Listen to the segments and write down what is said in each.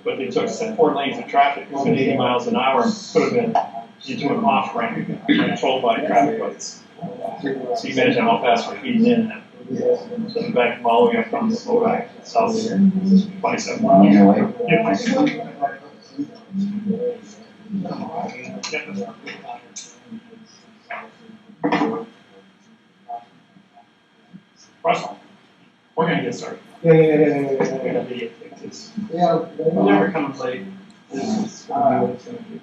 But they took 4 lanes of traffic going 80 miles an hour and put them into an off ramp controlled by traffic lights. So you imagine how fast we're feeding in. So in fact, from all the way up from the Slovak south, 27 miles. Russell, we're going to get started. Yeah. We'll never come late. This is going to be what it's going to be.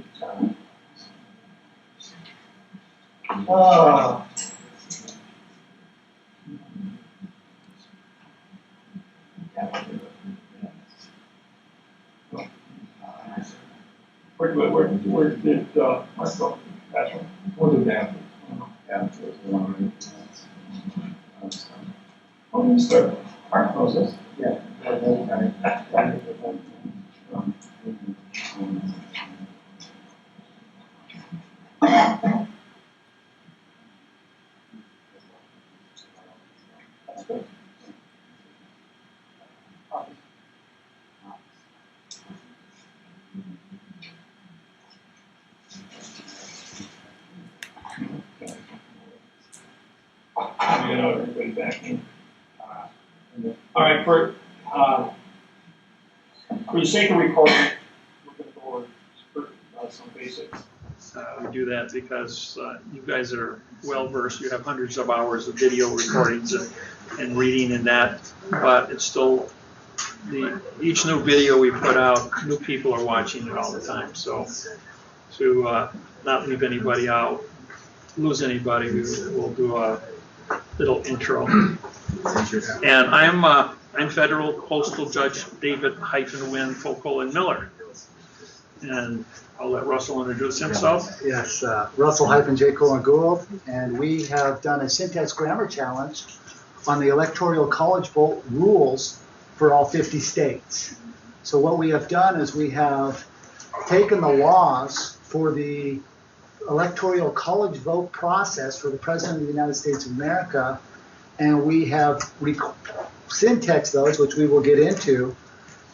Where did Mark go? Patrick? We'll do that. Oh, you start. Mark knows this. Yeah. Everybody back in. All right, for the sake of recording, we're going to go over some basics. We do that because you guys are well versed. You have hundreds of hours of video recordings and reading in that, but it's still each new video we put out, new people are watching it all the time. So to not leave anybody out, lose anybody, we'll do a little intro. And I'm Federal Postal Judge David -Wynn Foucault Miller. And I'll let Russell introduce himself. Yes, Russell-J. Cohen Gould, and we have done a syntax grammar challenge on the Electoral College vote rules for all 50 states. So what we have done is we have taken the laws for the Electoral College vote process for the President of the United States of America, and we have syntaxed those, which we will get into,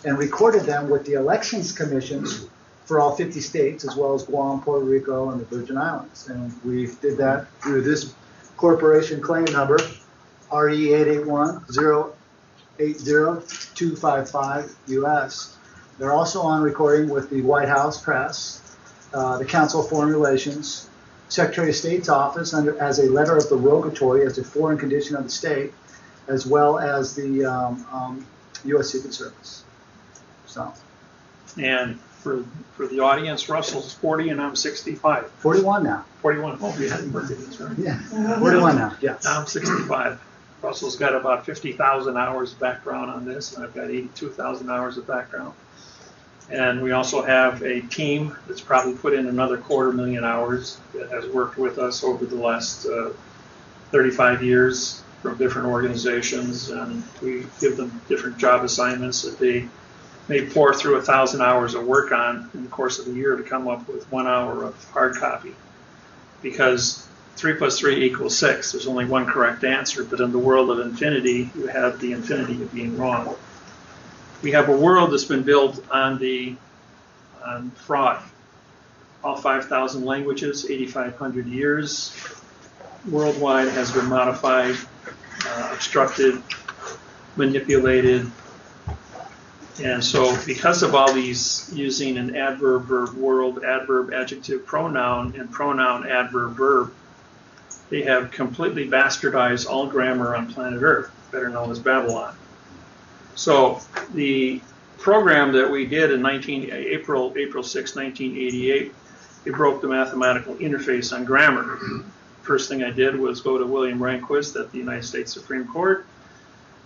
and recorded them with the elections commissions for all 50 states, as well as Guam, Puerto Rico, and the Virgin Islands. And we did that through this corporation claim number, RE 881-080-255 They're also on recording with the White House Press, the Council of Foreign Relations, Secretary of State's office as a letter of the rogatory as a foreign condition of the state, as well as the U.S. Secret Service. So. And for the audience, Russell's 40 and I'm 65. 41 now. 41. Oh, you hadn't birthday, that's right. Yeah, 41 now. Yeah. I'm 65. Russell's got about 50,000 hours of background on this, and I've got 82,000 hours of background. And we also have a team that's probably put in another 250,000 hours that has worked with us over the last 35 years from different organizations, and we give them different job assignments that they may pour through 1,000 hours of work on in the course of a year to come up with 1 hour of hard copy. Because 3 + 3 = 6. There's only one correct answer, but in the world of infinity, you have the infinity of being wrong. We have a world that's been built on fraud. All 5,000 languages, 8,500 years. Worldwide has been modified, obstructed, manipulated. And so because of all these using an adverb, verb, world, adverb, adjective, pronoun, and pronoun, adverb, verb, they have completely bastardized all grammar on planet Earth, better known as Babylon. So the program that we did in April 6, 1988, it broke the mathematical interface on grammar. First thing I did was go to William Rehnquist at the United States Supreme Court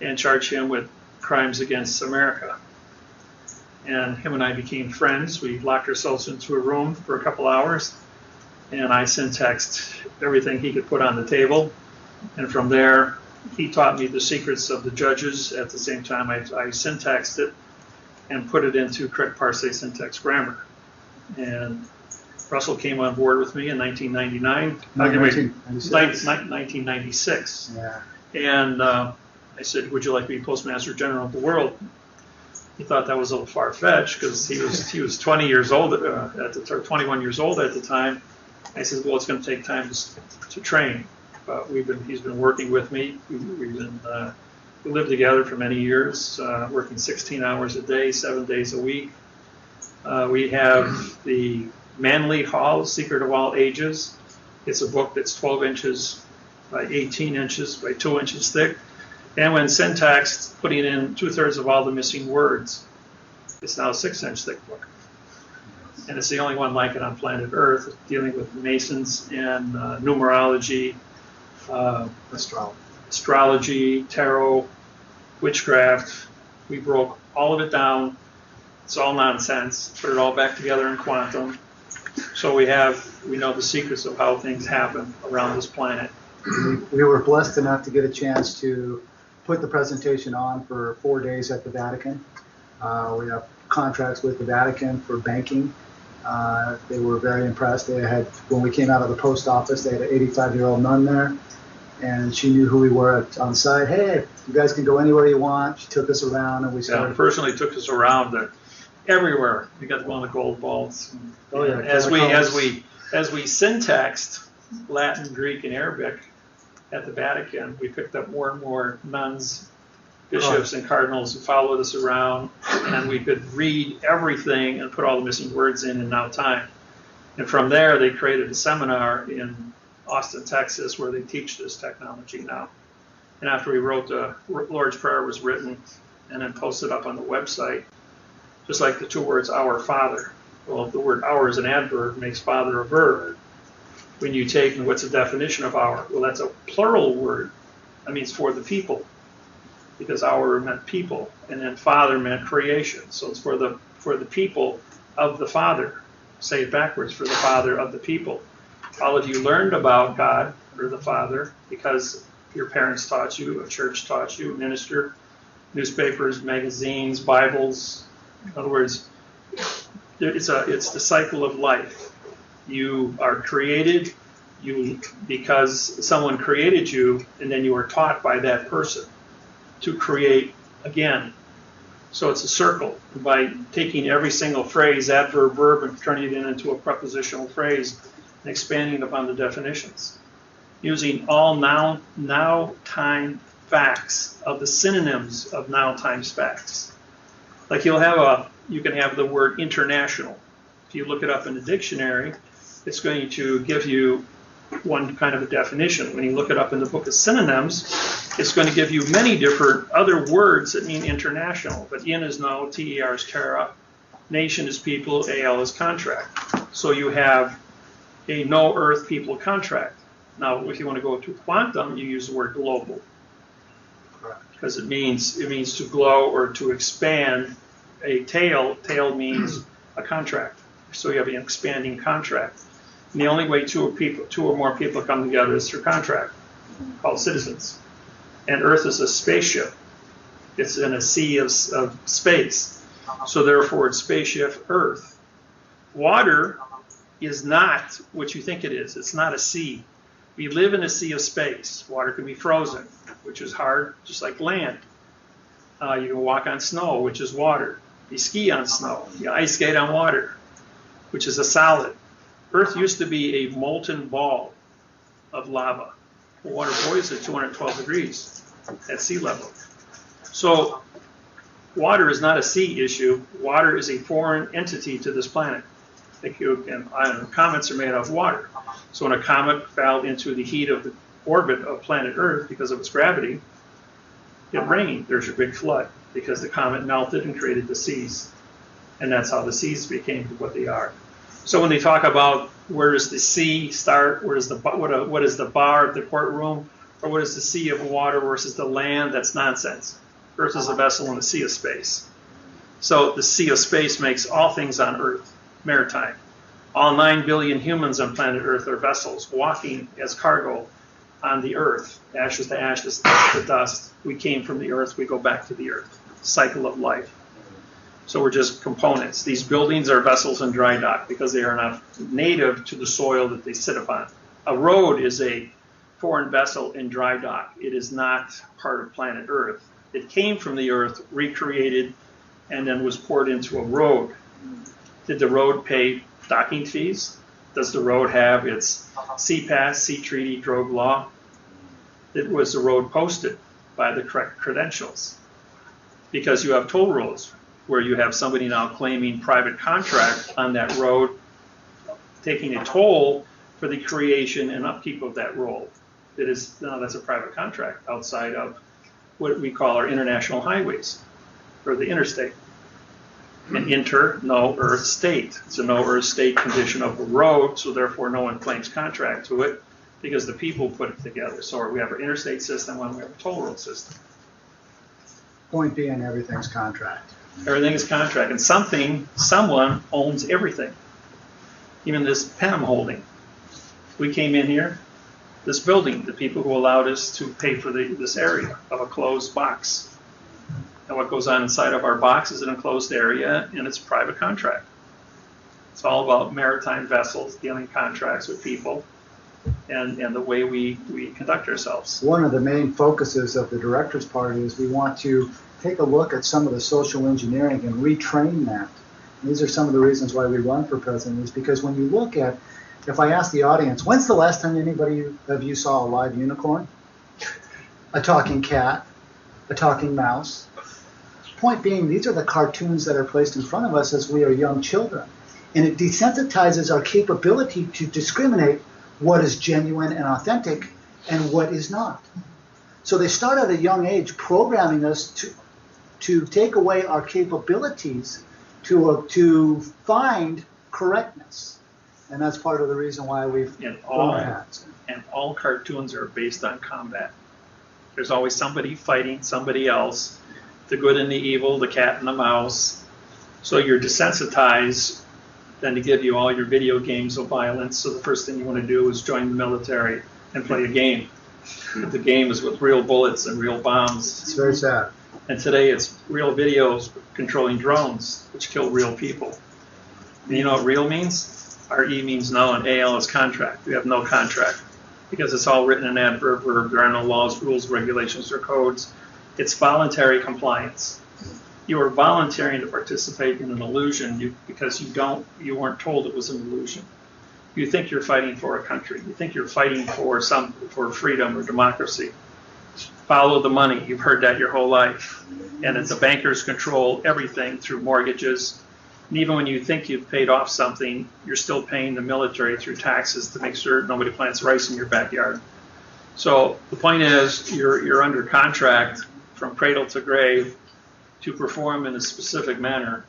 and charge him with crimes against America. And him and I became friends. We locked ourselves into a room for a couple hours, and I syntaxed everything he could put on the table. And from there, he taught me the secrets of the judges. At the same time, I syntaxed it and put it into correct parse syntax grammar. And Russell came on board with me in 1996. Yeah. And I said, would you like to be Postmaster General of the world? he thought that was a little far-fetched because he was 20 years old or 21 years old at the time. I said, well, it's going to take time to train. But he's been working with me. We lived together for many years, working 16 hours a day, 7 days a week. We have the Manly Hall, Secret of All Ages. It's a book that's 12 inches by 18 inches by 2 inches thick. And when syntax, putting in 2/3 of all the missing words, it's now a 6-inch thick book. And it's the only one like it on planet Earth, dealing with Masons and numerology, astrology, tarot, witchcraft. We broke all of it down. It's all nonsense. Put it all back together in quantum. So we know the secrets of how things happen around this planet. We were blessed enough to get a chance to put the presentation on for 4 days at the Vatican. We have contracts with the Vatican for banking. They were very impressed. When we came out of the post office, they had an 85-year-old nun there, and she knew who we were on site. Hey, you guys can go anywhere you want. She took us around, and we started. Yeah, personally took us around everywhere. We got to go on the gold vaults. Oh yeah. As we syntaxed Latin, Greek, and Arabic at the Vatican, we picked up more and more nuns, bishops, and cardinals who followed us around, and we could read everything and put all the missing words in now time. And from there, they created a seminar in Austin, Texas, where they teach this technology now. And after we wrote the Lord's Prayer was written and then posted up on the website, just like the two words "Our Father." Well, the word "our" is an adverb, makes "father" a verb. When you take, and what's the definition of "our"? Well, that's a plural word. That means for the people, because "our" meant people, and then "father" meant creation. So it's for the people of the Father. Say it backwards: for the Father of the people. All of you learned about God or the Father because your parents taught you, a church taught you, minister, newspapers, magazines, Bibles. In other words, it's the cycle of life. You are created because someone created you, and then you are taught by that person to create again. So it's a circle. By taking every single phrase, adverb, verb, and turning it into a prepositional phrase and expanding upon the definitions. Using all now time facts of the synonyms of now times facts. Like you can have the word international. If you look it up in the dictionary, it's going to give you one kind of a definition. When you look it up in the book of synonyms, it's going to give you many different other words that mean international. But in is no, ter is terra, nation is people, al is contract. So you have a no earth people contract. Now, if you want to go to quantum, you use the word global, because it means to glow or to expand. A tail means a contract. So you have an expanding contract. And the only way two or more people come together is through contract, called citizens. And Earth is a spaceship. It's in a sea of space. So therefore, it's spaceship Earth. Water is not what you think it is. It's not a sea. We live in a sea of space. Water can be frozen, which is hard, just like land. You can walk on snow, which is water. You ski on snow. You ice skate on water, which is a solid. Earth used to be a molten ball of lava. Water boils at 212 degrees at sea level. So water is not a sea issue. Water is a foreign entity to this planet. Comets are made of water. So when a comet fell into the heat of the orbit of planet Earth because of its gravity, it rained. There's your big flood because the comet melted and created the seas. And that's how the seas became what they are. So when they talk about where does the sea start, what is the bar of the courtroom, or what is the sea of water versus the land, that's nonsense. Earth is a vessel in the sea of space. So the sea of space makes all things on Earth maritime. All 9 billion humans on planet Earth are vessels walking as cargo on the Earth. Ashes to ashes, dust to dust. We came from the Earth, we go back to the Earth. Cycle of life. So we're just components. These buildings are vessels in dry dock because they are not native to the soil that they sit upon. A road is a foreign vessel in dry dock. It is not part of planet Earth. It came from the Earth, recreated and then was poured into a road. Did the road pay docking fees? Does the road have its CPAS, Sea Treaty, Drogue Law? Was the road posted by the correct credentials? Because you have toll roads where you have somebody now claiming private contract on that road, taking a toll for the creation and upkeep of that road. That's a private contract outside of what we call our international highways, or the interstate. An no earth state. It's a no earth state condition of a road, so therefore no one claims contract to it because the people put it together. So we have our interstate system and we have a toll road system. Point being, everything's contract. Everything is contract, and someone owns everything. Even this pen I'm holding. We came in here, this building, the people who allowed us to pay for this area of a closed box. And what goes on inside of our box is an enclosed area, and it's a private contract. It's all about maritime vessels dealing contracts with people and the way we conduct ourselves. One of the main focuses of the Directors Party is we want to take a look at some of the social engineering and retrain that. And these are some of the reasons why we run for president, is because when you look at, if I ask the audience, when's the last time anybody of you saw a live unicorn? A talking cat? A talking mouse? Point being, these are the cartoons that are placed in front of us as we are young children. And it desensitizes our capability to discriminate what is genuine and authentic and what is not. So they start at a young age programming us to take away our capabilities to find correctness. And that's part of the reason why we've worn hats. And all cartoons are based on combat. There's always somebody fighting somebody else, the good and the evil, the cat and the mouse. So you're desensitized then to give you all your video games of violence. So the first thing you want to do is join the military and play a game. The game is with real bullets and real bombs. It's very sad. And today it's real videos controlling drones, which kill real people. And you know what real means? RE means no, and AL is contract. We have no contract because it's all written in adverb verb. There are no laws, rules, regulations, or codes. It's voluntary compliance. You are volunteering to participate in an illusion because you weren't told it was an illusion. You think you're fighting for a country. You think you're fighting for freedom or democracy. Follow the money. You've heard that your whole life. And the bankers control everything through mortgages. And even when you think you've paid off something, you're still paying the military through taxes to make sure nobody plants rice in your backyard. So the point is, you're under contract from cradle to grave to perform in a specific manner.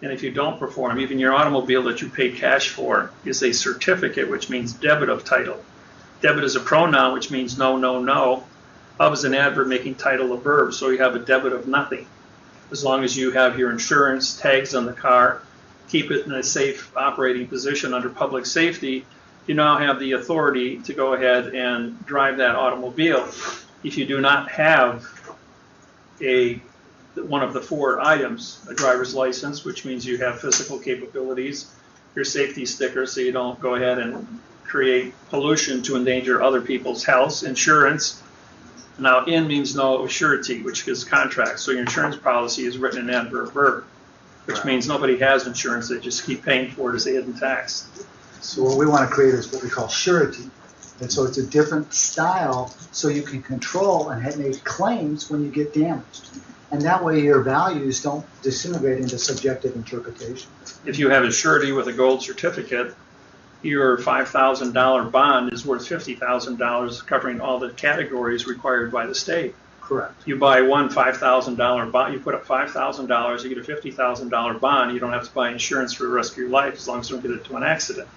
And if you don't perform, even your automobile that you pay cash for is a certificate, which means debit of title. Debit is a pronoun, which means no, no, no. Of is an adverb making title a verb, so you have a debit of nothing. As long as you have your insurance, tags on the car, keep it in a safe operating position under public safety, you now have the authority to go ahead and drive that automobile. If you do not have one of the four items, a driver's license, which means you have physical capabilities, your safety sticker so you don't go ahead and create pollution to endanger other people's health, insurance. Now, in means no surety, which is contract. So your insurance policy is written in adverb verb, which means nobody has insurance. They just keep paying for it as a hidden tax. So what we want to create is what we call surety. And so it's a different style so you can control and make claims when you get damaged. And that way your values don't disintegrate into subjective interpretation. If you have a surety with a gold certificate, your $5,000 bond is worth $50,000, covering all the categories required by the state. Correct. You buy one $5,000 bond, you put up $5,000, you get a $50,000 bond, you don't have to buy insurance for the rest of your life as long as you don't get into an accident.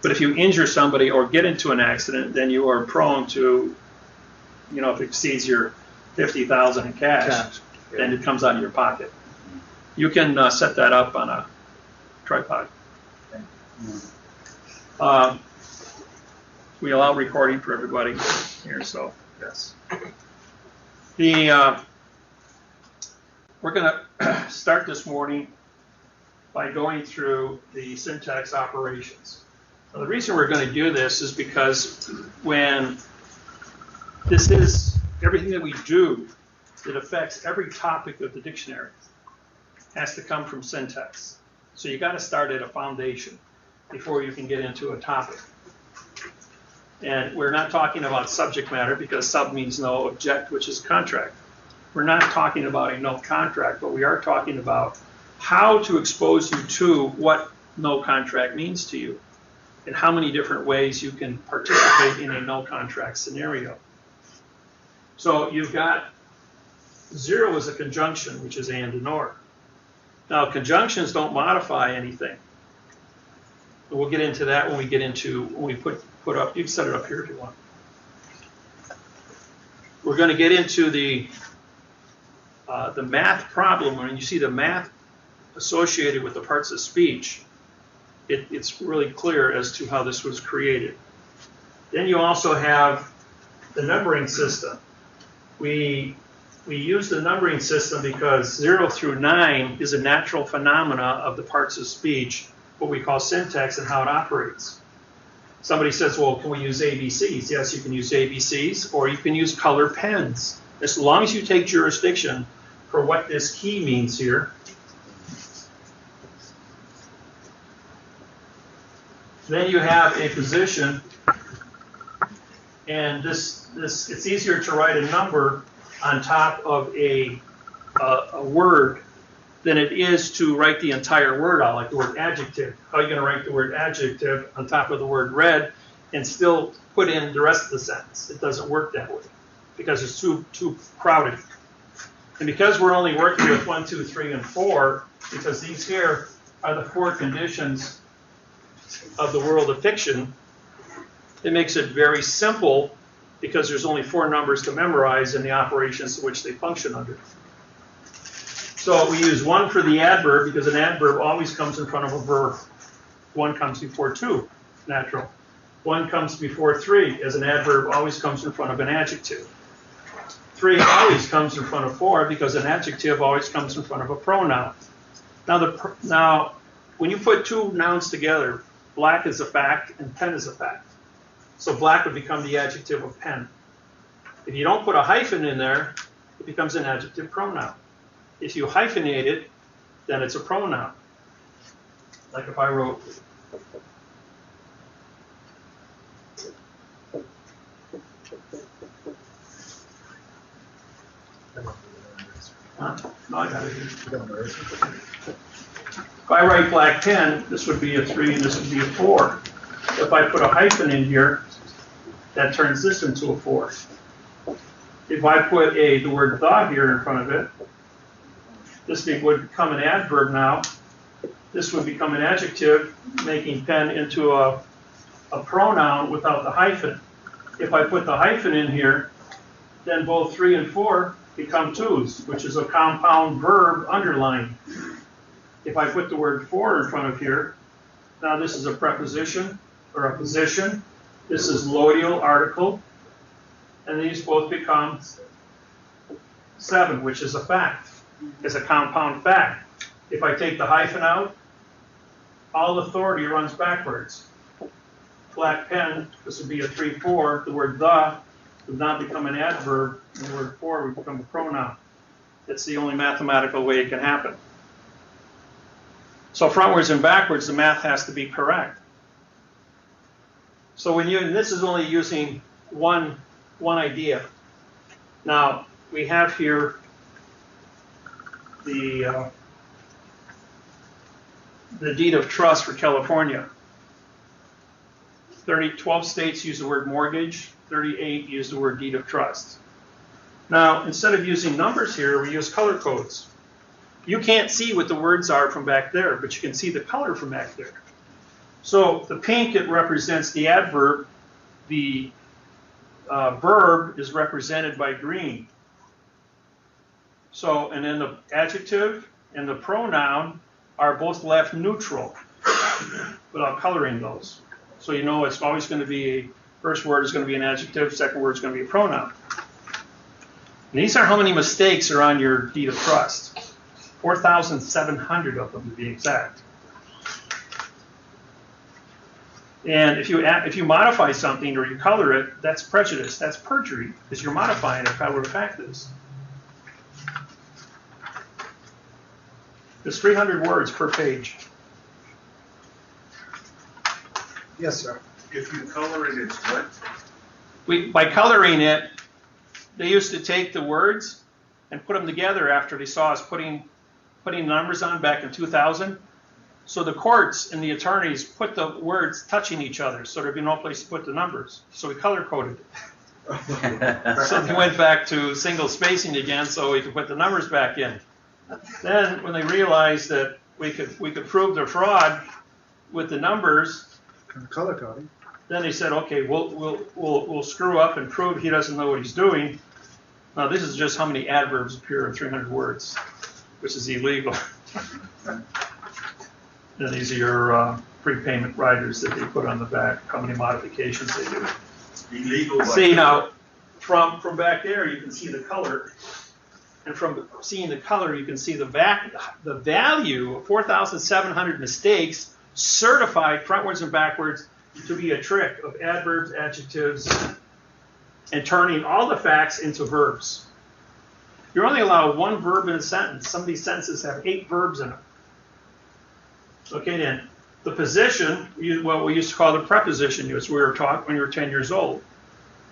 But if you injure somebody or get into an accident, then you are prone to, if it exceeds your $50,000 in cash, then it comes out of your pocket. You can set that up on a tripod. We allow recording for everybody here, so yes. We're going to start this morning by going through the syntax operations. Now, the reason we're going to do this is because when this is everything that we do, it affects every topic of the dictionary. has to come from syntax. So you got to start at a foundation before you can get into a topic. And we're not talking about subject matter because sub means no, object, which is contract. We're not talking about a no contract, but we are talking about how to expose you to what no contract means to you and how many different ways you can participate in a no contract scenario. So you've got 0 is a conjunction, which is and and or. Now, conjunctions don't modify anything. We'll get into that when we get into, when we put up, you can set it up here if you want. We're going to get into the math problem. When you see the math associated with the parts of speech, it's really clear as to how this was created. Then you also have the numbering system. We use the numbering system because 0 through 9 is a natural phenomena of the parts of speech, what we call syntax and how it operates. Somebody says, well, can we use ABCs? Yes, you can use ABCs, or you can use color pens. As long as you take jurisdiction for what this key means here. Then you have a position, and this it's easier to write a number on top of a word than it is to write the entire word out, like the word adjective. How are you going to write the word adjective on top of the word red and still put in the rest of the sentence? It doesn't work that way because it's too crowded. And because we're only working with 1, 2, 3, and 4, because these here are the 4 conditions of the world of fiction, it makes it very simple because there's only 4 numbers to memorize and the operations to which they function under. So we use 1 for the adverb because an adverb always comes in front of a verb. 1 comes before 2, natural. 1 comes before 3, as an adverb always comes in front of an adjective. 3 always comes in front of 4 because an adjective always comes in front of a pronoun. Now, when you put 2 nouns together, black is a fact and pen is a fact. So black would become the adjective of pen. If you don't put a hyphen in there, it becomes an adjective pronoun. If you hyphenate it, then it's a pronoun. Like if I wrote, no, I got it here. If I write black pen, this would be a 3 and this would be a 4. If I put a hyphen in here, that turns this into a 4. If I put the word the here in front of it, this would become an adverb now. This would become an adjective, making pen into a pronoun without the hyphen. If I put the hyphen in here, then both 3 and 4 become 2s, which is a compound verb underlined. If I put the word for in front of here, now this is a preposition or a position. This is loadial article. And these both become 7, which is a fact. It's a compound fact. If I take the hyphen out, all authority runs backwards. Black pen, this would be a 3-4. The word the would not become an adverb, and the word for would become a pronoun. It's the only mathematical way it can happen. So frontwards and backwards, the math has to be correct. So and this is only using one idea. Now, we have here the deed of trust for California. 12 states use the word mortgage, 38 use the word deed of trust. Now, instead of using numbers here, we use color codes. You can't see what the words are from back there, but you can see the color from back there. So the pink, it represents the adverb. The verb is represented by green. So, and then the adjective and the pronoun are both left neutral without coloring those. So you know it's always going to be, first word is going to be an adjective, second word is going to be a pronoun. And these are how many mistakes are on your deed of trust. 4,700 of them to be exact. And if you modify something or you color it, that's prejudice, that's perjury, because you're modifying it how the fact is. There's 300 words per page. Yes, sir. If you color it, it's what? By coloring it, they used to take the words and put them together after they saw us putting numbers on back in 2000. So the courts and the attorneys put the words touching each other, so there'd be no place to put the numbers. So we color coded it. So they went back to single spacing again, so we could put the numbers back in. Then when they realized that we could prove the fraud with the numbers, Color coding. then they said, okay, we'll screw up and prove he doesn't know what he's doing. Now this is just how many adverbs appear in 300 words, which is illegal. And these are your prepayment riders that they put on the back, how many modifications they do. Illegal. See now, from back there you can see the color, and from seeing the color you can see the value of 4,700 mistakes certified frontwards and backwards to be a trick of adverbs, adjectives, and turning all the facts into verbs. You're only allowed one verb in a sentence. Some of these sentences have 8 verbs in them. Okay, then the position, what we used to call the preposition, as we were taught when you were 10 years old.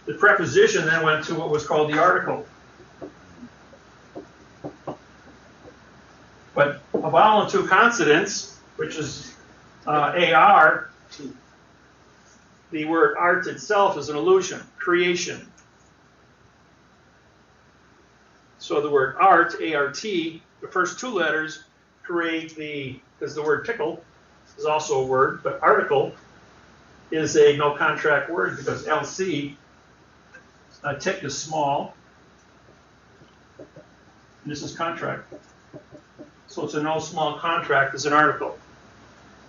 The preposition then went to what was called the article. But a vowel and 2 consonants, which is AR, the word art itself is an illusion, creation. So the word art, A-R-T, the first 2 letters create because the word tickle is also a word, but article is a no contract word because LC, tick is small, and this is contract. So it's a no small contract is an article.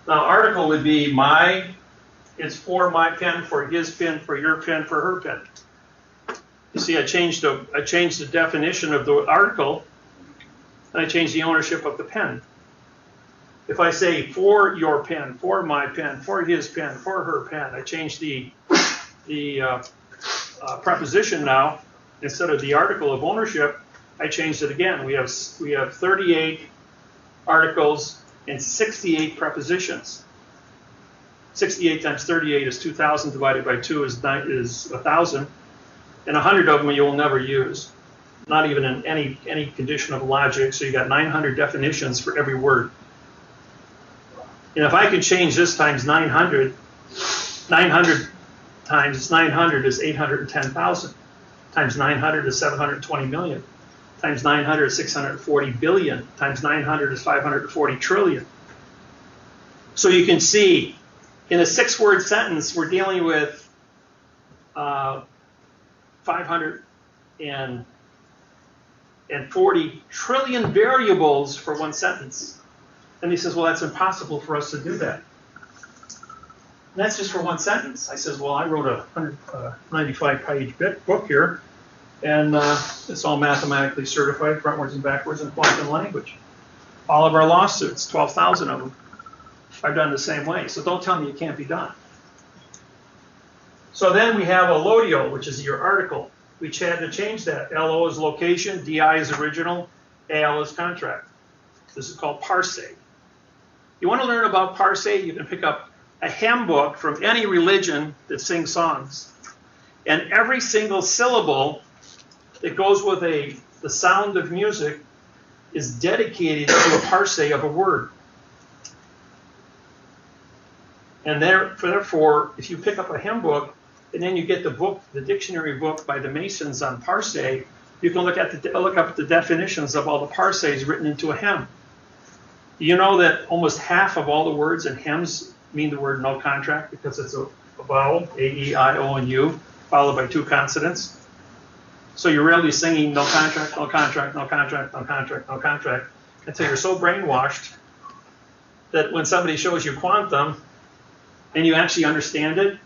Now article would be it's for my pen, for his pen, for your pen, for her pen. You see, I changed the definition of the article, and I changed the ownership of the pen. If I say for your pen, for my pen, for his pen, for her pen, I change the preposition now. Instead of the article of ownership, I changed it again. We have 38 articles and 68 prepositions. 68 times 38 is 2,000 divided by 2 is 1,000. And 100 of them you will never use, not even in any condition of logic. So you got 900 definitions for every word. And if I could change this times 900, 900 times 900 is 810,000. Times 900 is 720 million. Times 900 is 640 billion. Times 900 is 540 trillion. So you can see, in a 6-word sentence, we're dealing with 540 trillion variables for one sentence. And he says, well, that's impossible for us to do that. And that's just for one sentence. I says, well, I wrote a 195-page book here, and it's all mathematically certified, frontwards and backwards, in quantum language. All of our lawsuits, 12,000 of them, are done the same way. So don't tell me it can't be done. So then we have allodio, which is your article. We had to change that. LO is location, DI is original, AL is contract. This is called parse. You want to learn about parse, you can pick up a hymn book from any religion that sings songs. And every single syllable that goes with the sound of music is dedicated to a parse of a word. And therefore, if you pick up a hymn book, and then you get the dictionary book by the Masons on parse, you can look up the definitions of all the parses written into a hymn. You know that almost half of all the words in hymns mean the word no contract because it's a vowel, A, E, I, O, and U, followed by 2 consonants. So you're really singing no contract, no contract, no contract, no contract, no contract, until you're so brainwashed that when somebody shows you quantum and you actually understand it,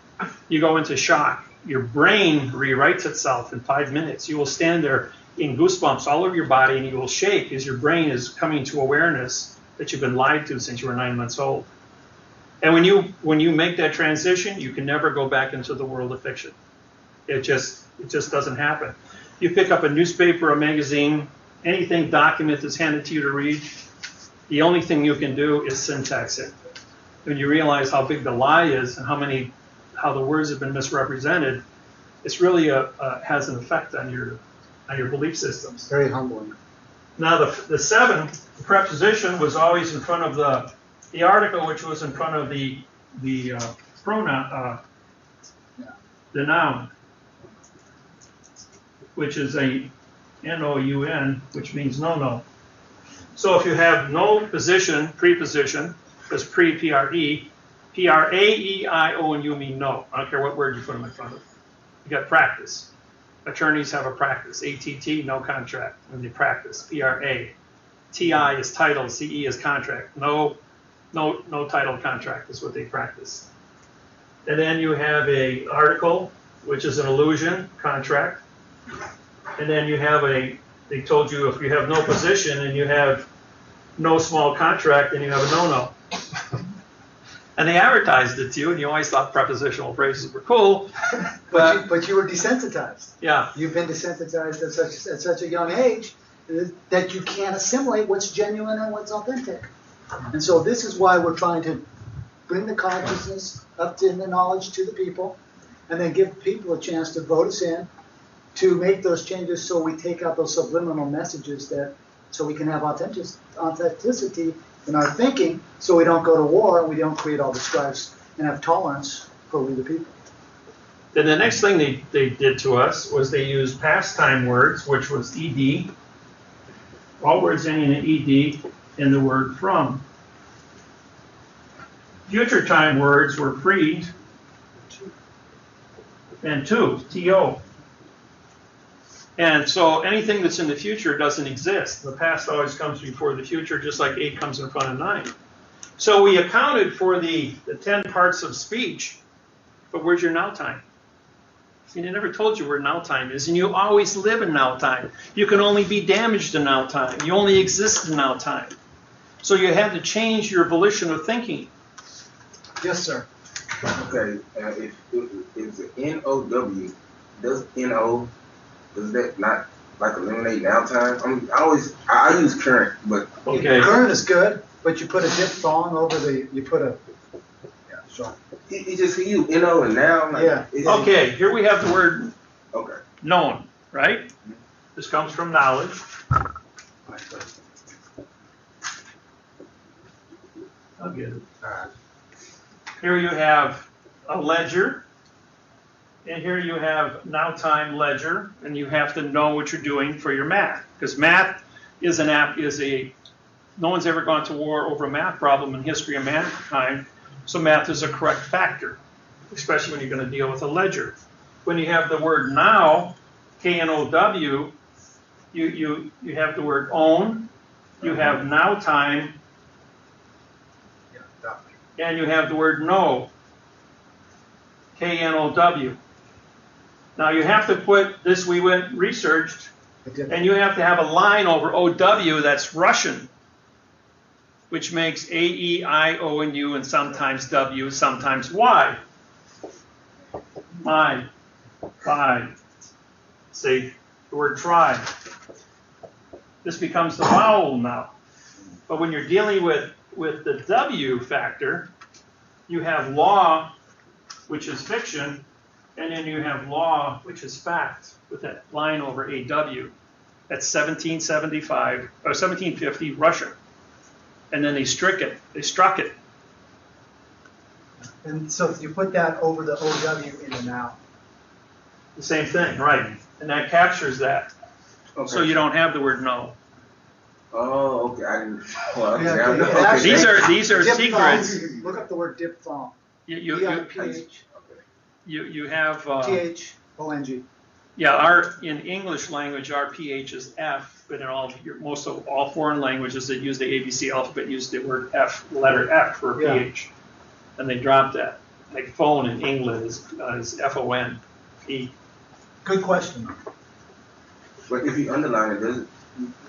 you go into shock. Your brain rewrites itself in 5 minutes. You will stand there in goosebumps all over your body, and you will shake as your brain is coming to awareness that you've been lied to since you were 9 months old. And when you make that transition, you can never go back into the world of fiction. It just doesn't happen. You pick up a newspaper, a magazine, anything document that's handed to you to read, The only thing you can do is syntax it. When you realize how big the lie is and how the words have been misrepresented, it's really has an effect on your belief systems. Very humbling. Now the 7, the preposition, was always in front of the article, which was in front of the pronoun, the noun, which is a noun, which means no. So if you have no position, preposition, because pre, P-R-E, P-R-A-E-I-O, and U mean no. I don't care what word you put them in front of. You got practice. Attorneys have a practice. A-T-T, no contract, when they practice. P-R-A. T-I is title, C-E is contract. No title contract is what they practice. And then you have a article, which is an illusion, contract. And then you have they told you if you have no position and you have no small contract, then you have a no-no. And they advertised it to you, and you always thought prepositional phrases were cool. But you were desensitized. Yeah. You've been desensitized at such a young age that you can't assimilate what's genuine and what's authentic. And so this is why we're trying to bring the consciousness up to the knowledge to the people, and then give people a chance to vote us in to make those changes, so we take out those subliminal messages, so we can have authenticity in our thinking, so we don't go to war and we don't create all the strifes, and have tolerance for we the people. Then the next thing they did to us was they used pastime words, which was ed, all words ending in ed, and the word from. Future time words were freed and to. And so anything that's in the future doesn't exist. The past always comes before the future, just like 8 comes in front of 9. So we accounted for the 10 parts of speech, but where's your now time? See, they never told you where now time is, and you always live in now time. You can only be damaged in now time. You only exist in now time. So you have to change your volition of thinking. Yes, sir. Okay, if it's an N-O-W, does that not like eliminate now time? I use current, but Okay. Current is good, but you put a diphthong over sure. it just you N-O and now. Like, Yeah. Okay, here we have the word Okay. known, right? This comes from knowledge. I'll get it. Here you have a ledger, and here you have now time ledger, and you have to know what you're doing for your math, because math is no one's ever gone to war over a math problem in history of mankind, so math is a correct factor, especially when you're going to deal with a ledger. When you have the word now, K-N-O-W, you have the word own, you have now time, and you have the word know, K-N-O-W. Now you have to put this, we went researched, and you have to have a line over O-W that's Russian, which makes A, E, I, O, and U, and sometimes W, sometimes Y. My, by, say the word try. This becomes the vowel now. But when you're dealing with the W factor, you have law, which is fiction, and then you have law, which is fact, with that line over AW. That's 1775 or 1750 Russian. And then they struck it. And so if you put that over the OW in the now. The same thing, right? And that captures that. Okay. So you don't have the word no. Oh, okay. I didn't. Well, Yeah, okay, okay. okay. These are Diphthong. secrets. Look up the word diphthong. You have T-H-O-N-G. in English language our PH is F, but in most of all foreign languages that use the ABC alphabet use the word F, letter F for PH, and they dropped that. Like phone in England is F-O-N-E. Good question. But if you underline it, does it?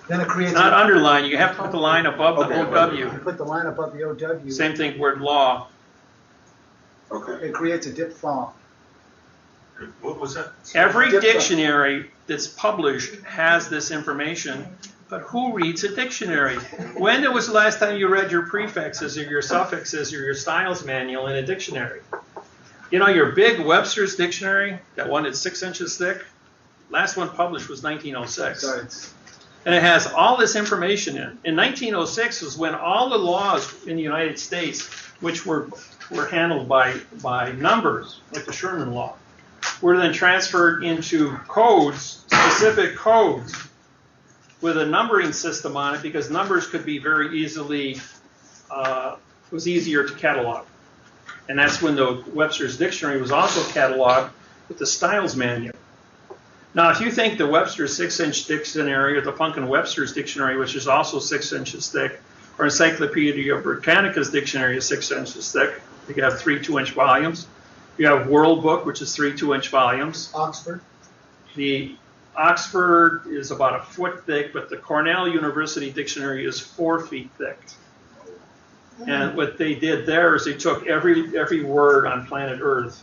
Then it creates. It's not underline. You have to put the line above the OW. You put the line above the OW. Same thing, word law. Okay. It creates a diphthong. What was that? Every Diphthong. dictionary that's published has this information, But who reads a dictionary? When was the last time you read your prefixes or your suffixes or your styles manual in a dictionary? You know, your big Webster's dictionary, that one that's 6 inches thick, last one published was 1906. So it's, And it has all this information in. In 1906 was when all the laws in the United States, which were handled by numbers, like the Sherman Law, were then transferred into codes, specific codes, with a numbering system on it, because numbers could be very easily, it was easier to catalog. And that's when the Webster's Dictionary was also cataloged with the Styles Manual. Now, if you think the Webster's 6-inch dictionary or the Funkin Webster's Dictionary, which is also 6 inches thick, or Encyclopedia Britannica's dictionary is 6 inches thick, you have 3 2-inch volumes. You have World Book, which is 3 2-inch volumes. Oxford. The Oxford is about a foot thick, but the Cornell University Dictionary is 4 feet thick. And what they did there is they took every word on planet Earth.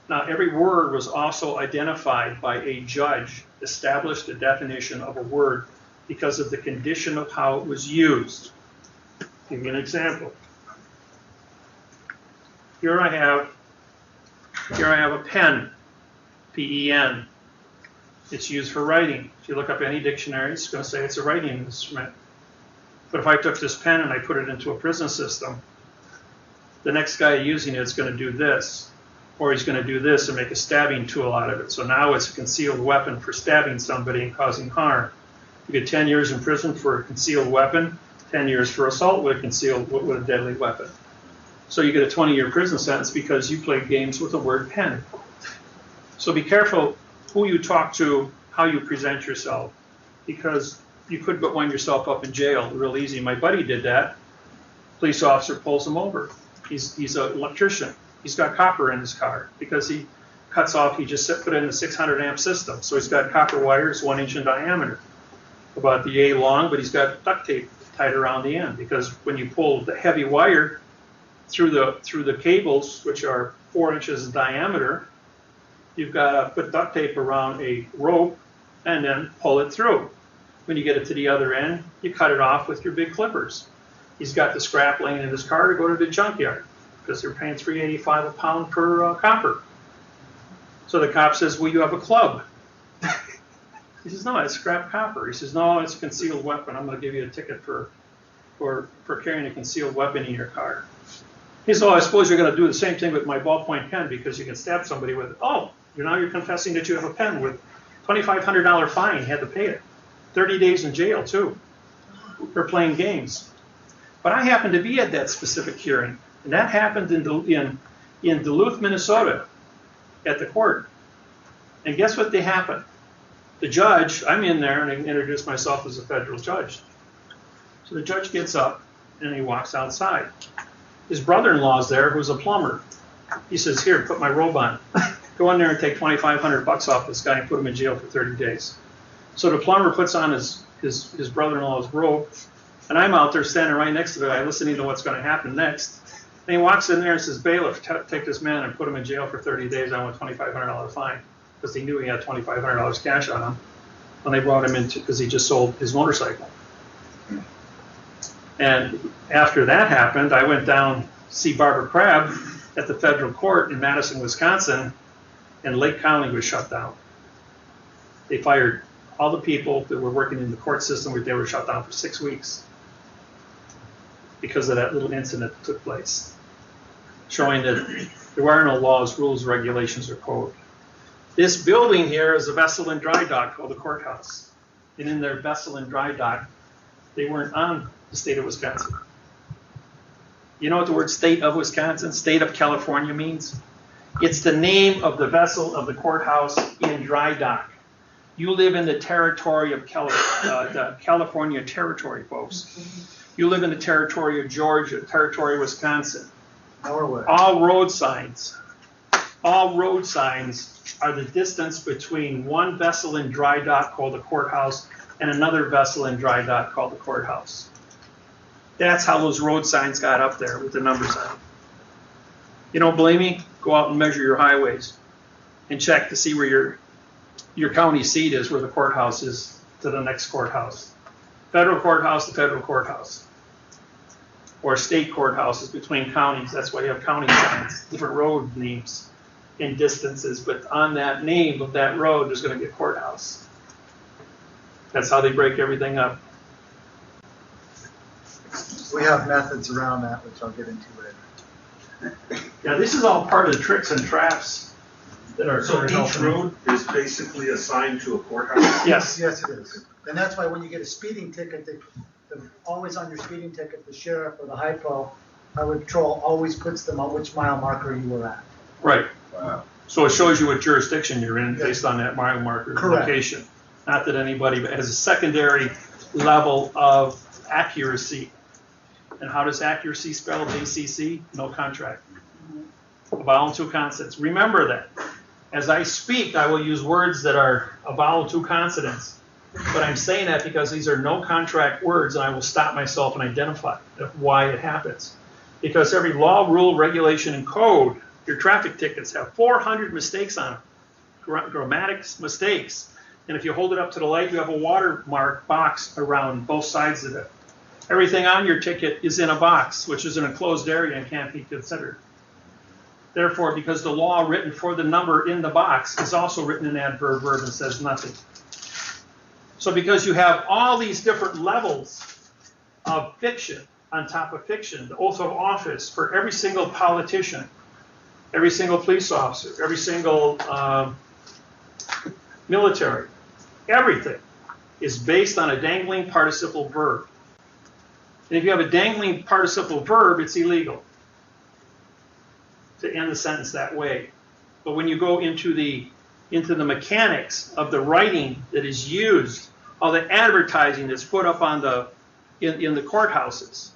Now, every word was also identified by a judge, established a definition of a word because of the condition of how it was used. Give you an example. Here I have a pen, P-E-N. It's used for writing. If you look up any dictionary, it's going to say it's a writing instrument. But if I took this pen and I put it into a prison system, the next guy using it is going to do this, or he's going to do this and make a stabbing tool out of it. So now it's a concealed weapon for stabbing somebody and causing harm. You get 10 years in prison for a concealed weapon, 10 years for assault with a deadly weapon. So you get a 20-year prison sentence because you played games with the word pen. So be careful who you talk to, how you present yourself, because you could wind yourself up in jail real easy. My buddy did that. Police officer pulls him over. He's an electrician. He's got copper in his car because he cuts off, he just put in a 600 amp system. So he's got copper wires 1 inch in diameter, about the A long, but he's got duct tape tied around the end, because when you pull the heavy wire through the cables, which are 4 inches in diameter, you've got to put duct tape around a rope and then pull it through. When you get it to the other end, you cut it off with your big clippers. He's got the scrap laying in his car to go to the junkyard because they're paying $3.85 a pound per copper. So the cop says, well, you have a club. He says, no, it's scrap copper. He says, no, it's a concealed weapon. I'm going to give you a ticket for carrying a concealed weapon in your car. He says, oh, I suppose you're going to do the same thing with my ballpoint pen because you can stab somebody with it. Oh, you're confessing that you have a pen with $2,500 fine. You had to pay it. 30 days in jail, too, for playing games. But I happened to be at that specific hearing, and that happened in Duluth, Minnesota, at the court. And guess what happened? The judge, I'm in there, and I introduced myself as a federal judge. So the judge gets up, and he walks outside. His brother-in-law's there, who's a plumber. He says, here, put my robe on. Go in there and take $2,500 off this guy and put him in jail for 30 days. So the plumber puts on his brother-in-law's robe, and I'm out there standing right next to the guy listening to what's going to happen next. And he walks in there and says, bailiff, take this man and put him in jail for 30 days. I want a $2,500 fine, because he knew he had $2,500 cash on him when they brought him in because he just sold his motorcycle. And after that happened, I went down to see Barbara Crabb at the federal court in Madison, Wisconsin, and Lake County was shut down. They fired all the people that were working in the court system. They were shut down for 6 weeks because of that little incident that took place, showing that there are no laws, rules, regulations, or code. This building here is a vessel and dry dock called the courthouse. And in their vessel and dry dock, they weren't on the state of Wisconsin. You know what the word state of Wisconsin, state of California means? It's the name of the vessel of the courthouse in dry dock. You live in the territory of the California territory, folks. You live in the territory of Georgia, territory of Wisconsin. Norway. All road signs are the distance between one vessel in dry dock called the courthouse and another vessel in dry dock called the courthouse. That's how those road signs got up there with the numbers on them. You don't believe me? Go out and measure your highways and check to see where your county seat is, where the courthouse is to the next courthouse. Federal courthouse to federal courthouse. Or state courthouses between counties. That's why you have county signs, different road names and distances. But on that name of that road, there's going to be a courthouse. That's how they break everything up. We have methods around that, which I'll get into later. Yeah, this is all part of the tricks and traps that are So sort of each helping. road is basically assigned to a courthouse? Yes. Yes, it is. And that's why when you get a speeding ticket, always on your speeding ticket, the sheriff or the hypo, highway patrol always puts them on which mile marker you were at. Right. Wow. So it shows you what jurisdiction you're in based on that mile marker Correct. location. Not that anybody, but as a secondary level of accuracy. And how does accuracy spell ACC? No contract. A vowel and two consonants. Remember that. As I speak, I will use words that are a vowel and two consonants. But I'm saying that because these are no contract words, and I will stop myself and identify why it happens. Because every law, rule, regulation, and code, your traffic tickets have 400 mistakes on them. Grammatics mistakes. And if you hold it up to the light, you have a watermark box around both sides of it. Everything on your ticket is in a box, which is an enclosed area and can't be considered. Therefore, because the law written for the number in the box is also written in adverb verb and says nothing. So because you have all these different levels of fiction on top of fiction, the oath of office for every single politician, every single police officer, every single military, everything is based on a dangling participle verb. And if you have a dangling participle verb, it's illegal to end the sentence that way. But when you go into the mechanics of the writing that is used, all the advertising that's put up on in the courthouses,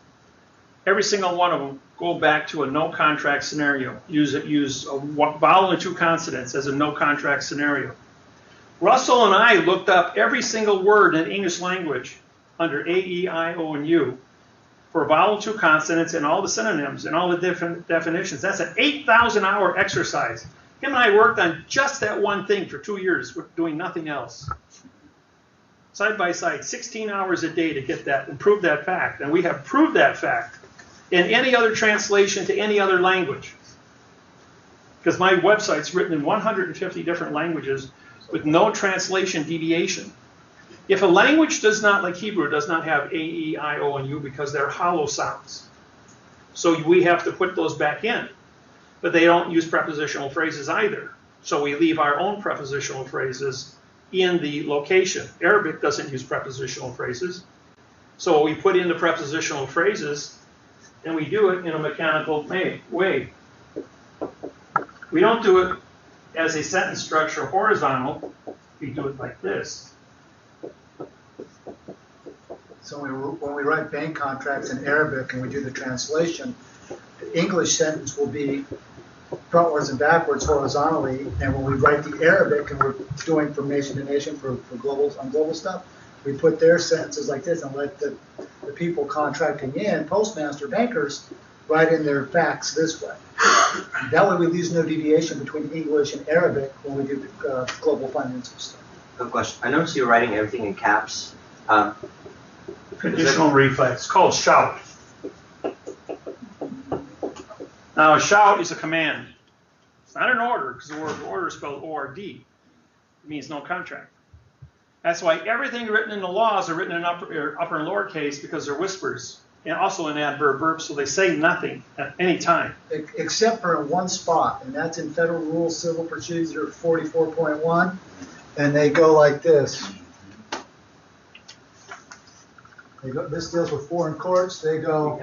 every single one of them go back to a no contract scenario. Use a vowel and two consonants as a no contract scenario. Russell and I looked up every single word in English language under A, E, I, O, and U for vowel and two consonants and all the synonyms and all the different definitions. That's an 8,000-hour exercise. Him and I worked on just that one thing for 2 years, doing nothing else. Side by side, 16 hours a day to get that and prove that fact. And we have proved that fact in any other translation to any other language. Because my website's written in 150 different languages with no translation deviation. If a language does not, like Hebrew, does not have A, E, I, O, and U because they're hollow sounds. So we have to put those back in. But they don't use prepositional phrases either. So we leave our own prepositional phrases in the location. Arabic doesn't use prepositional phrases. So we put in the prepositional phrases and we do it in a mechanical way. We don't do it as a sentence structure horizontal. We do it like this. So when we write bank contracts in Arabic and we do the translation, the English sentence will be frontwards and backwards horizontally, and when we write the Arabic and we're doing from nation to nation for global stuff, we put their sentences like this and let the people contracting in, postmaster, bankers, write in their facts this way. That way we lose no deviation between English and Arabic when we do global financial stuff. Good question. I noticed you're writing everything in caps. Conditional reflex. It's called shout. Now, a shout is a command. It's not an order, because the word order is spelled O-R-D. It means no contract. That's why everything written in the laws are written in upper and lower case, because they're whispers, and also in adverb verbs, so they say nothing at any time. Except for in one spot, and that's in Federal Rules Civil Procedure 44.1, and they go like this. This deals with foreign courts. They go,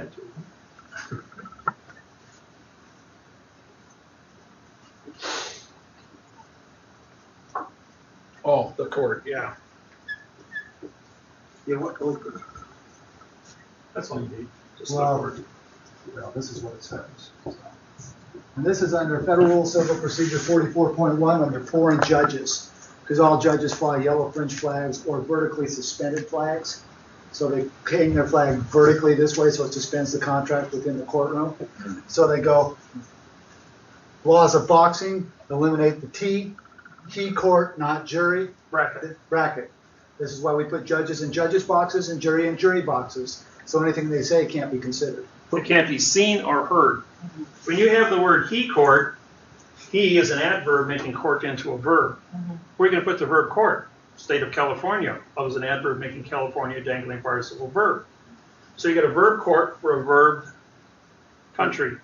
oh, the court, yeah. yeah, That's all you need. Just Well, the word. well, this is what it says. And this is under Federal Rules Civil Procedure 44.1 under foreign judges, because all judges fly yellow fringe flags or vertically suspended flags. So they hang their flag vertically this way, so it suspends the contract within the courtroom. So they go, laws of boxing, eliminate the T, key court, not jury, Bracket. bracket. This is why we put judges in judges' boxes and jury in jury boxes, so anything they say can't be considered. It can't be seen or heard. When you have the word he court, he is an adverb making court into a verb. Where are you going to put the verb court? State of California. That was an adverb making California a dangling participle verb. So you get a verb court for a verb country.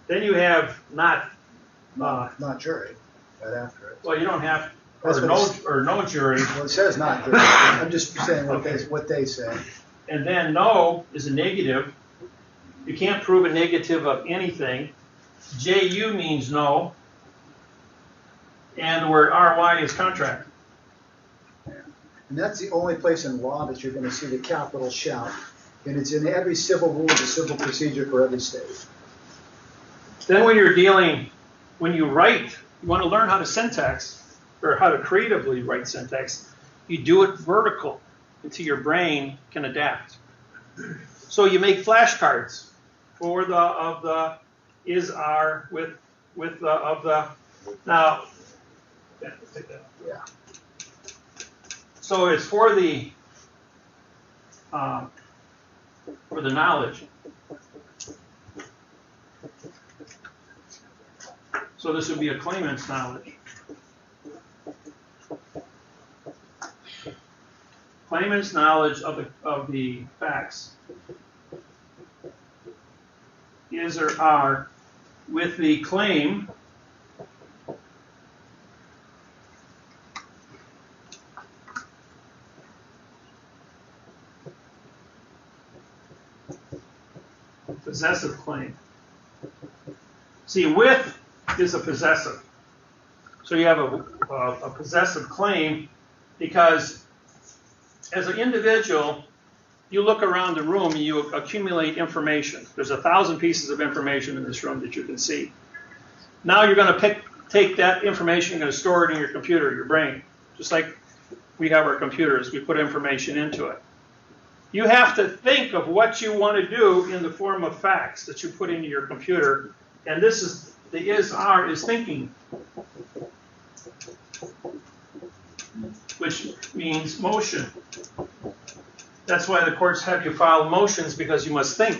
Then you have not jury, right after it. well, you don't have That's or what no jury. Well, it says not jury. I'm just saying what they say. And then no is a negative. You can't prove a negative of anything. JU means no. And the word RY is contract. And that's the only place in law that you're going to see the capital shall. And it's in every civil rule, the civil procedure for every state. Then when you write, you want to learn how to syntax, or how to creatively write syntax, you do it vertical until your brain can adapt. So you make flashcards for the is are with the of the. Now, take that. Yeah. So it's for the knowledge. So this would be a claimant's knowledge. Claimant's knowledge of the facts is or are with the claim possessive claim. See, with is a possessive. So you have a possessive claim because as an individual, you look around the room and you accumulate information. There's 1,000 pieces of information in this room that you can see. Now you're going to take that information, you're going to store it in your computer, your brain. Just like we have our computers, we put information into it. You have to think of what you want to do in the form of facts that you put into your computer. And this is, the is-are is thinking, which means motion. That's why the courts have you file motions, because you must think.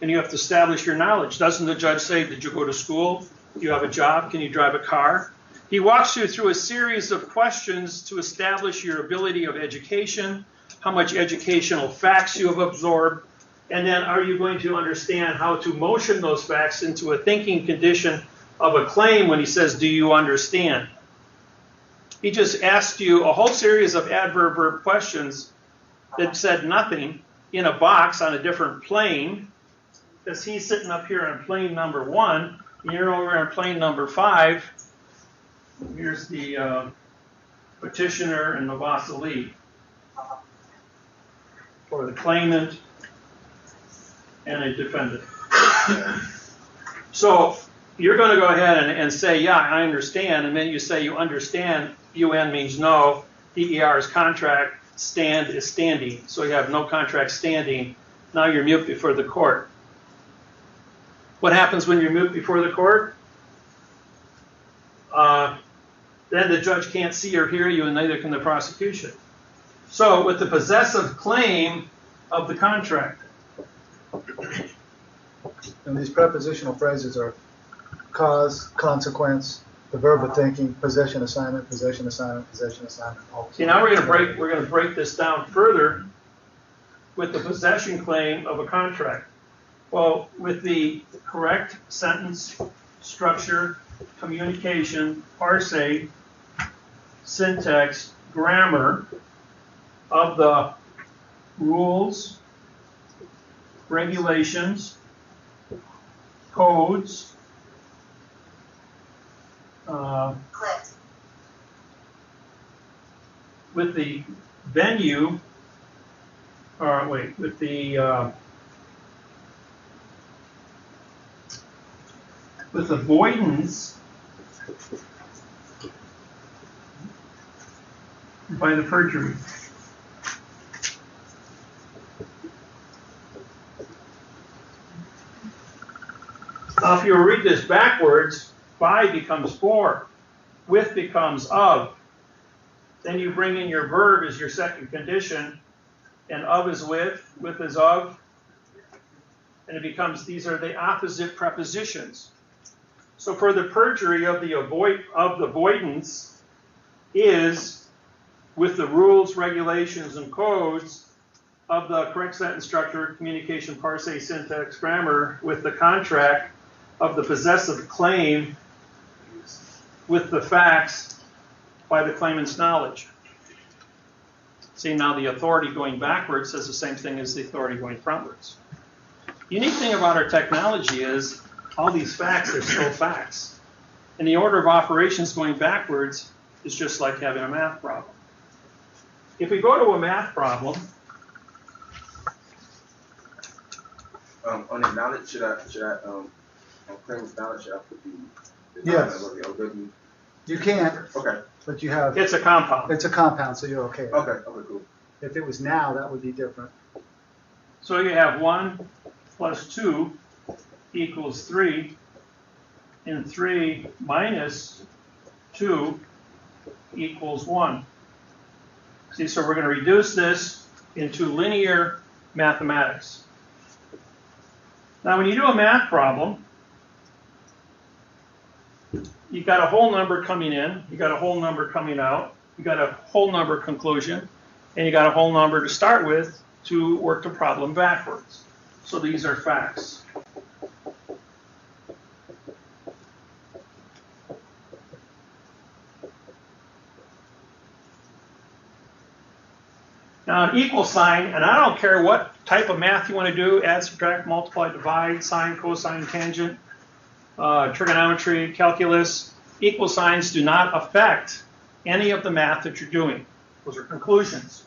And you have to establish your knowledge. Doesn't the judge say, did you go to school? Do you have a job? Can you drive a car? He walks you through a series of questions to establish your ability of education, how much educational facts you have absorbed, and then are you going to understand how to motion those facts into a thinking condition of a claim when he says, do you understand? He just asked you a whole series of adverb-verb questions that said nothing in a box on a different plane, because he's sitting up here on plane number 1, and you're over on plane number 5. Here's the petitioner and Navasali, or the claimant and a defendant. So you're going to go ahead and say, yeah, I understand, and then you say you understand. UN means no, DER is contract, stand is standing. So you have no contract standing. Now you're mute before the court. What happens when you're mute before the court? Then the judge can't see or hear you, and neither can the prosecution. So with the possessive claim of the contract. And these prepositional phrases are cause, consequence, the verb of thinking, possession, assignment, possession, assignment, possession, assignment. See, now we're going to break this down further with the possession claim of a contract. Well, with the correct sentence structure, communication, parse, syntax, grammar of the rules, regulations, codes, with the venue, with the avoidance by the perjury. Now, if you read this backwards, by becomes for, with becomes of. Then you bring in your verb as your second condition, and of is with is of, and it becomes, these are the opposite prepositions. So for the perjury of the avoidance is with the rules, regulations, and codes of the correct sentence structure, communication, parse, syntax, grammar, with the contract of the possessive claim with the facts by the claimant's knowledge. See, now the authority going backwards says the same thing as the authority going frontwards. The unique thing about our technology is all these facts are still facts. And the order of operations going backwards is just like having a math problem. If we go to a math problem, on the knowledge, should I on claimant's knowledge, should I put the Yes. knowledge of the OW? You can, Okay, but you have, it's a compound. it's a compound, so you're okay. okay, cool. If it was now, that would be different. So you have 1 plus 2 equals 3, and 3 minus 2 equals 1. See, so we're going to reduce this into linear mathematics. Now, when you do a math problem, you've got a whole number coming in, you got a whole number coming out, you got a whole number conclusion, and you got a whole number to start with to work the problem backwards. So these are facts. Now an equal sign, and I don't care what type of math you want to do, add, subtract, multiply, divide, sine, cosine, tangent, trigonometry, calculus, equal signs do not affect any of the math that you're doing. Those are conclusions.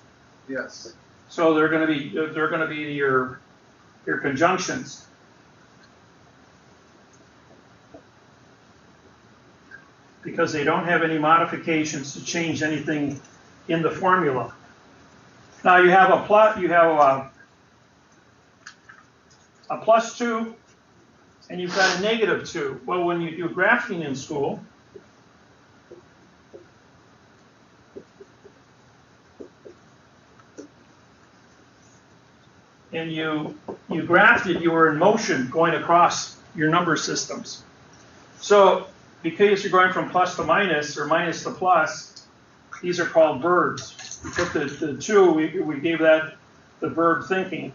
Yes. So they're going to be your conjunctions. Because they don't have any modifications to change anything in the formula. Now you have a plus 2, and you've got a negative 2. Well, when you do graphing in school, and you graphed it, you were in motion going across your number systems. So because you're going from plus to minus or minus to plus, these are called verbs. We put the 2, we gave that the verb thinking.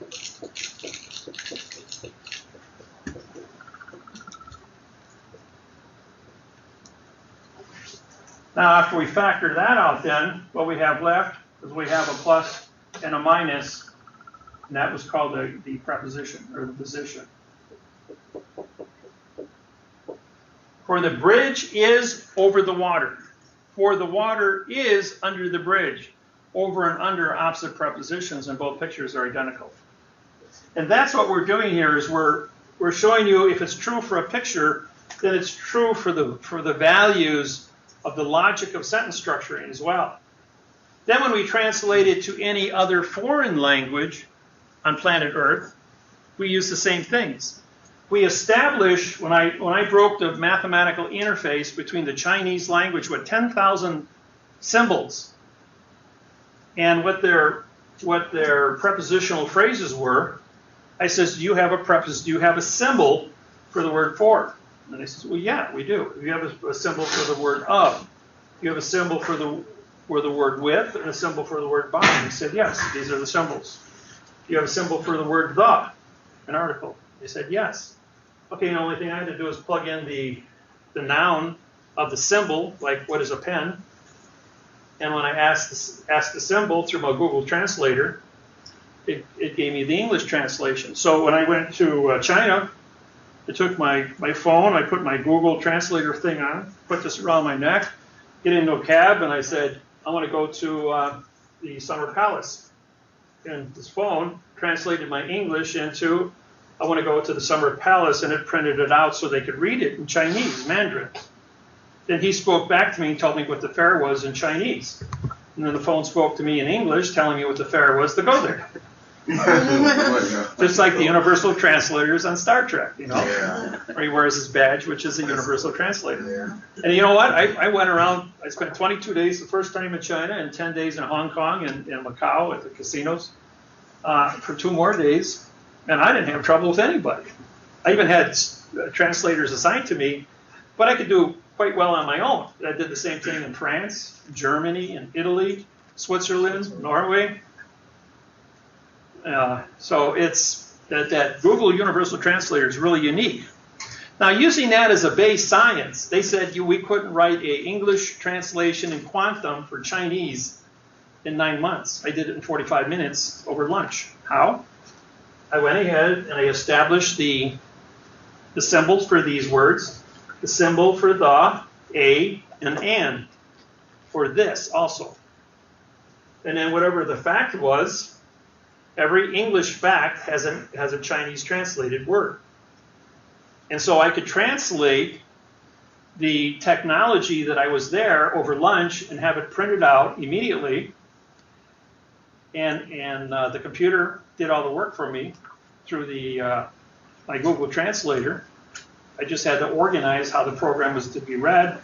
Now after we factor that out then, what we have left is we have a plus and a minus, and that was called the preposition or the position. For the bridge is over the water. For the water is under the bridge. Over and under opposite prepositions, and both pictures are identical. And that's what we're doing here is we're showing you if it's true for a picture, then it's true for the values of the logic of sentence structuring as well. Then when we translate it to any other foreign language on planet Earth, we use the same things. We establish, when I broke the mathematical interface between the Chinese language with 10,000 symbols and what their prepositional phrases were, I says, do you have a symbol for the word for? And they says, well, yeah, we do. You have a symbol for the word of. You have a symbol for the word with, and a symbol for the word by. He said, yes, these are the symbols. You have a symbol for the word the, an article. They said, yes. Okay, the only thing I had to do is plug in the noun of the symbol, like what is a pen. And when I asked the symbol through my Google Translator, it gave me the English translation. So when I went to China, I took my phone, I put my Google Translator thing on, put this around my neck, get into a cab, and I said, I want to go to the Summer Palace. And this phone translated my English into, I want to go to the Summer Palace, and it printed it out so they could read it in Chinese, Mandarin. Then he spoke back to me and told me what the fare was in Chinese. And then the phone spoke to me in English, telling me what the fare was to go there. Just like the universal translators on Star Trek, you know? Yeah. Or he wears his badge, which is a universal translator. Yeah. And you know what? I went around, I spent 22 days the first time in China and 10 days in Hong Kong and Macau at the casinos for 2 more days, and I didn't have trouble with anybody. I even had translators assigned to me, but I could do quite well on my own. I did the same thing in France, Germany, and Italy, Switzerland, Norway. So it's that Google Universal Translator is really unique. Now, using that as a base science, they said we couldn't write a English translation in quantum for Chinese in 9 months. I did it in 45 minutes over lunch. How? I went ahead and I established the symbols for these words, the symbol for the, a, and for this also. And then whatever the fact was, every English fact has a Chinese translated word. And so I could translate the technology that I was there over lunch and have it printed out immediately. And the computer did all the work for me through my Google Translator. I just had to organize how the program was to be read.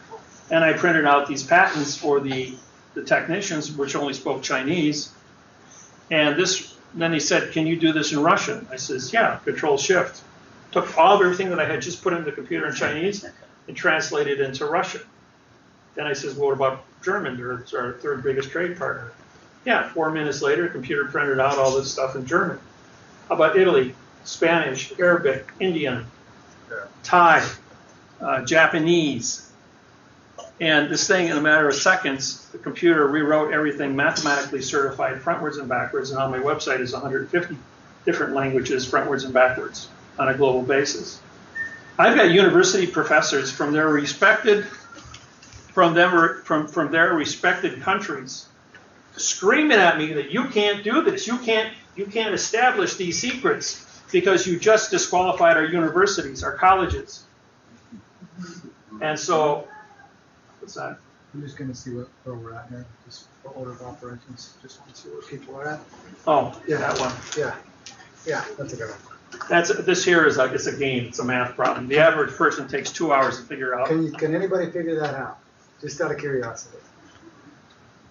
And I printed out these patents for the technicians, which only spoke Chinese. And then he said, can you do this in Russian? I says, yeah, Control-Shift. Took all of everything that I had just put in the computer in Chinese and translated it into Russian. Then I says, well, what about German? It's our 3rd biggest trade partner. Yeah, 4 minutes later, the computer printed out all this stuff in German. How about Italy? Spanish, Arabic, Indian, Thai, Japanese. And this thing, in a matter of seconds, the computer rewrote everything mathematically certified frontwards and backwards. And on my website is 150 different languages frontwards and backwards on a global basis. I've got university professors from their respected countries screaming at me that you can't do this, you can't establish these secrets because you just disqualified our universities, our colleges. And so, what's that? I'm just going to see where we're at here, just for order of operations. Just want to see where people are at. Oh, Yeah. that one. Yeah, that's a good one. This here is it's a game, it's a math problem. The average person takes 2 hours to figure out. Can anybody figure that out? Just out of curiosity.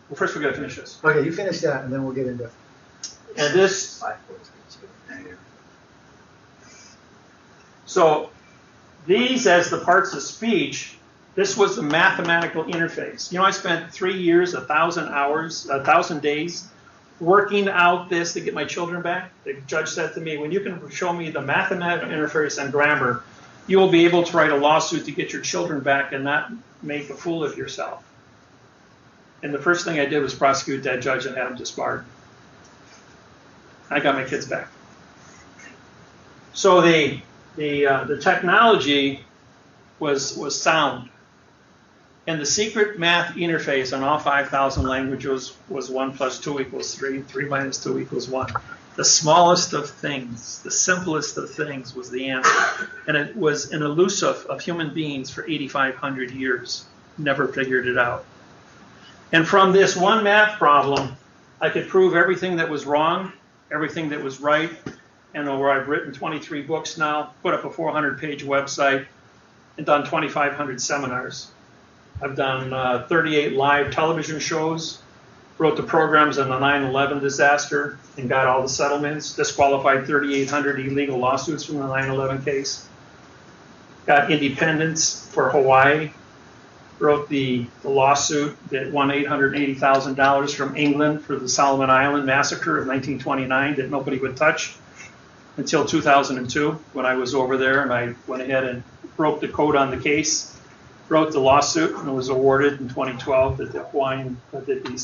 Well, first we got to finish this. Okay, you finish that, and then we'll get into it. And this, so these as the parts of speech, this was the mathematical interface. You know, I spent 3 years, 1,000 hours, 1,000 days working out this to get my children back. The judge said to me, when you can show me the mathematical interface and grammar, you will be able to write a lawsuit to get your children back and not make a fool of yourself. And the first thing I did was prosecute that judge and have him disbarred. I got my kids back. So the technology was sound. And the secret math interface on all 5,000 languages was 1 + 2 = 3, 3 - 2 = 1. The smallest of things, the simplest of things was the answer. And it was an elusive of human beings for 8,500 years. Never figured it out. And from this one math problem, I could prove everything that was wrong, everything that was right. And where I've written 23 books now, put up a 400-page website, and done 2,500 seminars. I've done 38 live television shows, wrote the programs on the 9/11 disaster, and got all the settlements, disqualified 3,800 illegal lawsuits from the 9/11 case. Got independence for Hawaii, wrote the lawsuit that won $880,000 from England for the Solomon Island massacre of 1929 that nobody would touch until 2002 when I was over there, and I went ahead and broke the code on the case. Wrote the lawsuit and was awarded in 2012 that the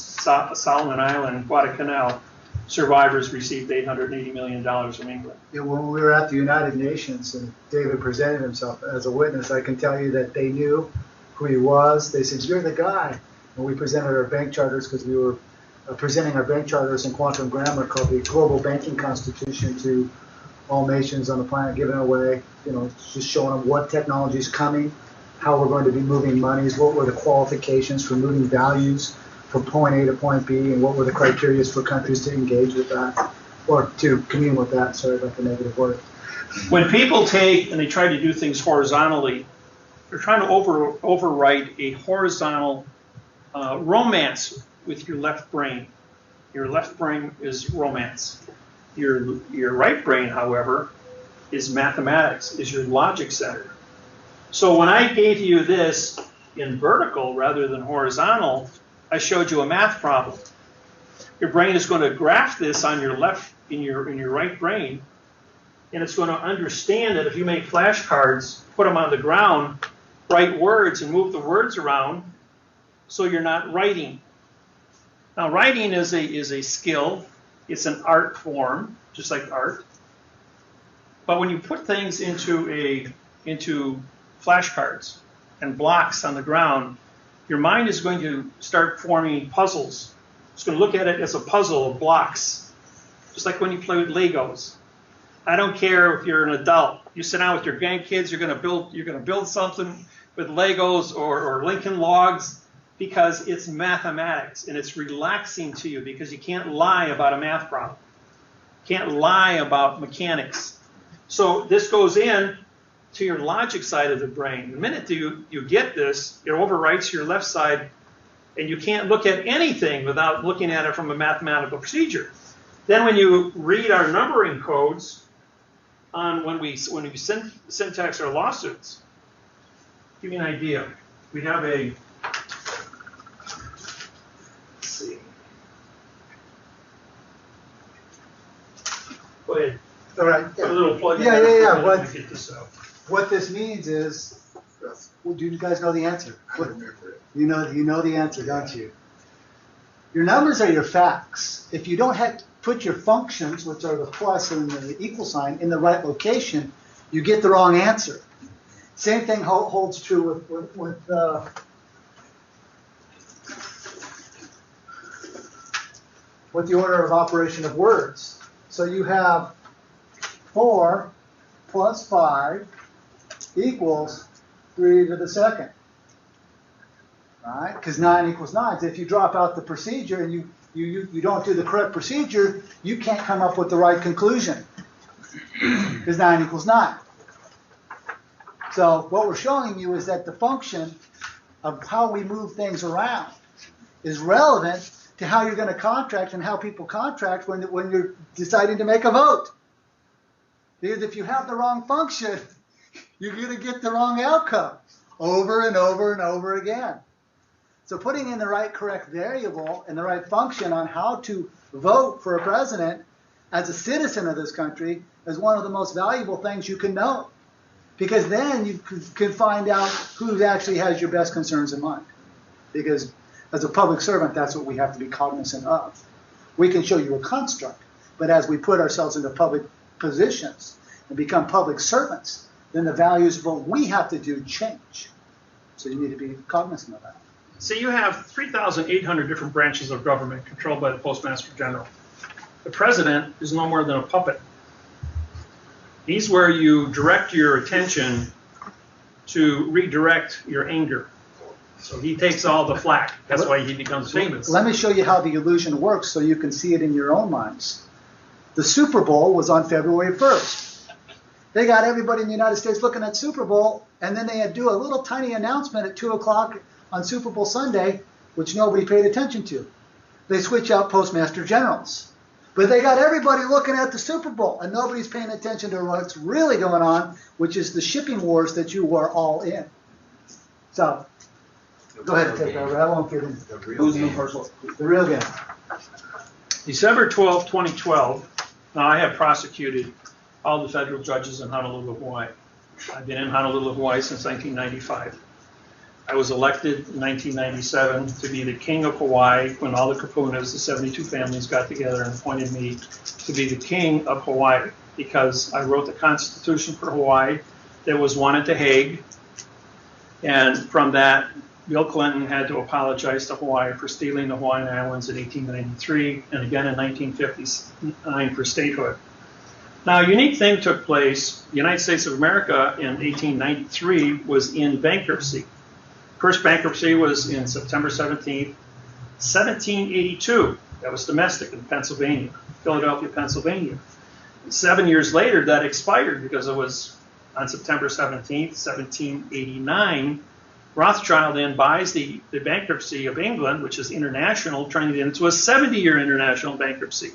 Solomon Island and Guadalcanal survivors received $880 million from England. Yeah, when we were at the United Nations and David presented himself as a witness, I can tell you that they knew who he was. They said, "You're the guy." And we presented our bank charters because we were presenting our bank charters in quantum grammar called the Global Banking Constitution to all nations on the planet, giving away, just showing them what technology is coming, how we're going to be moving monies, what were the qualifications for moving values from point A to point B, and what were the criteria for countries to engage with that. or to commune with that, sorry about the negative word. When people take and they try to do things horizontally, they're trying to overwrite a horizontal romance with your left brain. Your left brain is romance. Your right brain, however, is mathematics, is your logic center. So when I gave you this in vertical rather than horizontal, I showed you a math problem. Your brain is going to graph this on your left, in your right brain, and it's going to understand that if you make flashcards, put them on the ground, write words and move the words around, so you're not writing. Now, writing is a skill. It's an art form, just like art. But when you put things into flashcards and blocks on the ground, your mind is going to start forming puzzles. It's going to look at it as a puzzle of blocks, just like when you play with Legos. I don't care if you're an adult. You sit down with your grandkids, you're going to build something with Legos or Lincoln Logs, because it's mathematics and it's relaxing to you, because you can't lie about a math problem. You can't lie about mechanics. So this goes in to your logic side of the brain. The minute you get this, it overwrites your left side, and you can't look at anything without looking at it from a mathematical procedure. Then when you read our numbering codes on when we syntax our lawsuits, give you an idea. We have a, let's see. Go ahead. All right. Put a little plug in Yeah, there yeah, for a yeah. minute to get this out. What this means is, well, do you guys know the answer? I remember it. You know the answer, don't you? Your numbers are your facts. If you don't put your functions, which are the plus and the equal sign, in the right location, you get the wrong answer. Same thing holds true with the order of operation of words. So you have 4 plus 5 equals 3 to the second. Right? Because 9 equals 9. So if you drop out the procedure and you don't do the correct procedure, you can't come up with the right conclusion. Because 9 equals 9. So what we're showing you is that the function of how we move things around is relevant to how you're going to contract and how people contract when you're deciding to make a vote. Because if you have the wrong function, you're going to get the wrong outcome over and over and over again. So putting in the right correct variable and the right function on how to vote for a president as a citizen of this country is one of the most valuable things you can know. Because then you can find out who actually has your best concerns in mind. Because as a public servant, that's what we have to be cognizant of. We can show you a construct, but as we put ourselves into public positions and become public servants, then the values of what we have to do change. So you need to be cognizant of that. So you have 3,800 different branches of government controlled by the Postmaster General. The president is no more than a puppet. He's where you direct your attention to redirect your anger. So he takes all the flack. That's why he becomes famous. Let me show you how the illusion works so you can see it in your own minds. The Super Bowl was on February 1st. They got everybody in the United States looking at Super Bowl, and then they had do a little tiny announcement at 2 o'clock on Super Bowl Sunday, which nobody paid attention to. They switch out Postmaster Generals. But they got everybody looking at the Super Bowl, and nobody's paying attention to what's really going on, which is the shipping wars that you are all in. So, go ahead and take over. I won't get into the real game. The real game. December 12, 2012. Now, I have prosecuted all the federal judges in Honolulu, Hawaii. I've been in Honolulu, Hawaii since 1995. I was elected in 1997 to be the king of Hawaii when all the kapunas, the 72 families, got together and appointed me to be the king of Hawaii because I wrote the Constitution for Hawaii that was won at The Hague. And from that, Bill Clinton had to apologize to Hawaii for stealing the Hawaiian Islands in 1893 and again in 1959 for statehood. Now, a unique thing took place. The United States of America in 1893 was in bankruptcy. First bankruptcy was in September 17th, 1782. That was domestic in Pennsylvania, Philadelphia, Pennsylvania. 7 years later, that expired because it was on September 17th, 1789. Rothschild then buys the bankruptcy of England, which is international, turning it into a 70-year international bankruptcy.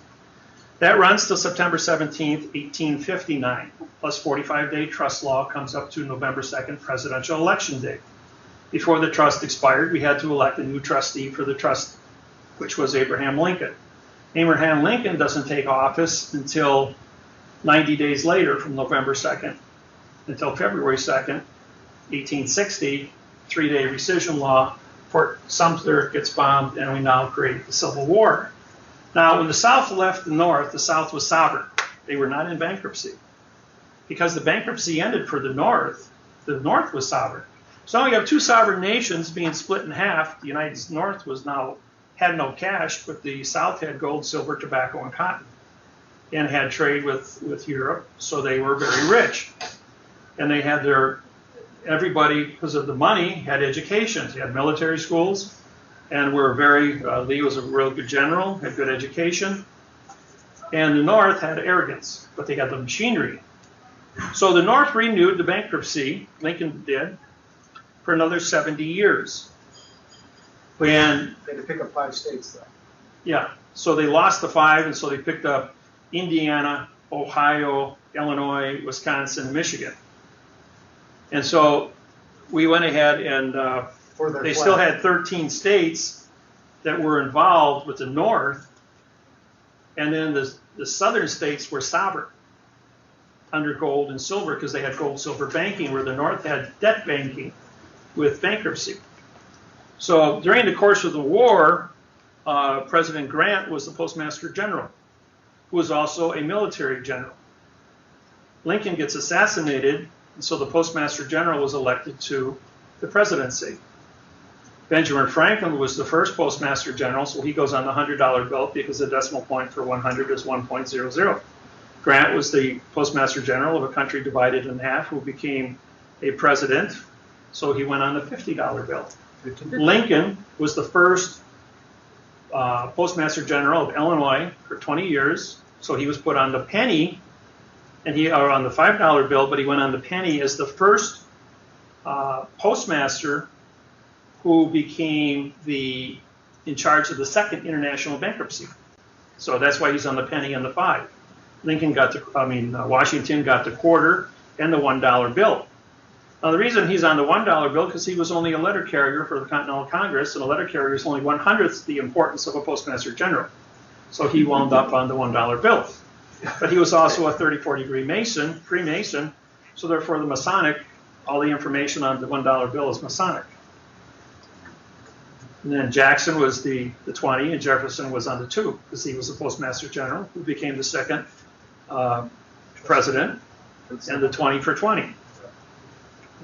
That runs till September 17th, 1859, plus 45-day trust law comes up to November 2nd, presidential election day. Before the trust expired, we had to elect a new trustee for the trust, which was Abraham Lincoln. Abraham Lincoln doesn't take office until 90 days later, from November 2nd until February 2nd, 1860, three-day rescission law. Fort Sumter gets bombed, and we now create the Civil War. Now, when the South left the North was sovereign. They were not in bankruptcy. Because the bankruptcy ended for the North was sovereign. So now we have two sovereign nations being split in half. The United North had no cash, but the South had gold, silver, tobacco, and cotton, and had trade with Europe, so they were very rich. And they had everybody, because of the money, had educations. They had military schools, and Lee was a real good general, had good education. And the North had arrogance, but they had the machinery. So the North renewed the bankruptcy, Lincoln did, for another 70 years. When They had to pick up 5 states, though. Yeah, so they lost the 5, and so they picked up Indiana, Ohio, Illinois, Wisconsin, Michigan. And so we went ahead and they still had 13 states that were involved with the North, and then the southern states were sovereign under gold and silver because they had gold silver banking, where the North had debt banking with bankruptcy. So during the course of the war, President Grant was the Postmaster General, who was also a military general. Lincoln gets assassinated, and so the Postmaster General was elected to the presidency. Benjamin Franklin was the first Postmaster General, so he goes on the $100 bill because the decimal point for 100 is 1.00. Grant was the Postmaster General of a country divided in half, who became a president, so he went on the $50 bill. Lincoln was the first Postmaster General of Illinois for 20 years, so he was put on the penny, or on the $5 bill, but he went on the penny as the first postmaster who became in charge of the second international bankruptcy. So that's why he's on the penny and the 5. Washington got the quarter and the $1 bill. Now, the reason he's on the $1 bill because he was only a letter carrier for the Continental Congress, and a letter carrier is only 1/100th the importance of a Postmaster General. So he wound up on the $1 bill. But he was also a 34-degree Mason, Freemason, so therefore the Masonic, all the information on the $1 bill is Masonic. And then Jackson was the 20, and Jefferson was on the 2, because he was the Postmaster General, who became the second president, and the 20 for 20.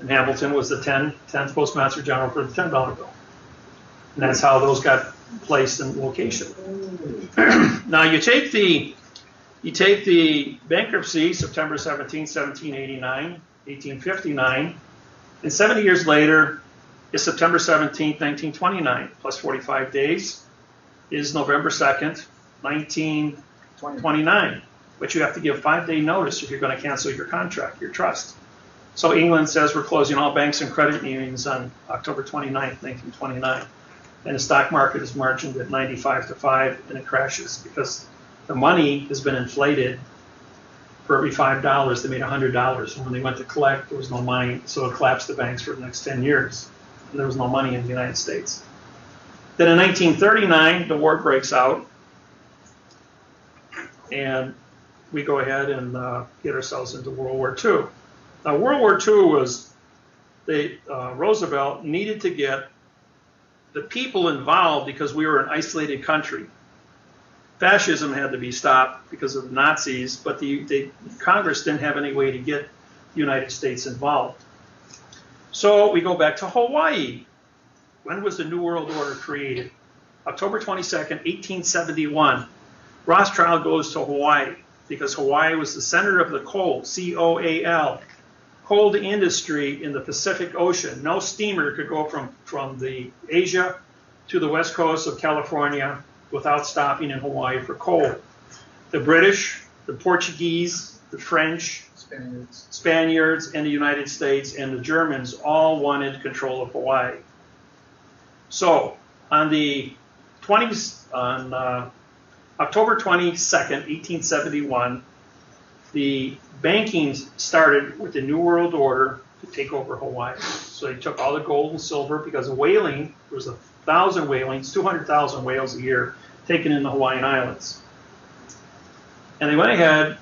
And Hamilton was the 10th Postmaster General for the $10 bill. And that's how those got placed in location. Now you take the bankruptcy, September 17, 1789, 1859, and 70 years later is September 17, 1929, plus 45 days is November 2nd, 1929. But you have to give 5-day notice if you're going to cancel your contract, your trust. So England says we're closing all banks and credit unions on October 29, 1929. And the stock market is margined at 95 to 5, and it crashes because the money has been inflated. For every $5, they made $100. And when they went to collect, there was no money, so it collapsed the banks for the next 10 years. And there was no money in the United States. Then in 1939, the war breaks out, and we go ahead and get ourselves into World War II. Now, World War II was, Roosevelt needed to get the people involved because we were an isolated country. Fascism had to be stopped because of the Nazis, but Congress didn't have any way to get the United States involved. So we go back to Hawaii. When was the New World Order created? October 22nd, 1871. Rothschild goes to Hawaii because Hawaii was the center of the coal, C-O-A-L, coal industry in the Pacific Ocean. No steamer could go from the Asia to the west coast of California without stopping in Hawaii for coal. The British, the Portuguese, the French, Spaniards, and the United States and the Germans all wanted control of Hawaii. So on October 22nd, 1871, the banking started with the New World Order to take over Hawaii. So they took all the gold and silver because of whaling. There was 1,000 whalings, 200,000 whales a year taken in the Hawaiian Islands. And they went ahead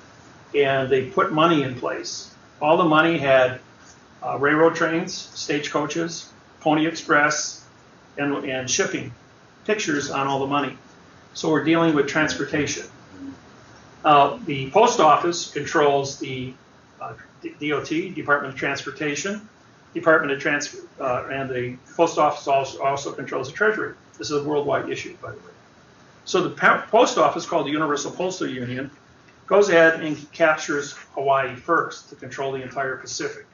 and they put money in place. All the money had railroad trains, stagecoaches, Pony Express, and shipping pictures on all the money. So we're dealing with transportation. The post office controls the DOT, Department of Transportation, and the post office also controls the Treasury. This is a worldwide issue, by the way. So the post office, called the Universal Postal Union, goes ahead and captures Hawaii first to control the entire Pacific.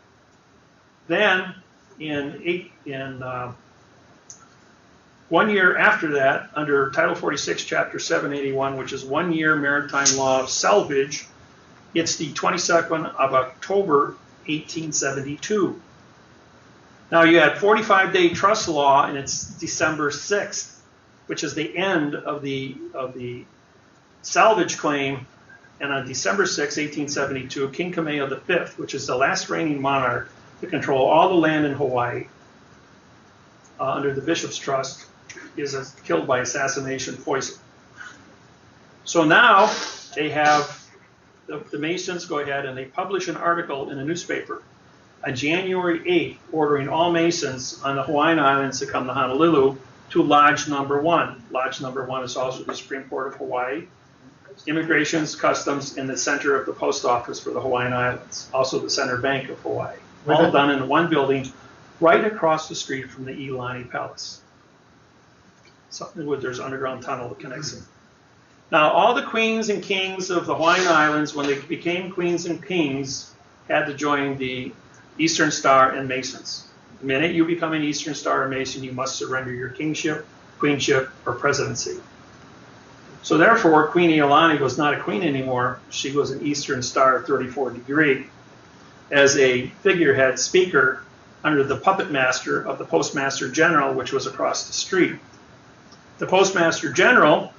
Then, in 1 year after that, under Title 46, Chapter 781, which is 1 year maritime law of salvage, it's the 22nd of October, 1872. Now you had 45-day trust law, and it's December 6th, which is the end of the salvage claim. And on December 6, 1872, King Kamehameha V, which is the last reigning monarch to control all the land in Hawaii under the Bishop's Trust, is killed by assassination poison. So now they have, the Masons go ahead and they publish an article in a newspaper on January 8th, ordering all Masons on the Hawaiian Islands to come to Honolulu to Lodge Number 1. Lodge Number 1 is also the Supreme Court of Hawaii, Immigrations, Customs, and the center of the post office for the Hawaiian Islands, also the Center Bank of Hawaii. All done in one building right across the street from the Iolani Palace. There's an underground tunnel that connects them. Now, all the queens and kings of the Hawaiian Islands, when they became queens and kings, had to join the Eastern Star and Masons. The minute you become an Eastern Star or Mason, you must surrender your kingship, queenship, or presidency. So therefore, Queen Iolani was not a queen anymore. She was an Eastern Star 34 degree as a figurehead speaker under the puppet master of the Postmaster General, which was across the street. The Postmaster General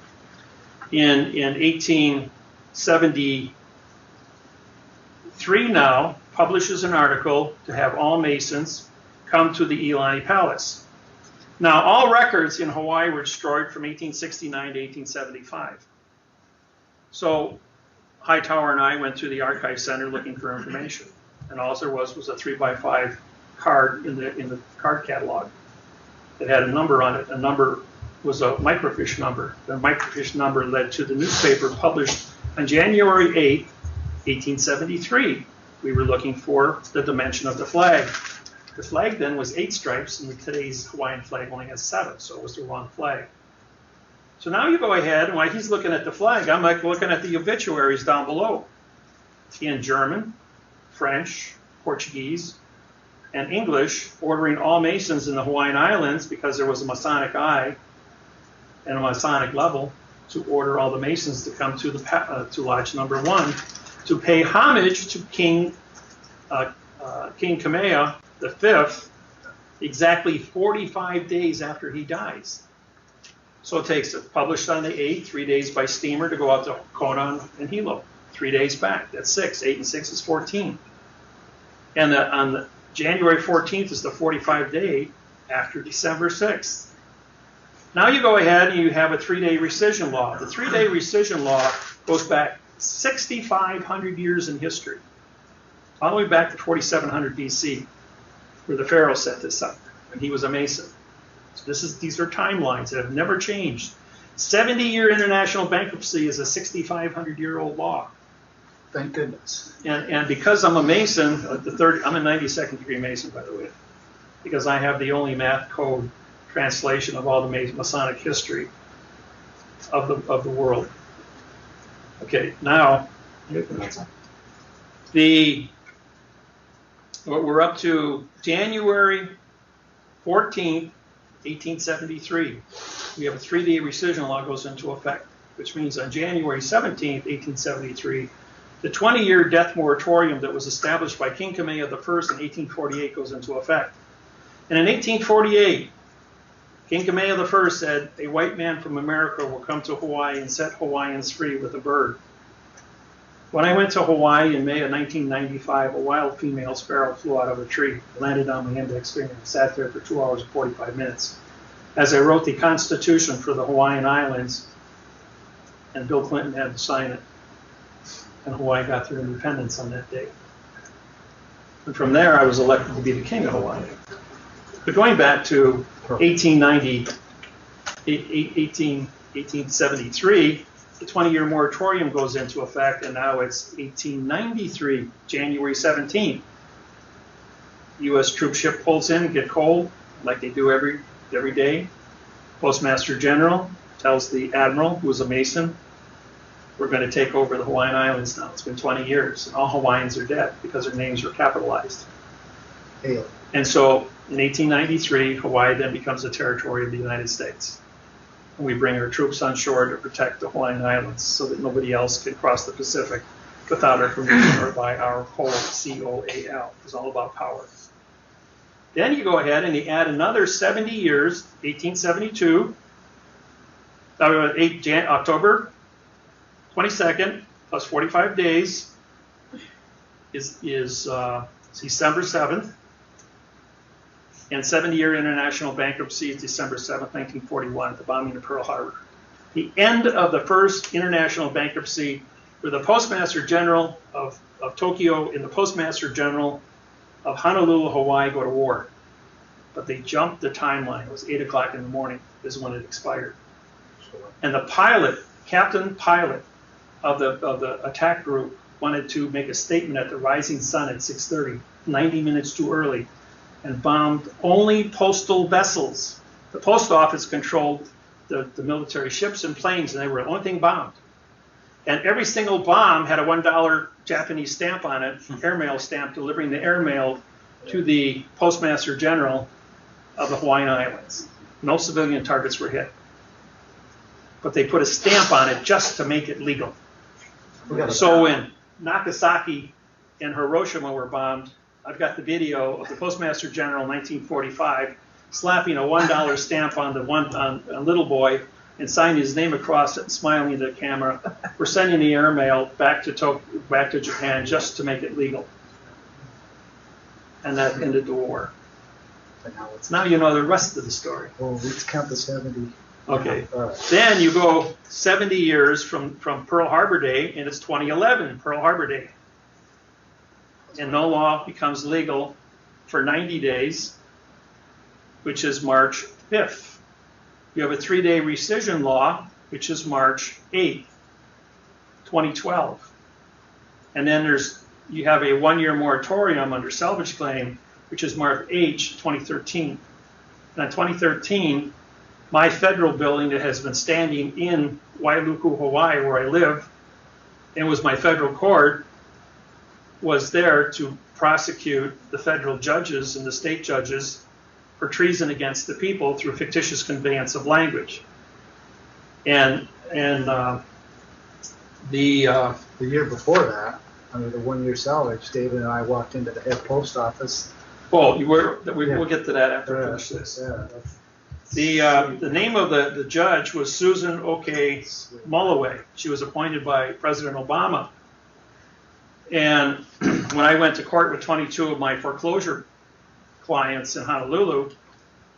in 1873 now publishes an article to have all Masons come to the Iolani Palace. Now, all records in Hawaii were destroyed from 1869 to 1875. So Hightower and I went to the Archive Center looking for information. And all there was a 3x5 card in the card catalog that had a number on it. A number was a microfiche number. The microfiche number led to the newspaper published on January 8, 1873. We were looking for the dimension of the flag. The flag then was 8 stripes, and today's Hawaiian flag only has 7, so it was the wrong flag. So now you go ahead, and while he's looking at the flag, I'm like looking at the obituaries down below in German, French, Portuguese, and English, ordering all Masons in the Hawaiian Islands, because there was a Masonic eye and a Masonic level, to order all the Masons to come to to Lodge Number 1 to pay homage to King Kamehameha V, exactly 45 days after he dies. So it takes it published on the 8th, 3 days by steamer to go out to Kona and Hilo. 3 days back, that's 6. 8 and 6 is 14. And on January 14th is the 45 day after December 6th. Now you go ahead and you have a 3-day rescission law. The 3-day rescission law goes back 6,500 years in history, all the way back to 4700 BC, where the Pharaoh set this up, and he was a Mason. So these are timelines that have never changed. 70-year international bankruptcy is a 6,500-year-old law. Thank goodness. And because I'm a Mason, I'm a 92nd degree Mason, by the way, because I have the only math code translation of all the Masonic history of the world. Okay, now we're up to January 14th, 1873, we have a 3-day rescission law goes into effect, which means on January 17th, 1873, the 20-year death moratorium that was established by King Kamehameha I in 1848 goes into effect. And in 1848, King Kamehameha I said, a white man from America will come to Hawaii and set Hawaiians free with a bird. When I went to Hawaii in May of 1995, a wild female sparrow flew out of a tree, landed on my index finger, and sat there for 2 hours and 45 minutes. As I wrote the Constitution for the Hawaiian Islands, and Bill Clinton had to sign it, and Hawaii got their independence on that day. And from there, I was elected to be the king of Hawaii. But going back to 1873, the 20-year moratorium goes into effect, and now it's 1893, January 17th. U.S. troop ship pulls in, get cold, like they do every day. Postmaster General tells the Admiral, who was a Mason, we're going to take over the Hawaiian Islands now. It's been 20 years, and all Hawaiians are dead because their names are capitalized. And so in 1893, Hawaii then becomes a territory of the United States. And we bring our troops on shore to protect the Hawaiian Islands so that nobody else can cross the Pacific without our permission or by our whole COAL. It's all about power. Then you go ahead and you add another 70 years, 1872, October 22nd plus 45 days is December 7th. And 70-year international bankruptcy is December 7th, 1941, the bombing of Pearl Harbor. The end of the first international bankruptcy where the Postmaster General of Tokyo and the Postmaster General of Honolulu, Hawaii go to war. But they jumped the timeline. It was 8 o'clock in the morning is when it expired. And the pilot, captain pilot of the attack group wanted to make a statement at the rising sun at 6:30, 90 minutes too early, and bombed only postal vessels. The post office controlled the military ships and planes, and they were the only thing bombed. And every single bomb had a $1 Japanese stamp on it, airmail stamp, delivering the airmail to the Postmaster General of the Hawaiian Islands. No civilian targets were hit. But they put a stamp on it just to make it legal. So when Nagasaki and Hiroshima were bombed, I've got the video of the Postmaster General in 1945 slapping a $1 stamp on a little boy and signing his name across it and smiling at the camera. We're sending the airmail back to Japan just to make it legal. And that ended the war. Now you know the rest of the story. Well, let's count the 70. Okay. Then you go 70 years from Pearl Harbor Day, and it's 2011, Pearl Harbor Day. And no law becomes legal for 90 days, which is March 5th. You have a 3-day rescission law, which is March 8th, 2012. And then you have a 1-year moratorium under salvage claim, which is March 8th, 2013. And in 2013, my federal building that has been standing in Wailuku, Hawaii, where I live, and was my federal court, was there to prosecute the federal judges and the state judges for treason against the people through fictitious conveyance of language. And the year before that, under the 1-year salvage, David and I walked into the head post office. Well, we'll get to that after I finish this. The name of the judge was Susan Oke Mulloway. She was appointed by President Obama. And when I went to court with 22 of my foreclosure clients in Honolulu,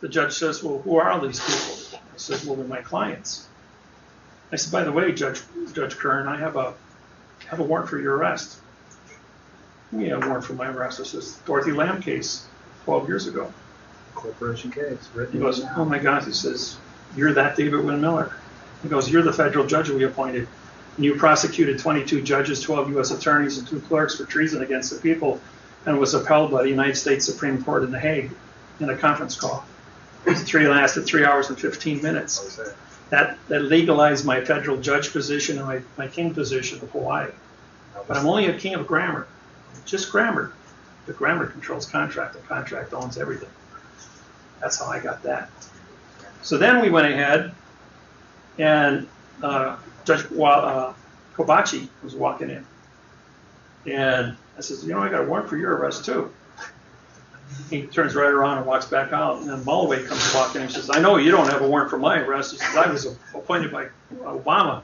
the judge says, well, who are all these people? I said, well, they're my clients. I said, by the way, Judge Kern, I have a warrant for your arrest. Yeah, a warrant for my arrest. This is Dorothy Lamb case 12 years ago. Corporation case. He goes, oh my God, he says, you're that David Wynn Miller. He goes, you're the federal judge we appointed. And you prosecuted 22 judges, 12 U.S. attorneys, and 2 clerks for treason against the people, and was upheld by the United States Supreme Court in The Hague in a conference call. Lasted 3 hours and 15 minutes. That legalized my federal judge position and my king position of Hawaii. But I'm only a king of grammar, just grammar. The grammar controls contract, the contract owns everything. That's how I got that. So then we went ahead and Judge Kobachi was walking in. And I says, you know, I got a warrant for your arrest too. He turns right around and walks back out, and then Mulloway comes walking in and says, I know you don't have a warrant for my arrest. He says, I was appointed by Obama.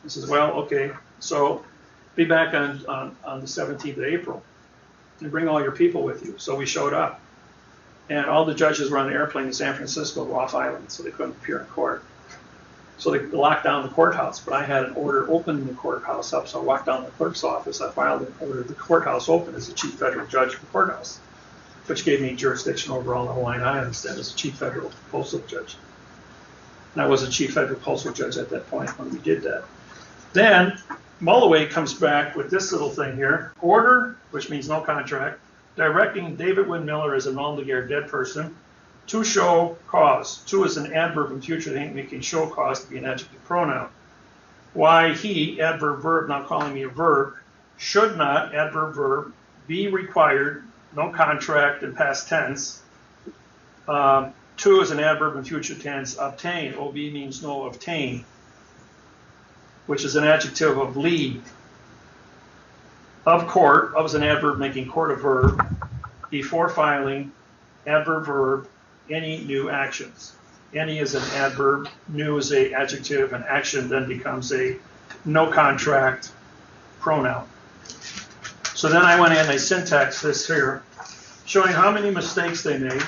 He says, well, okay, so be back on the 17th of April and bring all your people with you. So we showed up. And all the judges were on the airplane in San Francisco, off island, so they couldn't appear in court. So they locked down the courthouse, but I had an order opening the courthouse up, so I walked down to the clerk's office. I filed an order the courthouse open as the chief federal judge of the courthouse, which gave me jurisdiction over all the Hawaiian Islands then as a chief federal postal judge. And I was a chief federal postal judge at that point when we did that. Then Mulloway comes back with this little thing here, order, which means no contract, directing David Wynn Miller as a non-legaire dead person to show cause. To is an adverb in future, making show cause to be an adjective pronoun. Why he, adverb verb, now calling me a verb, should not, adverb verb, be required, no contract in past tense. To is an adverb in future tense, obtain, ob means no, obtain, which is an adjective of lead. Of court, of is an adverb making court a verb. Before filing, adverb verb, any new actions. Any is an adverb, new is an adjective, and action then becomes a no contract pronoun. So then I went in and I syntaxed this here, showing how many mistakes they made,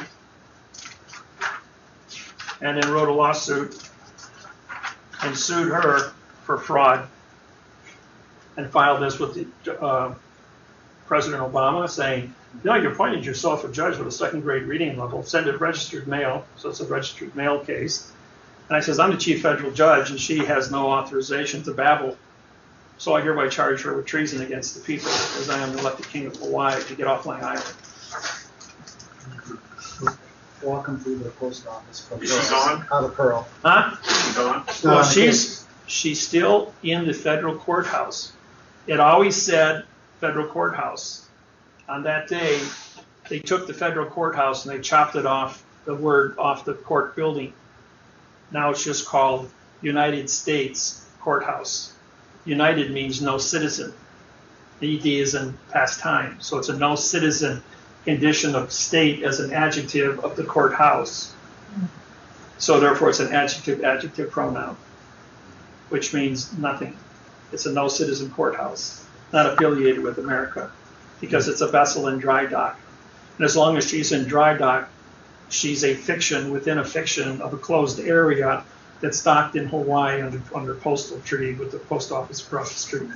and then wrote a lawsuit and sued her for fraud, and filed this with the, President Obama, saying, you know, you appointed yourself a judge with a second grade reading level, send it registered mail, so it's a registered mail case. And I says, I'm the chief federal judge, and she has no authorization to babble. So I hereby charge her with treason against the people, as I am the elected king of Hawaii, to get off my island. Walking through the post office from Is she gone? out of Pearl. Huh? She's gone? Well, on the she's still in the federal courthouse. It always said federal courthouse. On that day, they took the federal courthouse and they chopped it off, the word off the court building. Now it's just called United States Courthouse. United means no citizen. The ED is in past time, so it's a no citizen condition of state as an adjective of the courthouse. So therefore it's an adjective pronoun, which means nothing. It's a no citizen courthouse, not affiliated with America, because it's a vessel in dry dock. And as long as she's in dry dock, she's a fiction within a fiction of a closed area that's docked in Hawaii under postal treaty with the post office across the street.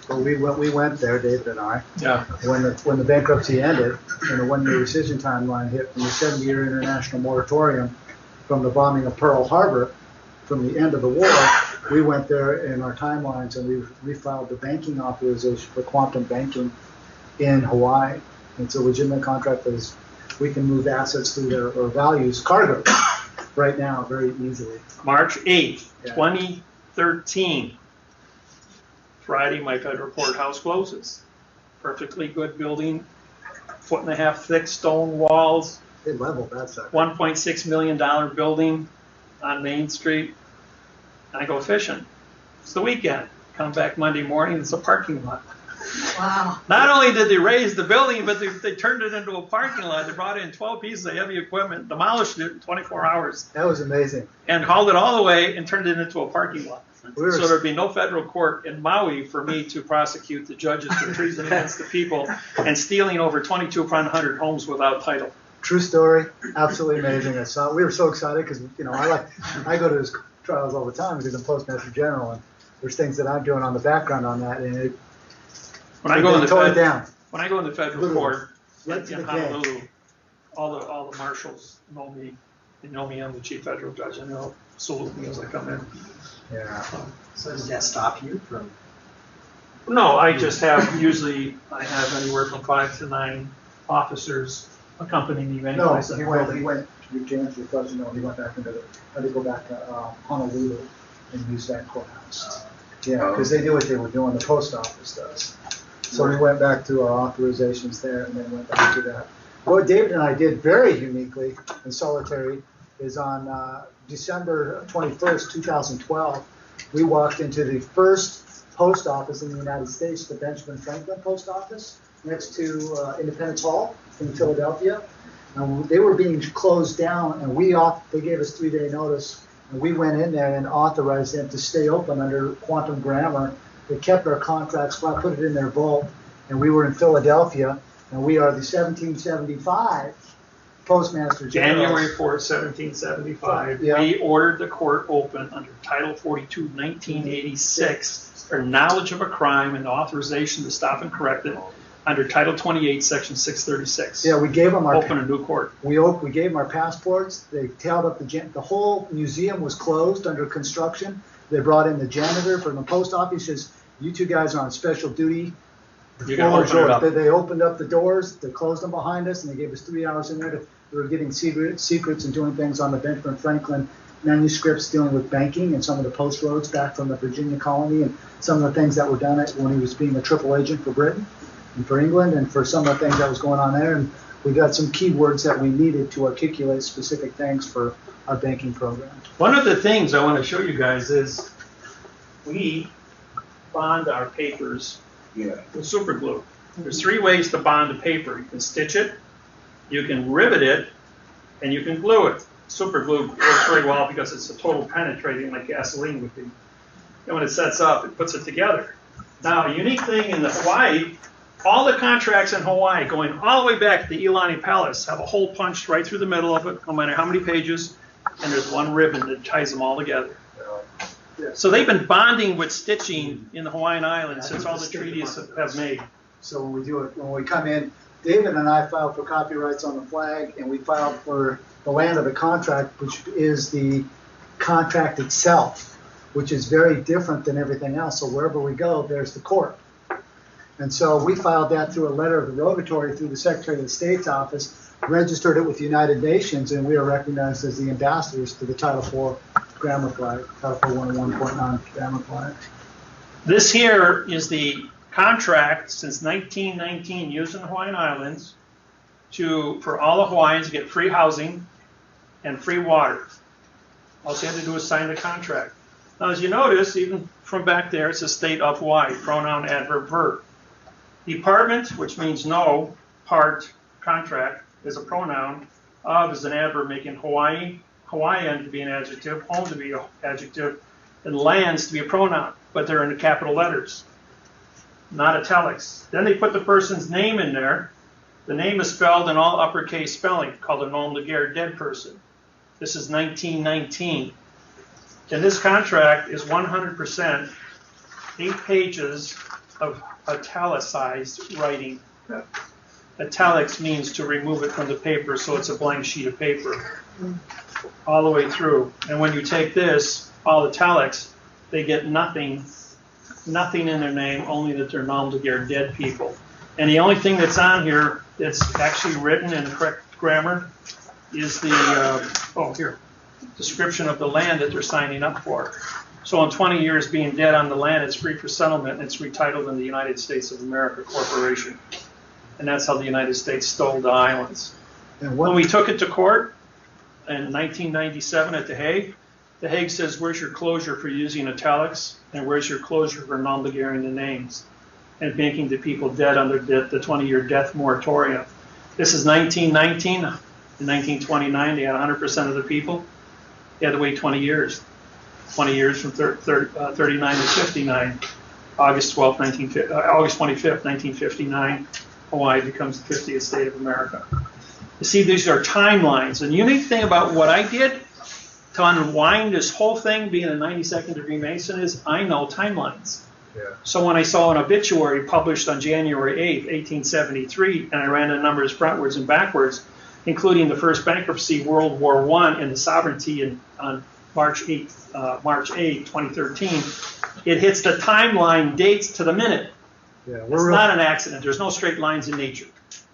So we went there, David and I, Yeah. when the bankruptcy ended and the 1 year rescission timeline hit from the 7-year international moratorium from the bombing of Pearl Harbor, from the end of the war, we went there in our timelines and we refiled the banking authorization for quantum banking in Hawaii. And so legitimate contract is we can move assets through there or values, cargo, right now very easily. March 8th, Yeah. 2013. Friday, my federal courthouse closes. Perfectly good building, 1.5 foot thick stone walls, They leveled that sucker. $1.6 million building on Main Street. I go fishing. It's the weekend. Come back Monday morning, it's a parking lot. Wow. Not only did they raise the building, but they turned it into a parking lot. They brought in 12 pieces of heavy equipment, demolished it in 24 hours, That was amazing. and hauled it all the way and turned it into a parking lot. We were- So there'd be no federal court in Maui for me to prosecute the judges for treason against the people and stealing over 2,200 homes without title. True story, absolutely amazing. We were so excited because I go to his trials all the time because I'm Postmaster General, and there's things that I'm doing on the background on that, and When I go in the tore it fed, down. when I go in the federal Literally. court Right to in the day. Honolulu, all the marshals know me. They know me. I'm the chief federal judge, and they'll salute me as I come in. Yeah. So does that stop you from? No, I just have, usually I have anywhere from 5 to 9 officers accompanying me No, anyways. he went, to answer your question, no, he went back had to go back to Honolulu and use that courthouse. Yeah, because they knew what they were doing, the post office does. So we went back to our authorizations there and then went back to that. What David and I did very uniquely and solitary is on December 21st, 2012. We walked into the first post office in the United States, the Benjamin Franklin Post Office, next to Independence Hall in Philadelphia. And they were being closed down, and they gave us 3-day notice, and we went in there and authorized them to stay open under Quantum Grammar. They kept our contracts, put it in their vault, and we were in Philadelphia, and we are the 1775 Postmaster General. January 4th, 1775, Yeah. we ordered the court open under Title 42, 1986, for knowledge of a crime and authorization to stop and correct it under Title 28, Section 636. Yeah, we gave them our Open a new court. we gave them our passports. They tailed up the whole museum was closed under construction. They brought in the janitor from the post office. Says, "You two guys are on special duty." You can open it up. They opened up the doors. They closed them behind us, and they gave us 3 hours in there. We were getting secrets and doing things on the Benjamin Franklin manuscripts dealing with banking and some of the post roads back from the Virginia colony and some of the things that were done when he was being a triple agent for Britain and for England and for some of the things that was going on there. And we got some keywords that we needed to articulate specific things for our banking program. One of the things I want to show you guys is we bond our papers Yeah. with super glue. There's 3 ways to bond a paper. You can stitch it, you can rivet it, and you can glue it. Super glue works very well because it's a total penetrating like gasoline would be. And when it sets up, it puts it together. Now, a unique thing in the Hawaii, all the contracts in Hawaii going all the way back to the Iolani Palace have a hole punched right through the middle of it, no matter how many pages, and there's one ribbon that ties them all together. So they've been bonding with stitching in the Hawaiian Islands since all the treaties have made. So when we come in, David and I filed for copyrights on the flag, and we filed for the land of the contract, which is the contract itself, which is very different than everything else. So wherever we go, there's the court. And so we filed that through a letter of derogatory through the Secretary of the State's office, registered it with the United Nations, and we are recognized as the ambassadors to the Title IV grammar flag, Title IV 101.9 grammar flag. This here is the contract since 1919 used in the Hawaiian Islands for all the Hawaiians to get free housing and free water. All you have to do is sign the contract. Now, as you notice, even from back there, it's a state of Hawaii, pronoun, adverb, verb. Department, which means no, part, contract, is a pronoun. Of is an adverb making Hawaiian to be an adjective, home to be an adjective, and lands to be a pronoun, but they're in the capital letters, not italics. Then they put the person's name in there. The name is spelled in all uppercase spelling, called a nom de guerre, dead person. This is 1919. And this contract is 100% 8 pages of italicized writing. Italics means to remove it from the paper, so it's a blank sheet of paper all the way through. And when you take this, all italics, they get nothing in their name, only that they're nom de guerre, dead people. And the only thing that's on here that's actually written in correct grammar is the description of the land that they're signing up for. So in 20 years being dead on the land, it's free for settlement, and it's retitled in the United States of America Corporation. And that's how the United States stole the islands. And When we took it to court in 1997 at The Hague says, where's your closure for using italics, and where's your closure for nom de guerre the names and making the people dead under the 20-year death moratorium. This is 1919. In 1929, they had 100% of the people. They had to wait 20 years. 20 years from 39 to 59. August 25th, 1959, Hawaii becomes the 50th state of America. You see, these are timelines. And the unique thing about what I did to unwind this whole thing, being a 92nd degree Mason, is I know timelines. Yeah. So when I saw an obituary published on January 8th, 1873, and I ran the numbers frontwards and backwards, including the first bankruptcy, World War I, and the sovereignty on March 8, 2013, it hits the timeline dates to the minute. Yeah, It's not an accident. There's no straight lines in nature.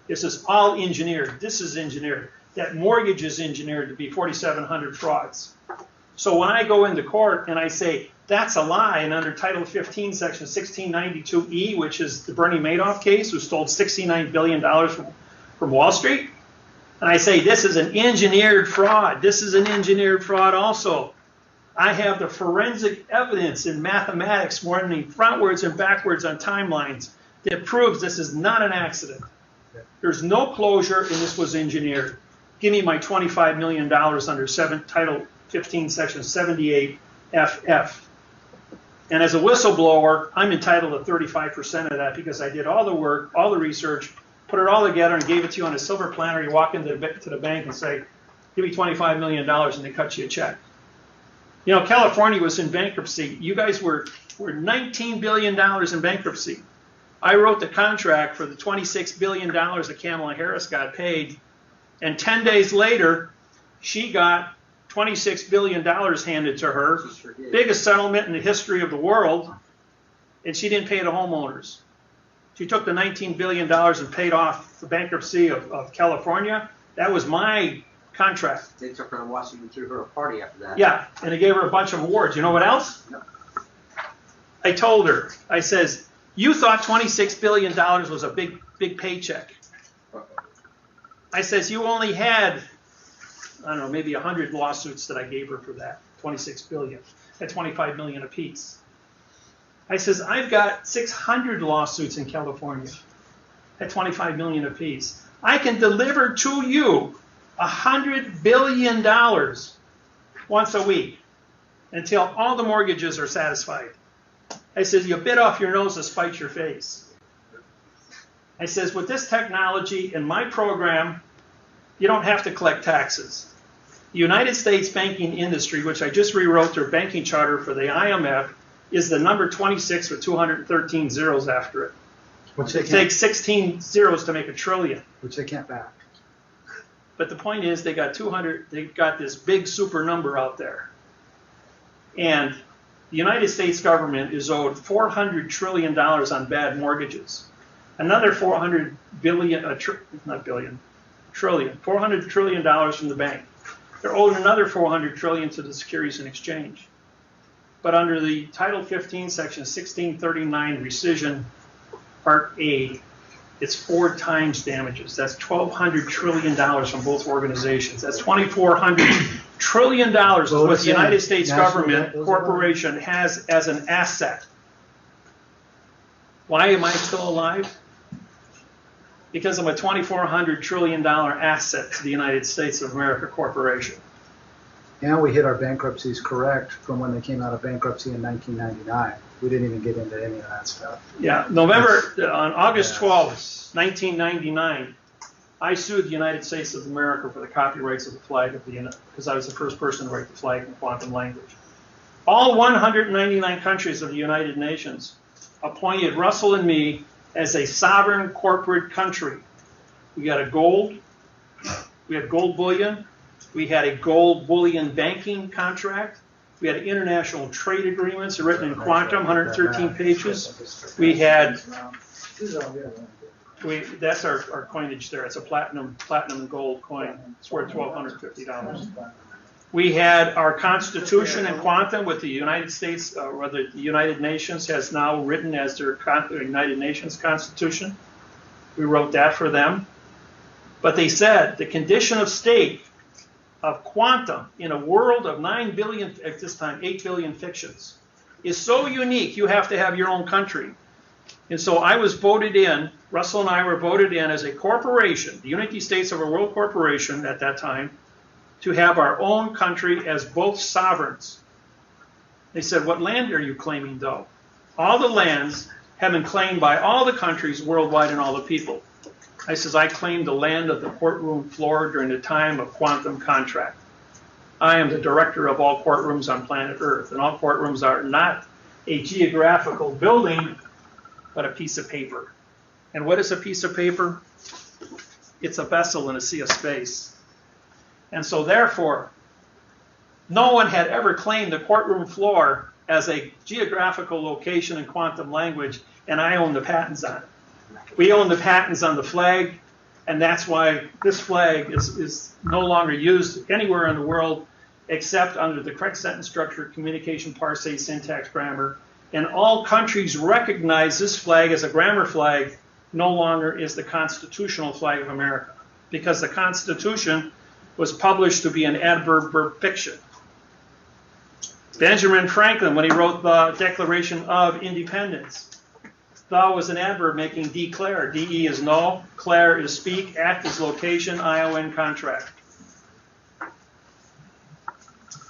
This is all engineered. This is engineered. That mortgage is engineered to be 4,700 frauds. So when I go into court and I say, that's a lie, and under Title 15, Section 1692E, which is the Bernie Madoff case, who stole $69 billion from Wall Street, And I say, this is an engineered fraud. This is an engineered fraud also. I have the forensic evidence in mathematics running frontwards and backwards on timelines that proves this is not an accident. There's no closure, and this was engineered. Give me my $25 million under Title 15, Section 78 FF. And as a whistleblower, I'm entitled to 35% of that because I did all the work, all the research, put it all together and gave it to you on a silver platter. You walk into the bank and say, give me $25 million, and they cut you a check. You know, California was in bankruptcy. You guys were $19 billion in bankruptcy. I wrote the contract for the $26 billion that Kamala Harris got paid, and 10 days later, she got $26 billion handed to her, biggest settlement in the history of the world, and she didn't pay the homeowners. She took the $19 billion and paid off the bankruptcy of California. That was my contract. They took her to Washington, threw her a party after that. Yeah, and they gave her a bunch of awards. You know what else? No. I told her, I says, you thought $26 billion was a big paycheck. I says, you only had, I don't know, maybe 100 lawsuits that I gave her for that, $26 billion, at $25 million apiece. I says, I've got 600 lawsuits in California at $25 million apiece. I can deliver to you $100 billion once a week until all the mortgages are satisfied. I says, you bit off your nose to spite your face. I says, with this technology in my program, you don't have to collect taxes. The United States banking industry, which I just rewrote their banking charter for the IMF, is the number 26 with 213 zeros after it. It takes 16 zeros to make a trillion. Which they can't back. But the point is, they got this big super number out there. And the United States government is owed $400 trillion on bad mortgages. Another $400 trillion from the bank. They're owed another $400 trillion to the Securities and Exchange. But under the Title 15, Section 1639 rescission, Part A, it's 4 times damages. That's $1,200 trillion from both organizations. That's $2,400 trillion is what the United States government corporation has as an asset. Why am I still alive? Because I'm a $2,400 trillion asset to the United States of America Corporation. And we hit our bankruptcies correct from when they came out of bankruptcy in 1999. We didn't even get into any of that stuff. Yeah, on August 12th, 1999, I sued the United States of America for the copyrights of the flag of the United States, because I was the first person to write the flag in quantum language. All 199 countries of the United Nations appointed Russell and me as a sovereign corporate country. We had gold bullion, we had a gold bullion banking contract, we had international trade agreements written in quantum, 113 pages. We had, that's our coinage there. It's a platinum and gold coin. It's worth $1,250. We had our Constitution in quantum with the United States, or the United Nations has now written as their United Nations Constitution. We wrote that for them. But they said the condition of state of quantum in a world of 9 billion, at this time 8 billion fictions, is so unique you have to have your own country. And so I was voted in, Russell and I were voted in as a corporation, the United States of a World Corporation at that time, to have our own country as both sovereigns. They said, what land are you claiming though? All the lands have been claimed by all the countries worldwide and all the people. I says, I claim the land of the courtroom floor during the time of quantum contract. I am the director of all courtrooms on planet Earth, and all courtrooms are not a geographical building, but a piece of paper. And what is a piece of paper? It's a vessel in a sea of space. And so therefore, no one had ever claimed the courtroom floor as a geographical location in quantum language, and I own the patents on it. We own the patents on the flag, and that's why this flag is no longer used anywhere in the world except under the correct sentence structure, communication, parse, syntax, grammar. And all countries recognize this flag as a grammar flag, no longer is the constitutional flag of America. because the Constitution was published to be an adverb fiction. Benjamin Franklin, when he wrote the Declaration of Independence, thou was an adverb making declare. De is know, clare is speak, act is location, ION contract.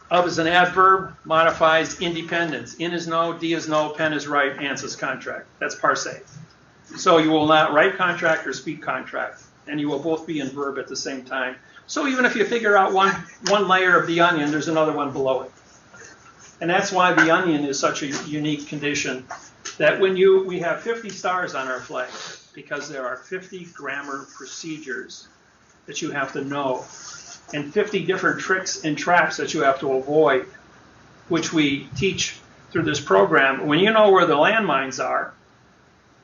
Of is an adverb, modifies independence. In is know, D is know, pen is write, ans is contract. That's parsec. So you will not write contract or speak contract, and you will both be in verb at the same time. So even if you figure out one layer of the onion, there's another one below it. And that's why the onion is such a unique condition, that when we have 50 stars on our flag, because there are 50 grammar procedures that you have to know, and 50 different tricks and traps that you have to avoid, which we teach through this program. When you know where the landmines are,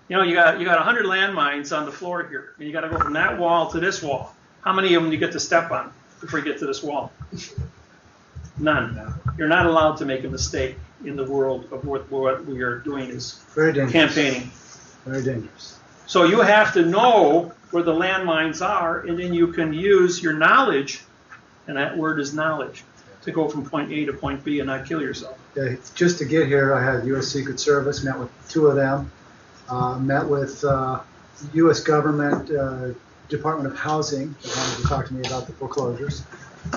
you got 100 landmines on the floor here, and you got to go from that wall to this wall. How many of them do you get to step on before you get to this wall? None. You're not allowed to make a mistake in the world of what we are doing is Very dangerous. campaigning. Very dangerous. So you have to know where the landmines are, and then you can use your knowledge, and that word is knowledge, to go from point A to point B and not kill yourself. Yeah, just to get here, I had U.S. Secret Service, met with 2 of them, met with U.S. government, Department of Housing, that wanted to talk to me about the foreclosures,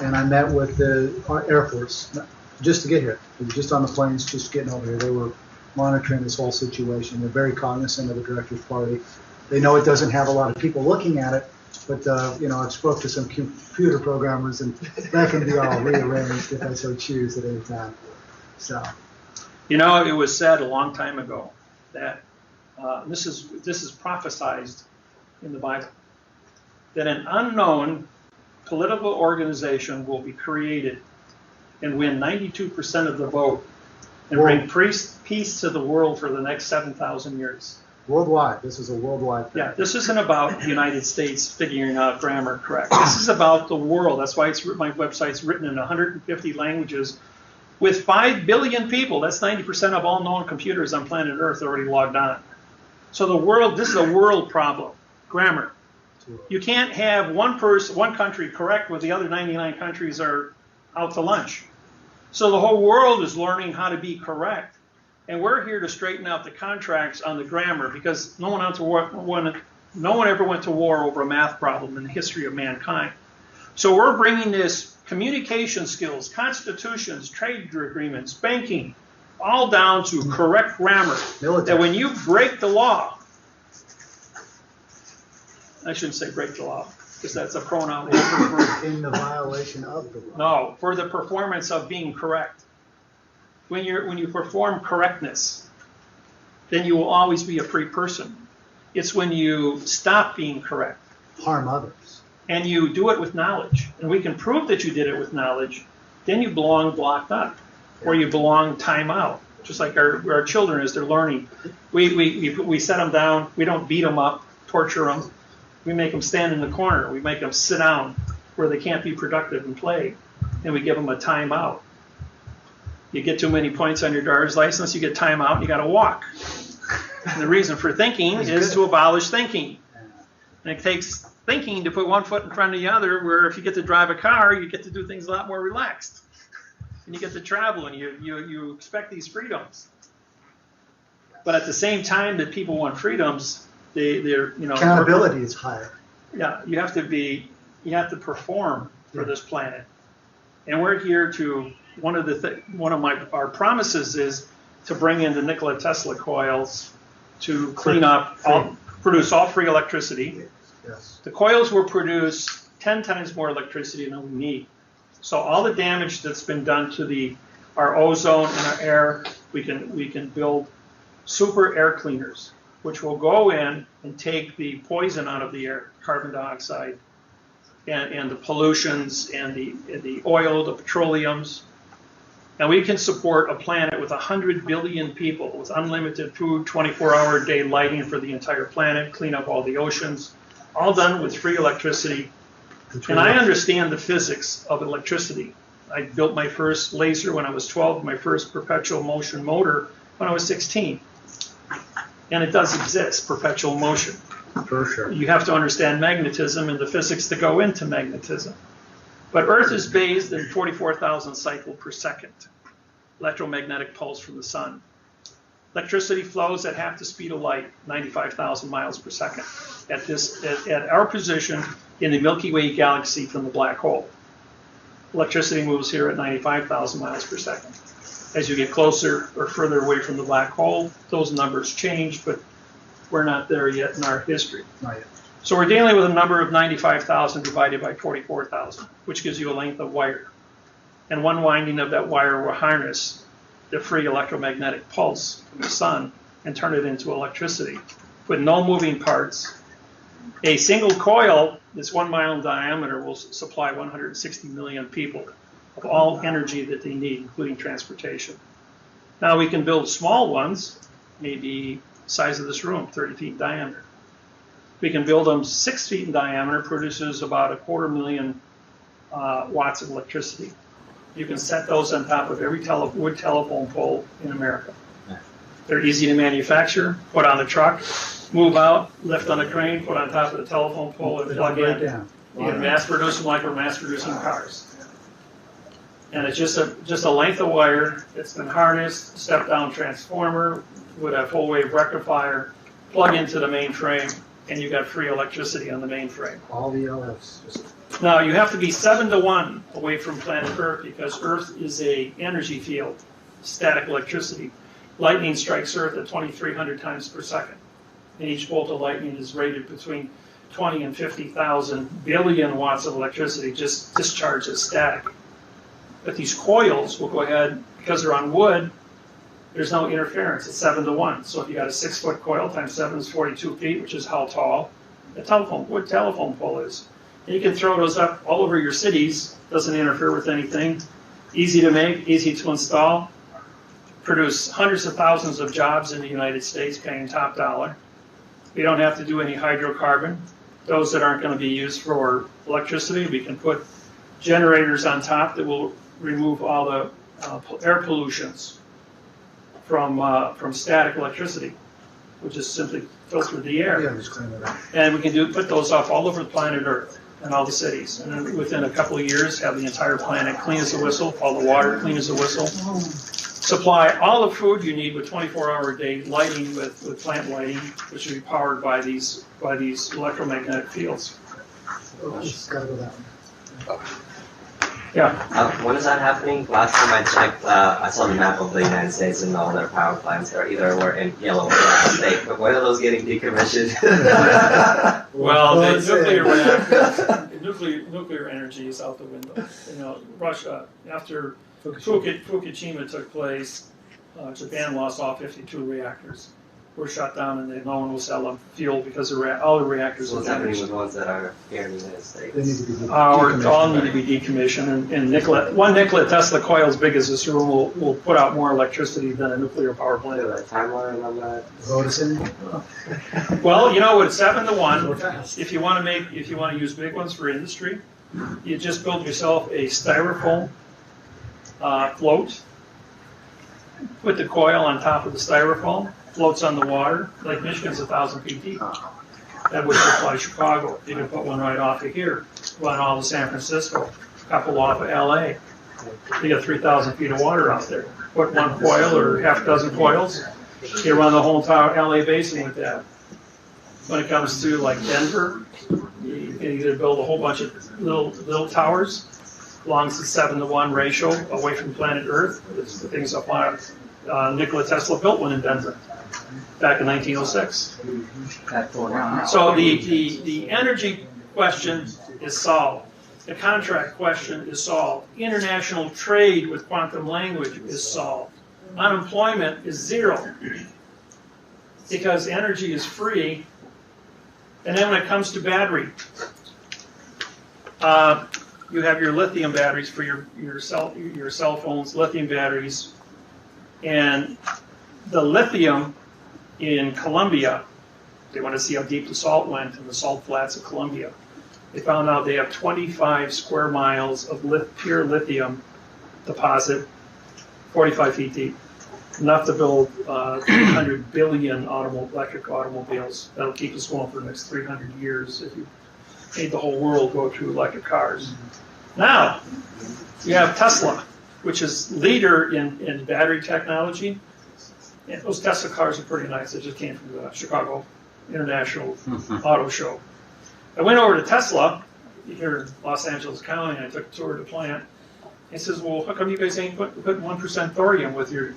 and I met with the Air Force just to get here. We were just on the planes, just getting over here. They were monitoring this whole situation. They're very cognizant of the Director's Party. They know it doesn't have a lot of people looking at it, but I've spoke to some computer programmers, and that can be all rearranged if I so choose at any time. So, it was said a long time ago that this is prophesized in the Bible, that an unknown political organization will be created and win 92% of the vote and bring peace to the world for the next 7,000 years. Worldwide. This is a worldwide thing. Yeah, this isn't about the United States figuring out grammar correct. This is about the world. That's why my website's written in 150 languages with 5 billion people. That's 90% of all known computers on planet Earth already logged on. So this is a world problem, grammar. You can't have one country correct when the other 99 countries are out to lunch. So the whole world is learning how to be correct. And we're here to straighten out the contracts on the grammar, because no one ever went to war over a math problem in the history of mankind. So we're bringing this communication skills, constitutions, trade agreements, banking, all down to correct grammar. Military. That when you break the law, I shouldn't say break the law, because that's a pronoun. In the violation of the law. No, for the performance of being correct. When you perform correctness, then you will always be a free person. It's when you stop being correct. Harm others. And you do it with knowledge. And we can prove that you did it with knowledge. Then you belong blocked up, or you belong time out. Just like our children as they're learning. We set them down. We don't beat them up, torture them. We make them stand in the corner. We make them sit down where they can't be productive and play. And we give them a time out. You get too many points on your driver's license, you get time out, and you got to walk. And the reason for thinking is to abolish thinking. And it takes thinking to put one foot in front of the other, where if you get to drive a car, you get to do things a lot more relaxed. And you get to travel, and you expect these freedoms. But at the same time that people want freedoms, they're accountability is higher. Yeah, you have to perform for this planet. And we're here to, one of our promises is to bring in the Nikola Tesla coils to clean up, produce all free electricity. Yes. The coils will produce 10 times more electricity than we need. So all the damage that's been done to our ozone and our air, we can build super air cleaners, which will go in and take the poison out of the air, carbon dioxide, and the pollutions, and the oil, the petroleums. And we can support a planet with 100 billion people with unlimited food, 24-hour day lighting for the entire planet, clean up all the oceans, all done with free electricity. And I understand the physics of electricity. I built my first laser when I was 12, my first perpetual motion motor when I was 16. And it does exist, perpetual motion. For sure. You have to understand magnetism and the physics that go into magnetism. But Earth is bathed in 44,000 cycles per second, electromagnetic pulse from the sun. Electricity flows at half the speed of light, 95,000 miles per second, at our position in the Milky Way galaxy from the black hole. Electricity moves here at 95,000 miles per second. As you get closer or further away from the black hole, those numbers change, but we're not there yet in our history. Not yet. So we're dealing with a number of 95,000 divided by 44,000, which gives you a length of wire. And one winding of that wire will harness the free electromagnetic pulse from the sun and turn it into electricity with no moving parts. A single coil that's 1 mile in diameter will supply 160 million people of all energy that they need, including transportation. Now we can build small ones, maybe size of this room, 30 feet in diameter. We can build them 6 feet in diameter, produces about 250,000 watts of electricity. You can set those on top of every wood telephone pole in America. They're easy to manufacture, put on the truck, move out, lift on a crane, put on top of the telephone pole, and plug in. You can mass produce them like we're mass producing cars. And it's just a length of wire that's been harnessed, step-down transformer with a full-wave rectifier, plug into the mainframe, and you got free electricity on the mainframe. All the LFs. Now, you have to be 7 to 1 away from planet Earth because Earth is a energy field, static electricity. Lightning strikes Earth at 2,300 times per second. And each bolt of lightning is rated between 20 and 50,000 billion watts of electricity just discharged as static. But these coils will go ahead, because they're on wood, there's no interference. It's 7 to 1. So if you got a 6-foot coil times 7 is 42 feet, which is how tall the wood telephone pole is. And you can throw those up all over your cities. Doesn't interfere with anything. Easy to make, easy to install. Produce hundreds of thousands of jobs in the United States, paying top dollar. We don't have to do any hydrocarbon. Those that aren't going to be used for electricity, we can put generators on top that will remove all the air pollutions from static electricity, which is simply filter the air. Yeah, just clean it up. And we can put those off all over the planet Earth and all the cities. And then within a couple of years, have the entire planet clean as a whistle, all the water clean as a whistle. Supply all the food you need with 24-hour-a-day lighting with plant lighting, which will be powered by these electromagnetic fields. Just gotta go that way. Yeah. When is that happening? Last time I checked, I saw the map of the United States and all their power plants are either were in yellow or red state. But when are those getting decommissioned? Well, the nuclear reactors, nuclear energy is out the window. You know, Russia, after Fukushima took place, Japan lost all 52 reactors. Were shut down, and no one will sell them fuel because all the reactors What's are happening damaged. with ones that are here in the United States? They need to be All need to be decommissioned, and one Nikola Tesla coil as big as this room will put out more electricity than a nuclear power plant. Timeline on that? Vote us in. Well, you know, it's 7 to 1. If you want to use big ones for industry, you just build yourself a styrofoam float. Put the coil on top of the styrofoam. Floats on the water. Lake Michigan's 1,000 feet deep. That would supply Chicago. You can put one right off of here, run all to San Francisco, a couple off of LA. You got 3,000 feet of water out there. Put one coil or half a dozen coils. You run the whole entire LA basin with that. When it comes to like Denver, you can either build a whole bunch of little towers along the 7 to 1 ratio away from planet Earth. The things up on Nikola Tesla built one in Denver back in 1906. So the energy question is solved. The contract question is solved. International trade with quantum language is solved. Unemployment is 0 because energy is free. And then when it comes to battery, you have your lithium batteries for your cell phones, lithium batteries, and the lithium in Colombia, they want to see how deep the salt went in the salt flats of Colombia. They found out they have 25 square miles of pure lithium deposit, 45 feet deep. enough to build 300 billion electric automobiles. That'll keep us going for the next 300 years if you made the whole world go to electric cars. Now, you have Tesla, which is leader in battery technology. And those Tesla cars are pretty nice. They just came from the Chicago International Auto Show. I went over to Tesla here in Los Angeles County, and I took a tour of the plant. He says, "Well, how come you guys ain't putting 1% thorium with your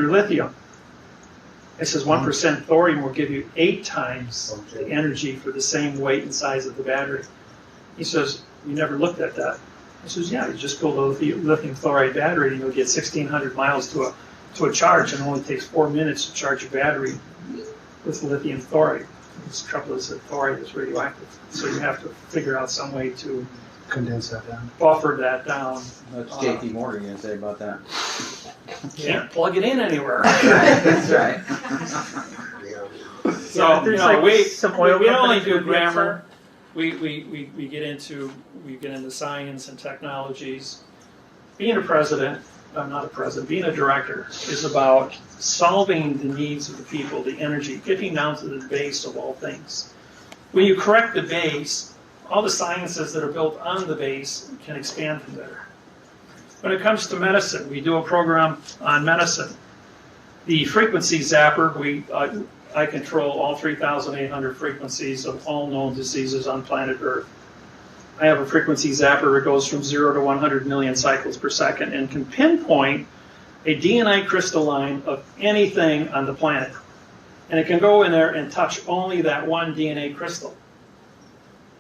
lithium?" It says 1% thorium will give you 8 times the energy for the same weight and size of the battery. He says, "You never looked at that." I says, "Yeah, you just build a lithium chloride battery and you'll get 1,600 miles to a charge, and it only takes 4 minutes to charge a battery with lithium chloride." The trouble is that chloride is radioactive, so you have to figure out some way to Condense that down. buffer that down. What's JP Morgan gonna say about that? Can't plug it in anywhere. That's right. So, There's like we some oil don't only companies do that do grammar. We get into science and technologies. Being a president, I'm not a president, being a director is about solving the needs of the people, the energy, getting down to the base of all things. When you correct the base, all the sciences that are built on the base can expand from there. When it comes to medicine, we do a program on medicine. The frequency zapper, I control all 3,800 frequencies of all known diseases on planet Earth. I have a frequency zapper that goes from 0 to 100 million cycles per second and can pinpoint a DNA crystalline of anything on the planet. And it can go in there and touch only that one DNA crystal.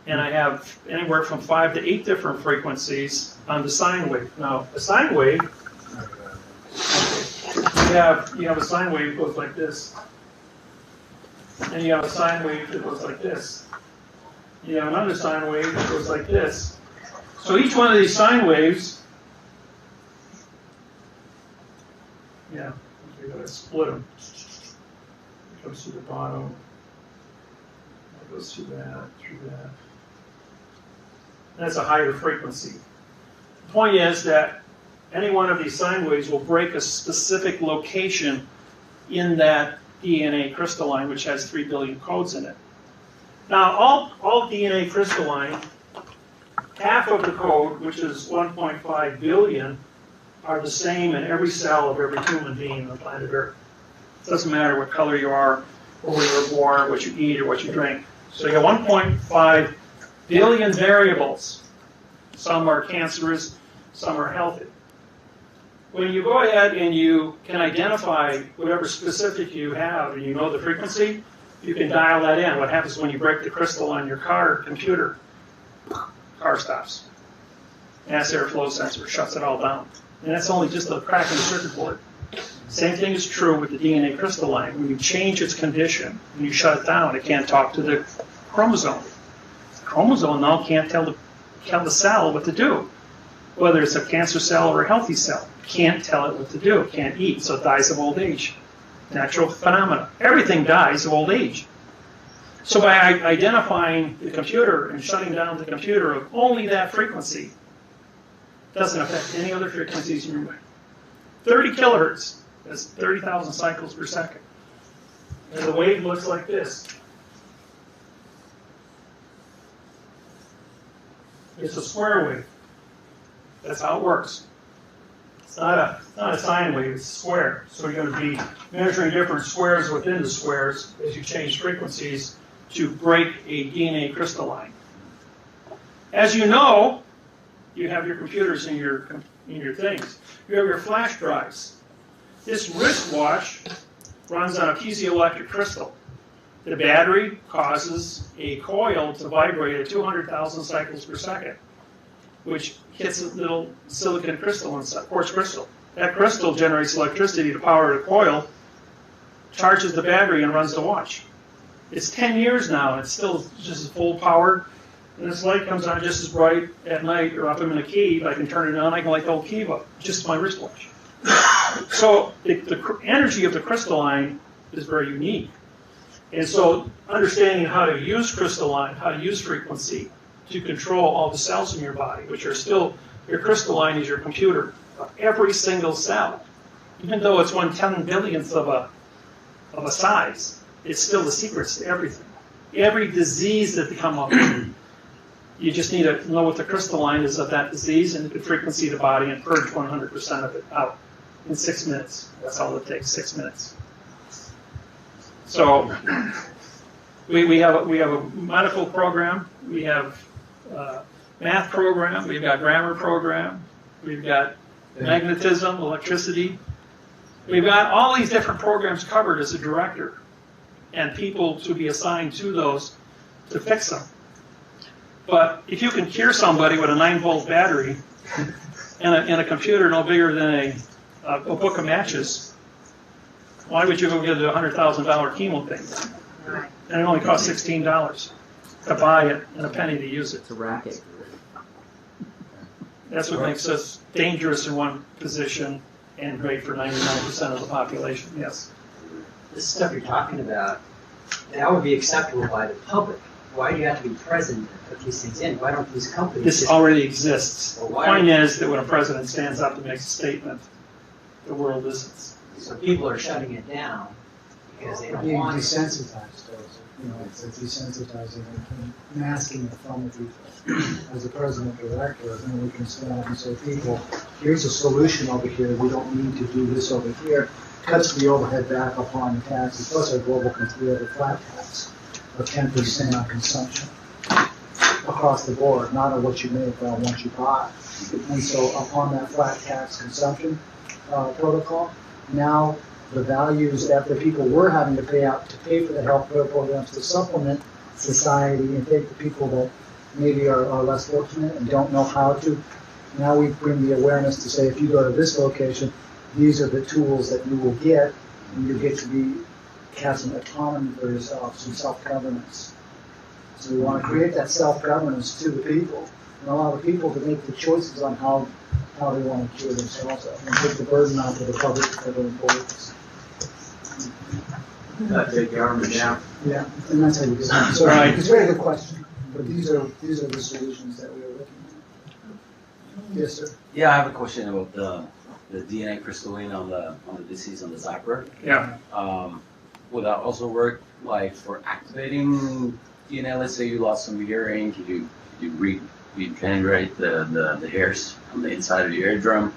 And I have anywhere from 5 to 8 different frequencies on the sine wave. Now, a sine wave, you have a sine wave that goes like this. And you have a sine wave that goes like this. You have another sine wave that goes like this. So each one of these sine waves, yeah, you're going to split them. It comes to the bottom. It goes through that, through that. That's a higher frequency. The point is that any one of these sine waves will break a specific location in that DNA crystalline, which has 3 billion codes in it. Now, all DNA crystalline, half of the code, which is 1.5 billion, are the same in every cell of every human being on planet Earth. It doesn't matter what color you are, or where you were born, what you eat, or what you drink. So you have 1.5 billion variables. Some are cancerous, some are healthy. When you go ahead and you can identify whatever specific you have and you know the frequency, you can dial that in. What happens when you break the crystal on your car computer? Car stops. Mass airflow sensor shuts it all down. And that's only just a crack in the circuit board. Same thing is true with the DNA crystalline. When you change its condition and you shut it down, it can't talk to the chromosome. The chromosome now can't tell the cell what to do. Whether it's a cancer cell or a healthy cell, can't tell it what to do. It can't eat, so it dies of old age. Natural phenomena. Everything dies of old age. So by identifying the computer and shutting down the computer of only that frequency, it doesn't affect any other frequencies in your brain. 30 kilohertz, that's 30,000 cycles per second. And the wave looks like this. It's a square wave. That's how it works. It's not a sine wave, it's a square. So you're going to be measuring different squares within the squares as you change frequencies to break a DNA crystalline. As you know, you have your computers in your things. You have your flash drives. This wristwatch runs on a piezoelectric crystal. The battery causes a coil to vibrate at 200,000 cycles per second, which hits a little silicon crystal inside, quartz crystal. That crystal generates electricity to power the coil, charges the battery, and runs the watch. It's 10 years now, and it's still just as full power. And this light comes on just as bright at night, or if I'm in a cave, I can turn it on, I can light the whole cave up, just my wristwatch. So the energy of the crystalline is very unique. And so understanding how to use crystalline, how to use frequency to control all the cells in your body, which are still Your crystalline is your computer of every single cell. Even though it's 1/10 billionth of a size, it's still the secrets to everything. Every disease that they come up with, you just need to know what the crystalline is of that disease, and you can frequency the body and purge 100% of it out in 6 minutes. That's all it takes, 6 minutes. So we have a medical program, we have a math program, we've got grammar program, we've got magnetism, electricity. We've got all these different programs covered as a director, and people to be assigned to those to fix them. But if you can cure somebody with a 9-volt battery and a computer no bigger than a book of matches, why would you go get a $100,000 chemo thing? And it only costs $16 to buy it and a penny to use it. It's a racket. That's what makes us dangerous in one position and great for 99% of the population, yes. This stuff you're talking about, that would be acceptable by the public. Why do you have to be president to put these things in? Why don't these companies This just... already exists. Well, The why- point is that when a president stands up and makes a statement, the world listens. So people are shutting it down because they don't Being want it. desensitized, it's a desensitizing and masking it from the people. As a president director, then we can stand up and say, people, here's a solution over here, we don't need to do this over here. Cuts the overhead back upon the taxes, plus our global controller flat tax of 10% on consumption across the board, not on what you make, but on what you buy. And so upon that flat tax consumption protocol, now the values that the people were having to pay out to pay for the health care programs to supplement society and take the people that maybe are less fortunate and don't know how to. Now we bring the awareness to say, if you go to this location, these are the tools that you will get, and you get to have some autonomy for yourself, some self-governance. So we want to create that self-governance to the people and allow the people to make the choices on how they want to cure themselves and take the burden off of the public for their employees. Take government down. Yeah, and that's how you get it. So Right. it's a very good question, but these are the solutions that we are looking at. Yes, sir. Yeah, I have a question about the DNA crystalline on the disease on the zapper. Yeah. Would that also work like for activating DNA? Let's say you lost some hearing, could you regenerate the hairs on the inside of your eardrum?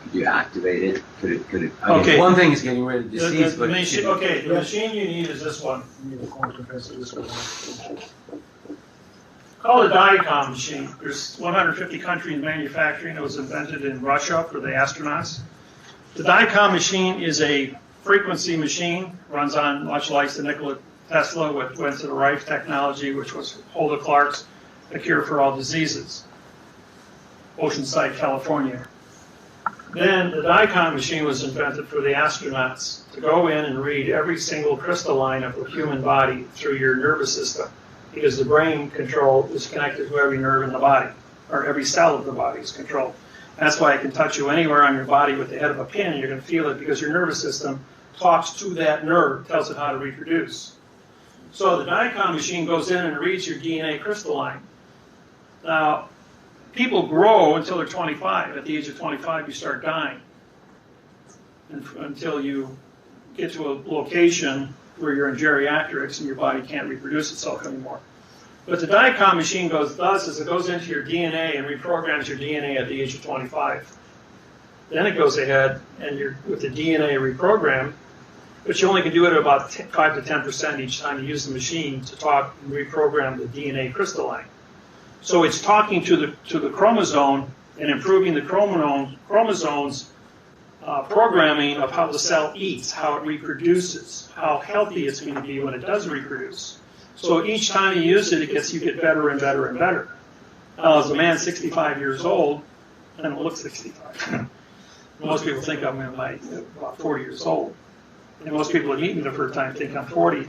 Could you activate it? Could it? I mean, Okay. one thing is getting rid of disease, The but machine, okay, the machine you need is this one. You need a corn compressor this way. Called a DICOM machine. There's 150 countries manufacturing. It was invented in Russia for the astronauts. The DICOM machine is a frequency machine, runs on much like the Nikola Tesla, which went to the Rife technology, which was Hulda Clark's A Cure for All Diseases, Oceanside, California. Then the DICOM machine was invented for the astronauts to go in and read every single crystalline of the human body through your nervous system, because the brain control is connected to every nerve in the body, or every cell of the body is controlled. That's why I can touch you anywhere on your body with the head of a pin, and you're going to feel it because your nervous system talks to that nerve, tells it how to reproduce. So the DICOM machine goes in and reads your DNA crystalline. Now, people grow until they're 25. At the age of 25, you start dying until you get to a location where you're in geriatrics and your body can't reproduce itself anymore. What the DICOM machine does is it goes into your DNA and reprograms your DNA at the age of 25. Then it goes ahead and with the DNA reprogrammed, but you only can do it at about 5 to 10% each time you use the machine to talk and reprogram the DNA crystalline. So it's talking to the chromosome and improving the chromosomes programming of how the cell eats, how it reproduces, how healthy it's going to be when it does reproduce. So each time you use it, you get better and better and better. Now, as a man 65 years old, I don't look 65. Most people think I'm about 40 years old. And most people that meet me the first time think I'm 40.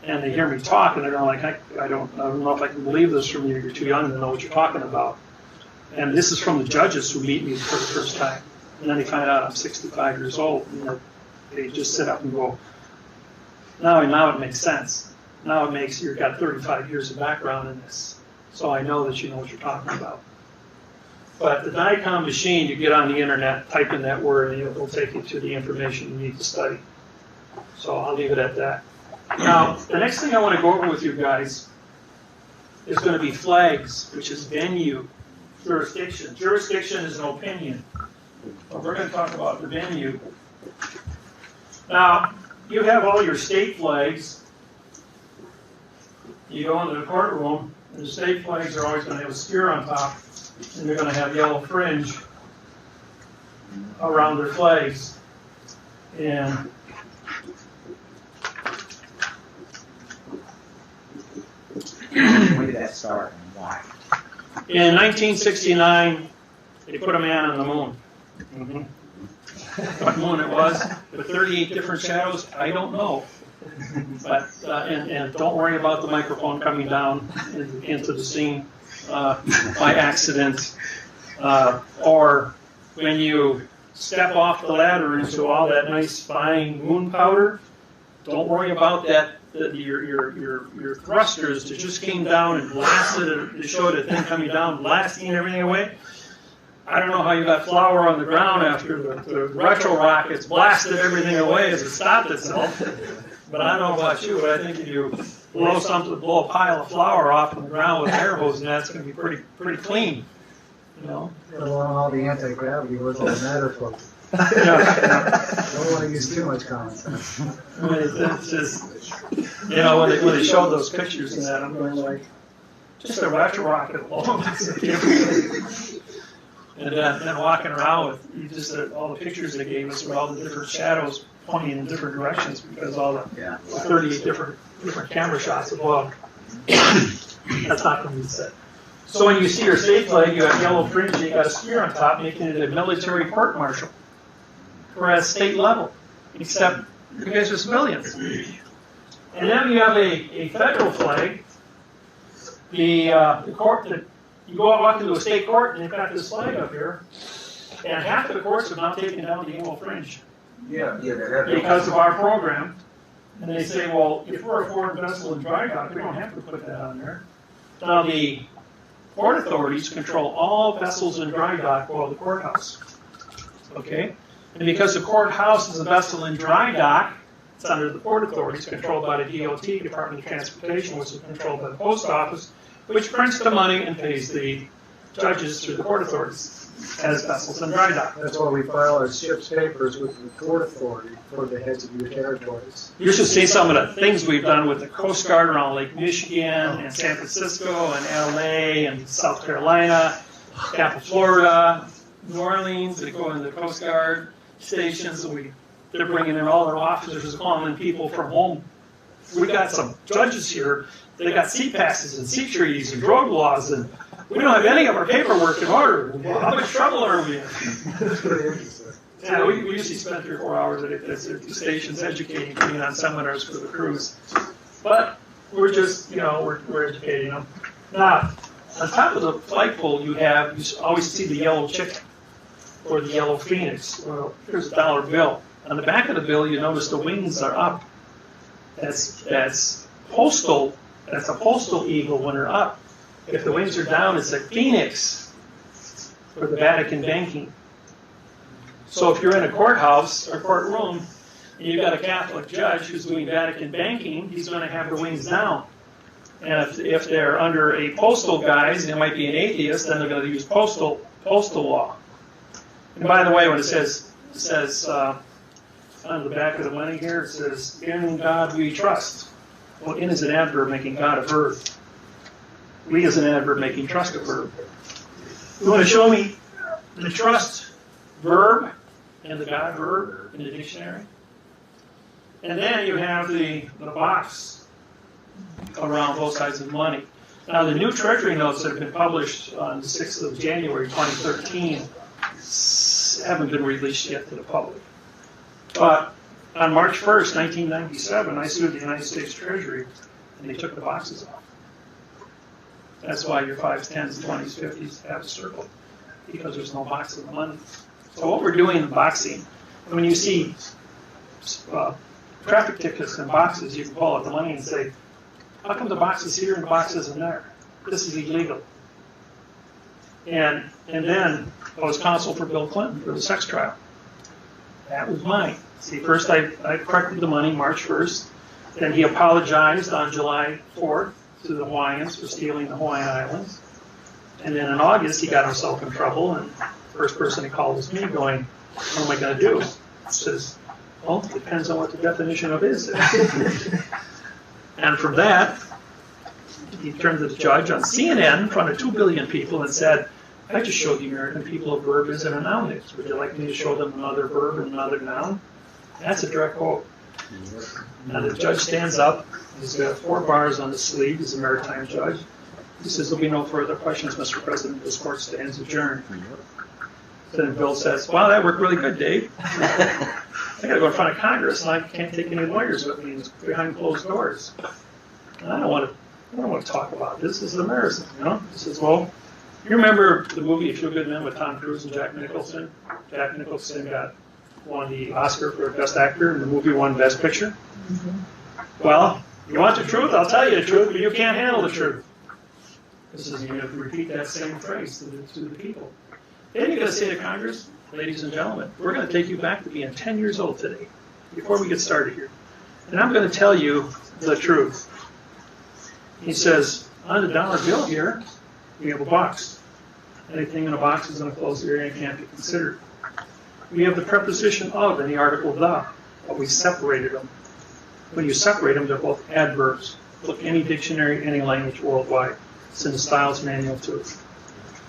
And they hear me talk, and they're going like, I don't know if I can believe this from you. You're too young to know what you're talking about. And this is from the judges who meet me for the first time. And then they find out I'm 65 years old. And they just sit up and go, now it makes sense. Now you've got 35 years of background in this. So I know that you know what you're talking about. But the DICOM machine, you get on the internet, type in that word, and it will take you to the information you need to study. So I'll leave it at that. Now, the next thing I want to go over with you guys is going to be flags, which is venue, jurisdiction. Jurisdiction is an opinion. But we're going to talk about the venue. Now, you have all your state flags. You go into the courtroom, and the state flags are always going to have a spear on top, and they're going to have yellow fringe around their flags. And When did that start and why? in 1969, they put a man on the moon. What moon it was, with 38 different shadows, I don't know. But and don't worry about the microphone coming down into the scene by accident, or when you step off the ladder into all that nice fine moon powder. Don't worry about that. Your thrusters that just came down and blasted it, to show the thing coming down, blasting everything away. I don't know how you got flour on the ground after the retro rockets blasted everything away as it stopped itself. But I don't know about you, but I think if you blow a pile of flour off on the ground with an air hose, that's going to be pretty clean. You know. Along all the anti-gravity, what's all the matter for? Don't want to use too much common sense. I mean, it's just, you know, when they showed those pictures and that, I'm going like, just a retro rocket alone. And then walking around with just all the pictures they gave us with all the different shadows pointing in different directions because all the 38 different camera shots above. That's not going to be said. So when you see your state flag, you have yellow fringe, you got a spear on top, making it a military court-martial. We're at state level, except you guys are civilians. And then you have a federal flag. The court that you go out walk into a state court and they've got this flag up here, and half of the courts have now taken down the yellow fringe because of our program. And they say, well, if we're a foreign vessel in dry dock, we don't have to put that on there. Now the port authorities control all vessels in dry dock below the courthouse. Okay? And because the courthouse is a vessel in dry dock, it's under the port authorities, controlled by the DOT, Department of Transportation, which is controlled by the post office, which prints the money and pays the judges through the port authorities as vessels in dry dock. That's why we file our ship's papers with the port authority for the heads of your territories. You should see some of the things we've done with the Coast Guard around Lake Michigan and San Francisco and LA and South Carolina, Tampa, Florida, New Orleans. They go into the Coast Guard stations and they're bringing in all their officers, calling in people from home. We got some judges here. They got seat passes and seat treaties and drug laws, and we don't have any of our paperwork in order. How much trouble are we in? Yeah, we usually spend 3 or 4 hours at the stations educating, putting on seminars for the crews. But we're just, we're educating them. Now, on top of the flagpole, you always see the yellow chicken or the yellow phoenix. Well, here's a dollar bill. On the back of the bill, you notice the wings are up. That's postal. That's a postal eagle when they're up. If the wings are down, it's a phoenix for the Vatican banking. So if you're in a courthouse or courtroom and you've got a Catholic judge who's doing Vatican banking, he's going to have the wings down. And if they're under a postal guise, they might be an atheist, then they're going to use postal law. And by the way, when it says on the back of the money here, it says, "In God we trust." Well, in is an adverb making God a verb. We is an adverb making trust a verb. You want to show me the trust verb and the God verb in the dictionary? And then you have the box around both sides of the money. Now, the new Treasury notes that have been published on the 6th of January 2013 haven't been released yet to the public. But on March 1st, 1997, I sued the United States Treasury, and they took the boxes off. That's why your 5s, 10s, 20s, 50s have a circle, because there's no box of money. So what we're doing in boxing, when you see traffic tickets and boxes, you can pull out the money and say, how come the box is here and the box isn't there? This is illegal. And then I was counsel for Bill Clinton for the sex trial. That was mine. See, first I corrected the money March 1st. Then he apologized on July 4th to the Hawaiians for stealing the Hawaiian Islands. And then in August, he got himself in trouble, and the first person he called was me going, what am I going to do? He says, well, it depends on what the definition of is. And from that, he turned to the judge on CNN in front of 2 billion people and said, I just showed the American people a verb is and a noun is. Would you like me to show them another verb and another noun? That's a direct quote. Now the judge stands up. He's got 4 bars on his sleeve. He's a maritime judge. He says, there'll be no further questions, Mr. President. This court stands adjourned. Then Bill says, wow, that worked really good, Dave. I got to go in front of Congress, and I can't take any lawyers with me. It's behind closed doors. And I don't want to talk about this. This is embarrassing, you know? He says, well, you remember the movie A Few Good Men with Tom Cruise and Jack Nicholson? Jack Nicholson won the Oscar for Best Actor, and the movie won Best Picture. Well, you want the truth? I'll tell you the truth, but you can't handle the truth. This is, you have to repeat that same phrase to the people. Then you're going to say to Congress, ladies and gentlemen, we're going to take you back to being 10 years old today, before we get started here. And I'm going to tell you the truth. He says, on the dollar bill here, we have a box. Anything in a box is in a closed area and can't be considered. We have the preposition of in the article the, but we separated them. When you separate them, they're both adverbs. Look any dictionary, any language worldwide. It's in the Styles Manual too.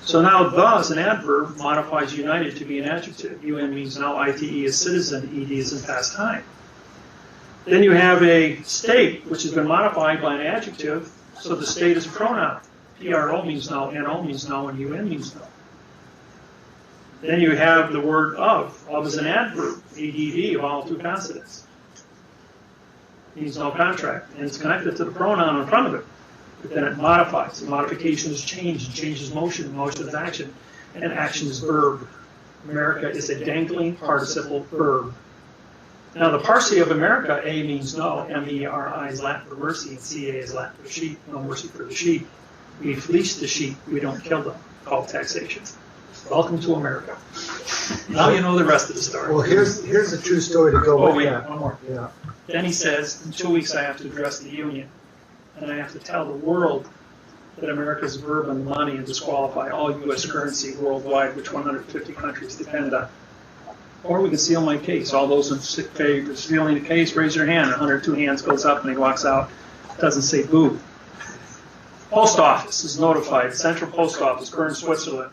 So now the as an adverb modifies united to be an adjective. UN means now, ite is citizen, ed is in past time. Then you have a state, which has been modified by an adjective, so the state is a pronoun. PRO means no, NO means no, and UN means no. Then you have the word of. Of is an adverb, ADV of all 2 consonants. Means no contract, and it's connected to the pronoun in front of it. But then it modifies. The modification is change. It changes motion. Motion is action. And action is verb. America is a dangling participle verb. Now the Parsi of America, A means no. M-E-R-I is Latin for mercy, and C-A is Latin for sheep. No mercy for the sheep. We fleece the sheep. We don't kill them. Called taxation. Welcome to America. Now you know the rest of the story. Well, here's a true story to go with wait, that. one more. Yeah. Then he says, in 2 weeks I have to address the union. And I have to tell the world that America's verb and money and disqualify all U.S. currency worldwide, which 150 countries depend on. Or we can seal my case. All those in favor of sealing the case, raise your hand. 102 hands goes up and he walks out. Doesn't say boo. Post office is notified. Central Post Office, Bern, Switzerland.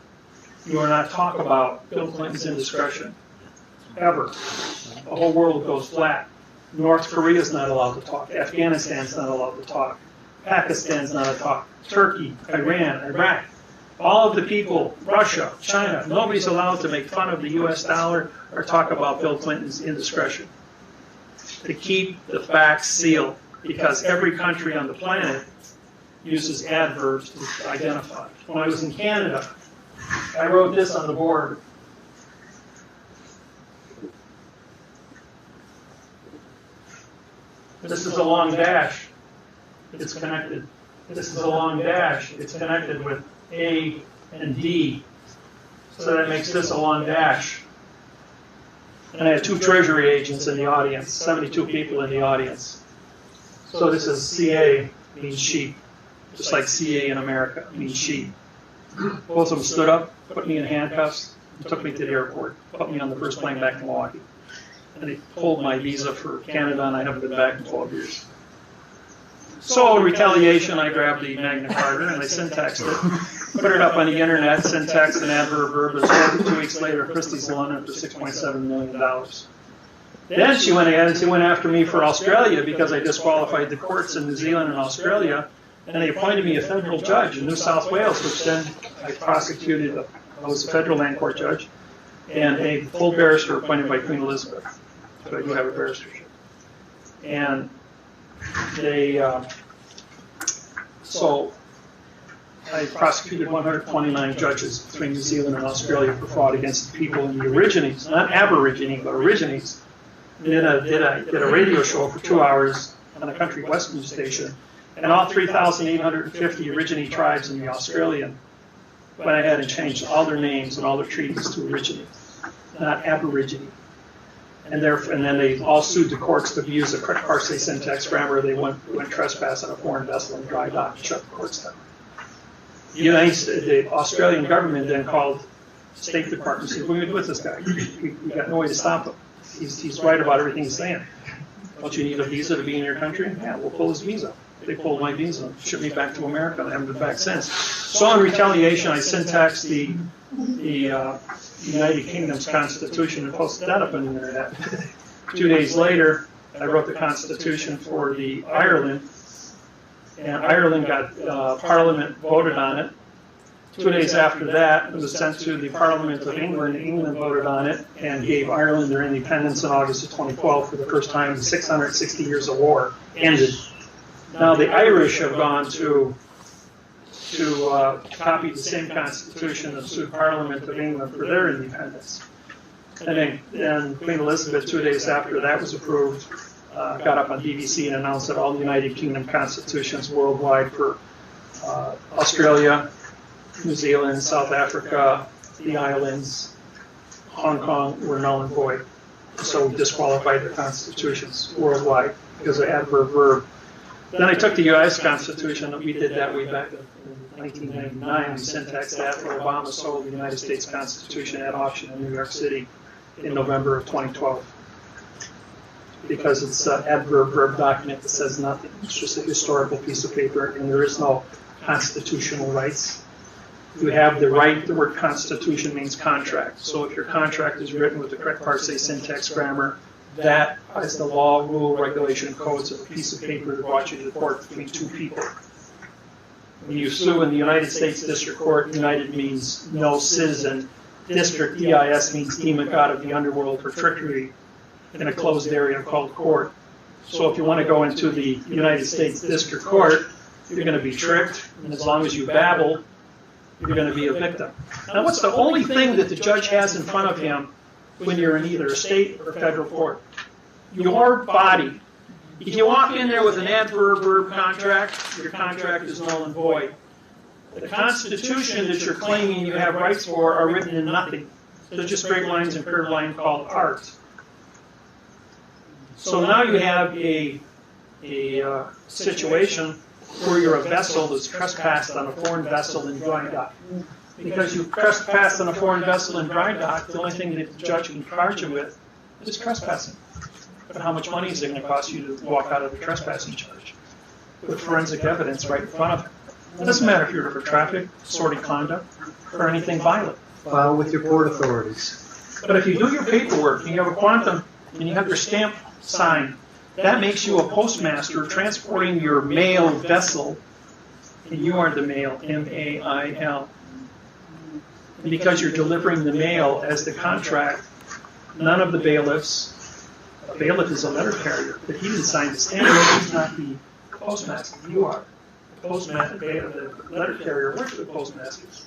You are not talk about Bill Clinton's indiscretion. Ever. The whole world goes flat. North Korea is not allowed to talk. Afghanistan's not allowed to talk. Pakistan's not allowed to talk. Turkey, Iran, Iraq. All of the people, Russia, China, nobody's allowed to make fun of the U.S. dollar or talk about Bill Clinton's indiscretion. To keep the facts sealed, because every country on the planet uses adverbs to identify. When I was in Canada, I wrote this on the board. This is a long dash. It's connected. This is a long dash. It's connected with A and D. So that makes this a long dash. And I had 2 Treasury agents in the audience, 72 people in the audience. So this is CA, means sheep. Just like CA in America, means sheep. Both of them stood up, put me in handcuffs, and took me to the airport, put me on the first plane back to Milwaukee. And they pulled my visa for Canada, and I haven't been back in 12 years. So in retaliation, I grabbed the Magna Carta and I syntaxed it, put it up on the internet, syntaxed an adverb verb, and sold it 2 weeks later at Christie's London for $6.7 million. Then she went ahead and she went after me for Australia because I disqualified the courts in New Zealand and Australia, and they appointed me a federal judge in New South Wales, which then I prosecuted. I was a federal land court judge, and a full barrister appointed by Queen Elizabeth. So I do have a barristership. And they, so I prosecuted 129 judges between New Zealand and Australia for fraud against the people in the Aborigines, not Aborigine, but Origines. Did a radio show for 2 hours on a country western station, and all 3,850 Aborigine tribes in the Australian went ahead and changed all their names and all their treaties to Origine, not Aborigine. And then they all sued the courts to use the correct parsing syntax grammar. They went trespass on a foreign vessel in dry dock and shut the courts down. The Australian government then called State Department and said, "What are we going to do with this guy? We got no way to stop him. He's right about everything he's saying. Don't you need a visa to be in your country? Yeah, we'll pull his visa." They pulled my visa, shipped me back to America, and I haven't been back since. So in retaliation, I syntaxed the United Kingdom's Constitution and posted that up on the internet. 2 days later, I wrote the Constitution for the Ireland, and Ireland got Parliament voted on it. 2 days after that, it was sent to the Parliament of England. England voted on it and gave Ireland their independence in August of 2012 for the first time in 660 years of war ended. Now the Irish have gone to copy the same Constitution and sued Parliament of England for their independence. And then Queen Elizabeth, 2 days after that was approved, got up on BBC and announced that all the United Kingdom constitutions worldwide for Australia, New Zealand, South Africa, the islands, Hong Kong were null and void. So disqualified the constitutions worldwide because of adverb verb. Then I took the U.S. Constitution, and we did that way back in 1999. We syntaxed that for Obama sold the United States Constitution at auction in New York City in November of 2012. Because it's an adverb verb document that says nothing. It's just a historical piece of paper, and there is no constitutional rights. You have the right, the word constitution means contract. So if your contract is written with the correct parsing syntax grammar, that is the law, rule, regulation, codes of a piece of paper that brought you to the court between two people. When you sue in the United States District Court, United means no citizen. District, DIS, means demon god of the underworld for trickery in a closed area called court. So if you want to go into the United States District Court, you're going to be tricked, and as long as you babble, you're going to be a victim. Now, what's the only thing that the judge has in front of him when you're in either a state or federal court? Your body. If you walk in there with an adverb verb contract, your contract is null and void. The Constitution that you're claiming you have rights for are written in nothing. They're just straight lines and curved lines called art. So now you have a situation where you're a vessel that's trespassed on a foreign vessel in dry dock. Because you've trespassed on a foreign vessel in dry dock, the only thing that the judge can charge you with is trespassing. But how much money is it going to cost you to walk out of the trespassing charge? With forensic evidence right in front of you. It doesn't matter if you're for traffic, sordid conduct, or anything violent. File with your port authorities. But if you do your paperwork, and you have a quantum, and you have your stamp signed, that makes you a postmaster transporting your mail vessel, and you are the mail, M-A-I-L. And because you're delivering the mail as the contract, none of the bailiffs, a bailiff is a letter carrier, but he didn't sign the stamp, he's not the postmaster, you are. The postmaster, the letter carrier works with postmasters.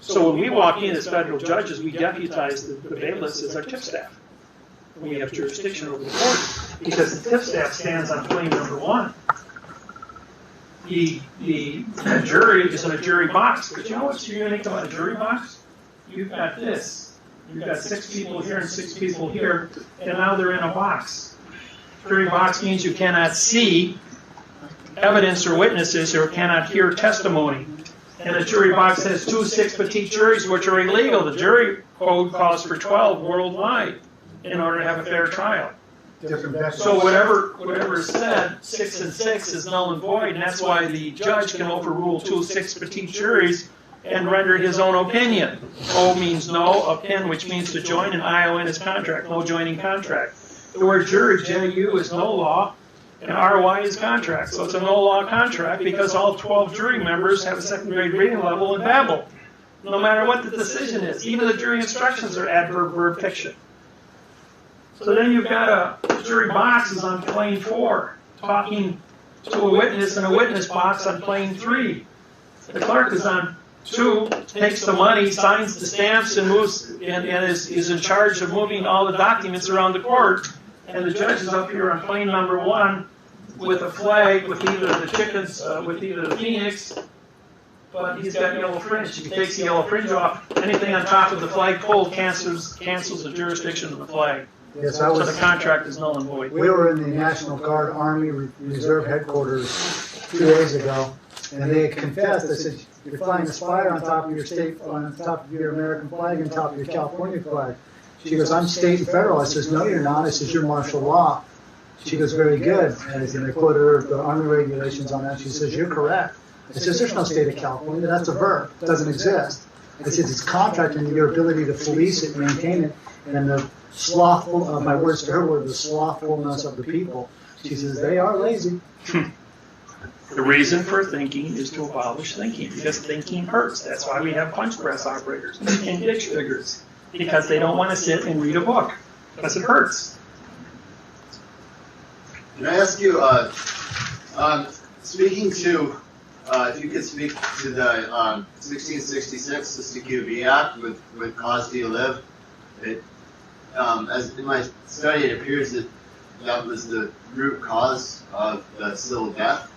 So when we walk in as federal judges, we deputize the bailiffs as our tip staff. We have jurisdiction over the court because the tip staff stands on claim number one. The jury is in a jury box, but you know what's unique about a jury box? You've got this. You've got 6 people here and 6 people here, and now they're in a box. Jury box means you cannot see evidence or witnesses or cannot hear testimony. And the jury box has 2 6-petite juries, which are illegal. The jury code calls for 12 worldwide in order to have a fair trial. So whatever is said, 6 and 6 is null and void, and that's why the judge can overrule 2 6-petite juries and render his own opinion. O means no, opin, which means to join, and ION is contract, no joining contract. The word jury, J-U, is no law, and RY is contract. So it's a no law contract because all 12 jury members have a 2nd grade reading level and babble, no matter what the decision is. Even the jury instructions are adverb verb fiction. So then you've got a jury box is on plane 4, talking to a witness in a witness box on plane 3. The clerk is on 2, takes the money, signs the stamps, and moves and is in charge of moving all the documents around the court. And the judge is up here on plane number 1 with a flag with either the chickens, with either the phoenix but he's got yellow fringe. If he takes the yellow fringe off, anything on top of the flagpole cancels the jurisdiction of the flag. Yes, I So the was, contract is null and void. we were in the National Guard Army Reserve headquarters 2 days ago, and they confessed, they said, you're flying a spire on top of your state, on top of your American flag, and top of your California flag. She goes, I'm state and federal. I says, no, you're not. I says, you're martial law. She goes, very good. And I quoted her the Army regulations on that. She says, you're correct. I says, there's no state of California. That's a verb. It doesn't exist. I says, it's contract and your ability to police it, maintain it, and the slothful, my words to her were the slothfulness of the people. She says, they are lazy. The reason for thinking is to abolish thinking, because thinking hurts. That's why we have punch press operators and ditch diggers, because they don't want to sit and read a book, because it hurts. Can I ask you, speaking to, if you could speak to the 1666 Siskiyou Act with cause do you live? As in my study, it appears that that was the root cause of the civil death,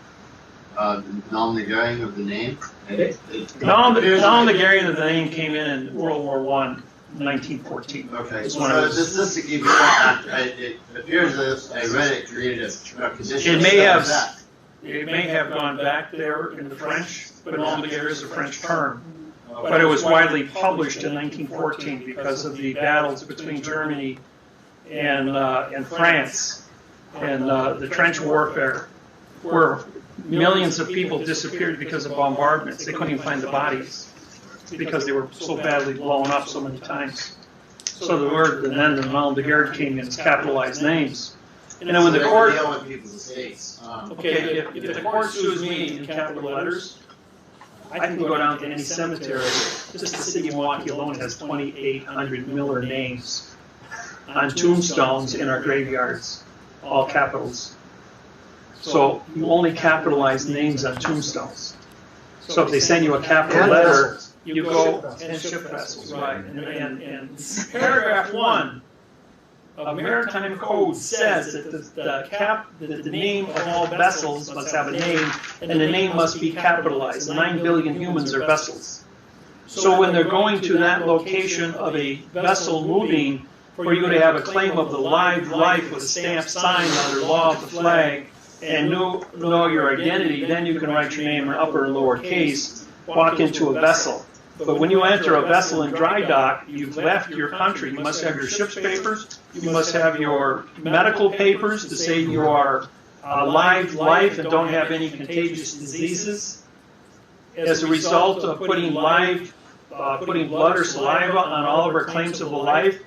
the Nalmagarian of the name. Nalmagarian of the name came in World War I, 1914. Okay, It's so one of those- this Siskiyou Act, it appears as I read it created a condition It of may civil have- death. It may have gone back there in the French, but Nalmagarian is a French term. But it was widely published in 1914 because of the battles between Germany and France and the trench warfare, where millions of people disappeared because of bombardments. They couldn't even find the bodies because they were so badly blown up so many times. So the word, and then the Nalmagarian came in as capitalized names. And then when the So they court, deal with people's estates. okay, if the court sues me in capital letters, I can go down to any cemetery. Just the city of Milwaukee alone has 2,800 Miller names on tombstones in our graveyards, all capitals. So you only capitalize names on tombstones. So if they send you a capital And letter, vessels. you go, and ship vessels, right. And paragraph 1 of Maritime Code says that the name of all vessels must have a name, and the name must be capitalized. 9 billion humans are vessels. So when they're going to that location of a vessel moving, for you to have a claim of the live life with a stamped sign under law of the flag, and know your identity, then you can write your name in upper and lower case, walk into a vessel. But when you enter a vessel in dry dock, you've left your country. You must have your ship's papers. You must have your medical papers to say you are alive life and don't have any contagious diseases. As a result of putting blood or saliva on all of our claims of life,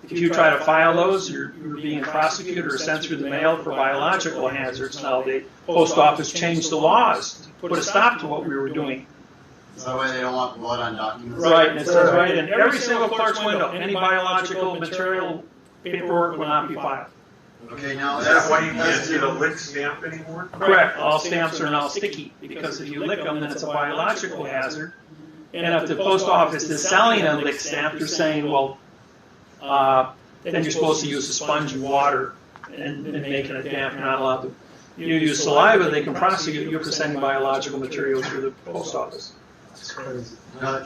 if you try to file those, you're being prosecuted or sent through the mail for biological hazards. Now the post office changed the laws to put a stop to what we were doing. So that way they don't want blood on documents. Right, and it says right in every single clerk's window, any biological material paperwork will not be filed. Okay, now Is that why you can't get a lick stamp anymore? Correct, all stamps are now sticky, because if you lick them, then it's a biological hazard. And if the post office is selling a lick stamp, they're saying, well, then you're supposed to use a sponge and water and making it damp. You're not allowed to. You use saliva, they can prosecute you for sending biological material through the post office.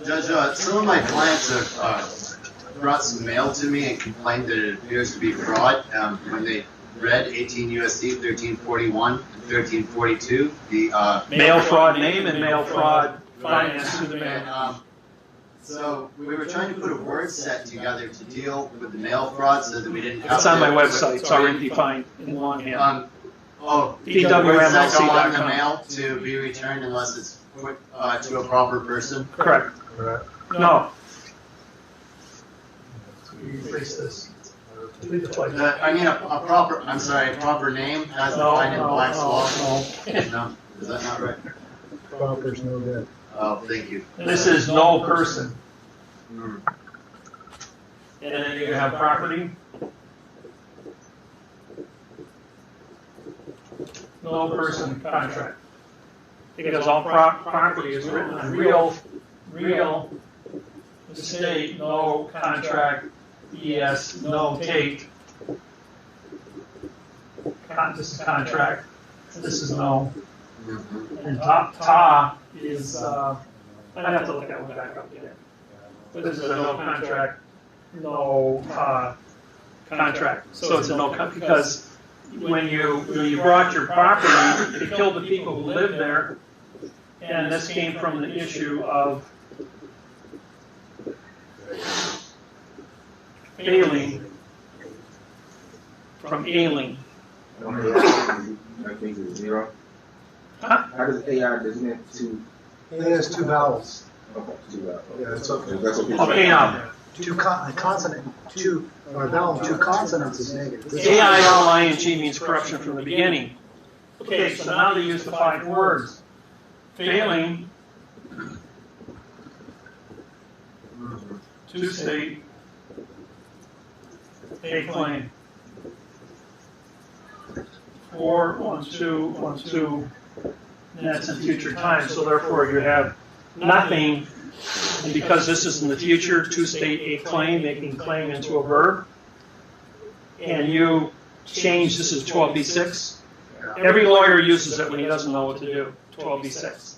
Judge, some of my clients have brought some mail to me and complained that it appears to be fraud when they read 18 USC 1341 and 1342. The Mail fraud name and mail fraud finance through the mail. and, so we were trying to put a word set together to deal with the mail fraud so that we didn't have It's on to- my website, it's already defined in longhand. PWMLC.com. Words that go on the PWMLC.com. mail to be returned unless it's put to a proper person. Correct. Correct. No. Erase this. Leave the flag. I mean, a proper name as defined in Black's Law. No, is that not right? Proper's no good. Oh, thank you. This is no person. And then you have property. No person contract. Because all property is written on real estate, no contract, ES, no take. This is contract, this is no. And ta is I'd have to look that one back up again. This is a no contract, no, contract, so it's a no, because when you brought your property, it killed the people who lived there, and this came from the issue of ailing, from ailing. I think it's 0. Huh? How does AI designate to? It has two vowels. Okay, 2 vowels. Yeah, it's okay. That's okay. Okay, now, A consonant, or a vowel, two consonants is negative. This is- AILING means corruption from the beginning. Okay, so now they use the 5 words. Failing to state a claim. 41212, and that's in future time, so therefore you have nothing, and because this is in the future, to state a claim, making claim into a verb, and you change, this is 12b6. Every lawyer uses it when he doesn't know what to do, 12b6.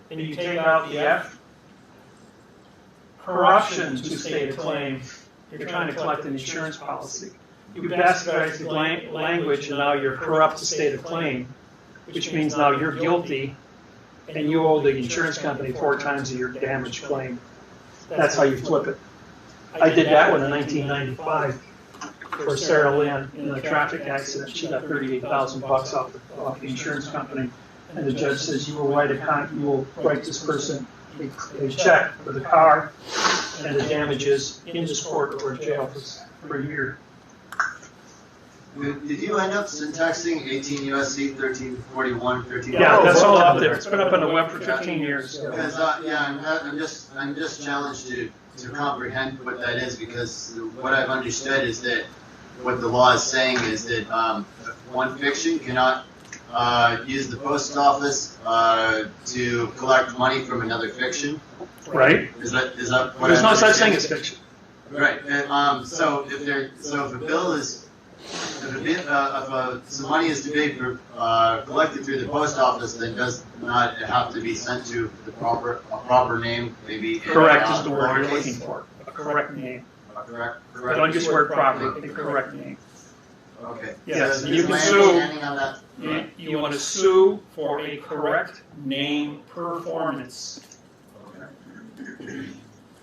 And you take out the F, corruption to state a claim, you're trying to collect an insurance policy. You bastardize the language, and now you're corrupt to state a claim, which means now you're guilty, and you owe the insurance company 4 times of your damage claim. That's how you flip it. I did that one in 1995 for Sarah Lynn in a traffic accident. She got $38,000 off the insurance company, and the judge says you will write this person a check for the car and the damages in this court or jail for a year. Did you end up syntaxing 18 USC 1341, 13? Yeah, that's all out there. It's been up on the web for 15 years. Because I'm just challenged to comprehend what that is, because what I've understood is that what the law is saying is that one fiction cannot use the post office to collect money from another fiction. Right? Is that what? There's I no such thing understand? as fiction. Right. And, so if a bill is if some money is to be collected through the post office, then does not have to be sent to the proper name, maybe. Correct is the word you're looking for. A correct name. Correct. Don't use the word proper, a correct name. Okay. Yes, So and you is can my sue. understanding on that? You want to sue for a correct name performance.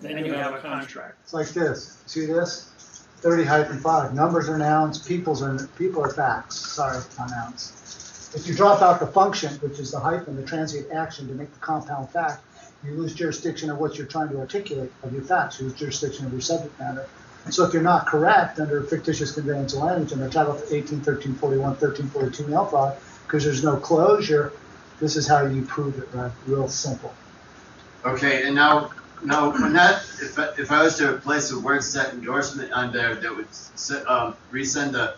Then you have a contract. It's like this. See this? 30-5. Numbers are nouns, people are facts. Sorry, not nouns. If you drop out the function, which is the hyphen, the transient action to make the compound fact, you lose jurisdiction of what you're trying to articulate of your facts. You lose jurisdiction of your subject matter. And so if you're not correct under fictitious conveyance of language under Title 18, 1341, 1342 mail fraud, because there's no closure, this is how you prove it, right? Real simple. Okay, and now when that, if I was to place a word set endorsement on there that would resend the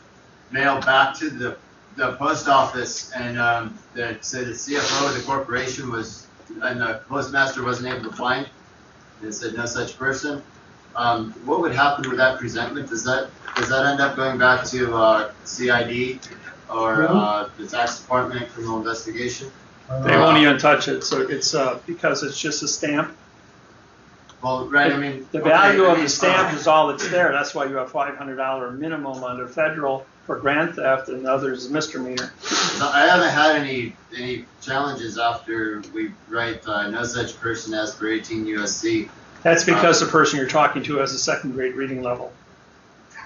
mail back to the post office, and that said the CFO of the corporation was, and the postmaster wasn't able to find, and it said no such person, what would happen with that presentment? Does that end up going back to CID or the tax department, criminal investigation? They won't even touch it, so it's because it's just a stamp. Well, right, I mean. The value okay, of the stamp is all that's there. That's why you have $500 minimum under federal for grand theft, and others misdemeanor. So I haven't had any challenges after we write no such person as per 18 USC. That's because the person you're talking to has a 2nd grade reading level.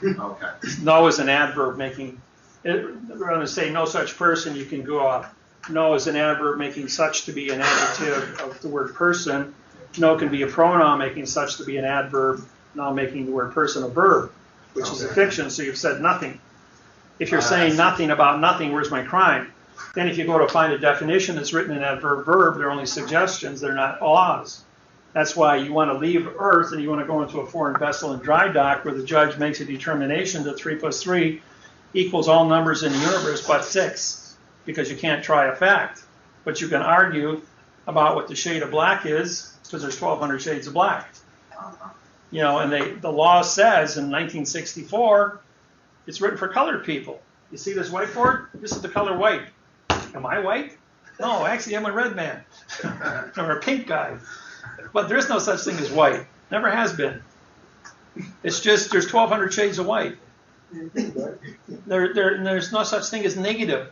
Okay. No is an adverb making, rather than say no such person, you can go off. No is an adverb making such to be an adjective of the word person. No can be a pronoun making such to be an adverb, now making the word person a verb, which is a fiction, so you've said nothing. If you're saying nothing about nothing, where's my crime? Then if you go to find a definition that's written in that verb, they're only suggestions, they're not laws. That's why you want to leave Earth and you want to go into a foreign vessel and dry dock where the judge makes a determination that 3 + 3 equals all numbers in the universe but 6, because you can't try a fact. But you can argue about what the shade of black is, because there's 1,200 shades of black. You know, and the law says in 1964, it's written for colored people. You see this whiteboard? This is the color white. Am I white? No, actually I'm a red man. or a pink guy. But there is no such thing as white. Never has been. It's just there's 1,200 shades of white. There's no such thing as negative.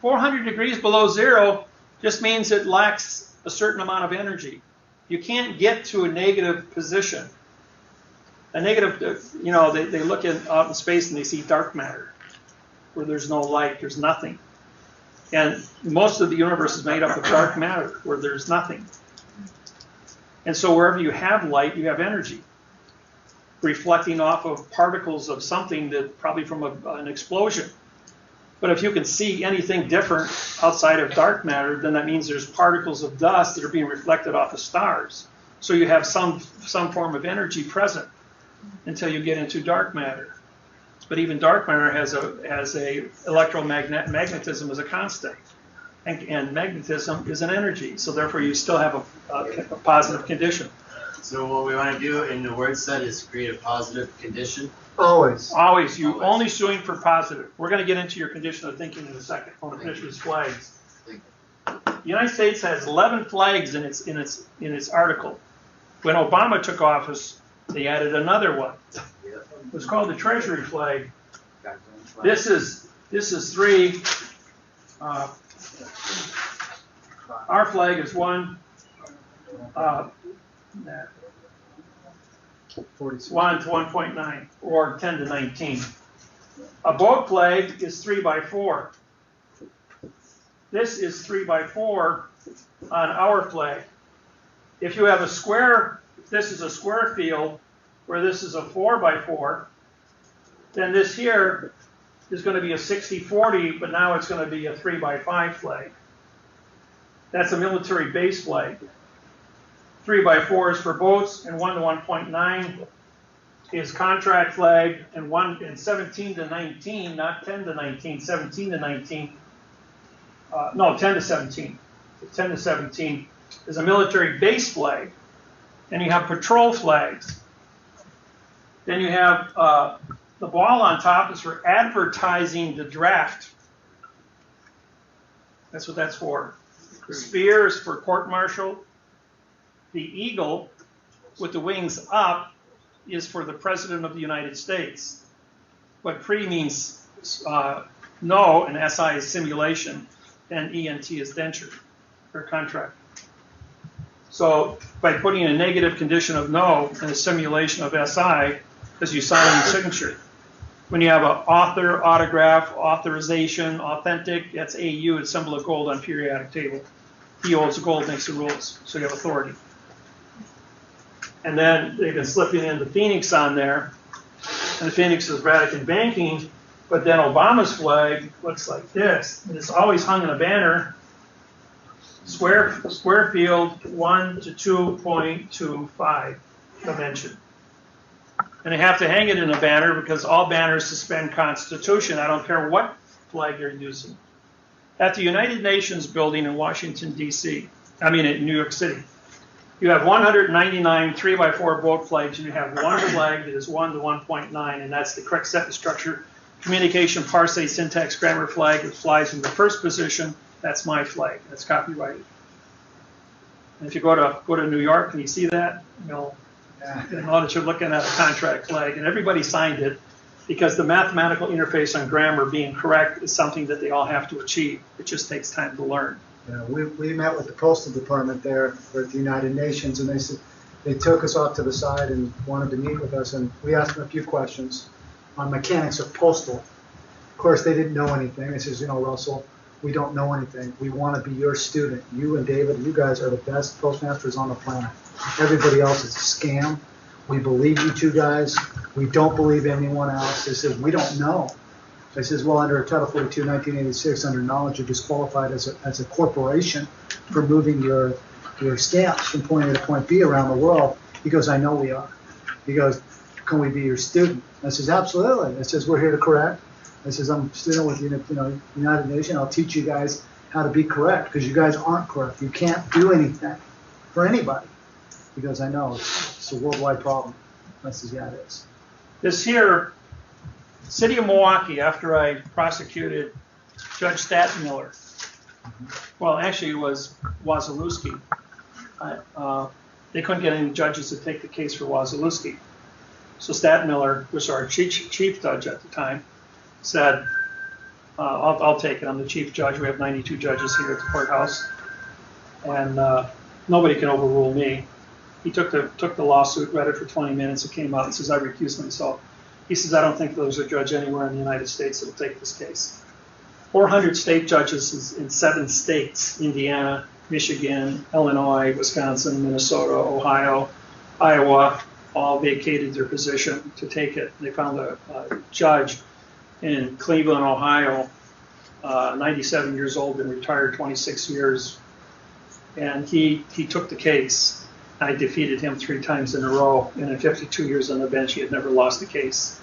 400 degrees below zero just means it lacks a certain amount of energy. You can't get to a negative position. A negative, you know, they look out in space and they see dark matter, where there's no light, there's nothing. And most of the universe is made up of dark matter, where there's nothing. And so wherever you have light, you have energy, reflecting off of particles of something that probably from an explosion. But if you can see anything different outside of dark matter, then that means there's particles of dust that are being reflected off of stars. So you have some form of energy present until you get into dark matter. But even dark matter has a electromagnetism as a constant, and magnetism is an energy. So therefore, you still have a positive condition. So what we want to do in the word set is create a positive condition. Always. Always, you only suing for positive. We're going to get into your condition of thinking in a second. I want to finish with flags. The United States has 11 flags in its article. When Obama took office, they added another one. It was called the Treasury flag. This is 3. Our flag is 1. 1 to 1.9 or 10 to 19. A boat flag is 3 by 4. This is 3 by 4 on our flag. If you have a square, if this is a square field where this is a 4 by 4, then this here is going to be a 60-40, but now it's going to be a 3 by 5 flag. That's a military base flag. 3 by 4 is for boats, and 1 to 1.9 is contract flag, and 17 to 19, not 10 to 19, 17 to 19. No, 10 to 17. 10 to 17 is a military base flag, and you have patrol flags. Then you have the ball on top is for advertising the draft. That's what that's for. The spear is for court-martial. The eagle, with the wings up, is for the President of the United States. But pre means no, and SI is simulation, and ENT is denture, or contract. So by putting a negative condition of no in a simulation of SI, as you sign your signature. When you have an author, autograph, authorization, authentic, that's AU, it's symbol of gold on periodic table. He holds the gold, makes the rules, so you have authority. And then they've been slipping in the Phoenix on there, and the Phoenix is Vatican banking, but then Obama's flag looks like this, and it's always hung in a banner, square field 1 to 2.25 dimension. And they have to hang it in a banner because all banners suspend Constitution. I don't care what flag you're using. At the United Nations building in Washington, D.C., in New York City, you have 199 3 by 4 boat flags, and you have one flag that is 1 to 1.9, and that's the correct sentence structure. Communication, parse, syntax, grammar flag. It flies in the first position. That's my flag. That's copyrighted. And if you go to New York and you see that, you'll know that you're looking at a contract flag, and everybody signed it because the mathematical interface on grammar being correct is something that they all have to achieve. It just takes time to learn. Yeah, we met with the Postal Department there at the United Nations, and they said they took us off to the side and wanted to meet with us, and we asked them a few questions on mechanics of postal. Of course, they didn't know anything. They says, Russell, we don't know anything. We want to be your student. You and David, you guys are the best postmasters on the planet. Everybody else is a scam. We believe you two guys. We don't believe anyone else. They said, we don't know. I says, well, under Title 42, 1986, under knowledge, you're disqualified as a corporation for moving your stamps from point A to point B around the world. He goes, I know we are. He goes, can we be your student? I says, absolutely. I says, we're here to correct. I says, I'm a student with United Nations. I'll teach you guys how to be correct because you guys aren't correct. You can't do anything for anybody. He goes, I know. It's a worldwide problem. I says, yeah, it is. This here, City of Milwaukee, after I prosecuted Judge Stadtmiller, well, actually it was Wasilewski. They couldn't get any judges to take the case for Wasilewski. So Stadtmiller, who was our chief judge at the time, said, I'll take it. I'm the chief judge. We have 92 judges here at the courthouse. And nobody can overrule me. He took the lawsuit, read it for 20 minutes, and came out and says, I recuse myself. He says, I don't think there's a judge anywhere in the United States that will take this case. 400 state judges in 7 states, Indiana, Michigan, Illinois, Wisconsin, Minnesota, Ohio, Iowa, all vacated their position to take it. They found a judge in Cleveland, Ohio, 97 years old and retired 26 years. And he took the case. I defeated him 3 times in a row. And in 52 years on the bench, he had never lost a case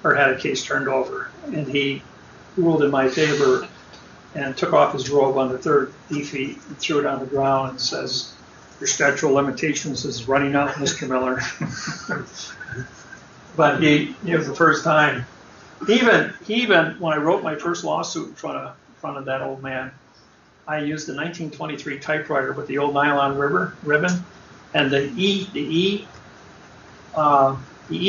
or had a case turned over. And he ruled in my favor and took off his robe on the 3rd defeat and threw it on the ground and says, your statute of limitations is running out, Mr. Miller. But he was the first time. Even when I wrote my first lawsuit in front of that old man, I used a 1923 typewriter with the old nylon ribbon, and the E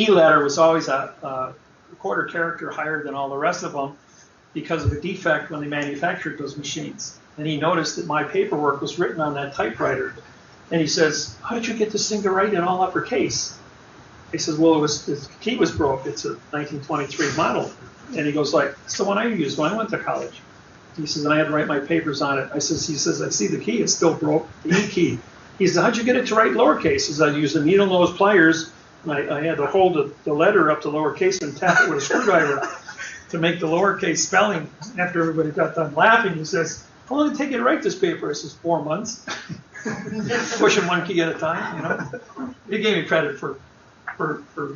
letter was always a quarter character higher than all the rest of them because of a defect when they manufactured those machines. And he noticed that my paperwork was written on that typewriter. And he says, how did you get this thing to write in all uppercase? He says, well, the key was broke. It's a 1923 model. And he goes like, it's the one I used when I went to college. He says, and I had to write my papers on it. He says, I see the key, it's still broke, the E key. He says, how'd you get it to write lowercase? He says, I used the needle nose pliers, and I had to hold the letter up to lowercase and tap it with a screwdriver to make the lowercase spelling. After everybody got done laughing, he says, how long did it take you to write this paper? I says, 4 months. Pushing one key at a time, you know. He gave me credit for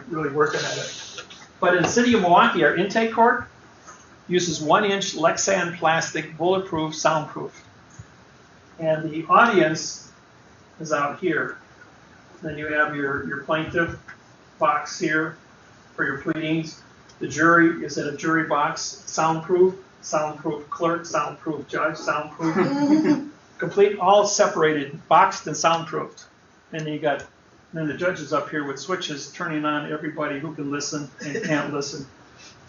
really working at it. But in the city of Milwaukee, our intake court uses 1-inch Lexan plastic, bulletproof, soundproof. And the audience is out here. Then you have your plaintiff box here for your pleadings. The jury is in a jury box, soundproof clerk, soundproof judge, soundproof, complete, all separated, boxed and soundproofed. And then the judge is up here with switches turning on everybody who can listen and can't listen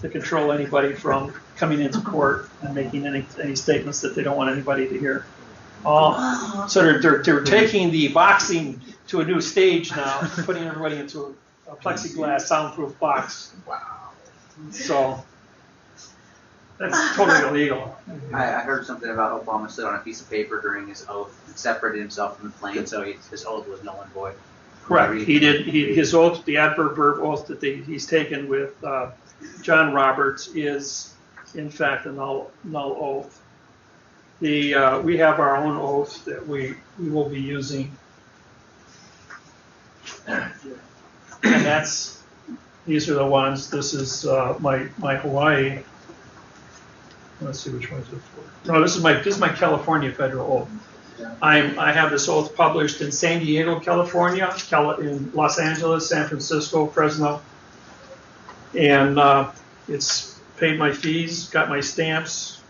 to control anybody from coming into court and making any statements that they don't want anybody to hear. So they're taking the boxing to a new stage now, putting everybody into a plexiglass soundproof box. Wow. So that's totally illegal. I heard something about Obama stood on a piece of paper during his oath and separated himself from the plane, so his oath was null and void. Correct. He did. His oath, the adverb oath that he's taken with John Roberts, is in fact a null oath. We have our own oath that we will be using, and these are the ones. This is my Hawaii. Let's see which one is it for. No, this is my California federal oath. I have this oath published in San Diego, California, in Los Angeles, San Francisco, Fresno, and it's paid my fees, got my stamps,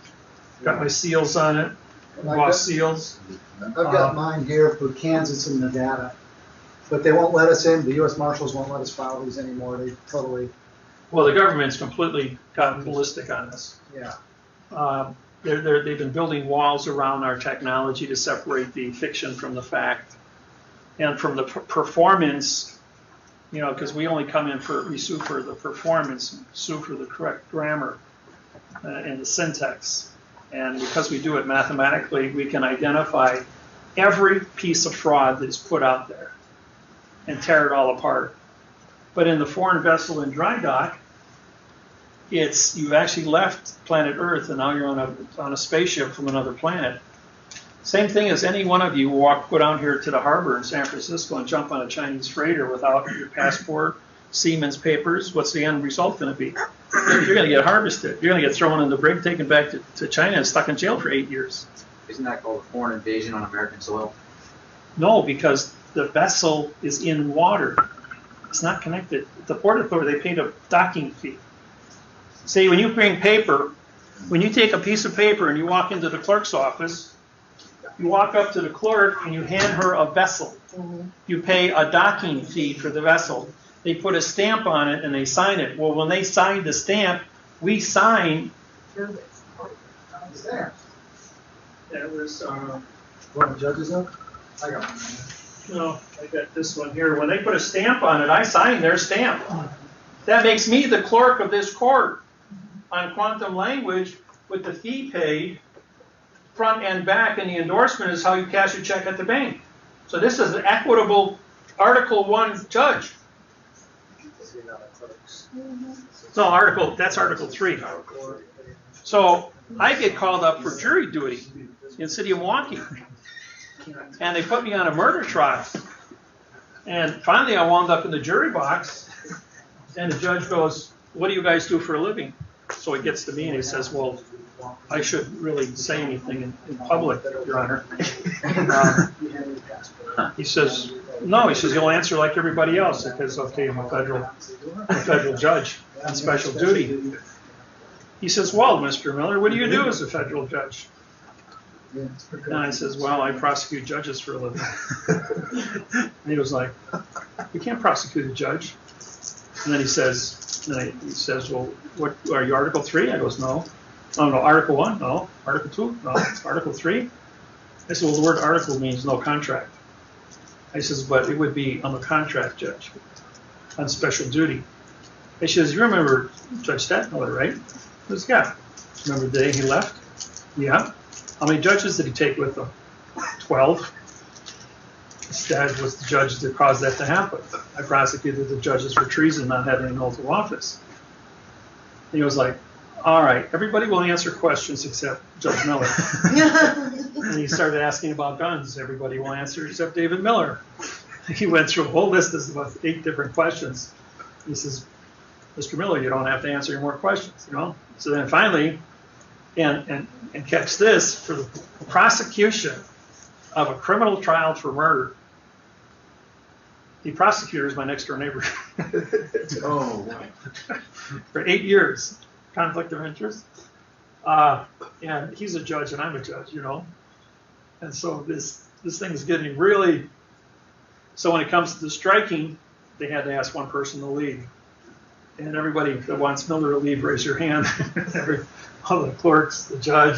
got my seals on it, embossed seals. I've got mine here for Kansas and Nevada, but they won't let us in. The U.S. Marshals won't let us file these anymore. They totally. Well, the government's completely gotten ballistic on this. Yeah. They've been building walls around our technology to separate the fiction from the fact, and from the performance, you know, because we only come in we sue for the performance, sue for the correct grammar and the syntax. And because we do it mathematically, we can identify every piece of fraud that's put out there and tear it all apart. But in the foreign vessel in dry dock, you've actually left planet Earth and now you're on a spaceship from another planet. Same thing as any one of you go down here to the harbor in San Francisco and jump on a Chinese freighter without your passport, seaman's papers. What's the end result going to be? You're going to get harvested. You're going to get thrown in the brig, taken back to China and stuck in jail for 8 years. Isn't that called a foreign invasion on American soil? No, because the vessel is in water. It's not connected. The Port Authority, they paid a docking fee. Say when you bring paper, when you take a piece of paper and you walk into the clerk's office, You walk up to the clerk and you hand her a vessel. You pay a docking fee for the vessel. They put a stamp on it and they sign it. Well, when they sign the stamp, we sign. There. That was, One of the judges up? I got one. no, I got this one here. When they put a stamp on it, I sign their stamp. That makes me the clerk of this court on quantum language with the fee paid, front and back, and the endorsement is how you cash your check at the bank. So this is an equitable Article 1 judge. No, that's Article 3. So I get called up for jury duty in the city of Milwaukee. And they put me on a murder trial. And finally I wound up in the jury box, and the judge goes, "What do you guys do for a living?" So he gets to me and he says, "Well, I shouldn't really say anything in public, Your Honor." He says, "No," he says, "you'll answer like everybody else." Because, okay, I'm a federal judge on special duty. He says, "Well, Mr. Miller, what do you do as a federal judge?" And I says, "Well, I prosecute judges for a living." And he was like, "You can't prosecute a judge." And then he says, "Well, what are you, Article 3? I goes, "No." "Oh, no, Article 1? No. Article 2? No. Article 3? I said, "Well, the word article means no contract." I says, "But it would be I'm a contract judge on special duty." He says, "You remember Judge Stadtmiller, right?" I says, "Yeah." "Remember the day he left?" "Yeah." "How many judges did he take with him?" 12. His dad was the judge that caused that to happen. I prosecuted the judges for treason, not having an oath of office. And he was like, "All right, everybody will answer questions except Judge Miller." And he started asking about guns. "Everybody will answer except David Miller." He went through a whole list of about 8 different questions. He says, "Mr. Miller, you don't have to answer any more questions, you know?" So then finally, and catch this, for the prosecution of a criminal trial for murder, the prosecutor is my next door neighbor. Oh, For 8 years, conflict of interest. And he's a judge and I'm a judge, you know. And so this thing is getting really, so when it comes to the striking, they had to ask one person to leave. And everybody that wants Miller to leave, raise your hand. All the clerks, the judge,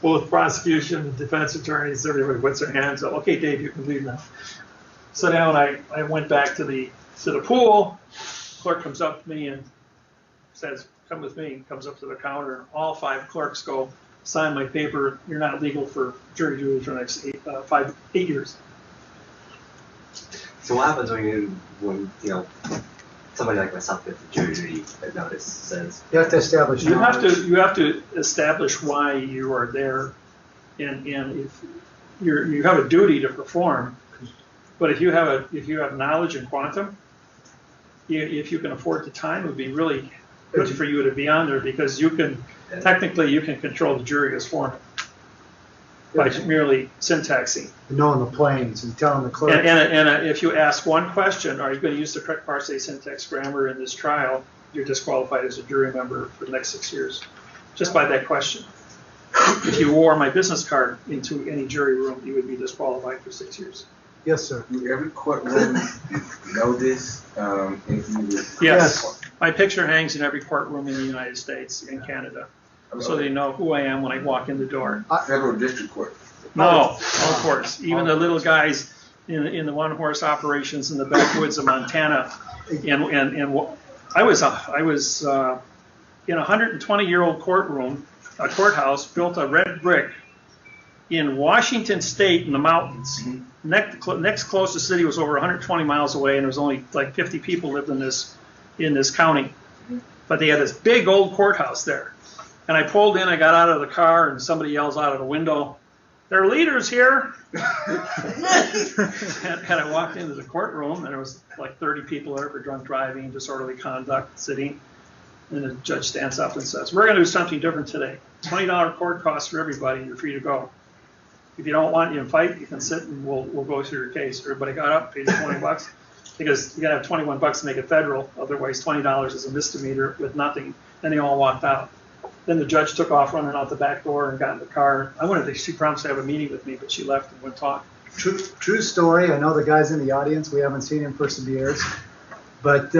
both prosecution, the defense attorneys, everybody puts their hands up. "Okay, Dave, you can leave now." So now when I went back to the pool, clerk comes up to me and says, "Come with me." Comes up to the counter, and all 5 clerks go, "Sign my paper. You're not legal for jury duty for the next 8 years." So what happens when somebody like myself gets a jury duty notice says you have to establish. You have knowledge. to establish why you are there, and if you have a duty to perform, but if you have knowledge in quantum, if you can afford the time, it would be really good for you to be on there, because you can technically control the jury as foreman by merely syntaxing. Knowing the planes and telling the clerk. And if you ask one question, "Are you going to use the correct parse, syntax, grammar in this trial?" you're disqualified as a jury member for the next 6 years, just by that question. If you wore my business card into any jury room, you would be disqualified for 6 years. Yes, sir. Do every courtroom know this? If you would, Yes. My picture hangs in every courtroom in the United States and Canada, so they know who I am when I walk in the door. Federal district court. No, of course. Even the little guys in the one-horse operations in the backwoods of Montana, and I was in a 120-year-old courthouse built of red brick in Washington State in the mountains. Next closest city was over 120 miles away, and there was only like 50 people lived in this county. But they had this big old courthouse there. And I pulled in, I got out of the car, and somebody yells out of the window, "There are leaders here!" and I walked into the courtroom, and there was like 30 people there for drunk driving, disorderly conduct, sitting. And the judge stands up and says, "We're going to do something different today. $20 court cost for everybody, and you're free to go. If you don't want to fight, you can sit and we'll go through your case." Everybody got up, paid $20, because you got to have $21 to make it federal. Otherwise, $20 is a misdemeanor with nothing. And they all walked out. Then the judge took off running out the back door and got in the car. I wanted to, she promised to have a meeting with me, but she left and went talk. True story. I know the guys in the audience. We haven't seen him for some years. But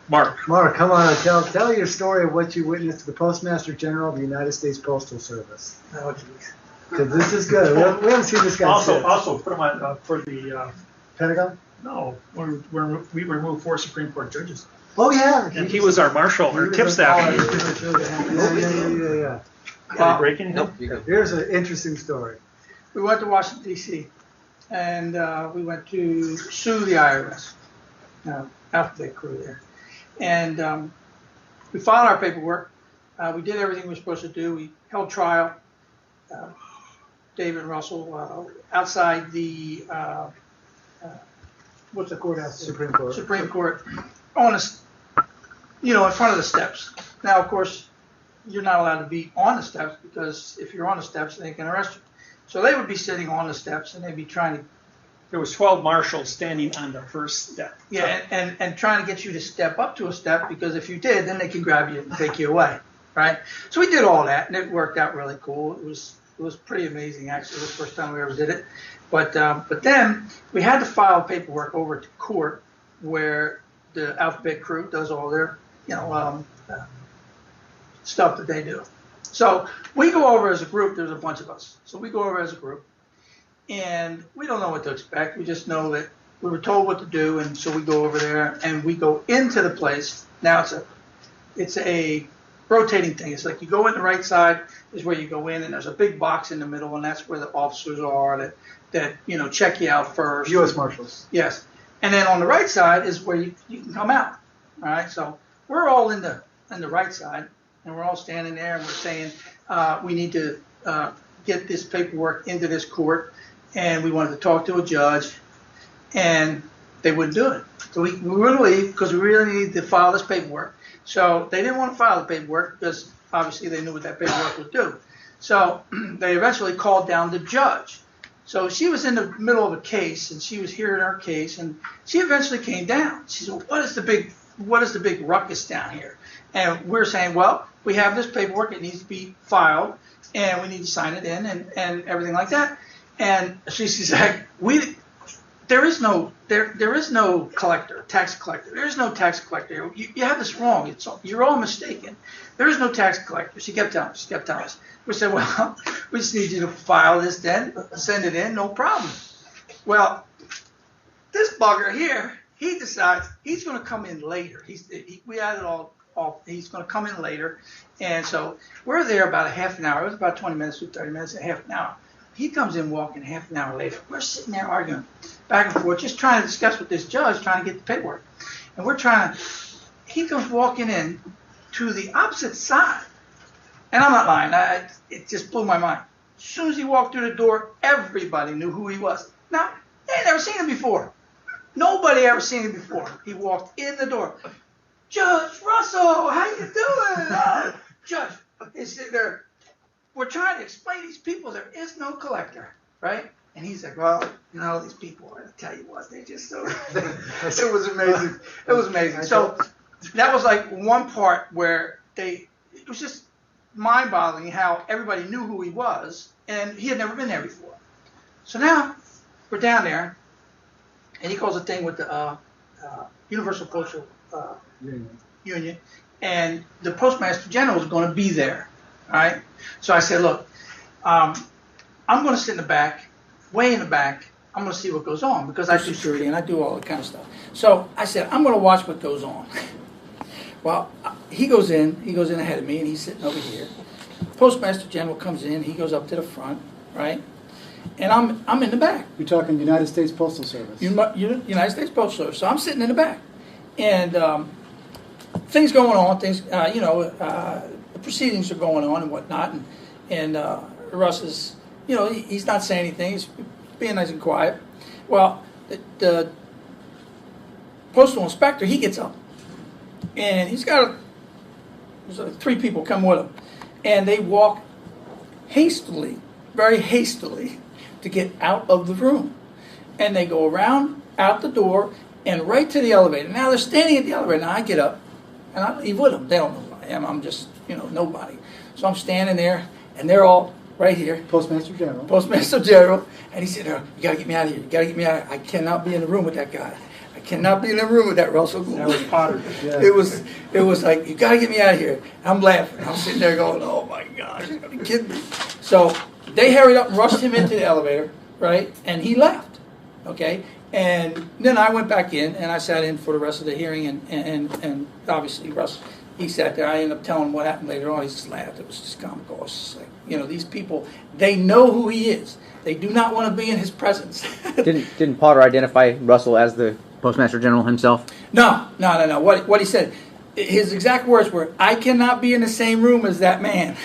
Mark. Come on, tell your story of what you witnessed to the Postmaster General of the United States Postal Service. Oh, geez. Because this is good. We haven't seen this guy since. Also put him on for the, Pentagon? no, we removed 4 Supreme Court judges. Oh, yeah. And he was our marshal, our tip staff. Yeah. Did I break anything? Nope, you go. Here's an interesting story. We went to Washington D.C. and we went to sue the IRS, alphabet crew there, and we filed our paperwork. We did everything we were supposed to do. We held trial. David and Russell outside the what's the courthouse? Supreme Court. Supreme Court on in front of the steps. Now, of course, you're not allowed to be on the steps because if you're on the steps, they can arrest you. So they would be sitting on the steps and they'd be trying to, There was 12 marshals standing on the first step. and trying to get you to step up to a step, because if you did, then they can grab you and take you away, right? So we did all that and it worked out really cool. It was pretty amazing, actually. It was the first time we ever did it. But then we had to file paperwork over to court where the alphabet crew does all their, stuff that they do. So we go over as a group. There's a bunch of us. So we go over as a group, and we don't know what to expect. We just know that we were told what to do, and so we go over there and we go into the place. Now it's a rotating thing. It's like you go in the right side is where you go in, and there's a big box in the middle, and that's where the officers are that check you out first. U.S. Marshals. Yes. And then on the right side is where you can come out. All right. So we're all in the right side, and we're all standing there, and we're saying we need to get this paperwork into this court, and we wanted to talk to a judge, and they wouldn't do it. So we wouldn't leave because we really needed to file this paperwork. So they didn't want to file the paperwork because obviously they knew what that paperwork would do. So they eventually called down the judge. So she was in the middle of a case, and she was hearing our case, and she eventually came down. She said, what is the big ruckus down here? And we're saying, well, we have this paperwork. It needs to be filed, and we need to sign it in and everything like that. And she's like, there is no collector, tax collector. There is no tax collector. You have this wrong. You're all mistaken. There is no tax collector. She kept telling us. We said, well, we just need you to file this then, send it in, no problem. Well, this bugger here, he decides he's going to come in later. We had it all off. He's going to come in later. And so we're there about a half an hour. It was about 20 minutes to 30 minutes, a half an hour. He comes in walking half an hour later. We're sitting there arguing back and forth, just trying to discuss with this judge, trying to get the paperwork. And he comes walking in to the opposite side. And I'm not lying. It just blew my mind. As soon as he walked through the door, everybody knew who he was. Now, they had never seen him before. Nobody ever seen him before. He walked in the door. Judge Russell, how you doing? Judge, he's sitting there. We're trying to explain to these people there is no collector, right? And he's like, well, these people, I tell you what, they just so. It was amazing. It was amazing. So that was like one part where it was just mind-boggling how everybody knew who he was, and he had never been there before. So now we're down there, and he calls a thing with the Universal Postal Union, and the Postmaster General is going to be there, all right? So I said, look, I'm going to sit in the back, way in the back. I'm going to see what goes on, because I do security and I do all that kind of stuff. So I said, I'm going to watch what goes on. Well, he goes in ahead of me, and he's sitting over here. Postmaster General comes in, he goes up to the front, right? And I'm in the back. You're talking United States Postal Service. United States Postal Service. So I'm sitting in the back. And things going on, the proceedings are going on and whatnot. And Russ is, he's not saying anything. He's being nice and quiet. Well, the postal inspector, he gets up. And he's got there's 3 people come with him. And they walk hastily, very hastily, to get out of the room. And they go around, out the door, and right to the elevator. Now they're standing at the elevator. Now I get up, and I leave with them. They don't know who I am. I'm just nobody. So I'm standing there, and they're all right here. Postmaster General. Postmaster General, and he said, "You gotta get me out of here. You gotta get me out of here. I cannot be in the room with that guy. I cannot be in the room with that Russell Gould." That was Potter. Yeah. It was like, "You gotta get me out of here." I'm laughing. I'm sitting there going, "Oh my gosh, you gotta be kidding me." So they hurried up and rushed him into the elevator, right? And he left. Okay. And then I went back in and I sat in for the rest of the hearing, and obviously Russ, he sat there. I ended up telling him what happened later on. He just laughed. It was just comical. It's just like, these people, they know who he is. They do not want to be in his presence. Didn't Potter identify Russell as the Postmaster General himself? No. What he said, his exact words were, "I cannot be in the same room as that man."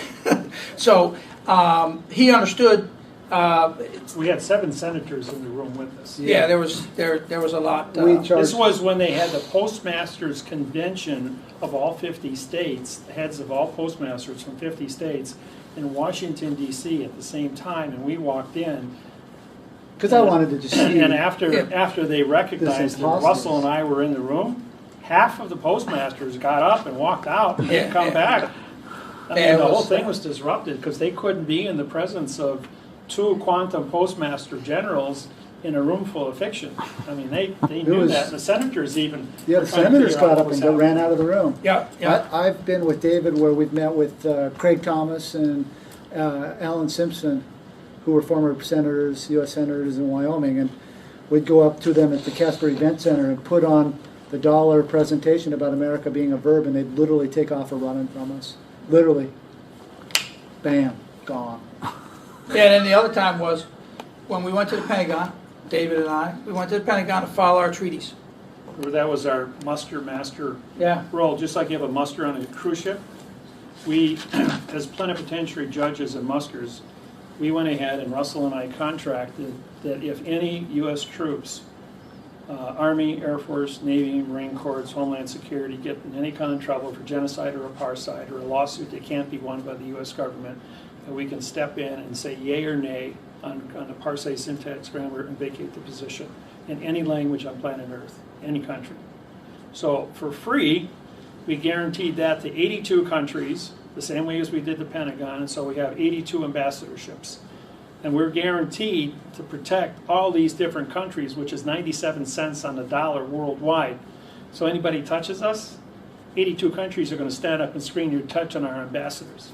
So he understood. We had 7 senators in the room with us. Yeah, there was a lot. This was when they had the postmasters convention of all 50 states, the heads of all postmasters from 50 states in Washington D.C. at the same time, and we walked in. Because I wanted to just see. And after they recognized that Russell and I were in the room, half of the postmasters got up and walked out and didn't come back. I mean, the whole thing was disrupted because they couldn't be in the presence of 2 quantum postmaster generals in a room full of fiction. I mean, they knew that. And the senators even. Yeah, the senators got up and ran out of the room. Yeah. I've been with David where we've met with Craig Thomas and Alan Simpson, who were former senators, U.S. senators in Wyoming, and we'd go up to them at the Casper Event Center and put on the dollar presentation about America being a verb, and they'd literally take off and running from us. Literally. Bam. Gone. Yeah, and then the other time was when we went to the Pentagon, David and I, we went to the Pentagon to file our treaties. That was our muster master Yeah. role, just like you have a muster on a cruise ship. We, as plenipotentiary judges and musters, we went ahead and Russell and I contracted that if any U.S. troops, Army, Air Force, Navy, Marine Corps, Homeland Security, get in any kind of trouble for genocide or apartheid or a lawsuit that can't be won by the U.S. government, that we can step in and say yay or nay on a parsec syntax grammar and vacate the position in any language on planet Earth, any country. So for free, we guaranteed that to 82 countries, the same way as we did the Pentagon, and so we have 82 ambassadorships. And we're guaranteed to protect all these different countries, which is 97 cents on the dollar worldwide. So anybody touches us, 82 countries are going to stand up and screen your touch on our ambassadors.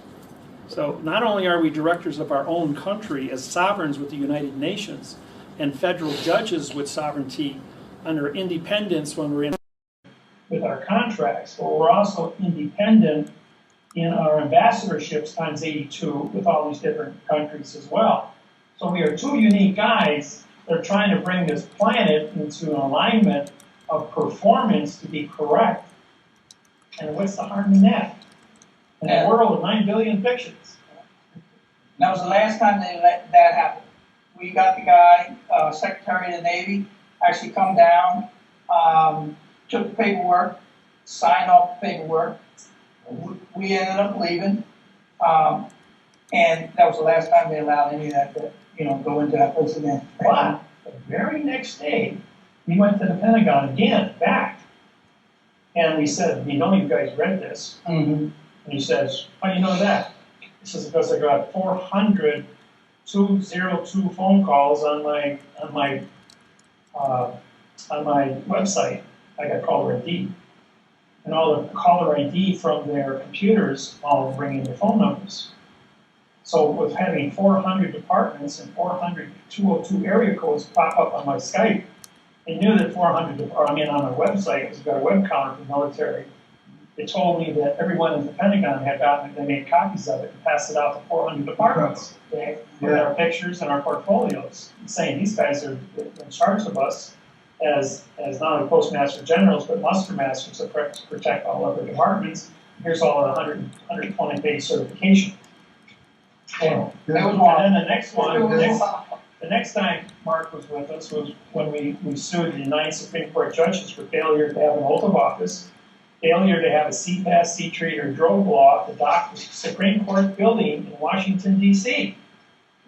So not only are we directors of our own country as sovereigns with the United Nations and federal judges with sovereignty under independence when we're in with our contracts, but we're also independent in our ambassadorships times 82 with all these different countries as well. So we are 2 unique guys that are trying to bring this planet into an alignment of performance to be correct. And what's the harm in that? In a world of 9 billion fictions. That was the last time they let that happen. We got the guy, Secretary of the Navy, actually come down, took the paperwork, signed off the paperwork. We ended up leaving, and that was the last time they allowed any of that to, go into that place again. But the very next day, we went to the Pentagon again, back, and we said, "We know you guys read this." Mm-hmm. And he says, "How do you know that?" He says, "Because I got 402 phone calls on my website. I got caller ID, and all the caller ID from their computers all bring in their phone numbers. So with having 400 departments and 400 202 area codes pop up on my Skype, they knew that on my website, because I've got a web counter for the military. They told me that everyone in the Pentagon had gotten it, they made copies of it and passed it out to 400 departments, okay, with our pictures and our portfolios, saying these guys are in charge of us as not only postmaster generals, but muster masters to protect all other departments. Here's all of the 120-page certification." And then the next time Mark was with us was when we sued the 9 Supreme Court judges for failure to have an oath of office, failure to have a C-Pass, C-Treat, or drove law at the Supreme Court building in Washington, D.C.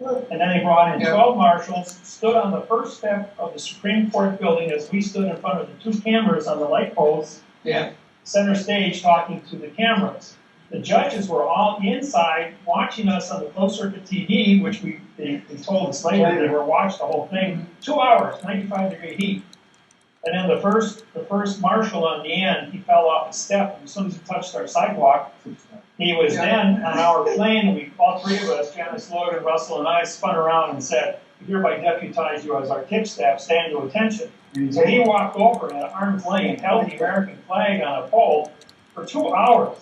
And then they brought in 12 marshals, stood on the first step of the Supreme Court building as we stood in front of the 2 cameras on the light poles, center stage talking to the cameras. the judges were all inside watching us on the closed circuit TV, which they told us later they were watched the whole thing, 2 hours, 95-degree heat. And then the first marshal on the end, he fell off a step, and as soon as he touched our sidewalk, he was then on our plane, and we, all three of us, Janice, Logan, Russell, and I, spun around and said, "We hereby deputize you as our tip staff, stand to attention." So he walked over at arm's length, held the American flag on a pole for 2 hours.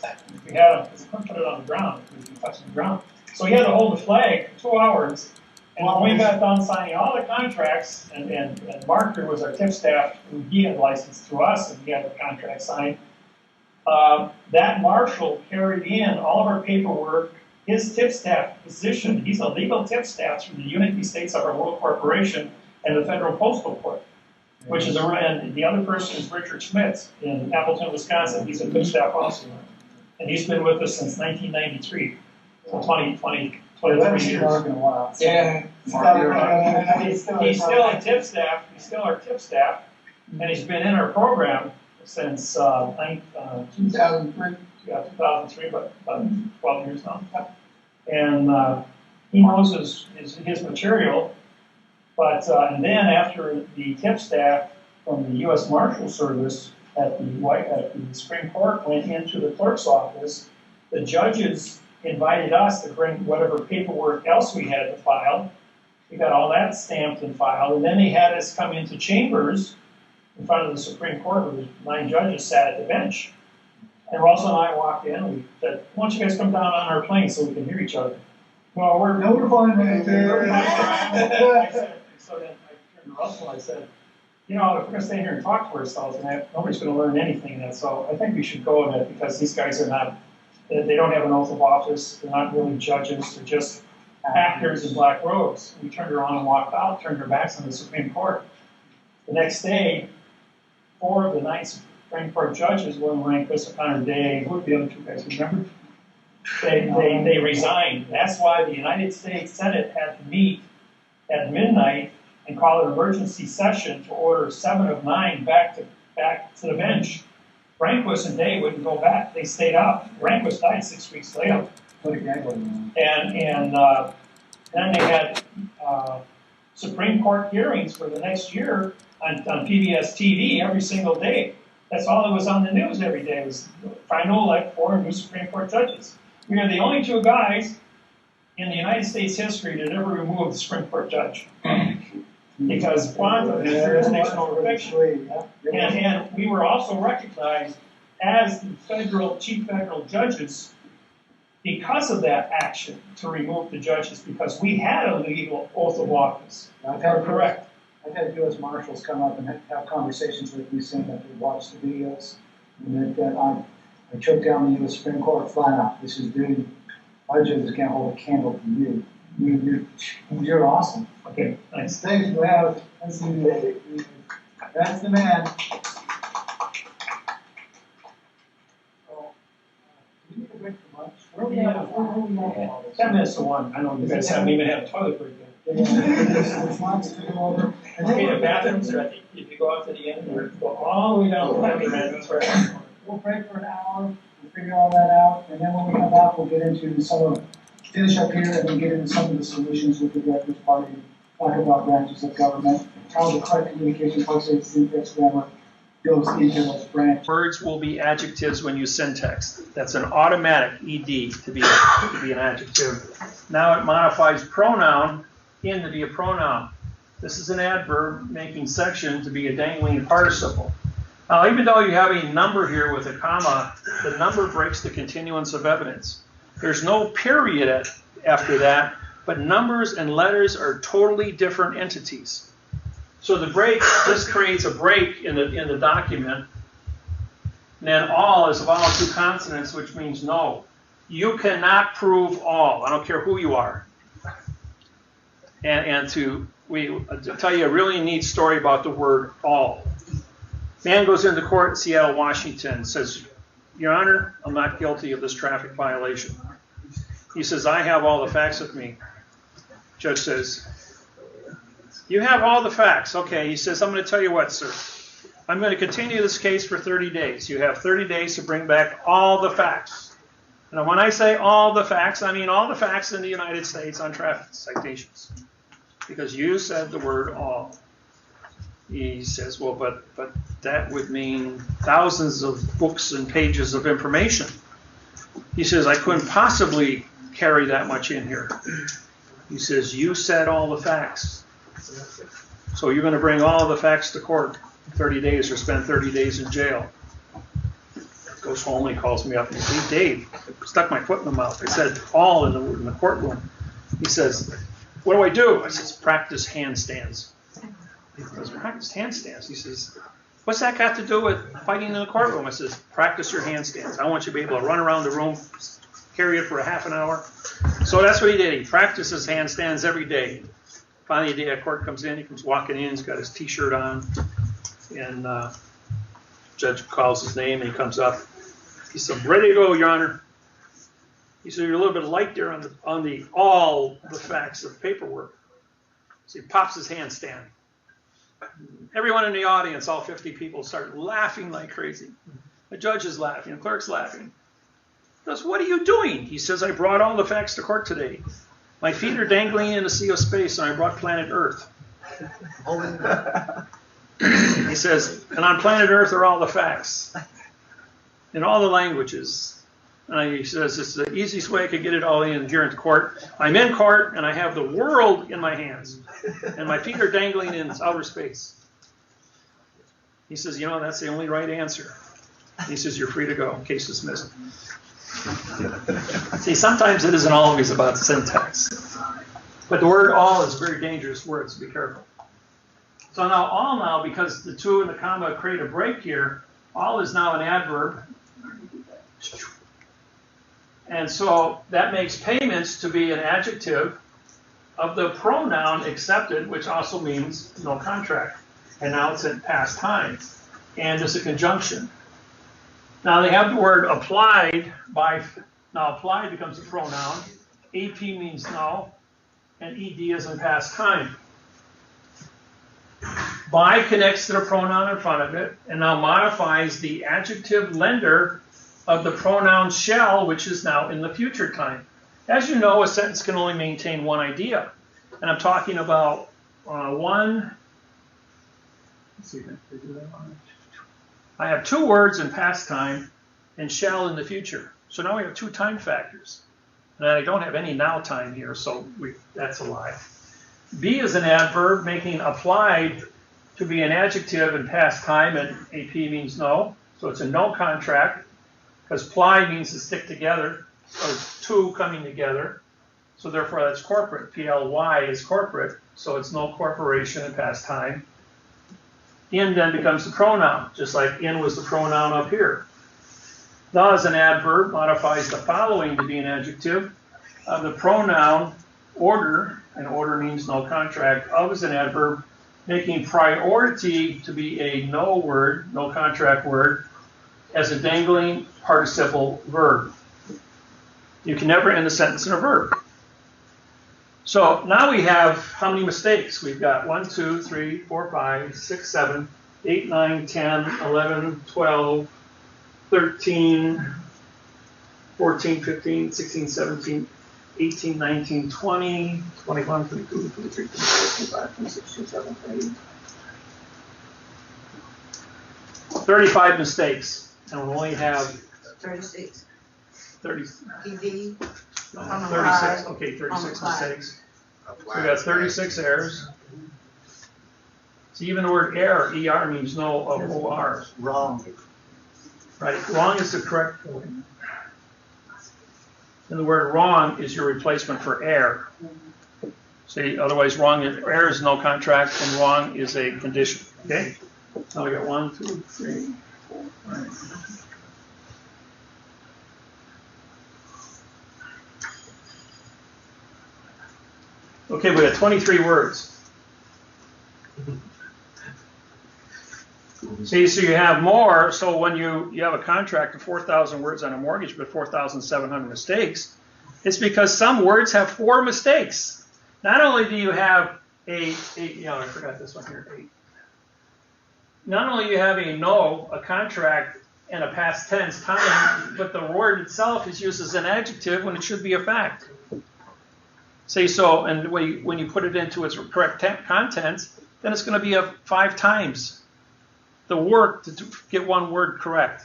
We had him, because he couldn't put it on the ground, because he touched the ground. So he had to hold the flag for 2 hours. And when we got done signing all the contracts, and Marker was our tip staff, who he had licensed through us, and he had the contract signed, that marshal carried in all of our paperwork, his tip staff position. He's a legal tip staff from the Unity States of our World Corporation and the Federal Postal Court, which is and the other person is Richard Schmitz in Appleton, Wisconsin. He's a tip staff officer, and he's been with us since 1993, so 23 years. Yeah, he's still a tip staff. He's still our tip staff, and he's been in our program since 2003. Yeah, 2003, but about 12 years now. And he knows his material. But and then after the tip staff from the U.S. Marshal Service at the Supreme Court went into the clerk's office, the judges invited us to bring whatever paperwork else we had to file. We got all that stamped and filed, and then they had us come into chambers in front of the Supreme Court where the 9 judges sat at the bench. And Russell and I walked in and we said, "Why don't you guys come down on our plane so we can hear each other?" "Well, we're fine right there." So then I turned to Russell and I said, "You know, if we're going to stay here and talk to ourselves, and nobody's going to learn anything, and so I think we should go with it because these guys are not, they don't have an oath of office, they're not really judges, they're just actors in black robes." We turned around and walked out, turned our backs on the Supreme Court. The next day, 4 of the 9 Supreme Court judges, William Rehnquist, O'Connor Day, who were the other 2 guys, remember? They resigned. That's why the United States Senate had to meet at midnight and call an emergency session to order 7 of 9 back to the bench. Rehnquist and Day wouldn't go back. They stayed out. Rehnquist died 6 weeks later. And then they had Supreme Court hearings for the next year on PBS TV every single day. That's all that was on the news every day. It was trying to elect 4 new Supreme Court judges. We are the only 2 guys in the United States history that ever removed the Supreme Court judge. Because quantum is jurisdiction over fiction. And we were also recognized as the chief federal judges because of that action to remove the judges, because we had a legal oath of office. Correct. I've had U.S. Marshals come up and have conversations with me saying that they watch the videos and that I took down the U.S. Supreme Court flat out. This is dude. Our judges can't hold a candle to you. You're awesome. Okay, thanks. Thanks, Lev. That's the man. Do you need a break for lunch? Where are we at? 10 minutes to 1. I know you guys haven't even had a toilet break yet. There's lots to go over. Okay, the bathrooms are, if you go out to the end, or go all the way down to the other end, that's right. We'll break for an hour, we'll figure all that out, and then when we come back, we'll get into finish up here, and then get into some of the solutions with the Director's Party, talk about branches of government, how the correct communication process, syntax, grammar goes into those branches. Words will be adjectives when you syntax. That's an automatic ED to be an adjective. Now it modifies pronoun in to be a pronoun. This is an adverb making section to be a dangling participle. Now, even though you have a number here with a comma, the number breaks the continuance of evidence. There's no period after that, but numbers and letters are totally different entities. So the break, this creates a break in the document. And then all is a vowel 2 consonants, which means no. You cannot prove all. I don't care who you are. And to tell you a really neat story about the word all. Man goes into court in Seattle, Washington, says, "Your Honor, I'm not guilty of this traffic violation." He says, "I have all the facts with me." Judge says, "You have all the facts." Okay, he says, "I'm going to tell you what, sir. I'm going to continue this case for 30 days. You have 30 days to bring back all the facts." And when I say all the facts, I mean all the facts in the United States on traffic citations. Because you said the word all. He says, well, but that would mean thousands of books and pages of information. He says, I couldn't possibly carry that much in here. He says, you said all the facts. So you're going to bring all the facts to court in 30 days or spend 30 days in jail. Goes home and he calls me up and says, hey, Dave, I stuck my foot in the mouth. I said all in the courtroom. He says, what do I do? I says, practice handstands. He says, practice handstands. He says, what's that got to do with fighting in the courtroom? I says, practice your handstands. I want you to be able to run around the room, carry it for a half an hour. So that's what he did. He practices handstands every day. Finally, the day of court comes in, he comes walking in, he's got his t-shirt on, and judge calls his name, and he comes up. He said, ready to go, Your Honor. He said, you're a little bit light there on all the facts of paperwork. So he pops his handstand. Everyone in the audience, all 50 people, start laughing like crazy. The judge is laughing, the clerk's laughing. He goes, what are you doing? He says, I brought all the facts to court today. My feet are dangling in a sea of space, and I brought planet Earth. He says, and on planet Earth are all the facts, in all the languages. And he says, it's the easiest way I could get it all in here in court. I'm in court, and I have the world in my hands, and my feet are dangling in outer space. He says, you know, that's the only right answer. He says, you're free to go. Case dismissed. See, sometimes it isn't always about syntax. But the word all is a very dangerous word, so be careful. So now all now, because the two and the comma create a break here, all is now an adverb. And so that makes payments to be an adjective of the pronoun accepted, which also means no contract. And now it's in past time. And it's a conjunction. Now they have the word applied by, now applied becomes a pronoun. AP means no, and ED is in past time. By connects to the pronoun in front of it, and now modifies the adjective lender of the pronoun shall, which is now in the future time. As you know, a sentence can only maintain one idea. And I'm talking about one, let's see, I have two words in past time and shall in the future. So now we have two time factors. And I don't have any now time here, so that's a lie. Be is an adverb making applied to be an adjective in past time, and AP means no. So it's a no contract, because ply means to stick together, or two coming together. So therefore that's corporate. PLY is corporate, so it's no corporation in past time. In then becomes the pronoun, just like in was the pronoun up here. The is an adverb, modifies the following to be an adjective. The pronoun order, and order means no contract. Of is an adverb, making priority to be a no word, no contract word, as a dangling participle verb. You can never end a sentence in a verb. So now we have how many mistakes? We've got 1, 2, 3, 4, 5, 6, 7, 8, 9, 10, 11, 12, 13, 14, 15, 16, 17, 18, 19, 20, 21, 22, 23, 24, 25, 26, 27, 28. 35 mistakes, and we only have 36. 30. ED. No, 36. Okay, 36 mistakes. So we got 36 errors. So even the word error, ER means no of OR. Wrong. Right, wrong is the correct form. And the word wrong is your replacement for error. See, otherwise wrong, error is no contract, and wrong is a condition. Okay? So we got 1, 2, 3, 4, 5. Okay, we got 23 words. See, so you have more. So when you have a contract of 4,000 words on a mortgage, but 4,700 mistakes, it's because some words have 4 mistakes. Not only do you have I forgot this one here, 8. Not only you have a contract and a past tense time, but the word itself is used as an adjective when it should be a fact. Say so, and when you put it into its correct contents, then it's going to be a 5 times the work to get one word correct.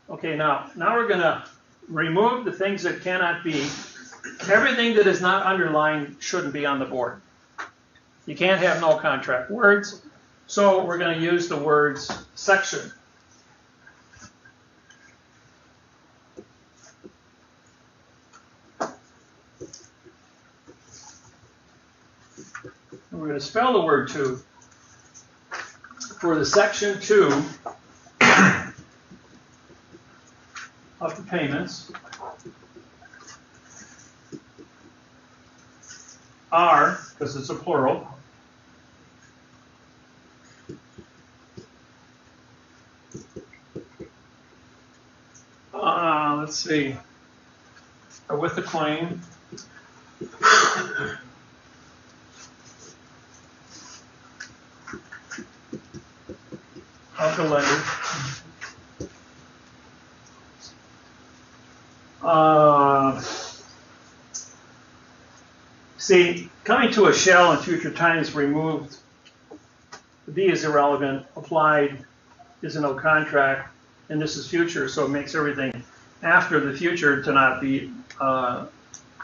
Okay, now we're going to remove the things that cannot be. Everything that is not underlined shouldn't be on the board. You can't have no contract words, so we're going to use the words section. And we're going to spell the word to. For the section 2 of the payments are, because it's a plural, let's see, with the claim, of the lender. See, coming to a shall in future tense removed, the be is irrelevant, applied is a no contract, and this is future, so it makes everything after the future to not be a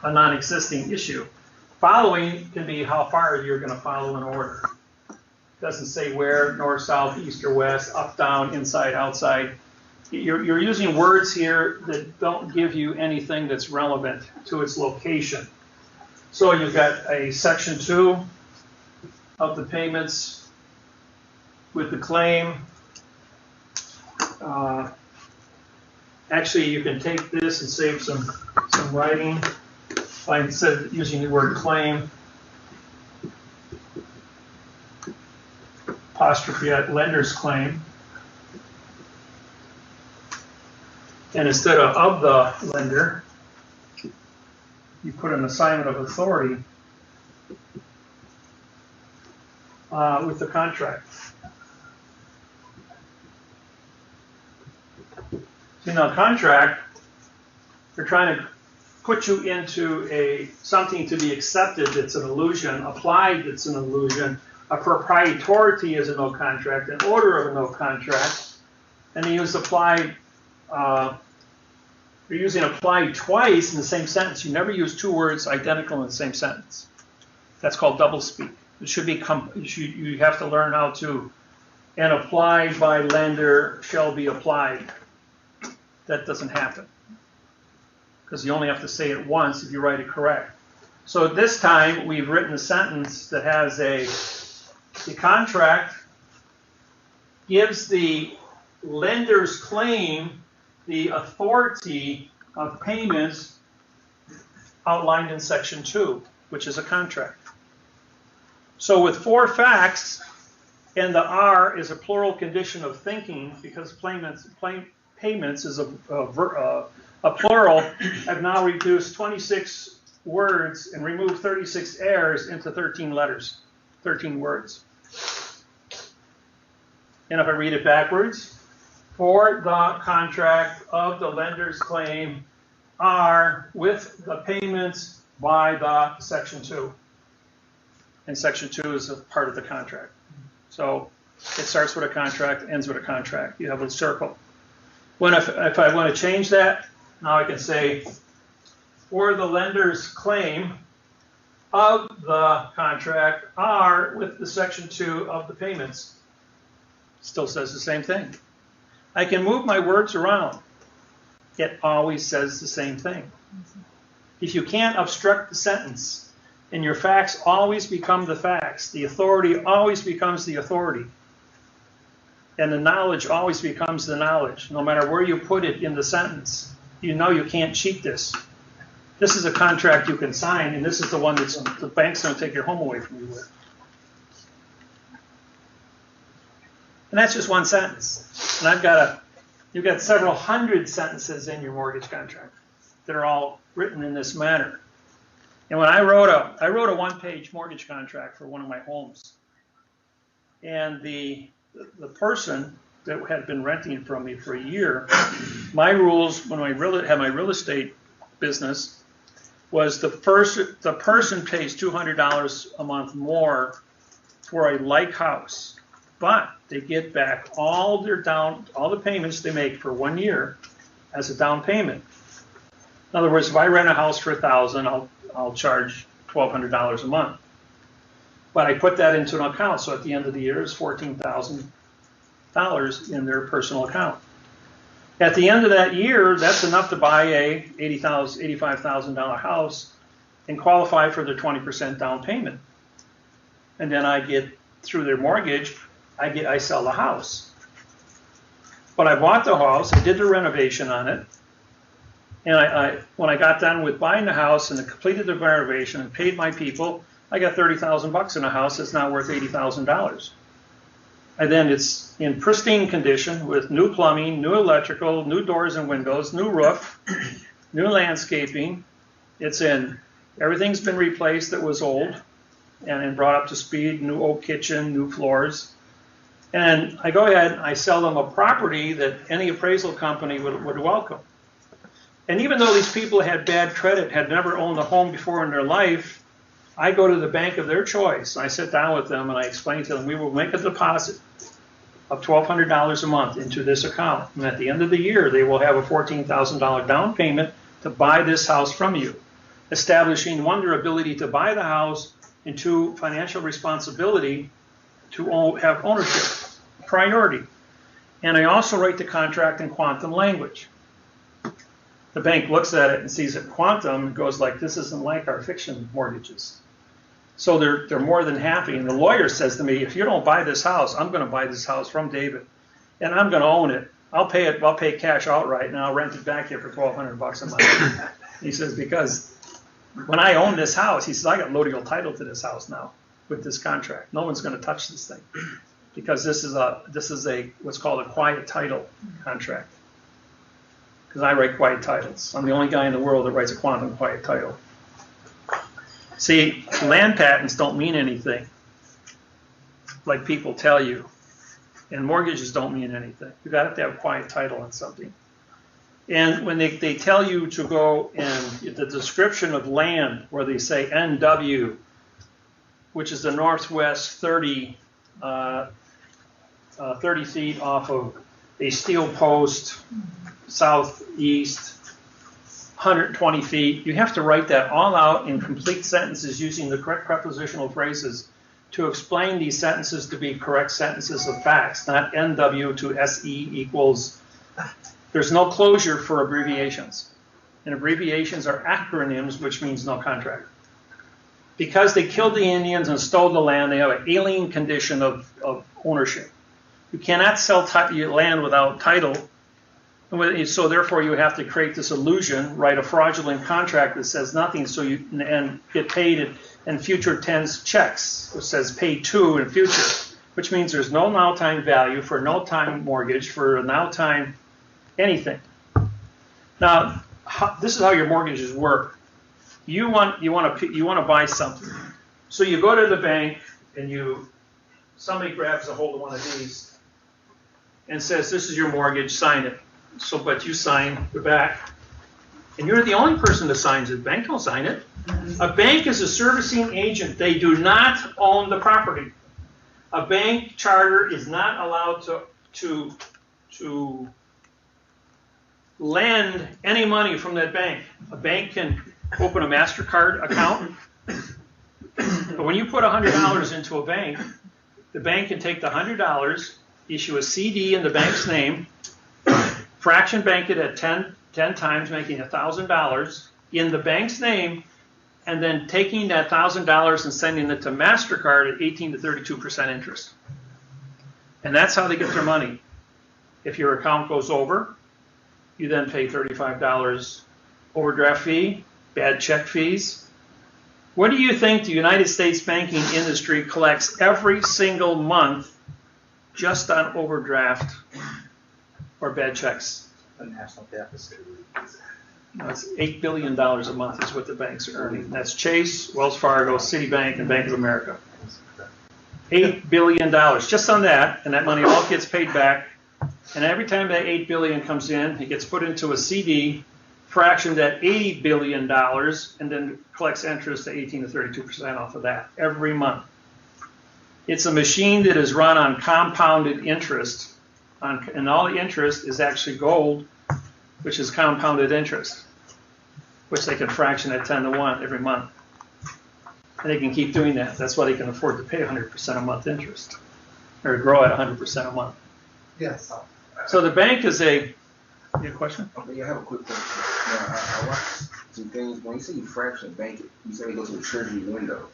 non-existing issue. Following can be how far you're going to follow in order. Doesn't say where, north, south, east, or west, up, down, inside, outside. You're using words here that don't give you anything that's relevant to its location. So you've got a section 2 of the payments with the claim. Actually, you can take this and save some writing by instead of using the word claim, apostrophe at lender's claim, and instead of the lender, you put an assignment of authority with the contract. See, now contract, they're trying to put you into something to be accepted that's an illusion, applied that's an illusion. A proprietary is a no contract, an order of a no contract, and they use applied. You're using applied twice in the same sentence. You never use 2 words identical in the same sentence. That's called doublespeak. It should be you have to learn how to. And applied by lender shall be applied. That doesn't happen because you only have to say it once if you write it correct. So this time we've written a sentence that has the contract gives the lender's claim the authority of payments outlined in section 2, which is a contract. So with 4 facts, and the are is a plural condition of thinking because payments is a plural, I've now reduced 26 words and removed 36 errors into 13 letters, 13 words. And if I read it backwards, for the contract of the lender's claim are with the payments by the section 2. And section 2 is a part of the contract. So it starts with a contract, ends with a contract. You have a circle. If I want to change that, now I can say, for the lender's claim of the contract are with the section 2 of the payments. Still says the same thing. I can move my words around. It always says the same thing. If you can't obstruct the sentence, and your facts always become the facts, the authority always becomes the authority, and the knowledge always becomes the knowledge, no matter where you put it in the sentence. You know you can't cheat this. This is a contract you can sign, and this is the one that the bank's going to take your home away from you with. And that's just one sentence. And you've got several hundred sentences in your mortgage contract that are all written in this manner. And when I wrote a one-page mortgage contract for one of my homes, and the person that had been renting from me for a year, my rules when I had my real estate business was the person pays $200 a month more for a like house, but they get back all the payments they make for 1 year as a down payment. In other words, if I rent a house for $1,000, I'll charge $1,200 a month. But I put that into an account, so at the end of the year, it's $14,000 in their personal account. At the end of that year, that's enough to buy a $85,000 house and qualify for their 20% down payment. And then I get, through their mortgage, I sell the house. But I bought the house, I did the renovation on it, and when I got done with buying the house and completed the renovation and paid my people, I got $30,000 in a house that's now worth $80,000. And then it's in pristine condition with new plumbing, new electrical, new doors and windows, new roof, new landscaping. Everything's been replaced that was old and brought up to speed, new oak kitchen, new floors. And I go ahead and I sell them a property that any appraisal company would welcome. And even though these people had bad credit, had never owned a home before in their life, I go to the bank of their choice. I sit down with them and I explain to them, we will make a deposit of $1,200 a month into this account. And at the end of the year, they will have a $14,000 down payment to buy this house from you, establishing, one, their ability to buy the house, and two, financial responsibility to have ownership, priority. And I also write the contract in quantum language. The bank looks at it and sees it quantum and goes like, this isn't like our fiction mortgages. So they're more than happy. And the lawyer says to me, if you don't buy this house, I'm going to buy this house from David, and I'm going to own it. I'll pay cash outright, and I'll rent it back here for $1,200 a month. He says, because when I own this house, he says, I got notarial title to this house now with this contract. No one's going to touch this thing because this is a what's called a quiet title contract. Because I write quiet titles. I'm the only guy in the world that writes a quantum quiet title. See, land patents don't mean anything, like people tell you, and mortgages don't mean anything. You've got to have a quiet title on something. And when they tell you to go and the description of land, where they say NW, which is the northwest 30 feet off of a steel post, southeast, 120 feet. You have to write that all out in complete sentences using the correct prepositional phrases to explain these sentences to be correct sentences of facts, not NW to SE equals. There's no closure for abbreviations. And abbreviations are acronyms, which means no contract. Because they killed the Indians and stole the land, they have an alien condition of ownership. You cannot sell your land without title. So therefore you have to create this illusion, write a fraudulent contract that says nothing, and get paid in future tense checks, which says paid to in future, which means there's no now time value for no time mortgage, for a now time anything. Now, this is how your mortgages work. You want to buy something, so you go to the bank and somebody grabs a hold of one of these and says, "This is your mortgage, sign it." But you sign the back, and you're the only person that signs it. The bank don't sign it. A bank is a servicing agent. They do not own the property. A bank charter is not allowed to lend any money from that bank. A bank can open a MasterCard account, but when you put $100 into a bank, the bank can take the $100, issue a CD in the bank's name, fraction bank it at 10 times, making $1,000 in the bank's name, and then taking that $1,000 and sending it to MasterCard at 18 to 32% interest. And that's how they get their money. If your account goes over, you then pay $35 overdraft fee, bad check fees. What do you think the United States banking industry collects every single month just on overdraft or bad checks? The national deficit. That's $8 billion a month is what the banks are earning. That's Chase, Wells Fargo, Citibank, and Bank of America. $8 billion just on that, and that money all gets paid back And every time that $8 billion comes in, it gets put into a CD fractioned at $80 billion and then collects interest at 18 to 32% off of that every month. It's a machine that is run on compounded interest, and all the interest is actually gold, which is compounded interest, which they can fraction at 10 to 1 every month. And they can keep doing that. That's why they can afford to pay 100% a month interest, or grow at 100% a month. Yes. So the bank is a, you have a question? Okay, I have a quick question. Now, I watched some things. When you say you fraction bank it, you say you go to the treasury window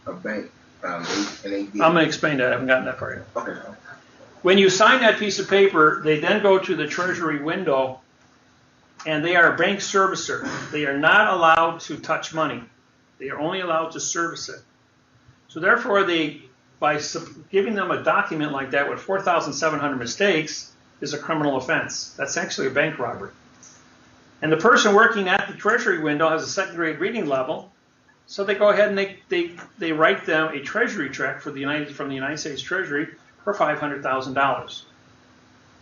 of bank. I'm going to explain that. I haven't gotten that far yet. Okay. When you sign that piece of paper, they then go to the treasury window, and they are a bank servicer. They are not allowed to touch money. They are only allowed to service it. So therefore, by giving them a document like that with 4,700 mistakes is a criminal offense. That's actually a bank robbery. And the person working at the treasury window has a second grade reading level, so they go ahead and they write them a treasury check from the United States Treasury for $500,000.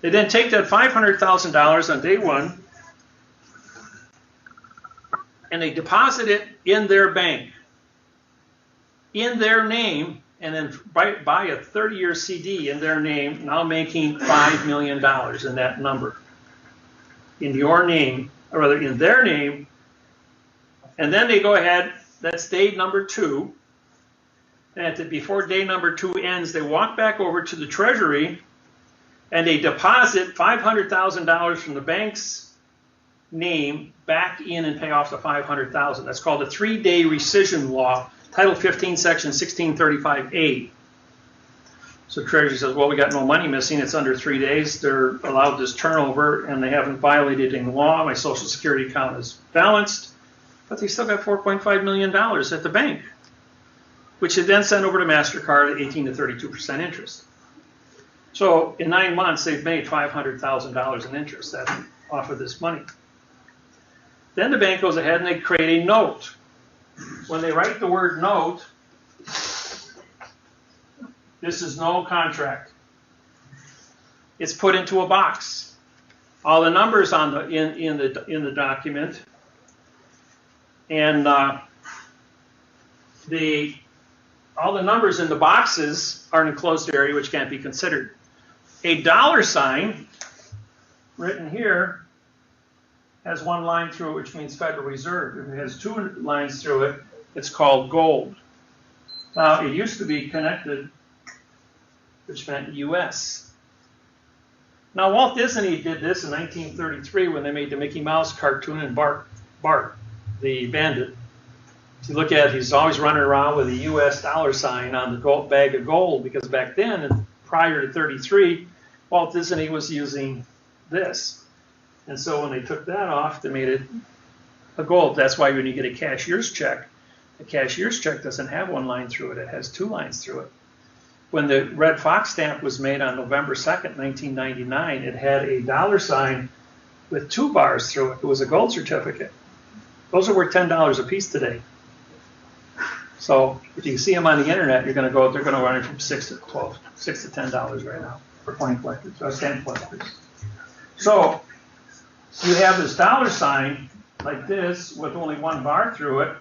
They then take that $500,000 on day one and they deposit it in their bank, in their name, and then buy a 30-year CD in their name, now making $5 million in that number. In your name, or rather in their name, and then they go ahead, that's day number 2, and before day number 2 ends, they walk back over to the Treasury and they deposit $500,000 from the bank's name back in and pay off the $500,000. That's called a 3-day rescission law, Title 15, Section 1635A. So Treasury says, well, we got no money missing. It's under 3 days. They're allowed this turnover, and they haven't violated any law. My Social Security account is balanced. But they still got $4.5 million at the bank, which they then sent over to MasterCard at 18 to 32% interest. So in 9 months, they've made $500,000 in interest off of this money. Then the bank goes ahead and they create a note. When they write the word note, this is no contract. It's put into a box. All the numbers on the in the document, and all the numbers in the boxes are an enclosed area which can't be considered. A dollar sign written here has 1 line through it, which means Federal Reserve. If it has 2 lines through it, it's called gold. Now, it used to be connected, which meant U.S. Now, Walt Disney did this in 1933 when they made the Mickey Mouse cartoon and Bart, the bandit. If you look at it, he's always running around with a U.S. dollar sign on the gold bag of gold, because back then, and prior to 33, Walt Disney was using this. And so when they took that off, they made it a gold. That's why when you get a cashier's check doesn't have 1 line through it. It has 2 lines through it. When the Red Fox stamp was made on November 2nd, 1999, it had a dollar sign with 2 bars through it. It was a gold certificate. Those are worth $10 a piece today. So if you see them on the internet, they're going to run from $6 to $10 right now for coin collectors, or stamp collectors. So you have this dollar sign like this with only 1 bar through it,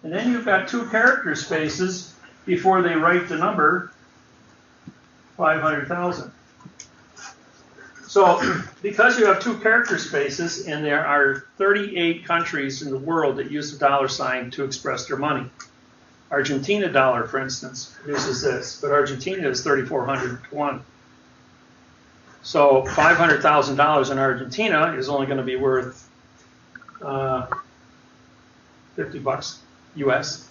and then you've got 2 character spaces before they write the number 500,000. So because you have 2 character spaces, and there are 38 countries in the world that use the dollar sign to express their money. Argentina dollar, for instance, uses this, but Argentina is 3,400 to 1. So $500,000 in Argentina is only going to be worth $50 US,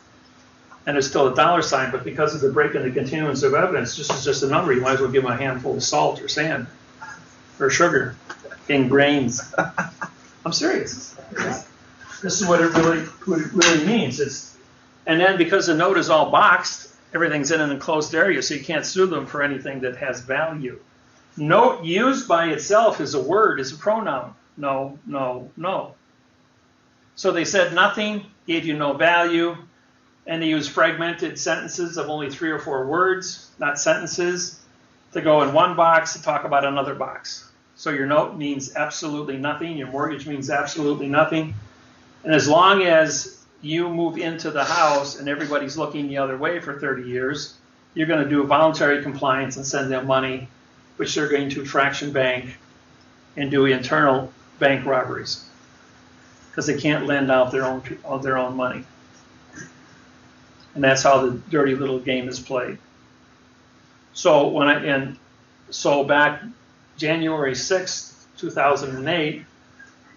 and it's still a dollar sign. But because of the break in the continuance of evidence, this is just a number. You might as well give them a handful of salt or sand or sugar in grains. I'm serious. This is what it really means. And then because the note is all boxed, everything's in an enclosed area, so you can't sue them for anything that has value. Note used by itself is a word, is a pronoun. No, no, no. So they said nothing, gave you no value, and they used fragmented sentences of only 3 or 4 words, not sentences. to go in one box to talk about another box. So your note means absolutely nothing, your mortgage means absolutely nothing. And as long as you move into the house and everybody's looking the other way for 30 years, you're going to do a voluntary compliance and send them money, which they're going to fraction bank and do internal bank robberies because they can't lend out their own money. And that's how the dirty little game is played. So so back January 6th, 2008,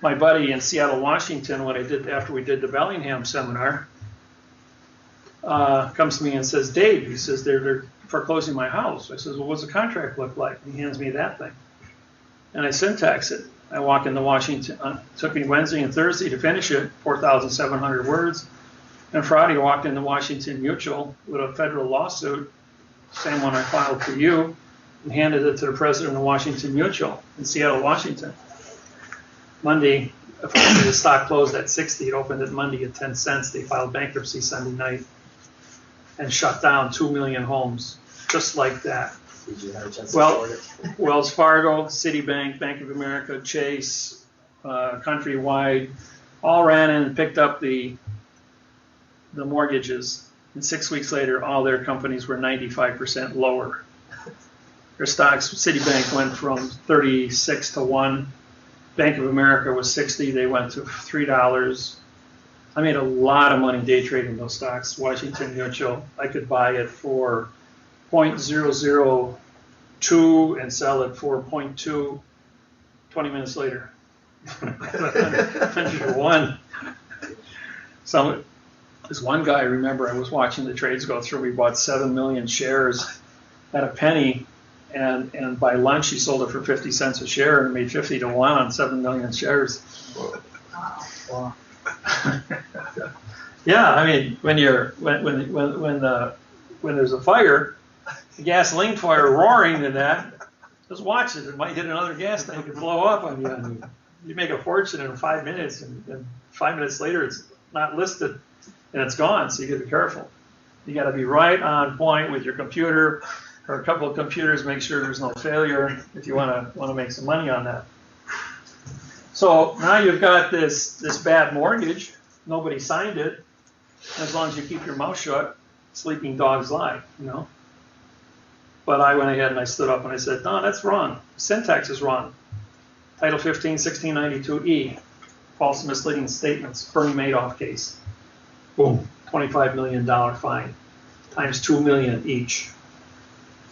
my buddy in Seattle, Washington, after we did the Bellingham seminar, comes to me and says, Dave, he says, they're foreclosing my house. I says, well, what's the contract look like? And he hands me that thing. And I syntax it. I walk into Washington, took me Wednesday and Thursday to finish it, 4,700 words. And Friday I walked into Washington Mutual with a federal lawsuit, same one I filed for you, and handed it to the president of Washington Mutual in Seattle, Washington. Monday, the stock closed at 60. It opened at Monday at 10 cents. They filed bankruptcy Sunday night and shut down 2 million homes, just like that. Did you have a chance Well, to support it? Wells Fargo, Citibank, Bank of America, Chase, Countrywide, all ran in and picked up the mortgages. And 6 weeks later, all their companies were 95% lower. Their stocks, Citibank went from 36 to 1. Bank of America was 60. They went to $3. I made a lot of money day trading those stocks. Washington Mutual, I could buy it for 0.002 and sell it for 0.2 20 minutes later. 101. So this one guy, I remember I was watching the trades go through. We bought 7 million shares at a penny. And by lunch, he sold it for 50 cents a share and made 50 to 1 on 7 million shares. Wow. Yeah, I mean, when there's a fire, a gasoline fire roaring to that, just watch it. It might hit another gas tank and blow up on you. I mean, you make a fortune in 5 minutes, and 5 minutes later, it's not listed and it's gone. So you got to be careful. You got to be right on point with your computer. Or a couple of computers, make sure there's no failure if you want to make some money on that. So now you've got this bad mortgage. Nobody signed it. As long as you keep your mouth shut, sleeping dogs lie, you know. But I went ahead and I stood up and I said, no, that's wrong. The syntax is wrong. Title 15, 1692E, false and misleading statements, Bernie Madoff case. Boom, $25 million fine, times 2 million each.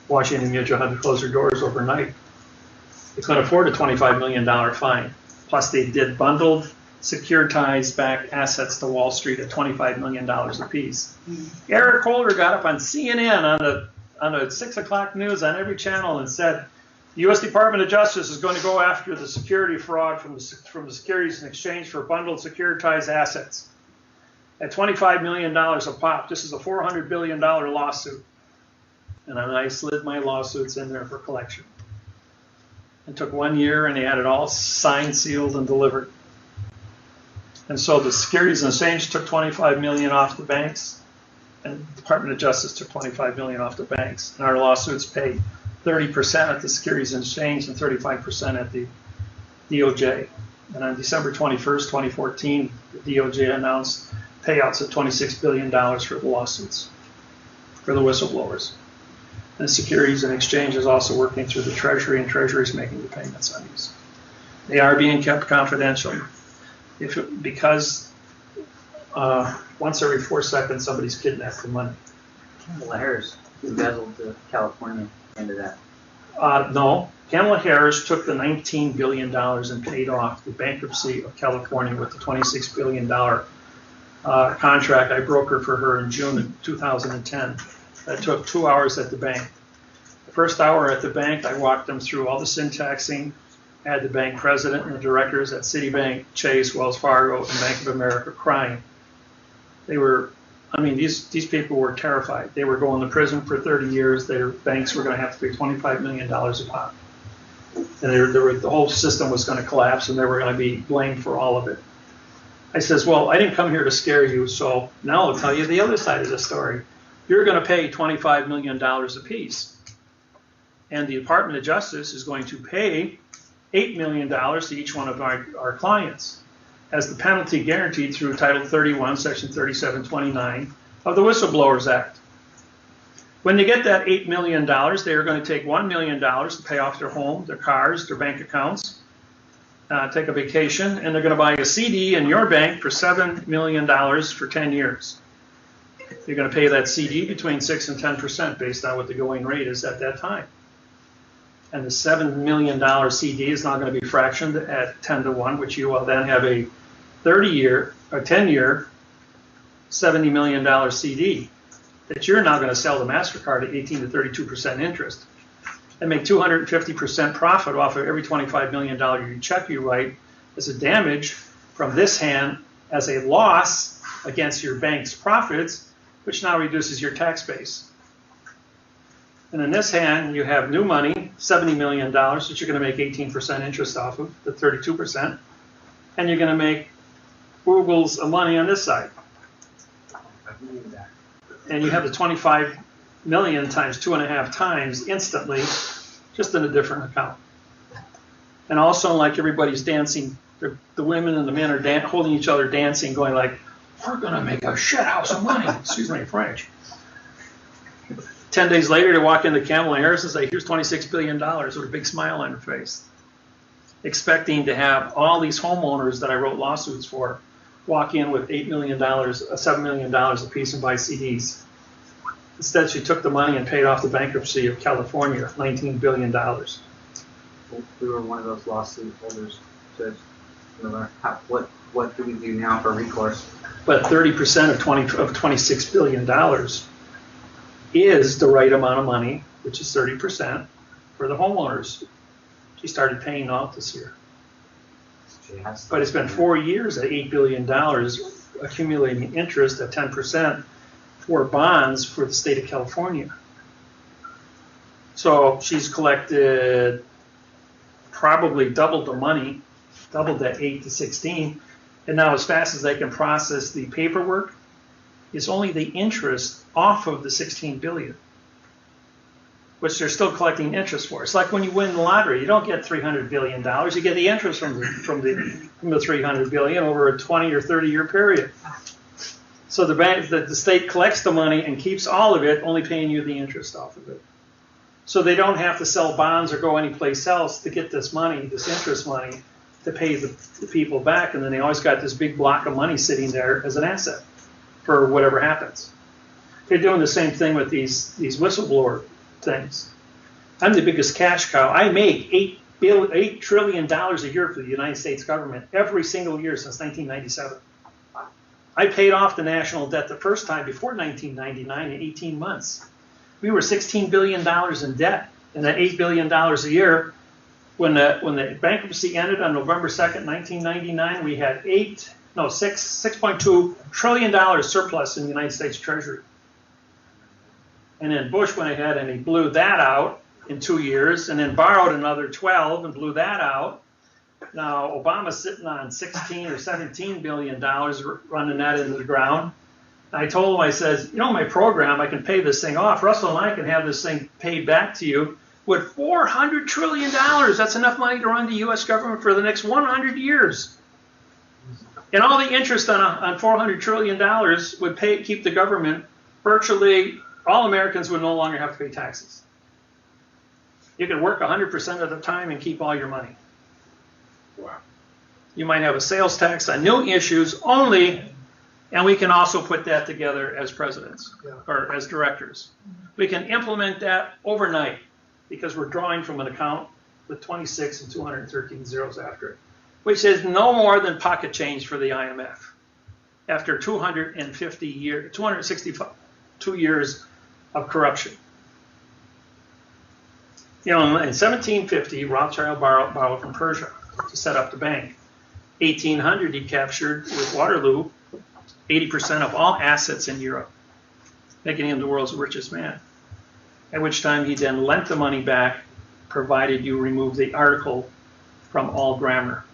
Washington Mutual had to close their doors overnight. They couldn't afford a $25 million fine. Plus, they did bundled, securitized back assets to Wall Street at $25 million apiece. Eric Holder got up on CNN on the 6 o'clock news on every channel and said, the U.S. Department of Justice is going to go after the security fraud from the Securities and Exchange for bundled securitized assets at $25 million a pop. This is a $400 billion lawsuit. And I slid my lawsuits in there for collection. It took 1 year, and they had it all signed, sealed, and delivered. And so the Securities and Exchange took $25 million off the banks, and the Department of Justice took $25 million off the banks. And our lawsuits paid 30% at the Securities and Exchange and 35% at the DOJ. And on December 21st, 2014, the DOJ announced payouts of $26 billion for the lawsuits, for the whistleblowers. And Securities and Exchange is also working through the Treasury, and Treasury is making the payments on these. They are being kept confidential because once every 4 seconds somebody's kidnapped for money. Kamala Harris embezzled to California into that. No, Kamala Harris took the $19 billion and paid off the bankruptcy of California with the $26 billion contract I brokered for her in June of 2010. That took 2 hours at the bank. The first hour at the bank, I walked them through all the syntaxing, had the bank president and the directors at Citibank, Chase, Wells Fargo, and Bank of America crying. They were, I mean, these people were terrified. They were going to prison for 30 years. Their banks were going to have to pay $25 million a pop. And the whole system was going to collapse, and they were going to be blamed for all of it. I says, well, I didn't come here to scare you, so now I'll tell you the other side of the story. You're going to pay $25 million apiece. And the Department of Justice is going to pay $8 million to each one of our clients as the penalty guaranteed through Title 31, Section 3729 of the Whistleblowers Act. When they get that $8 million, they are going to take $1 million to pay off their home, their cars, their bank accounts, take a vacation, and they're going to buy a CD in your bank for $7 million for 10 years. You're going to pay that CD between 6 and 10% based on what the going rate is at that time. And the $7 million CD is now going to be fractioned at 10 to 1, which you will then have a 30-year or 10-year $70 million CD that you're now going to sell to MasterCard at 18 to 32% interest and make 250% profit off of every $25 million check you write as a damage from this hand as a loss against your bank's profits, which now reduces your tax base. And in this hand, you have new money, $70 million, that you're going to make 18% interest off of, the 32%, and you're going to make oogles of money on this side. And you have the 25 million times 2.5 times instantly, just in a different account. And also, like everybody's dancing, the women and the men are holding each other dancing, going like, we're going to make a shit house of money. Excuse my French. 10 days later, they walk into Kamala Harris and say, here's $26 billion with a big smile on her face, expecting to have all these homeowners that I wrote lawsuits for walk in with $8 million, $7 million a piece and buy CDs. Instead, she took the money and paid off the bankruptcy of California, $19 billion. We were one of those lawsuit holders, Judge Miller. What do we do now for recourse? But 30% of $26 billion is the right amount of money, which is 30% for the homeowners. She started paying off this year. But it's been 4 years at $8 billion accumulating interest at 10% for bonds for the state of California. So she's collected probably doubled the money, doubled that 8 to 16, and now as fast as they can process the paperwork, it's only the interest off of the 16 billion, which they're still collecting interest for. It's like when you win the lottery, you don't get $300 billion, you get the interest from the 300 billion over a 20 or 30 year period. So the state collects the money and keeps all of it, only paying you the interest off of it. So they don't have to sell bonds or go anyplace else to get this money, this interest money, to pay the people back, and then they always got this big block of money sitting there as an asset for whatever happens. They're doing the same thing with these whistleblower things. I'm the biggest cash cow. I make $8 trillion a year for the United States government every single year since 1997. I paid off the national debt the first time before 1999 in 18 months. We were $16 billion in debt, and that $8 billion a year. When the bankruptcy ended on November 2nd, 1999, we had $6.2 trillion surplus in the United States Treasury. And then Bush went ahead and he blew that out in 2 years, and then borrowed another 12 and blew that out. Now Obama's sitting on 16 or 17 billion dollars running that into the ground. And I told him, I says, you know, my program, I can pay this thing off. Russell and I can have this thing paid back to you with $400 trillion. That's enough money to run the U.S. government for the next 100 years. And all the interest on $400 trillion would keep the government, virtually all Americans would no longer have to pay taxes. You could work 100% of the time and keep all your money. Wow. You might have a sales tax on new issues only, and we can also put that together as presidents or as directors. We can implement that overnight because we're drawing from an account with 26 and 213 zeros after it, which is no more than pocket change for the IMF after 262 years of corruption. You know, in 1750, Rothschild borrowed from Persia to set up the bank. 1800, he captured with Waterloo 80% of all assets in Europe, making him the world's richest man. At which time he then lent the money back, provided you remove the article from all grammar.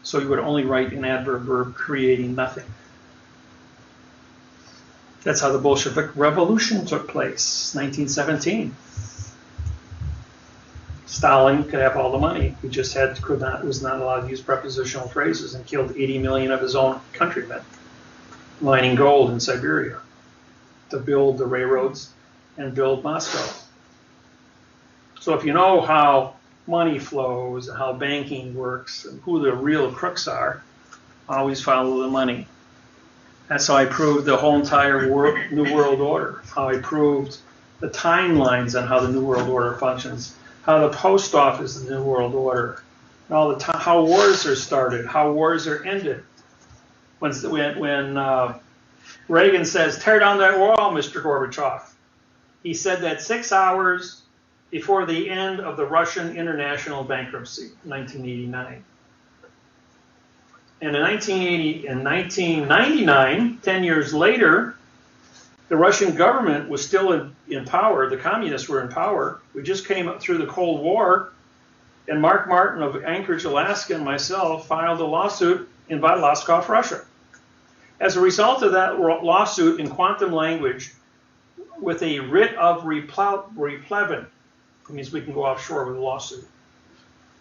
So you would only write an adverb verb creating nothing. That's how the Bolshevik Revolution took place, 1917. Stalin could have all the money. He just was not allowed to use prepositional phrases, and killed 80 million of his own countrymen, mining gold in Siberia to build the railroads and build Moscow. So if you know how money flows, how banking works, and who the real crooks are, always follow the money. That's how I proved the whole entire New World Order, how I proved the timelines on how the New World Order functions, how the post office is the New World Order, and all the time, how wars are started, how wars are ended. When Reagan says, "Tear down that wall, Mr. Gorbachev," he said that 6 hours before the end of the Russian international bankruptcy, 1989. And in 1999, 10 years later, the Russian government was still in power. The communists were in power. We just came up through the Cold War, and Mark Martin of Anchorage, Alaska, and myself filed a lawsuit in Vladivostok, Russia. As a result of that lawsuit in quantum language, with a writ of replevin, it means we can go offshore with a lawsuit.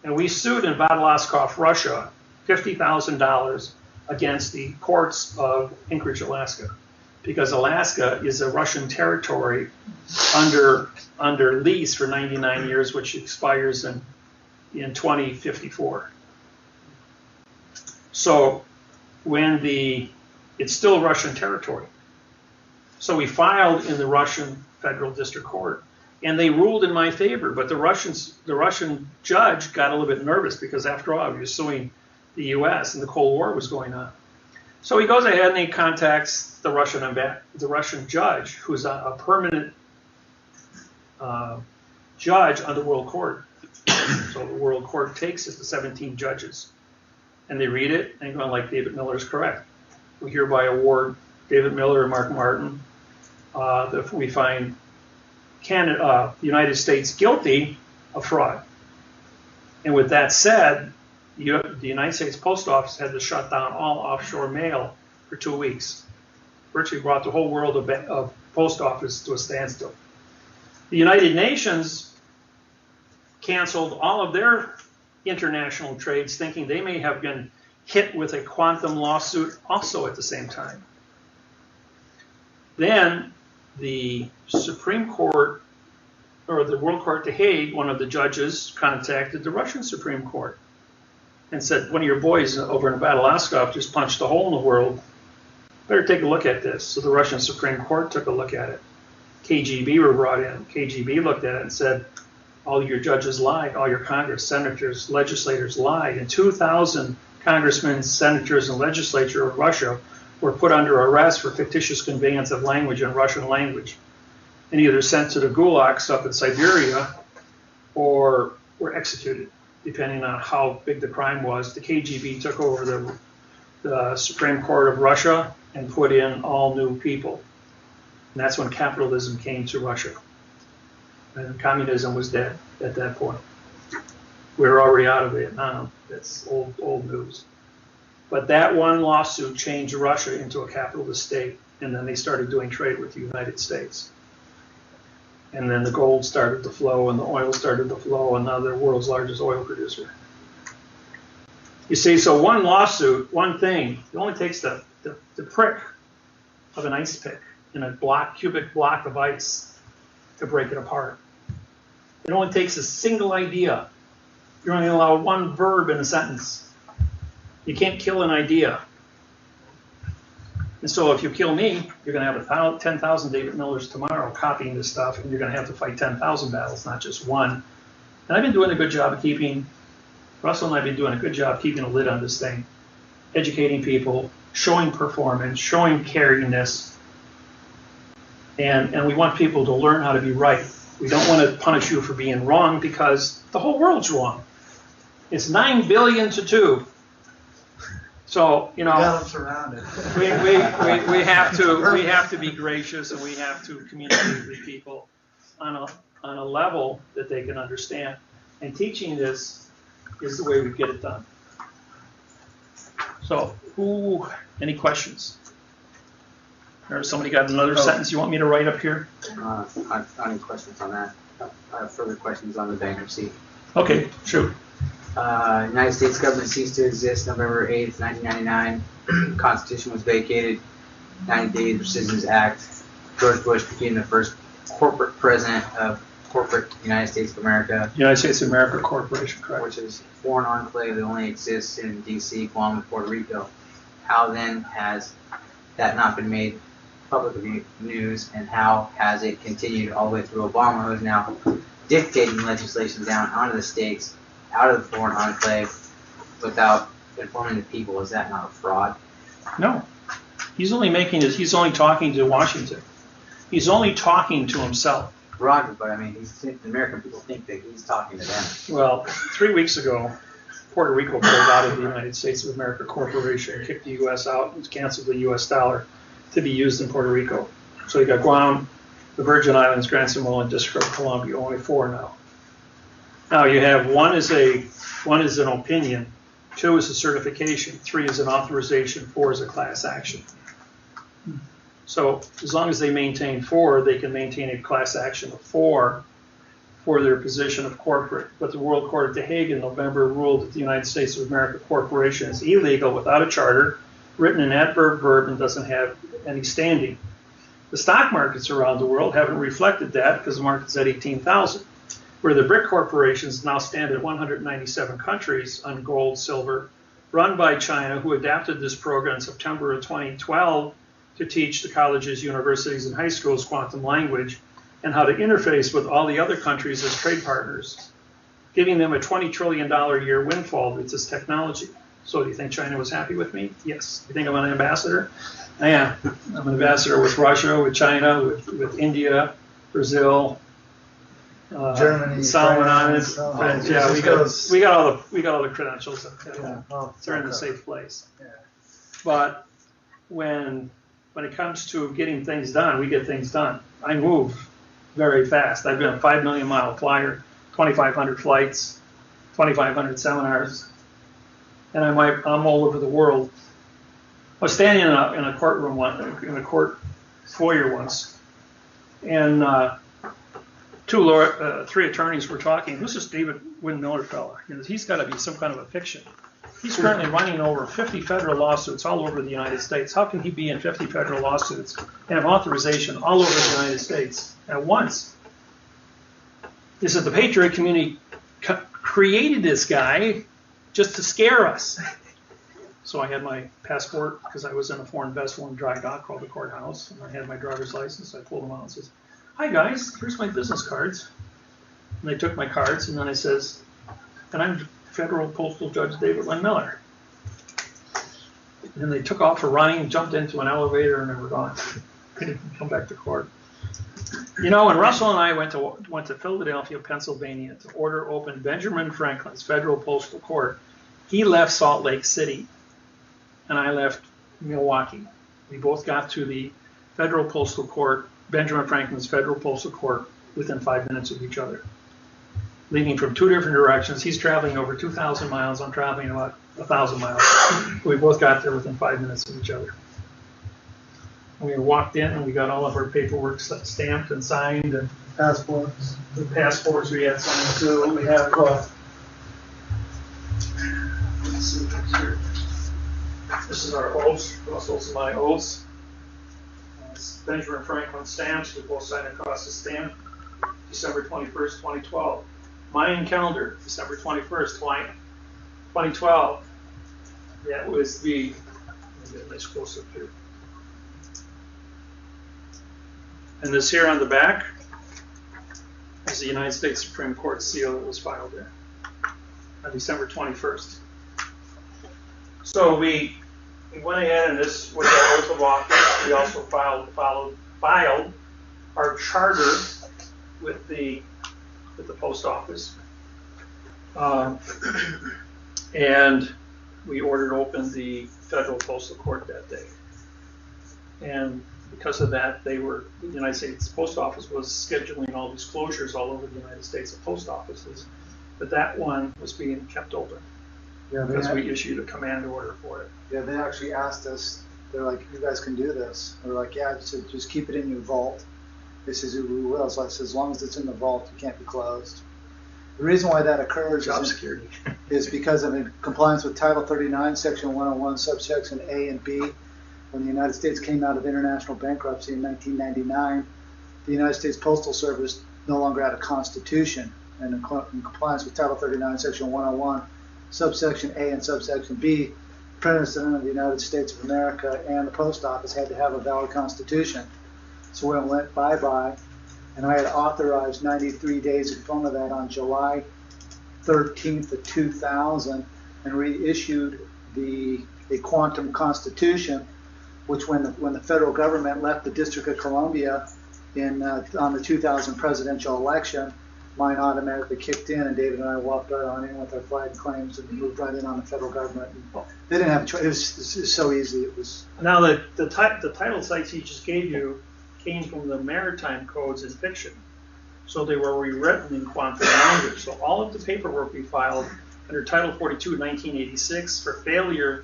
And we sued in Vladivostok, Russia, $50,000 against the courts of Anchorage, Alaska, because Alaska is a Russian territory under lease for 99 years, which expires in 2054. So it's still Russian territory. So we filed in the Russian Federal District Court, and they ruled in my favor. But the Russian judge got a little bit nervous because, after all, he was suing the U.S. and the Cold War was going on. So he goes ahead and he contacts the Russian judge, who's a permanent judge on the World Court. So the World Court takes it to 17 judges, and they read it and go, like, David Miller is correct. We hereby award David Miller and Mark Martin that we find the United States guilty of fraud. And with that said, the United States Post Office had to shut down all offshore mail for 2 weeks. Virtually brought the whole world of post office to a standstill. The United Nations canceled all of their international trades, thinking they may have been hit with a quantum lawsuit also at the same time. Then the Supreme Court, or the World Court The Hague, one of the judges contacted the Russian Supreme Court and said, one of your boys over in Vladivostok just punched a hole in the world. Better take a look at this. So the Russian Supreme Court took a look at it. KGB were brought in. KGB looked at it and said, all your judges lied, all your Congress, senators, legislators lied. And 2,000 congressmen, senators, and legislature of Russia were put under arrest for fictitious conveyance of language in Russian language, and either sent to the gulags up in Siberia or were executed, depending on how big the crime was. The KGB took over the Supreme Court of Russia and put in all new people. And that's when capitalism came to Russia. And communism was dead at that point. We were already out of Vietnam. That's old news. But that one lawsuit changed Russia into a capitalist state, and then they started doing trade with the United States. And then the gold started to flow, and the oil started to flow, and now they're the world's largest oil producer. You see, so one lawsuit, one thing, it only takes the prick of an ice pick in a cubic block of ice to break it apart. It only takes a single idea. You're only allowed one verb in a sentence. You can't kill an idea. And so if you kill me, you're going to have 10,000 David Millers tomorrow copying this stuff, and you're going to have to fight 10,000 battles, not just one. And I've been doing a good job of Russell and I have been doing a good job keeping a lid on this thing, educating people, showing performance, showing caringness, and we want people to learn how to be right. We don't want to punish you for being wrong, because the whole world's wrong. It's 9 billion to 2. So, you know, we have to be gracious, and we have to communicate with people on a level that they can understand. And teaching this is the way we get it done. So, any questions? Or somebody got another sentence you want me to write up here? I have any questions on that. I have further questions on the bankruptcy. Okay, shoot. United States government ceased to exist November 8th, 1999. Constitution was vacated. 90 Days Rescissions Act. George Bush became the first corporate president of corporate United States of America. United States of America Corporation, correct. Which is a foreign enclave that only exists in D.C., Guam, and Puerto Rico. How then has that not been made public news, and how has it continued all the way through Obama, who is now dictating legislation down onto the states, out of the foreign enclave, without informing the people? Is that not a fraud? No. He's only talking to Washington. He's only talking to himself. Roger, but I mean, the American people think that he's talking to them. Well, 3 weeks ago, Puerto Rico pulled out of the United States of America Corporation, kicked the U.S. out, and canceled the U.S. dollar to be used in Puerto Rico. So you got Guam, the Virgin Islands, Grand Samoa, and District of Columbia, only 4 now. Now you have one is an opinion, 2 is a certification, 3 is an authorization, 4 is a class action. So as long as they maintain 4, they can maintain a class action of 4 for their position of corporate. But the World Court of The Hague in November ruled that the United States of America Corporation is illegal without a charter, written in adverb verb, and doesn't have any standing. The stock markets around the world haven't reflected that because the market's at 18,000. Where the BRIC corporations now stand at 197 countries on gold, silver, run by China, who adapted this program in September of 2012 to teach the colleges, universities, and high schools quantum language and how to interface with all the other countries as trade partners, giving them a $20 trillion a year windfall with this technology. So do you think China was happy with me? Yes. You think I'm an ambassador? I am. I'm an ambassador with Russia, with China, with India, Brazil, Germany, Solomon France, Islands. Yeah, we got all the credentials. Yeah. Oh, They're in a safe place. Yeah. But when it comes to getting things done, we get things done. I move very fast. I've been a 5 million mile flyer, 2,500 flights, 2,500 seminars, and I'm all over the world. I was standing in a courtroom in a court foyer once, and 3 attorneys were talking. Who's this David Wynn Miller fella? He's got to be some kind of a fiction. He's currently running over 50 federal lawsuits all over the United States. How can he be in 50 federal lawsuits and have authorization all over the United States at once? Is that the patriot community created this guy just to scare us? So I had my passport because I was in a foreign vessel in dry dock called the courthouse, and I had my driver's license. I pulled them out and says, "Hi guys, here's my business cards." And they took my cards, and then I says, "And I'm Federal Postal Judge David Wynn Miller." And they took off for running, jumped into an elevator, and they were gone. Couldn't come back to court. You know, when Russell and I went to Philadelphia, Pennsylvania to order open Benjamin Franklin's Federal Postal Court, he left Salt Lake City, and I left Milwaukee. We both got to the Federal Postal Court, Benjamin Franklin's Federal Postal Court, within 5 minutes of each other, leaving from 2 different directions. He's traveling over 2,000 miles. I'm traveling about 1,000 miles. We both got there within 5 minutes of each other. And we walked in and we got all of our paperwork stamped and signed, and passports. The passports we had signed too. We have, let's see what's here. This is our oaths. Russell's and my oaths. It's Benjamin Franklin stamps. We both signed across the stamp. December 21st, 2012. Mayan calendar, December 21st, 2012. That was the, let me get a nice close up here. And this here on the back is the United States Supreme Court seal that was filed there on December 21st. So we went ahead, and this was our oath of office. We also filed our charter with the post office, and we ordered open the Federal Postal Court that day. And because of that, the United States Post Office was scheduling all these closures all over the United States of post offices, but that one was being kept open because we issued a command order for it. Yeah, they actually asked us They're like, you guys can do this. They're like, yeah, just keep it in your vault. They says, we will. So I said, as long as it's in the vault, it can't be closed. The reason why that occurs Job security. is because of in compliance with Title 39, Section 101, subsection A and B. When the United States came out of international bankruptcy in 1999, the United States Postal Service no longer had a constitution. And in compliance with Title 39, Section 101, subsection A and subsection B, the President of the United States of America and the Post Office had to have a valid constitution. So we went bye-bye, and I had authorized 93 days in front of that on July 13th of 2000 and reissued a quantum constitution, which when the federal government left the District of Columbia on the 2000 presidential election, mine automatically kicked in, and David and I walked right on in with our flag claims and moved right in on the federal government. They didn't have a choice. It was so easy. It was. Now, the title sites he just gave you came from the maritime codes in fiction. So they were rewritten in quantum language. So all of the paperwork we filed under Title 42, 1986, for failure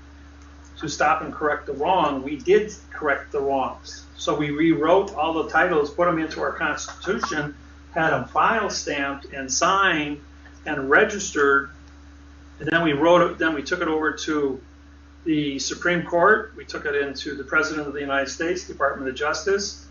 to stop and correct the wrong, we did correct the wrongs. So we rewrote all the titles, put them into our Constitution, had them file stamped and signed and registered, and then we took it over to the Supreme Court. We took it into the President of the United States, Department of Justice.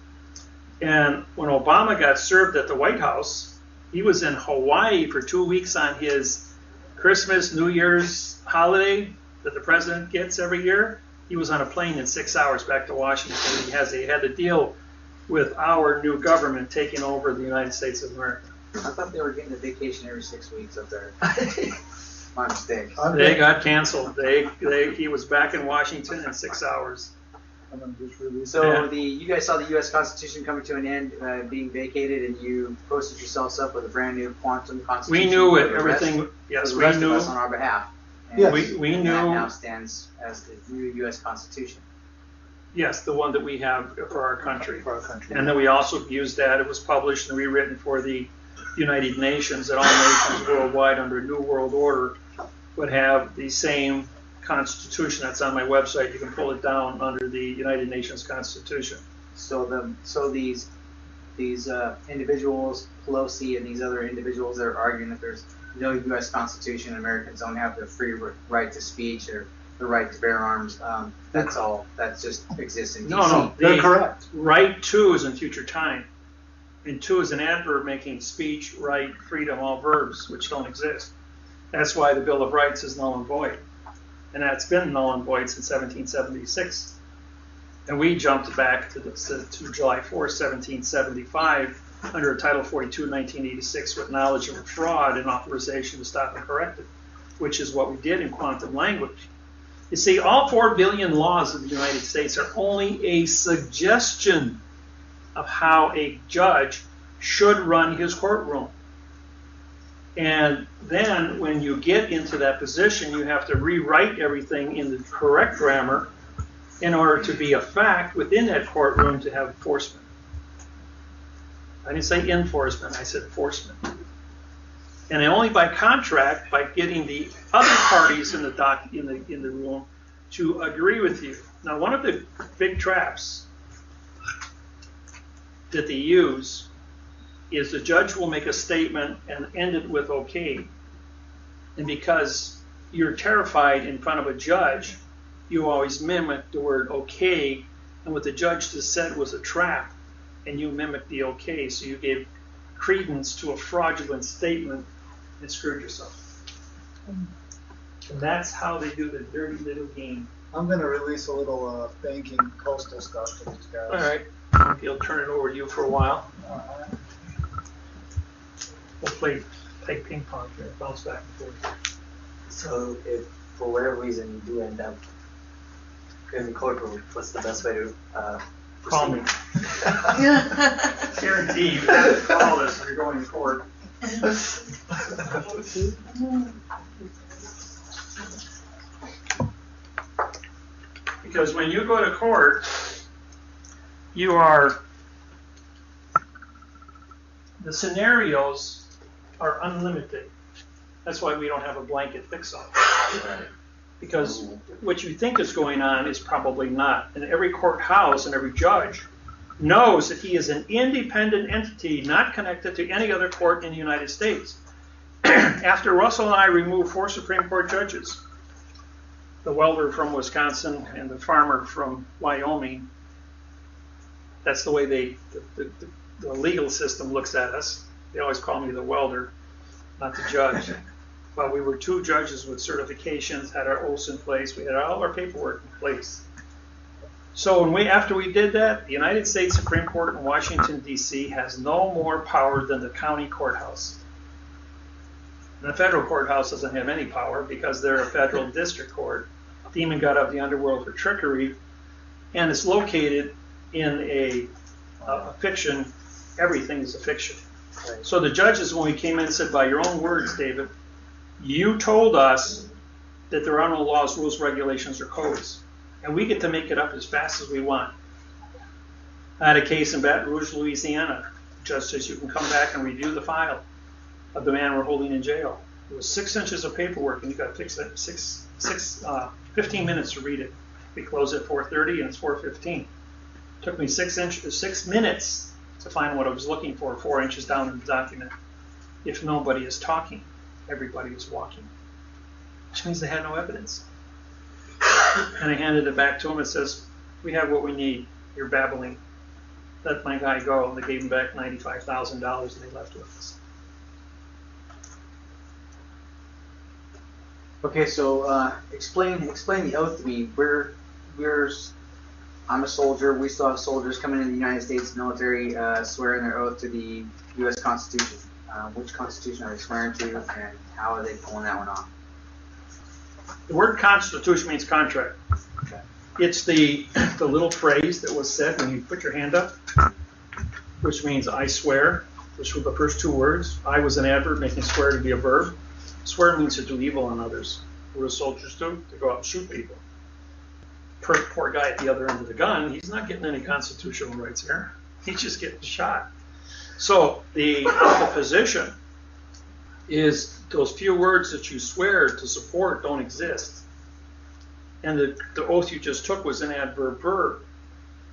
And when Obama got served at the White House, he was in Hawaii for 2 weeks on his Christmas, New Year's holiday that the president gets every year. He was on a plane in 6 hours back to Washington. He had to deal with our new government taking over the United States of America. I thought they were getting a vacation every 6 weeks up there. My mistake. They got canceled. He was back in Washington in 6 hours. So you guys saw the U.S. Constitution coming to an end, being vacated, and you posted yourselves up with a brand new quantum constitution. We knew it. Everything. Yes, the we rest knew. of us on our behalf. And Yes. We and knew. That now stands as the new U.S. Constitution. Yes, the one that we have for our country. For our country. And then we also used that. It was published and rewritten for the United Nations, that all nations worldwide under a New World Order would have the same Constitution. That's on my website. You can pull it down under the United Nations Constitution. So these individuals, Pelosi and these other individuals that are arguing that there's no U.S. Constitution and Americans don't have the free right to speech or the right to bear arms, that just exists in D.C. No, They're correct. Right to is in future time. And to is an adverb making speech, right, freedom, all verbs, which don't exist. That's why the Bill of Rights is null and void. And that's been null and void since 1776. And we jumped back to July 4, 1775, under Title 42, 1986, with knowledge of fraud and authorization to stop and correct it, which is what we did in quantum language. You see, all 4 billion laws of the United States are only a suggestion of how a judge should run his courtroom. And then when you get into that position, you have to rewrite everything in the correct grammar in order to be a fact within that courtroom to have enforcement. I didn't say enforcement, I said enforcement. And only by contract, by getting the other parties in the room to agree with you. Now, one of the big traps that they use is the judge will make a statement and end it with okay. And because you're terrified in front of a judge, you always mimic the word okay, and what the judge just said was a trap, and you mimic the okay, so you gave credence to a fraudulent statement and screwed yourself. And that's how they do the dirty little game. I'm going to release a little banking postal stuff to these guys. All right. He'll turn it over to you for a while. We'll play ping pong here, bounce back and forth. So if for whatever reason you do end up in the courtroom, what's the best way to Call me. Guaranteed. You have to call us if you're going to court. Because when you go to court, the scenarios are unlimited. That's why we don't have a blanket fix-all. Because what you think is going on is probably not. And every courthouse and every judge knows that he is an independent entity not connected to any other court in the United States. After Russell and I removed 4 Supreme Court judges, the welder from Wisconsin and the farmer from Wyoming, that's the way the legal system looks at us. They always call me the welder, not the judge. But we were 2 judges with certifications, had our oaths in place, we had all our paperwork in place. So after we did that, the United States Supreme Court in Washington, D.C. has no more power than the county courthouse. And the federal courthouse doesn't have any power because they're a federal district court. Demon got out of the underworld for trickery, and it's located in a fiction. Everything is a fiction. So the judges, when we came in, said, by your own words, David, you told us that there are no laws, rules, regulations, or codes, and we get to make it up as fast as we want. I had a case in Baton Rouge, Louisiana. The judge says you can come back and review the file of the man we're holding in jail. It was 6 inches of paperwork, and you got to fix that 15 minutes to read it. We close at 4:30, and it's 4:15. It took me 6 minutes to find what I was looking for, 4 inches down in the document. If nobody is talking, everybody is walking, which means they had no evidence. And I handed it back to him. It says, we have what we need. You're babbling. Let my guy go. And they gave him back $95,000, and they left with us. Okay, so explain the oath to me. I'm a soldier. We still have soldiers coming into the United States military swearing their oath to the U.S. Constitution. Which Constitution are they swearing to, and how are they pulling that one off? The word Constitution means contract. Okay. It's the little phrase that was said when you put your hand up, which means I swear, which were the first 2 words. I was an adverb, making swear to be a verb. Swear means to do evil on others. What do soldiers do? They go out and shoot people. Poor guy at the other end of the gun, he's not getting any constitutional rights here. He's just getting shot. So the position is those few words that you swear to support don't exist. And the oath you just took was an adverb verb.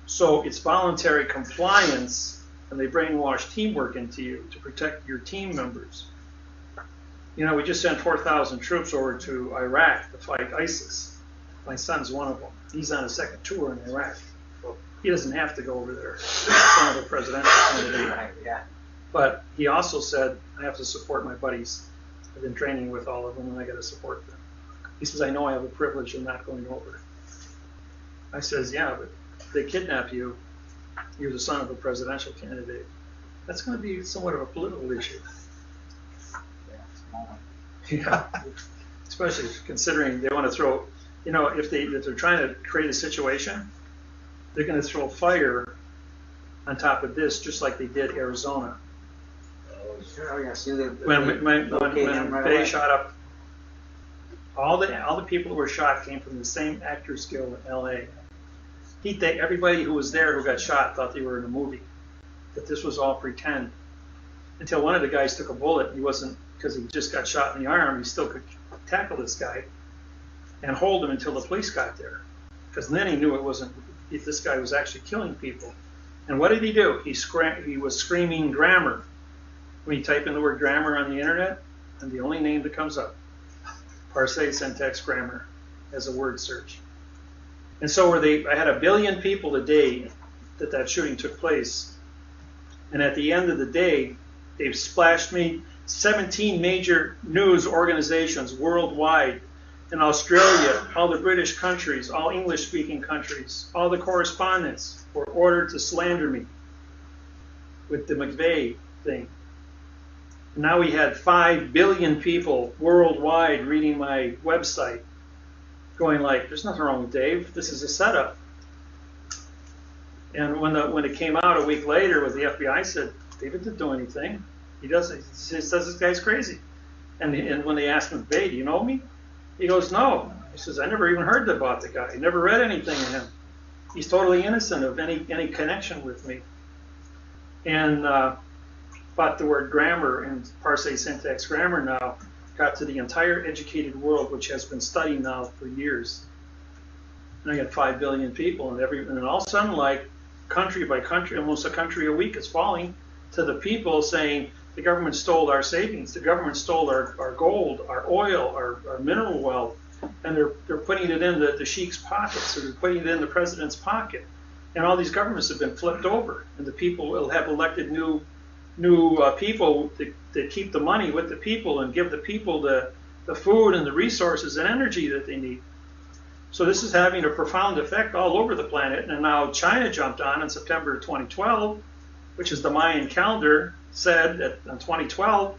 So it's voluntary compliance, and they brainwash teamwork into you to protect your team members. You know, we just sent 4,000 troops over to Iraq to fight ISIS. My son's one of them. He's on a second tour in Iraq. He doesn't have to go over there. Son of a presidential candidate. Yeah. But he also said, I have to support my buddies. I've been training with all of them, and I got to support them. He says, I know I have a privilege of not going over. I says, yeah, but if they kidnap you, you're the son of a presidential candidate. That's going to be somewhat of a political issue. Yeah, especially considering they want to throw, you know, if they're trying to create a situation, they're going to throw fire on top of this, just like they did Arizona. Oh yeah, see the when Bay shot up, all the people who were shot came from the same Actors Guild in L.A. Everybody who was there who got shot thought they were in a movie, that this was all pretend. Until one of the guys took a bullet, he wasn't, because he just got shot in the arm, he still could tackle this guy and hold him until the police got there. Because then he knew this guy was actually killing people. And what did he do? He was screaming grammar. When you type in the word grammar on the internet, and the only name that comes up, Parse Syntax Grammar, as a word search. And so I had 1 billion people the day that shooting took place. And at the end of the day, they've splashed me 17 major news organizations worldwide, in Australia, all the British countries, all English-speaking countries, all the correspondents were ordered to slander me with the McVeigh thing. Now we had 5 billion people worldwide reading my website, going like, there's nothing wrong with Dave, this is a setup. And when it came out a week later, the FBI said, David didn't do anything. He says this guy's crazy. And when they asked him, Bay, do you know me? He goes, no. He says, I never even heard about the guy. I never read anything of him. He's totally innocent of any connection with me. And but the word grammar and Parse Syntax Grammar now got to the entire educated world, which has been studying now for years. And I got 5 billion people, and all of a sudden, like country by country, almost a country a week is falling to the people saying the government stole our savings, the government stole our gold, our oil, our mineral wealth, and they're putting it in the sheikh's pockets, or they're putting it in the president's pocket. And all these governments have been flipped over, and the people will have elected new people that keep the money with the people and give the people the food and the resources and energy that they need. So this is having a profound effect all over the planet. And now China jumped on in September 2012, which is the Mayan calendar said that in 2012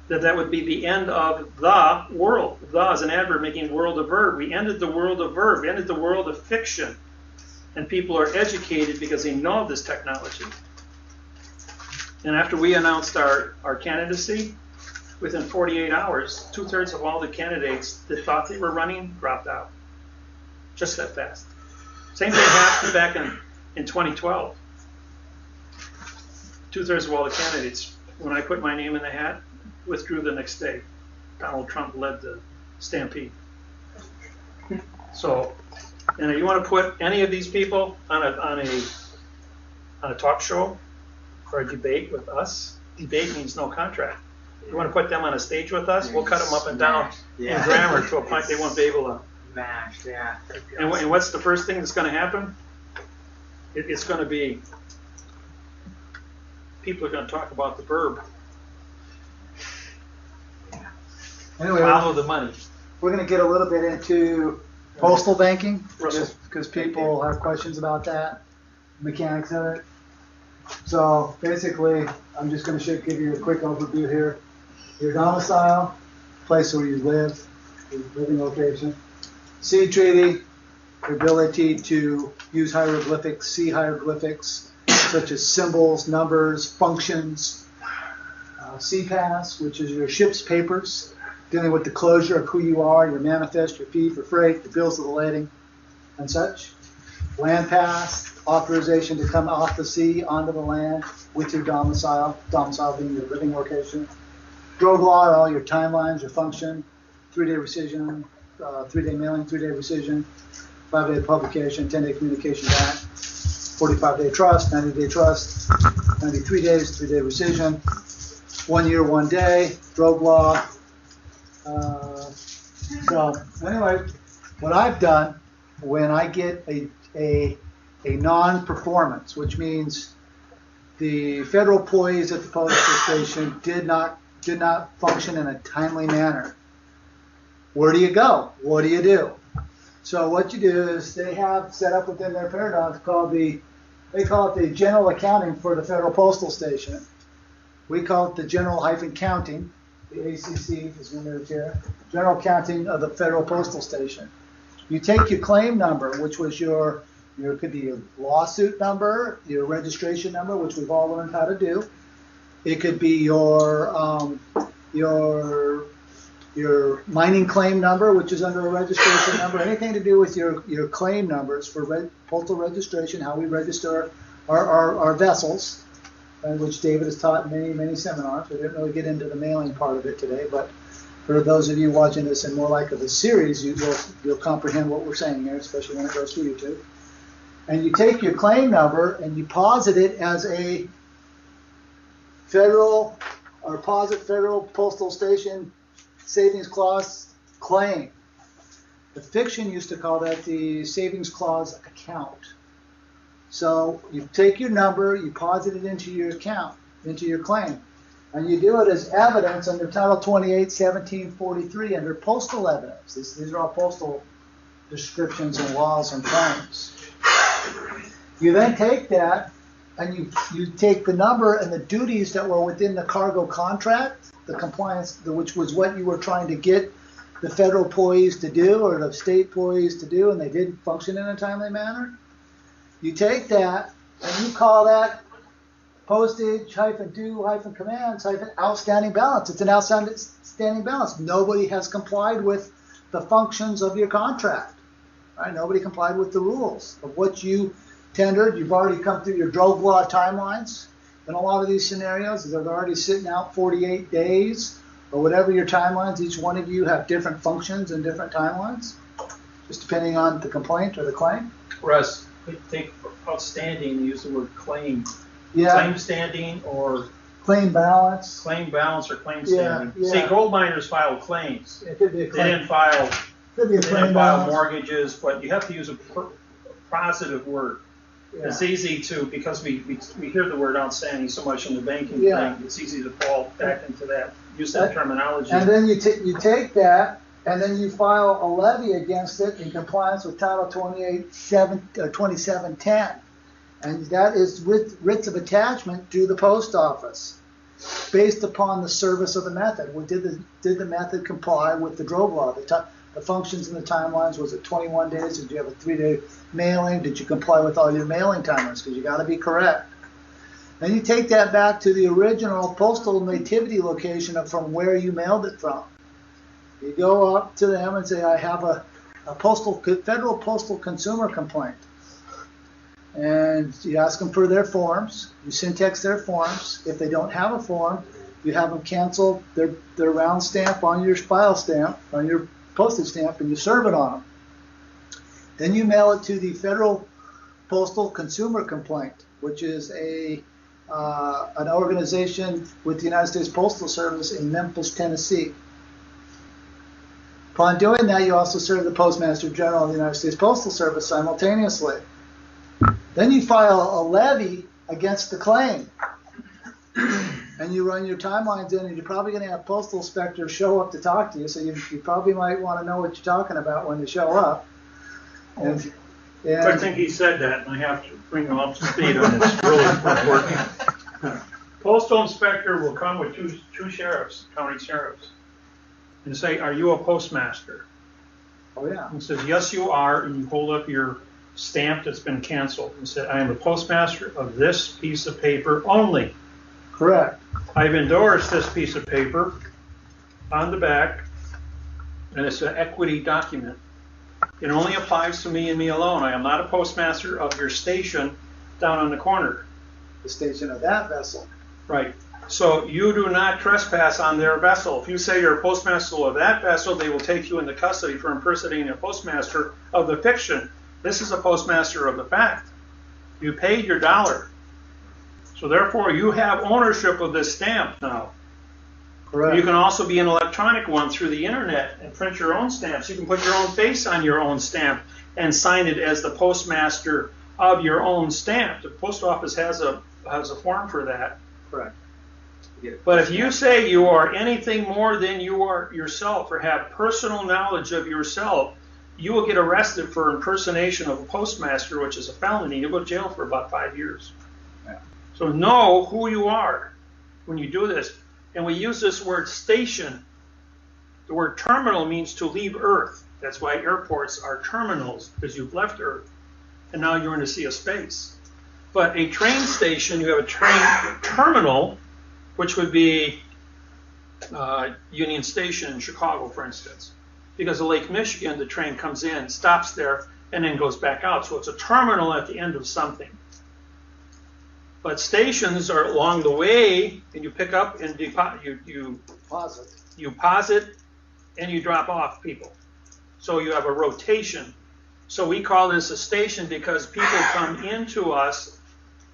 that would be the end of the world. The is an adverb making world a verb. We ended the world of verb, ended the world of fiction. And people are educated because they know this technology. And after we announced our candidacy, within 48 hours, 2/3 of all the candidates that thought they were running dropped out. Just that fast. Same thing happened back in 2012. 2/3 of all the candidates, when I put my name in the hat, withdrew the next day. Donald Trump led the stampede. So, and if you want to put any of these people on a talk show or a debate with us, debate means no contract. You want to put them on a stage with us, we'll cut them up and down in grammar to a point they won't be able to. Mashed, yeah. And what's the first thing that's going to happen? It's going to be, people are going to talk about the verb. Anyway, follow the money. We're going to get a little bit into postal banking, because people have questions about that, mechanics of it. So basically, I'm just going to give you a quick overview here. Your domicile, place where you live, your living location. Sea treaty, your ability to use hieroglyphics, see hieroglyphics, such as symbols, numbers, functions. Sea pass, which is your ship's papers, dealing with the closure of who you are, your manifest, your fee for freight, the bills of the lading, and such. Land pass, authorization to come off the sea onto the land with your domicile being your living location. Drogue law, all your timelines, your function, 3-day rescission, 3-day mailing, 3-day rescission, 5-day publication, 10-day communication back, 45-day trust, 90-day trust, 93 days, 3-day rescission, 1 year, 1 day, drogue law. So anyway, what I've done when I get a non-performance, which means the federal employees at the postal station did not function in a timely manner. Where do you go? What do you do? So what you do is they have set up within their paradigm they call it the general accounting for the federal postal station. We call it the general-counting. The ACC is when they're here. General accounting of the federal postal station. You take your claim number, which was could be your lawsuit number, your registration number, which we've all learned how to do. It could be your mining claim number, which is under a registration number. Anything to do with your claim numbers for postal registration, how we register our vessels, which David has taught in many seminars. We didn't really get into the mailing part of it today, but for those of you watching this in more like of a series, you'll comprehend what we're saying here, especially when it goes through YouTube. And you take your claim number and you posit it as a federal postal station savings clause claim. The fiction used to call that the savings clause account. So you take your number, you posit it into your account, into your claim, and you do it as evidence under Title 28, 1743, under postal evidence. These are all postal descriptions and laws and claims. You then take that and you take the number and the duties that were within the cargo contract, the compliance, which was what you were trying to get the federal employees to do or the state employees to do, and they didn't function in a timely manner. You take that and you call that postage -due-commands -outstanding balance. It's an outstanding balance. Nobody has complied with the functions of your contract. Right? Nobody complied with the rules of what you tendered. You've already come through your drogue law timelines. In a lot of these scenarios, they're already sitting out 48 days or whatever your timelines, each one of you have different functions and different timelines, just depending on the complaint or the claim. Russ, we think outstanding, use the word claim. Yeah. Claim standing or Claim balance. claim balance or claim Yeah, standing. yeah. See, gold miners filed claims. It could be a They claim. didn't file, Could be a they claim didn't file balance. mortgages, but you have to use a positive word. Yeah. It's easy to, because we hear the word outstanding so much in the banking Yeah. thing, it's easy to fall back into that, use that terminology. And then you take that, and then you file a levy against it in compliance with Title 2710. And that is writs of attachment to the post office, based upon the service of the method. Did the method comply with the Drove Law? The functions and the timelines, was it 21 days? Did you have a 3-day mailing? Did you comply with all your mailing timelines? Because you got to be correct. Then you take that back to the original postal nativity location from where you mailed it from. You go up to them and say, I have a federal postal consumer complaint. And you ask them for their forms. You syntax their forms. If they don't have a form, you have them cancel their round stamp on your file stamp, on your postage stamp, and you serve it on them. Then you mail it to the Federal Postal Consumer Complaint, which is an organization with the United States Postal Service in Memphis, Tennessee. Upon doing that, you also serve the Postmaster General of the United States Postal Service simultaneously. Then you file a levy against the claim. And you run your timelines in, and you're probably going to have postal inspectors show up to talk to you, so you probably might want to know what you're talking about when they show up. And I think he said that, and I have to bring him up to speed on this. It's really important. Postal inspector will come with two sheriffs, county sheriffs, and say, are you a postmaster? Oh, yeah. And says, yes, you are, and you hold up your stamp that's been canceled and said, I am the postmaster of this piece of paper only. Correct. I've endorsed this piece of paper on the back, and it's an equity document. It only applies to me and me alone. I am not a postmaster of your station down on the corner. The station of that vessel. Right. So you do not trespass on their vessel. If you say you're a postmaster of that vessel, they will take you into custody for impersonating a postmaster of the fiction. This is a postmaster of the fact. You paid your dollar. So therefore, you have ownership of this stamp now. Correct. You can also be an electronic one through the internet and print your own stamps. You can put your own face on your own stamp and sign it as the postmaster of your own stamp. The post office has a form for that. Correct. But if you say you are anything more than you are yourself or have personal knowledge of yourself, you will get arrested for impersonation of a postmaster, which is a felony. You'll go to jail for about 5 years. Yeah. So know who you are when you do this. And we use this word station. The word terminal means to leave Earth. That's why airports are terminals, because you've left Earth. And now you're in a sea of space. But a train station, you have a train terminal, which would be Union Station in Chicago, for instance. Because of Lake Michigan, the train comes in, stops there, and then goes back out. So it's a terminal at the end of something. But stations are along the way, and you pick up and you posit and you drop off people. So you have a rotation. So we call this a station because people come into us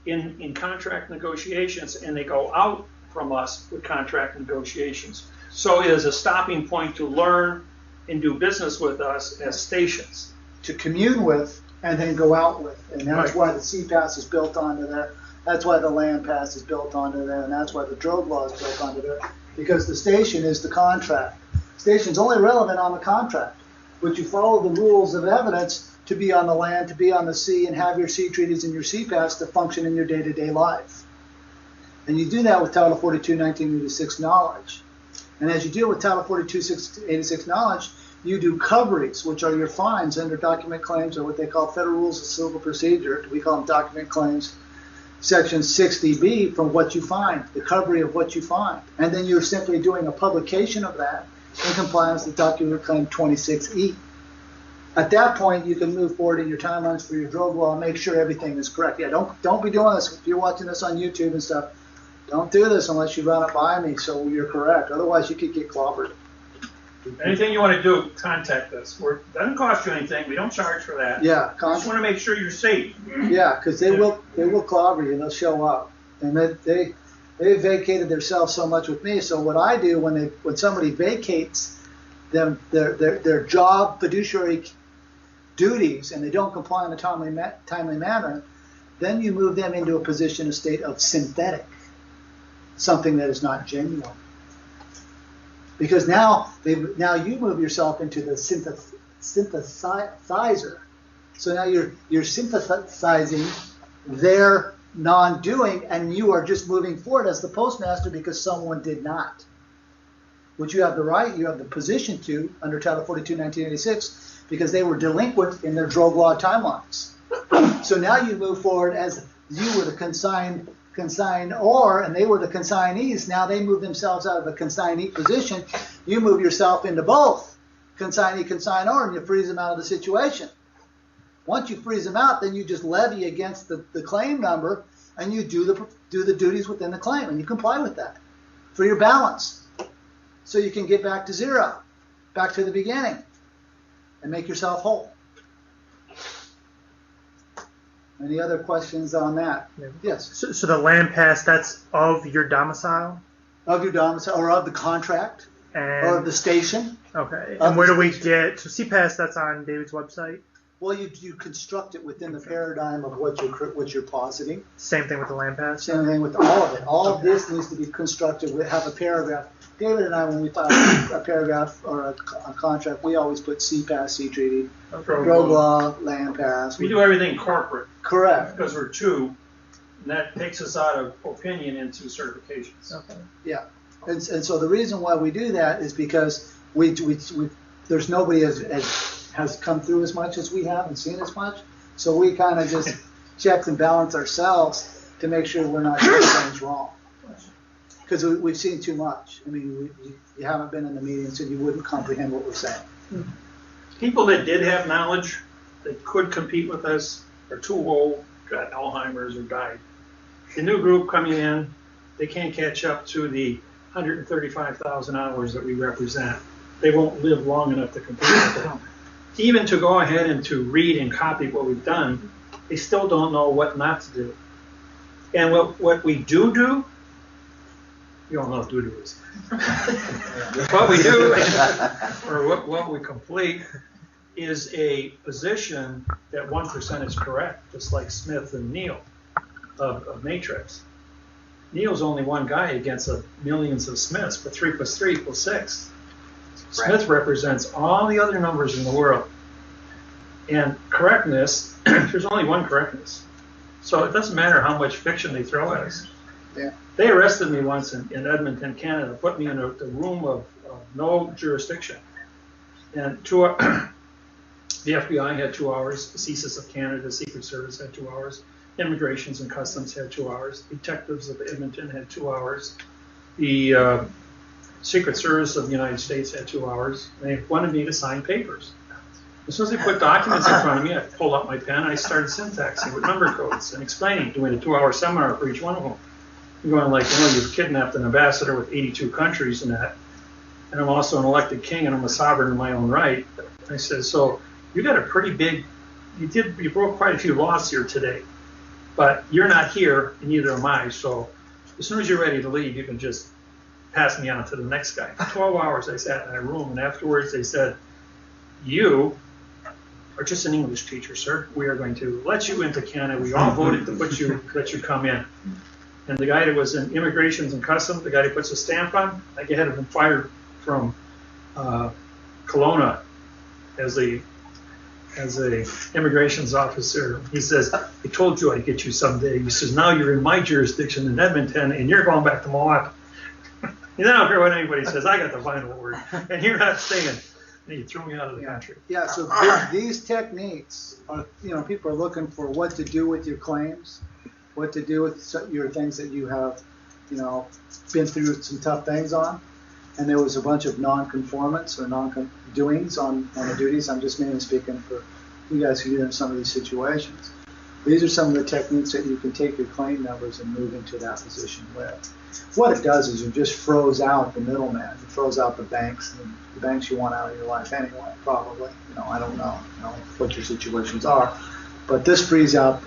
in contract negotiations, and they go out from us with contract negotiations. So it is a stopping point to learn and do business with us as stations. To commune with and then go out with. And that's Right. why the CPAS is built onto there. That's why the land pass is built onto there. And that's why the Drove Law is built onto there. Because the station is the contract. Station's only relevant on the contract. But you follow the rules of evidence to be on the land, to be on the sea, and have your sea treaties and your CPAS to function in your day-to-day life. And you do that with Title 42, 1986 knowledge. And as you deal with Title 42, 86 knowledge, you do coveries, which are your fines under document claims, or what they call Federal Rules of Civil Procedure. We call them document claims, Section 60B, from what you find, the covery of what you find. And then you're simply doing a publication of that in compliance with document claim 26E. At that point, you can move forward in your timelines for your Drove Law and make sure everything is correct. Yeah, don't be doing this. If you're watching this on YouTube and stuff, Don't do this unless you run it by me, so you're correct. Otherwise, you could get clobbered. Anything you want to do, contact us. It doesn't cost you anything. We don't charge for that. Yeah, Just want to make sure you're safe. yeah, because they will clobber you. They'll show up, and they vacated themselves so much with me. So what I do when somebody vacates their job fiduciary duties and they don't comply in a timely manner, then you move them into a position, a state of synthetic, something that is not genuine. Because now you move yourself into the synthesizer. So now you're synthesizing their non-doing, and you are just moving forward as the postmaster because someone did not. Which you have the right, you have the position to under Title 42, 1986, because they were delinquent in their drug law timelines. So now you move forward as you were the consignor, and they were the consignees. Now they move themselves out of the consignee position. You move yourself into both consignee, consignor, and you freeze them out of the situation. Once you freeze them out, then you just levy against the claim number, and you do the duties within the claim, and you comply with that for your balance, so you can get back to zero, back to the beginning, and make yourself whole. Any other questions on that? Yes. So the land pass, that's of your domicile? Of your domicile, or of the contract, or of the station. Okay. And where do we get, so CPAS, that's on David's website? Well, you construct it within the paradigm of what you're positing. Same thing with the land pass? Same thing with all of it. All of this needs to be constructed, have a paragraph. David and I, when we file a paragraph or a contract, we always put CPAS, C treaty, drug law, land pass. We do everything corporate. Correct. Because we're two, and that takes us out of opinion into certifications. Okay. Yeah. And so the reason why we do that is because there's nobody has come through as much as we have and seen as much. So we kind of just check and balance ourselves to make sure we're not doing things wrong. Because we've seen too much. I mean, you haven't been in the meeting, so you wouldn't comprehend what we're saying. People that did have knowledge that could compete with us are too old, got Alzheimer's, or died. The new group coming in, they can't catch up to the 135,000 hours that we represent. They won't live long enough to compete with them. Even to go ahead and to read and copy what we've done, they still don't know what not to do. And what we do, you all know what do is. What we do, or what we complete, is a position that 1% is correct, just like Smith and Neal of Matrix. Neal's only one guy against millions of Smiths, but 3 + 3 = 6. Smith represents all the other numbers in the world. And correctness, there's only one correctness. So it doesn't matter how much fiction they throw at us. Yeah. They arrested me once in Edmonton, Canada, put me in a room of no jurisdiction. And the FBI had 2 hours, the CSIS of Canada, the Secret Service had 2 hours, Immigrations and Customs had 2 hours, Detectives of Edmonton had 2 hours, the Secret Service of the United States had 2 hours. They wanted me to sign papers. As soon as they put documents in front of me, I pulled out my pen, I started syntaxing with number codes and explaining, doing a 2-hour seminar for each one of them. I'm going like, you've kidnapped an ambassador with 82 countries and that, and I'm also an elected king and I'm a sovereign in my own right. I said, so you got a pretty big, you broke quite a few laws here today, but you're not here and neither am I, so as soon as you're ready to leave, you can just pass me on to the next guy. For 12 hours I sat in a room, and afterwards they said, you are just an English teacher, sir. We are going to let you into Canada. We all voted to let you come in. And the guy that was in Immigrations and Customs, the guy that puts a stamp on, I had him fired from Kelowna as a immigrations officer. He says, I told you I'd get you someday. He says, now you're in my jurisdiction in Edmonton, and you're going back to Milwaukee. And I don't care what anybody says. I got the final word, and you're not staying. And he threw me out of the country. Yeah. So these techniques are, people are looking for what to do with your claims, what to do with your things that you have, been through some tough things on. And there was a bunch of non-conformance or non-doings on the duties. I'm just mainly speaking for you guys who are in some of these situations. These are some of the techniques that you can take your claim numbers and move into that position with. What it does is it just froze out the middleman. It froze out the banks. And the banks you want out of your life anyway, probably. I don't know, what your situations are, but this freezes out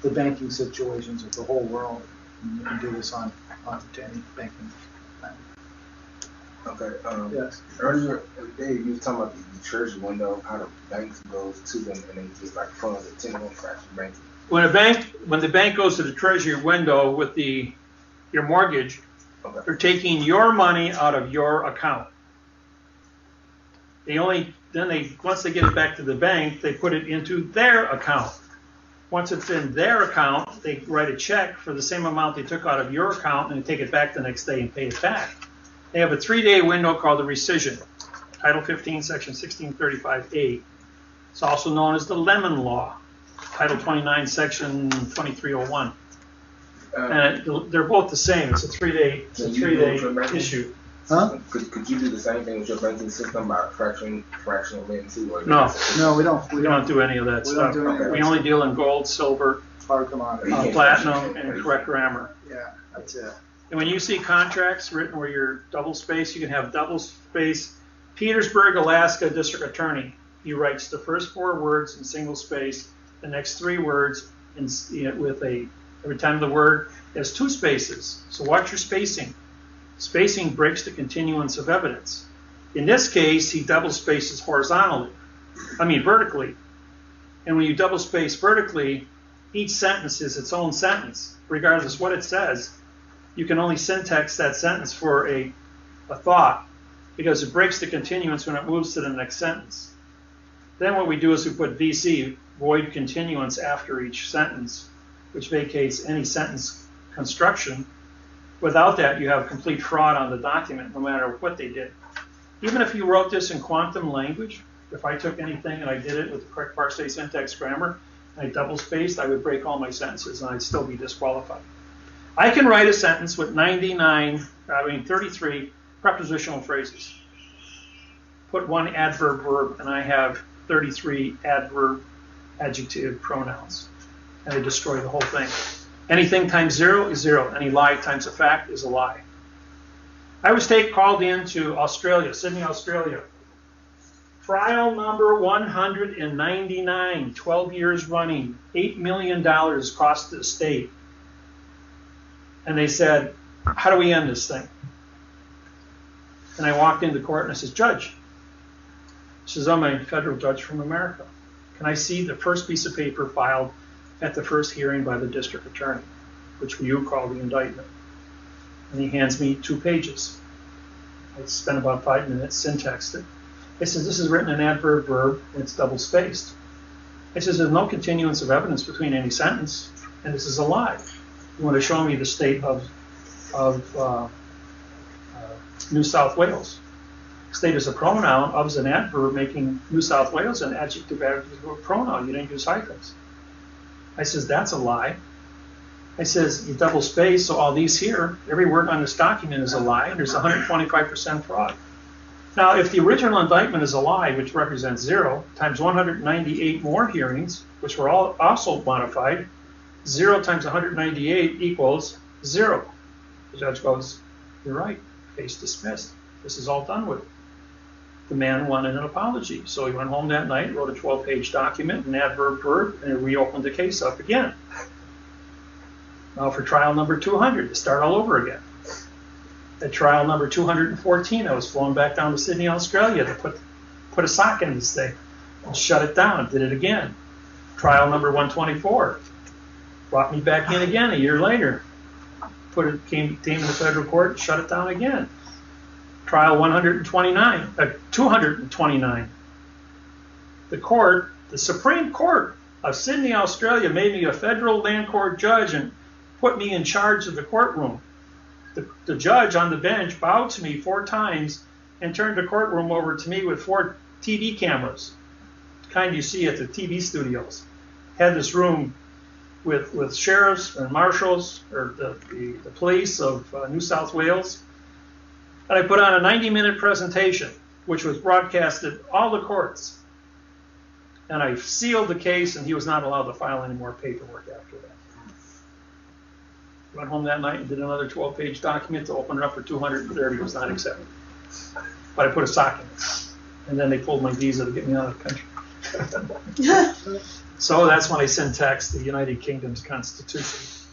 the banking situations of the whole world. And you can do this on to any banking. Okay. Yes. Earlier in the day, you were talking about the treasury window, how the banks goes to them and they get like funds at 10-1 fraction banking. When the bank goes to the treasury window with your mortgage, Okay. they're taking your money out of your account. Once they get it back to the bank, they put it into their account. Once it's in their account, they write a check for the same amount they took out of your account and they take it back the next day and pay it back. They have a 3-day window called the rescission, Title 15, Section 1635A. It's also known as the Lemon Law, Title 29, Section 2301. And they're both the same. It's a 3-day issue. Huh? Could you do the same thing with your banking system by fractional lending too? Or No, we don't do any of that stuff. We only deal in gold, silver, platinum, and correct grammar. Yeah, that's it. And when you see contracts written where you're double space, you can have double space. Petersburg, Alaska District Attorney. He writes the first 4 words in single space, the next 3 words every time the word has 2 spaces. So watch your spacing. Spacing breaks the continuance of evidence. In this case, he double spaces vertically. And when you double space vertically, each sentence is its own sentence, regardless what it says. You can only syntax that sentence for a thought, because it breaks the continuance when it moves to the next sentence. Then what we do is we put VC, void continuance, after each sentence, which vacates any sentence construction. Without that, you have complete fraud on the document, no matter what they did. Even if you wrote this in quantum language, if I took anything and I did it with the correct parse syntax grammar, and I double-spaced, I would break all my sentences and I'd still be disqualified. I can write a sentence with 33 prepositional phrases. Put 1 adverb verb, and I have 33 adverb adjective pronouns. And I destroy the whole thing. Anything times 0 is 0. Any lie times a fact is a lie. I was called into Australia, Sydney, Australia. Trial number 199, 12 years running, $8 million cost the state. And they said, how do we end this thing? And I walked into court and I said, Judge, I'm a federal judge from America. Can I see the first piece of paper filed at the first hearing by the district attorney, which you call the indictment? And he hands me 2 pages. I spent about 5 minutes, syntaxed it. He says, this is written in adverb verb, and it's double-spaced. He says, there's no continuance of evidence between any sentence, and this is a lie. You want to show me the state of New South Wales. State is a pronoun, of is an adverb, making New South Wales an adjective pronoun. You didn't use hyphens. I says, that's a lie. I says, you double space, so all these here, every word on this document is a lie, and there's 125% fraud. Now, if the original indictment is a lie, which represents 0, times 198 more hearings, which were all also modified, 0 times 198 equals 0. The judge goes, you're right, case dismissed. This is all done with. The man wanted an apology, so he went home that night, wrote a 12-page document, an adverb verb, and reopened the case up again. Now for trial number 200, to start all over again. At trial number 214, I was flown back down to Sydney, Australia to put a sock in this thing and shut it down. Did it again. Trial number 124 brought me back in again a year later. Came to the federal court, shut it down again. Trial 229. The Supreme Court of Sydney, Australia made me a federal land court judge and put me in charge of the courtroom. The judge on the bench bowed to me 4 times and turned the courtroom over to me with 4 TV cameras, the kind you see at the TV studios. Had this room with sheriffs and marshals, or the police of New South Wales. And I put on a 90-minute presentation, which was broadcasted all the courts. And I sealed the case, and he was not allowed to file any more paperwork after that. Went home that night and did another 12-page document to open it up for 230. It was not accepted. But I put a sock in it. And then they pulled my visa to get me out of the country. So that's when I syntaxed the United Kingdom's constitution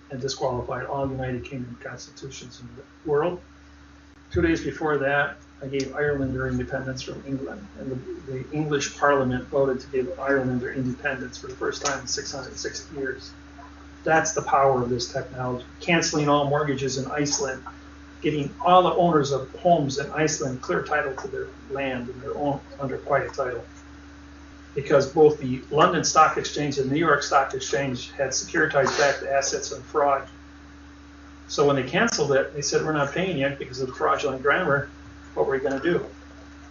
and disqualified all United Kingdom constitutions in the world. 2 days before that, I gave Ireland their independence from England. And the English Parliament voted to give Ireland their independence for the first time in 660 years. That's the power of this technology. Canceling all mortgages in Iceland, getting all the owners of homes in Iceland clear title to their land and their own under quiet title. Because both the London Stock Exchange and the New York Stock Exchange had securitized backed assets and fraud. So when they canceled it, they said, we're not paying you because of the fraudulent grammar. What were we going to do?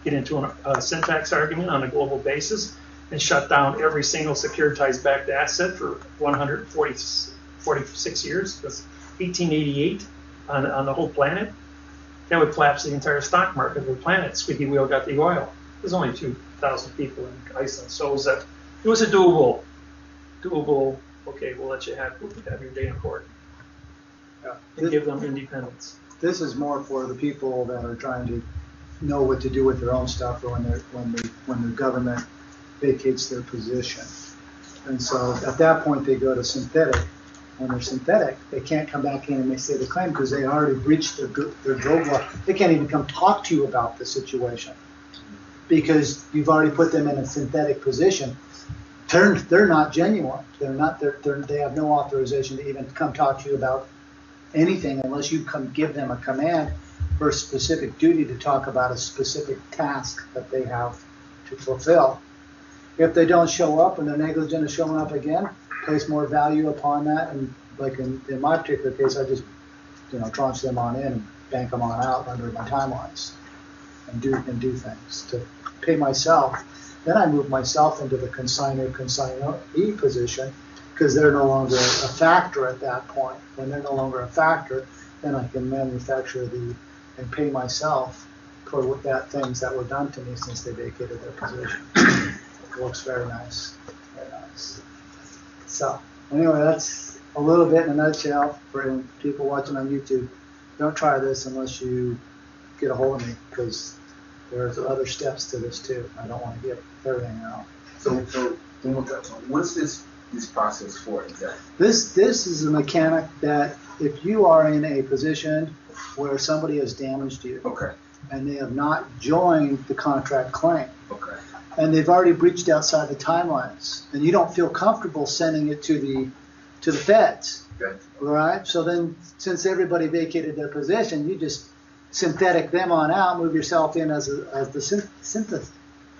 Get into a syntax argument on a global basis and shut down every single securitized backed asset for 146 years? That's 1888 on the whole planet. That would collapse the entire stock market of the planet. Squeaky wheel got the oil. There's only 2,000 people in Iceland, so it was a doable. Okay, we'll let you have your day in court. And give them independence. This is more for the people that are trying to know what to do with their own stuff, or when the government vacates their position. And so at that point they go to synthetic. When they're synthetic, they can't come back in and they say the claim because they already breached their drove law. They can't even come talk to you about the situation because you've already put them in a synthetic position. They're not genuine. They have no authorization to even come talk to you about anything unless you come give them a command for a specific duty to talk about a specific task that they have to fulfill. If they don't show up and they're negligent of showing up again, place more value upon that. And like in my particular case, I just tranche them on in and bank them on out under my timelines and do things to pay myself. Then I move myself into the consignee position because they're no longer a factor at that point. When they're no longer a factor, then I can manufacture and pay myself for things that were done to me since they vacated their position. It looks very nice, very nice. So anyway, that's a little bit in a nutshell for people watching on YouTube. Don't try this unless you get a hold of me because there's other steps to this too. I don't want to get everything out. So what's this process for exactly? This is a mechanic that if you are in a position where somebody has damaged you, okay, and they have not joined the contract claim, okay, and they've already breached outside the timelines, and you don't feel comfortable sending it to the feds, okay, right? So then, since everybody vacated their position, you just synthetic them on out, move yourself in as the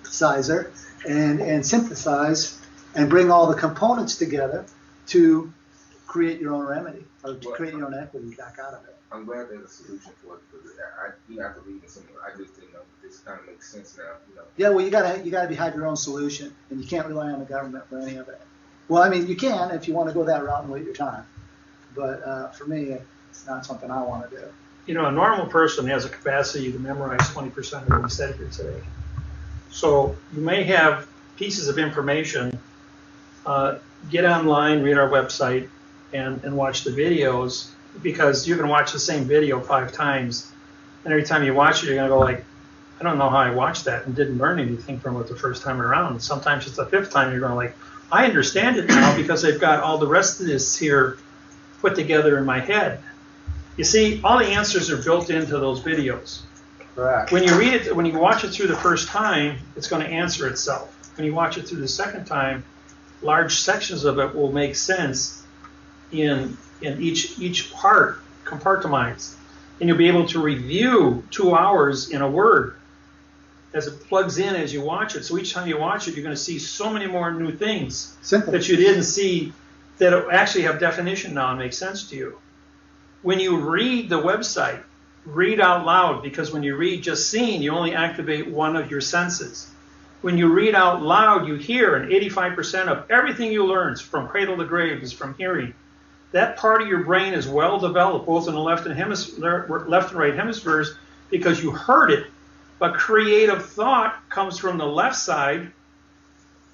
synthesizer, and synthesize and bring all the components together to create your own remedy or to create your own equity back out of it. I'm glad there's a solution for it because I have to read it somewhere. I just didn't know. This kind of makes sense now. Yeah, well, you gotta have your own solution, and you can't rely on the government for any of it. Well, I mean, you can if you want to go that route and wait your time, but for me, it's not something I want to do. A normal person has a capacity to memorize 20% of what we said here today. So you may have pieces of information. Get online, read our website, and watch the videos, because you can watch the same video 5 times, and every time you watch it, you're going to go like, I don't know how I watched that and didn't learn anything from it the first time around. And sometimes it's the 5th time you're going like, I understand it now because I've got all the rest of this here put together in my head. You see, all the answers are built into those videos. Correct. When you read it, when you watch it through the first time, it's going to answer itself. When you watch it through the second time, large sections of it will make sense in each part, compartmentalized. And you'll be able to review 2 hours in a Word as it plugs in as you watch it. So each time you watch it, you're going to see so many more new things that you didn't see that actually have definition now and make sense to you. When you read the website, read out loud, because when you read just seeing, you only activate one of your senses. When you read out loud, you hear, and 85% of everything you learn from cradle to grave is from hearing. That part of your brain is well developed, both in the left and right hemispheres, because you heard it. But creative thought comes from the left side,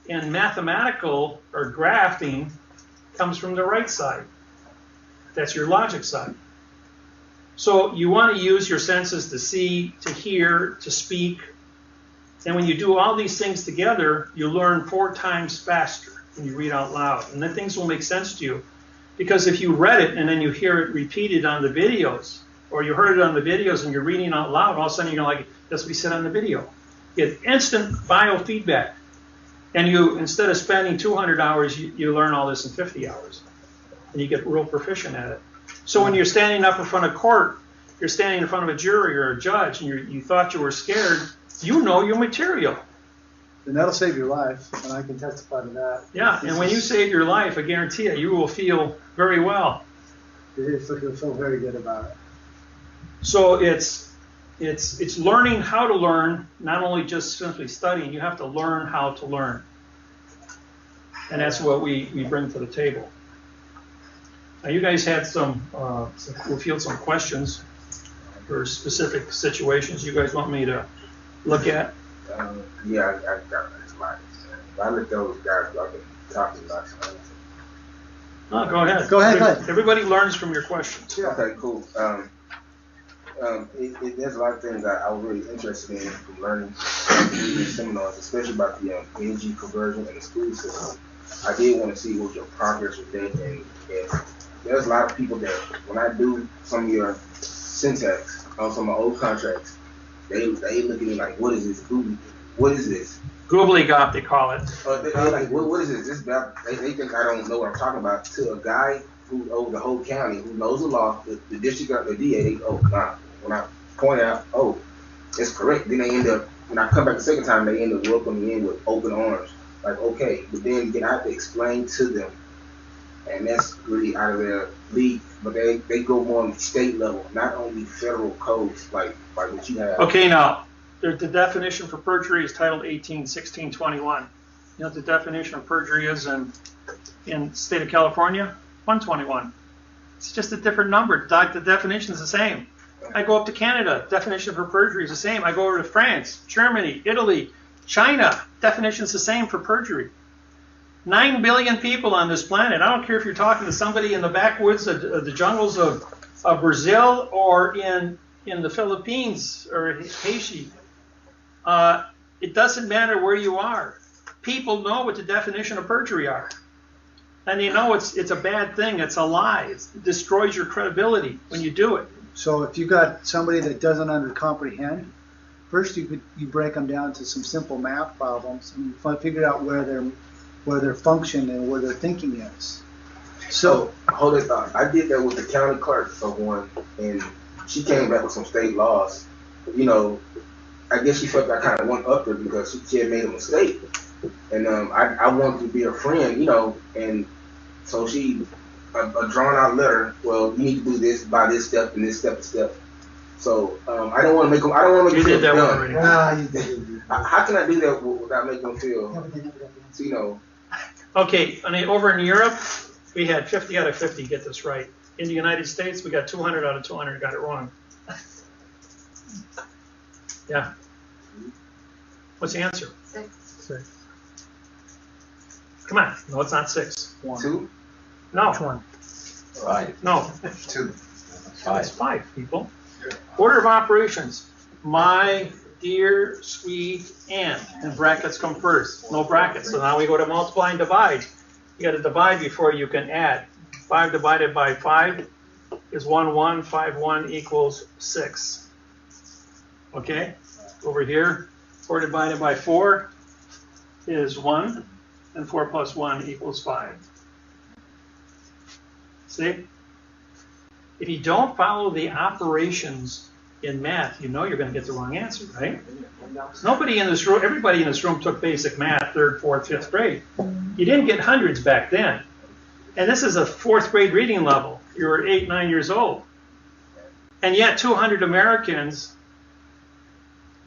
And mathematical or graphing comes from the right side. That's your logic side. So you want to use your senses to see, to hear, to speak. And when you do all these things together, you learn 4 times faster when you read out loud. And then things will make sense to you. Because if you read it and then you hear it repeated on the videos, or you heard it on the videos and you're reading out loud, all of a sudden you're like, that's what we said on the video. You get instant biofeedback. And you, instead of spending 200 hours, you learn all this in 50 hours. And you get real proficient at it. So when you're standing up in front of court, you're standing in front of a jury or a judge, and you thought you were scared, you know your material. And that'll save your life, and I can testify to that. Yeah, and when you save your life, I guarantee you will feel very well. You'll feel very good about it. So it's learning how to learn, not only just simply studying. You have to learn how to learn. And that's what we bring to the table. Now, you guys had we'll field some questions for specific situations you guys want me to look at. Yeah, I got this line. I looked at those guys who I've been talking about. Oh, go ahead. Go ahead. Everybody learns from your questions. Yeah. Okay, cool. There's a lot of things I was really interested in from learning reading seminars, especially about the energy conversion in the school system. I did want to see what your progress was there, and there's a lot of people that when I do some of your syntax on some of my old contracts, they look at me like, what is this? What is this? Gobbledygook, they call it. They're like, what is this? They think I don't know what I'm talking about. To a guy who over the whole county, who knows the law, the district, the DA, when I point out, it's correct, then they end up, when I come back the second time, they end up welcoming me in with open arms. Like, okay, but then I have to explain to them, and that's really out of their league, but they go more on the state level, not only federal codes like what you have. Okay, now, the definition for perjury is titled 18-1621. You know what the definition of perjury is in the state of California? 121. It's just a different number. The definition is the same. I go up to Canada, definition for perjury is the same. I go over to France, Germany, Italy, China, definition is the same for perjury. 9 billion people on this planet. I don't care if you're talking to somebody in the backwoods of the jungles of Brazil or in the Philippines or Haiti. It doesn't matter where you are. People know what the definition of perjury are. And they know it's a bad thing. It's a lie. It destroys your credibility when you do it. So if you got somebody that doesn't comprehend, first you break them down to some simple math problems and you figure out where their function and where their thinking is. So hold it up. I did that with the county clerk of one, and she came back with some state laws. You know, I guess she felt I kind of went up her because she had made a mistake, and I wanted to be her friend, you know, and so she a drawn out letter. Well, you need to do this by this step and this step to step. So I don't want to make them. I don't want to make them feel dumb. How can I do that without making them feel, you know? Okay, over in Europe, we had 50 out of 50 get this right. In the United States, we got 200 out of 200 got it wrong. Yeah. What's the answer? 6. Come on. No, it's not 6. 2? No. Which one? 5. No. 2. 5. It's 5, people. Order of operations. My dear sweet aunt. And brackets come first. No brackets. So now we go to multiply and divide. You got to divide before you can add. 5 divided by 5 is 1, 1. 5, 1 equals 6. Okay? Over here, 4 divided by 4 is 1. And 4 plus 1 equals 5. See? If you don't follow the operations in math, you know you're going to get the wrong answer, right? Nobody in this room, everybody in this room took basic math, 3rd, 4th, 5th grade. You didn't get hundreds back then. And this is a 4th grade reading level. You were 8, 9 years old. And yet 200 Americans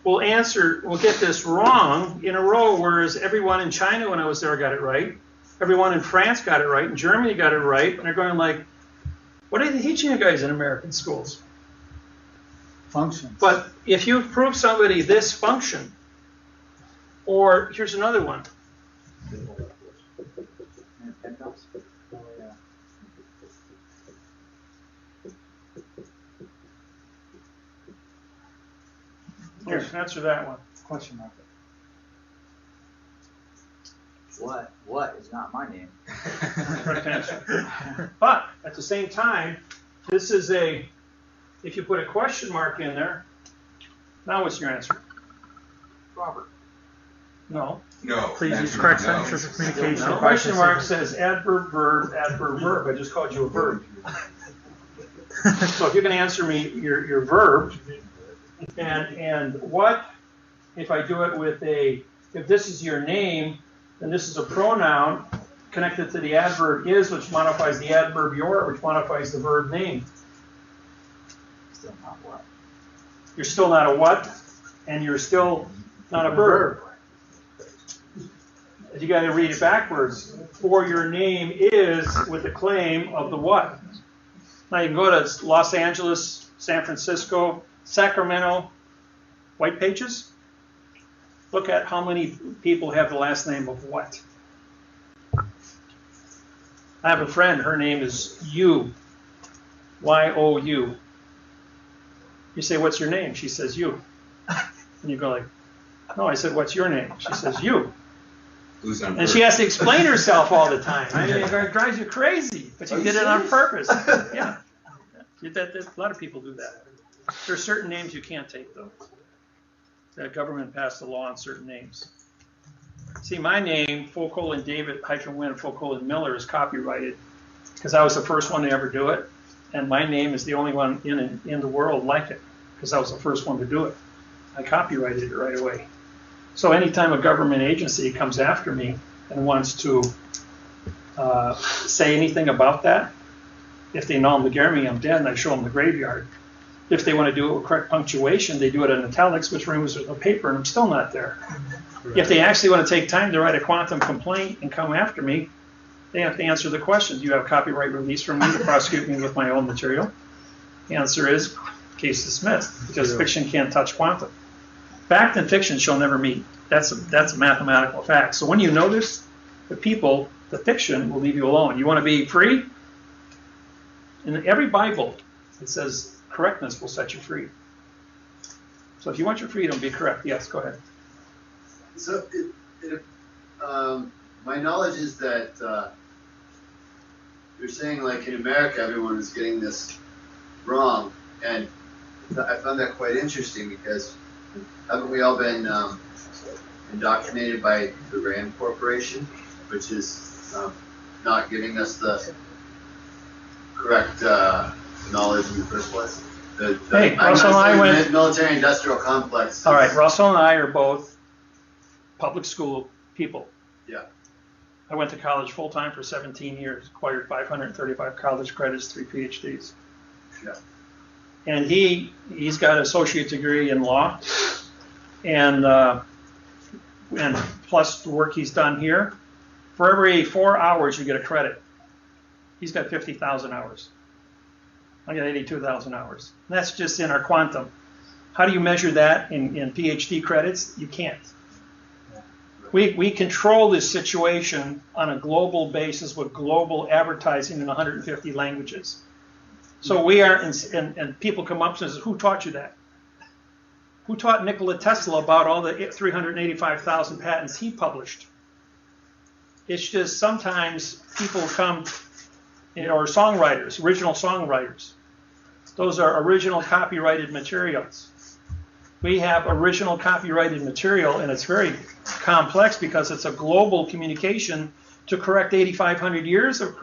will get this wrong in a row, whereas everyone in China when I was there got it right. Everyone in France got it right, and Germany got it right, and they're going like, what are they teaching you guys in American schools? Function. But if you prove somebody this function, or here's another one. Here, answer that one. Question mark. What is not my name? Correct answer. But at the same time, this is a, if you put a question mark in there, now what's your answer? Robert. No. No. Please use correct sentences of communication. The question mark says adverb, verb, adverb, verb. I just called you a verb. So if you can answer me your verb, and what, if I do it with a, if this is your name, then this is a pronoun connected to the adverb is, which modifies the adverb your, which modifies the verb name. Still not what. You're still not a what, and you're still not a verb. You got to read it backwards. For your name is with the claim of the what. Now you can go to Los Angeles, San Francisco, Sacramento, White Pages. Look at how many people have the last name of what. I have a friend, her name is Yu, Y-O-U. You say, what's your name? She says, you. And you go like, no, I said, what's your name? She says, you. And she has to explain herself all the time. I mean, it drives you crazy, but she did it on purpose. Yeah. A lot of people do that. There are certain names you can't take, though. The government passed a law on certain names. See, my name, full David -Wynn, full Miller, is copyrighted because I was the first one to ever do it, and my name is the only one in the world like it because I was the first one to do it. I copyrighted it right away. So anytime a government agency comes after me and wants to say anything about that, if they know I'm Lagarmy, I'm dead, and I show them the graveyard. If they want to do it with correct punctuation, they do it in italics, which removes the paper, and I'm still not there. Right. If they actually want to take time to write a quantum complaint and come after me, they have to answer the question. Do you have copyright release from me to prosecute me with my own material? The answer is case dismissed, because fiction can't touch quantum. Fact and fiction shall never meet. That's a mathematical fact. So when you know this, the fiction will leave you alone. You want to be free? In every Bible, it says correctness will set you free. So if you want your freedom, be correct. Yes, go ahead. So my knowledge is that you're saying, like, in America, everyone is getting this wrong, and I found that quite interesting because haven't we all been indoctrinated by the Rand Corporation, which is not giving us the correct knowledge in the first place? Hey, Russell and I went military-industrial complex. All right, Russell and I are both public school people. Yeah. I went to college full-time for 17 years, acquired 535 college credits, 3 PhDs. Yeah. And he's got an associate degree in law, and plus the work he's done here. For every 4 hours, you get a credit. He's got 50,000 hours. I got 82,000 hours. And that's just in our quantum. How do you measure that in PhD credits? You can't. We control this situation on a global basis with global advertising in 150 languages. So we are, and people come up and say, who taught you that? Who taught Nikola Tesla about all the 385,000 patents he published? It's just sometimes people come, or songwriters, original songwriters. Those are original copyrighted materials. We have original copyrighted material, and it's very complex because it's a global communication to correct 8,500 years of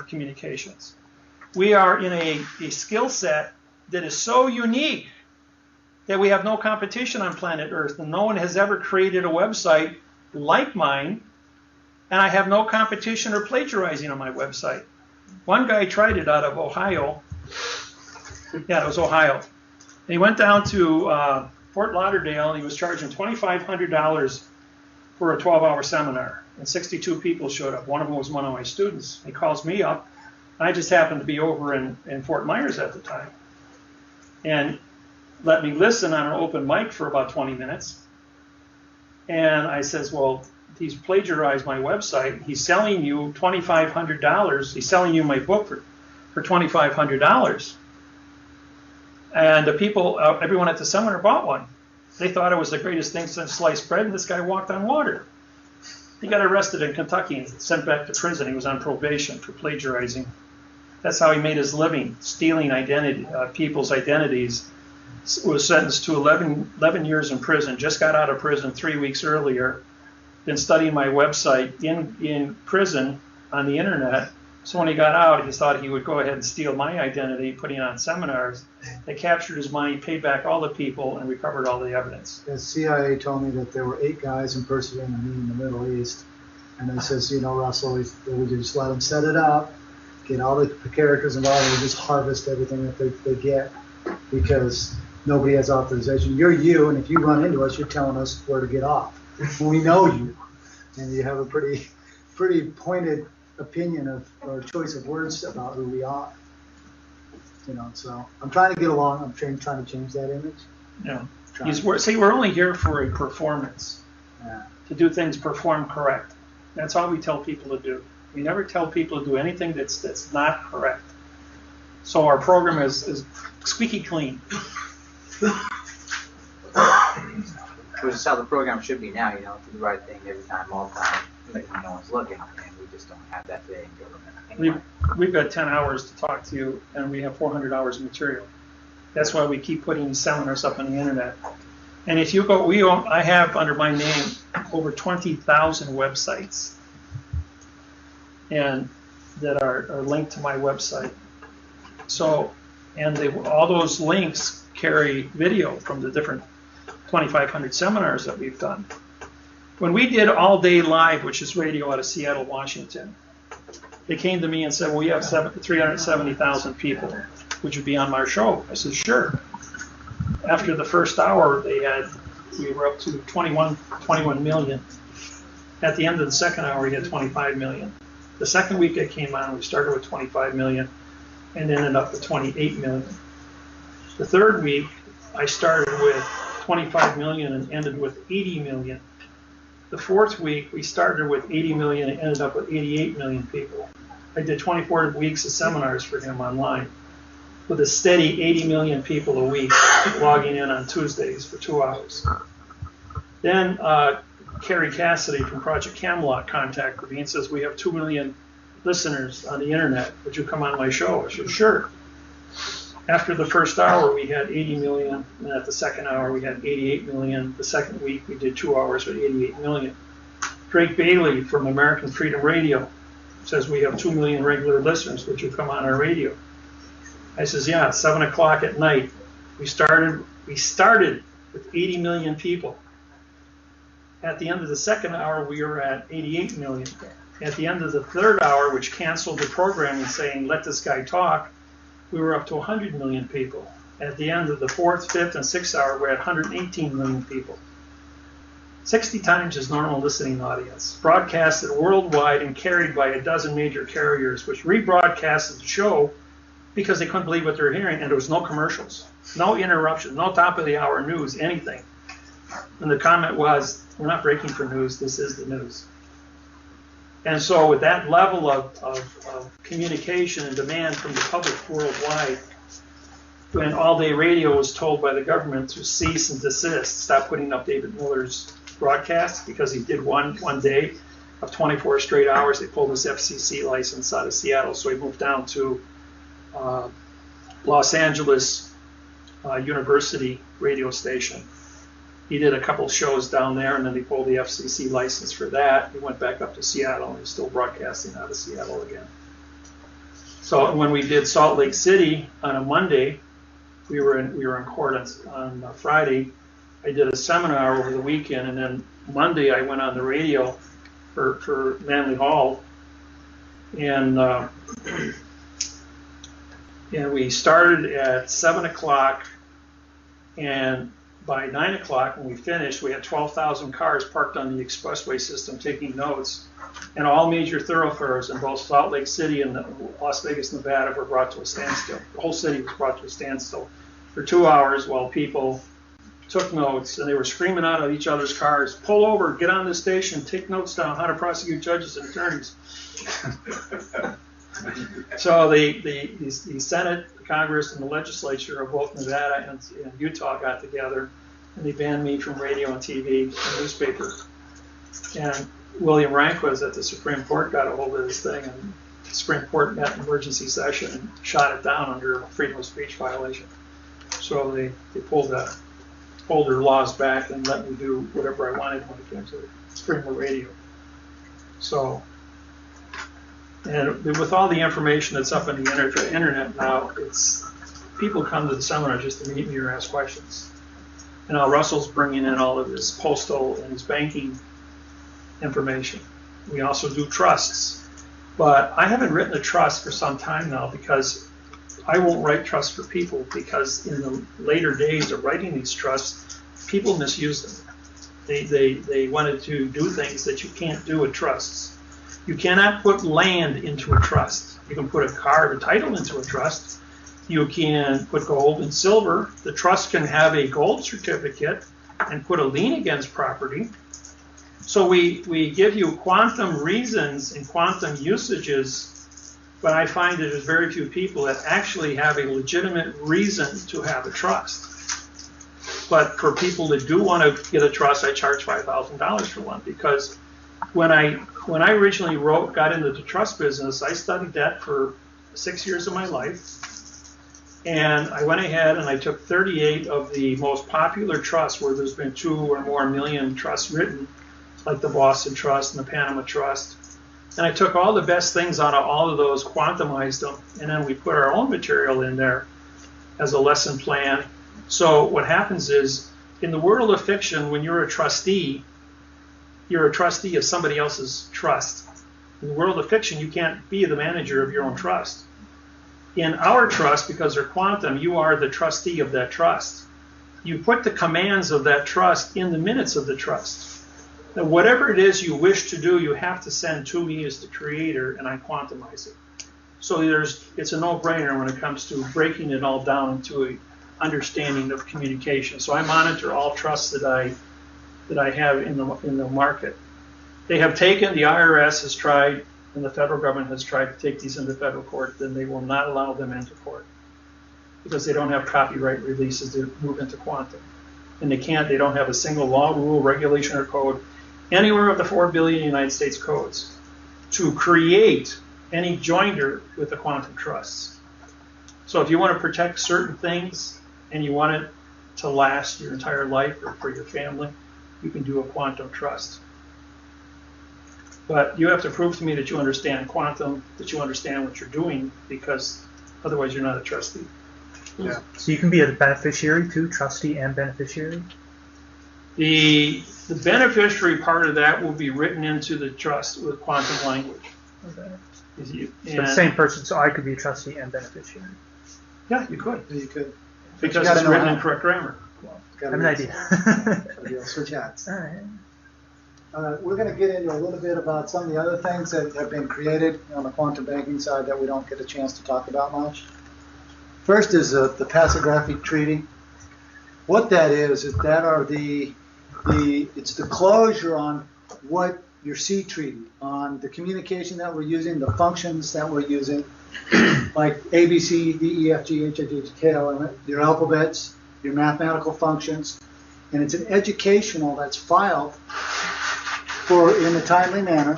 communications. We are in a skill set that is so unique that we have no competition on planet Earth, and no one has ever created a website like mine, and I have no competition or plagiarizing on my website. One guy tried it out of Ohio. Yeah, it was Ohio. And he went down to Fort Lauderdale, and he was charging $2,500 for a 12-hour seminar, and 62 people showed up. One of them was one of my students. He calls me up. I just happened to be over in Fort Myers at the time, and let me listen on an open mic for about 20 minutes. And I says, well, he's plagiarized my website. He's selling you $2,500. He's selling you my book for $2,500. And the people, everyone at the seminar bought one. They thought it was the greatest thing since sliced bread, and this guy walked on water. He got arrested in Kentucky and sent back to prison. He was on probation for plagiarizing. That's how he made his living, stealing people's identities. Was sentenced to 11 years in prison. Just got out of prison 3 weeks earlier. Been studying my website in prison on the internet. So when he got out, he thought he would go ahead and steal my identity, putting on seminars. They captured his money, paid back all the people, and recovered all the evidence. The CIA told me that there were 8 guys impersonating me in the Middle East. And they says, Russell, they would just let them set it up, get all the characters involved, and just harvest everything that they get, because nobody has authorization. You're you, and if you run into us, you're telling us where to get off. We know you, and you have a pretty pointed opinion or choice of words about who we are. So I'm trying to get along. I'm trying to change that image. Yeah. We're only here for a performance. Yeah. To do things perform correct. That's all we tell people to do. We never tell people to do anything that's not correct. So our program is squeaky clean. Which is how the program should be now, do the right thing every time, all the time, when no one's looking, and we just don't have that today in government anymore. We've got 10 hours to talk to you, and we have 400 hours of material. That's why we keep putting seminars up on the internet. And if you go, I have under my name over 20,000 websites, and that are linked to my website. So, and all those links carry video from the different 2,500 seminars that we've done. When we did All Day Live, which is radio out of Seattle, Washington, they came to me and said, well, we have 370,000 people. Would you be on my show? I said, sure. After the first hour, we were up to 21 million. At the end of the second hour, we had 25 million. The second week it came on, we started with 25 million and ended up with 28 million. The third week, I started with 25 million and ended with 80 million. The fourth week, we started with 80 million and ended up with 88 million people. I did 24 weeks of seminars for him online with a steady 80 million people a week logging in on Tuesdays for 2 hours. Then Carrie Cassidy from Project Camelot contacted me and says, we have 2 million listeners on the internet. Would you come on my show? I said, sure. After the first hour, we had 80 million, and at the second hour, we had 88 million. The second week, we did 2 hours with 88 million. Drake Bailey from American Freedom Radio says, we have 2 million regular listeners. Would you come on our radio? I says, yeah, at 7 o'clock at night. We started with 80 million people. At the end of the second hour, we were at 88 million. At the end of the third hour, which canceled the programming saying, let this guy talk, we were up to 100 million people. At the end of the fourth, fifth, and sixth hour, we're at 118 million people. 60 times his normal listening audience. Broadcasted worldwide and carried by a dozen major carriers, which rebroadcasted the show because they couldn't believe what they were hearing, and there was no commercials, no interruptions, no top of the hour news, anything. And the comment was, we're not breaking for news, this is the news. And so with that level of communication and demand from the public worldwide, when All Day Radio was told by the government to cease and desist, stop putting up David Miller's broadcasts, because he did one day of 24 straight hours, they pulled his FCC license out of Seattle, so he moved down to Los Angeles University radio station. He did a couple shows down there, and then he pulled the FCC license for that. He went back up to Seattle, and he's still broadcasting out of Seattle again. So when we did Salt Lake City on a Monday, we were in court on Friday. I did a seminar over the weekend, and then Monday I went on the radio for Manly Hall, and we started at 7 o'clock, and by 9 o'clock, when we finished, we had 12,000 cars parked on the expressway system taking notes. And all major thoroughfares in both Salt Lake City and Las Vegas, Nevada were brought to a standstill. The whole city was brought to a standstill for 2 hours while people took notes, and they were screaming out of each other's cars, pull over, get on this station, take notes down how to prosecute judges and attorneys. So the Senate, the Congress, and the legislature of both Nevada and Utah got together, and they banned me from radio and TV and newspaper. And William Rehnquist at the Supreme Court got a hold of this thing, and the Supreme Court met in emergency session and shot it down under a freedom of speech violation. So they pulled their laws back and let me do whatever I wanted when it came to stream or radio. So, and with all the information that's up on the internet now, people come to the seminar just to meet me or ask questions. And now Russell's bringing in all of his postal and his banking information. We also do trusts, but I haven't written a trust for some time now because I won't write trusts for people, because in the later days of writing these trusts, people misuse them. They wanted to do things that you can't do with trusts. You cannot put land into a trust. You can put a car, a title into a trust. You can put gold and silver. The trust can have a gold certificate and put a lien against property. So we give you quantum reasons and quantum usages, but I find that there's very few people that actually have a legitimate reason to have a trust. But for people that do want to get a trust, I charge $5,000 for one, because when I originally got into the trust business, I studied that for 6 years of my life. And I went ahead and I took 38 of the most popular trusts where there's been 2 or more million trusts written, like the Boston Trust and the Panama Trust. And I took all the best things out of all of those, quantumized them, and then we put our own material in there as a lesson plan. So what happens is, in the world of fiction, when you're a trustee of somebody else's trust. In the world of fiction, you can't be the manager of your own trust. In our trust, because they're quantum, you are the trustee of that trust. You put the commands of that trust in the minutes of the trust. Now, whatever it is you wish to do, you have to send to me as the creator, and I quantumize it. So it's a no-brainer when it comes to breaking it all down into an understanding of communication. So I monitor all trusts that I have in the market. They have taken, the IRS has tried, and the federal government has tried to take these into federal court, then they will not allow them into court because they don't have copyright releases to move into quantum. And they don't have a single law, rule, regulation, or code anywhere of the 4 billion United States codes to create any joinder with the quantum trusts. So if you want to protect certain things and you want it to last your entire life or for your family, you can do a quantum trust. But you have to prove to me that you understand quantum, that you understand what you're doing, because otherwise you're not a trustee. Yeah. So you can be a beneficiary too, trustee and beneficiary? The beneficiary part of that will be written into the trust with quantum language. Okay. So the same person, so I could be a trustee and beneficiary? Yeah, you could. You could. Because it's written in correct grammar. I have an idea. Switch hats. All right. We're going to get into a little bit about some of the other things that have been created on the quantum banking side that we don't get a chance to talk about much. First is the Passographic Treaty. What that is that are it's the closure on what your C treaty, on the communication that we're using, the functions that we're using, like A, B, C, D, E, F, G, H, I, J, K, L, M, your alphabets, your mathematical functions, and it's an educational that's filed in a timely manner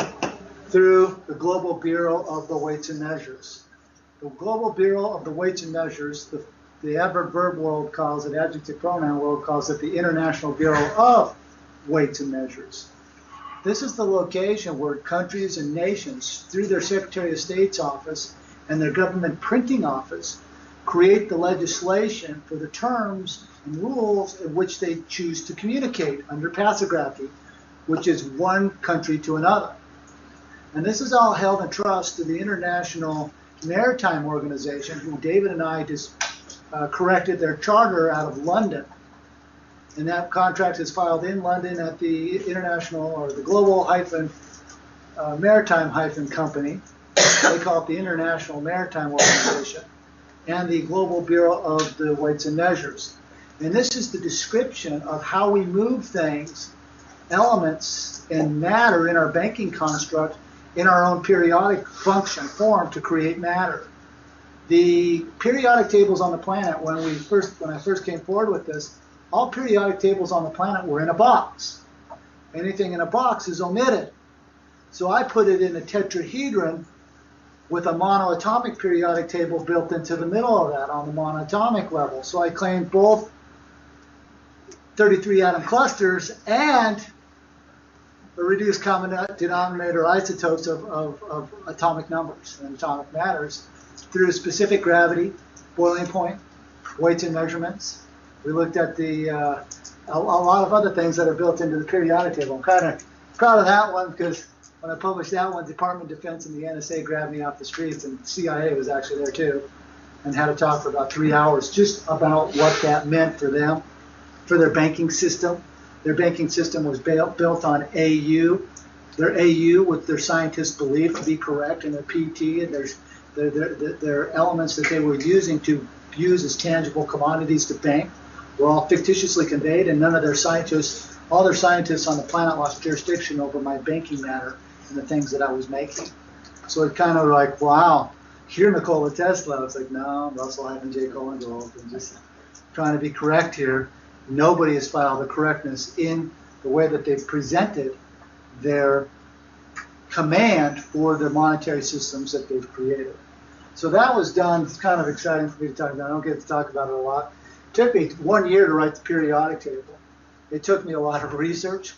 through the Global Bureau of the Weights and Measures. The Global Bureau of the Weights and Measures, the adverb world calls it, adjective pronoun world calls it the International Bureau of Weights and Measures. This is the location where countries and nations, through their Secretary of State's office and their government printing office, create the legislation for the terms and rules in which they choose to communicate under passography, which is one country to another. And this is all held in trust to the International Maritime Organization, who David and I just corrected their charter out of London. And that contract is filed in London at the International, or the Global Maritime Company. They call it the International Maritime Organization, and the Global Bureau of the Weights and Measures. And this is the description of how we move things, elements, and matter in our banking construct in our own periodic function form to create matter. The periodic tables on the planet, when I first came forward with this, all periodic tables on the planet were in a box. Anything in a box is omitted. So I put it in a tetrahedron with a monoatomic periodic table built into the middle of that on the monoatomic level. So I claimed both 33 atom clusters and a reduced common denominator isotopes of atomic numbers and atomic matters through specific gravity, boiling point, weights and measurements. We looked at a lot of other things that are built into the periodic table. I'm kind of proud of that one because when I published that one, Department of Defense and the NSA grabbed me off the streets, and CIA was actually there too, and had a talk for about 3 hours just about what that meant for them, for their banking system. Their banking system was built on AU. Their AU, what their scientists believed to be correct, and their PT, and their elements that they were using to use as tangible commodities to bank were all fictitiously conveyed, and none of their scientists, all their scientists on the planet lost jurisdiction over my banking matter and the things that I was making. So it kind of like, wow, you're Nikola Tesla. It's like, no, Russell J. Cohen Gould, and just trying to be correct here. Nobody has filed the correctness in the way that they've presented their command for the monetary systems that they've created. So that was done. It's kind of exciting for me to talk about. I don't get to talk about it a lot. It took me 1 year to write the periodic table. It took me a lot of research.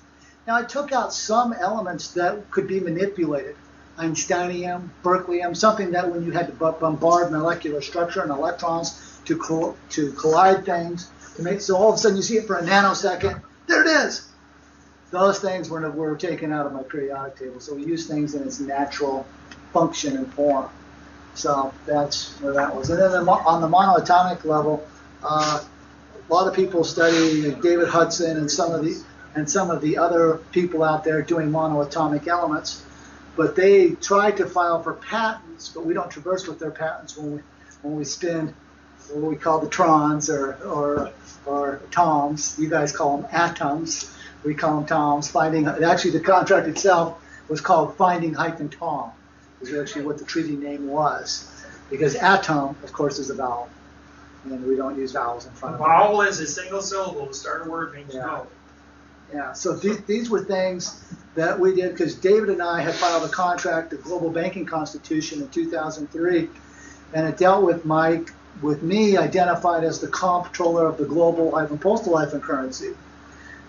Now, I took out some elements that could be manipulated. Einsteinium, Berkeleyium, something that when you had to bombard molecular structure and electrons to collide things, to make so all of a sudden you see it for a nanosecond, there it is. Those things were taken out of my periodic table. So we use things in its natural function and form. So that's where that was. And then on the monoatomic level, a lot of people study David Hudson and some of the other people out there doing monoatomic elements, but they try to file for patents, but we don't traverse with their patents when we spin what we call the trons or toms. You guys call them atoms. We call them toms. Actually, the contract itself was called Finding-Tom. Is actually what the treaty name was, because atom, of course, is a vowel, and we don't use vowels in front of it. Vowel is a single syllable. To start a word means no. Yeah, so these were things that we did because David and I had filed a contract, the Global Banking Constitution, in 2003, and it dealt with me identified as the comptroller of the global postal currency.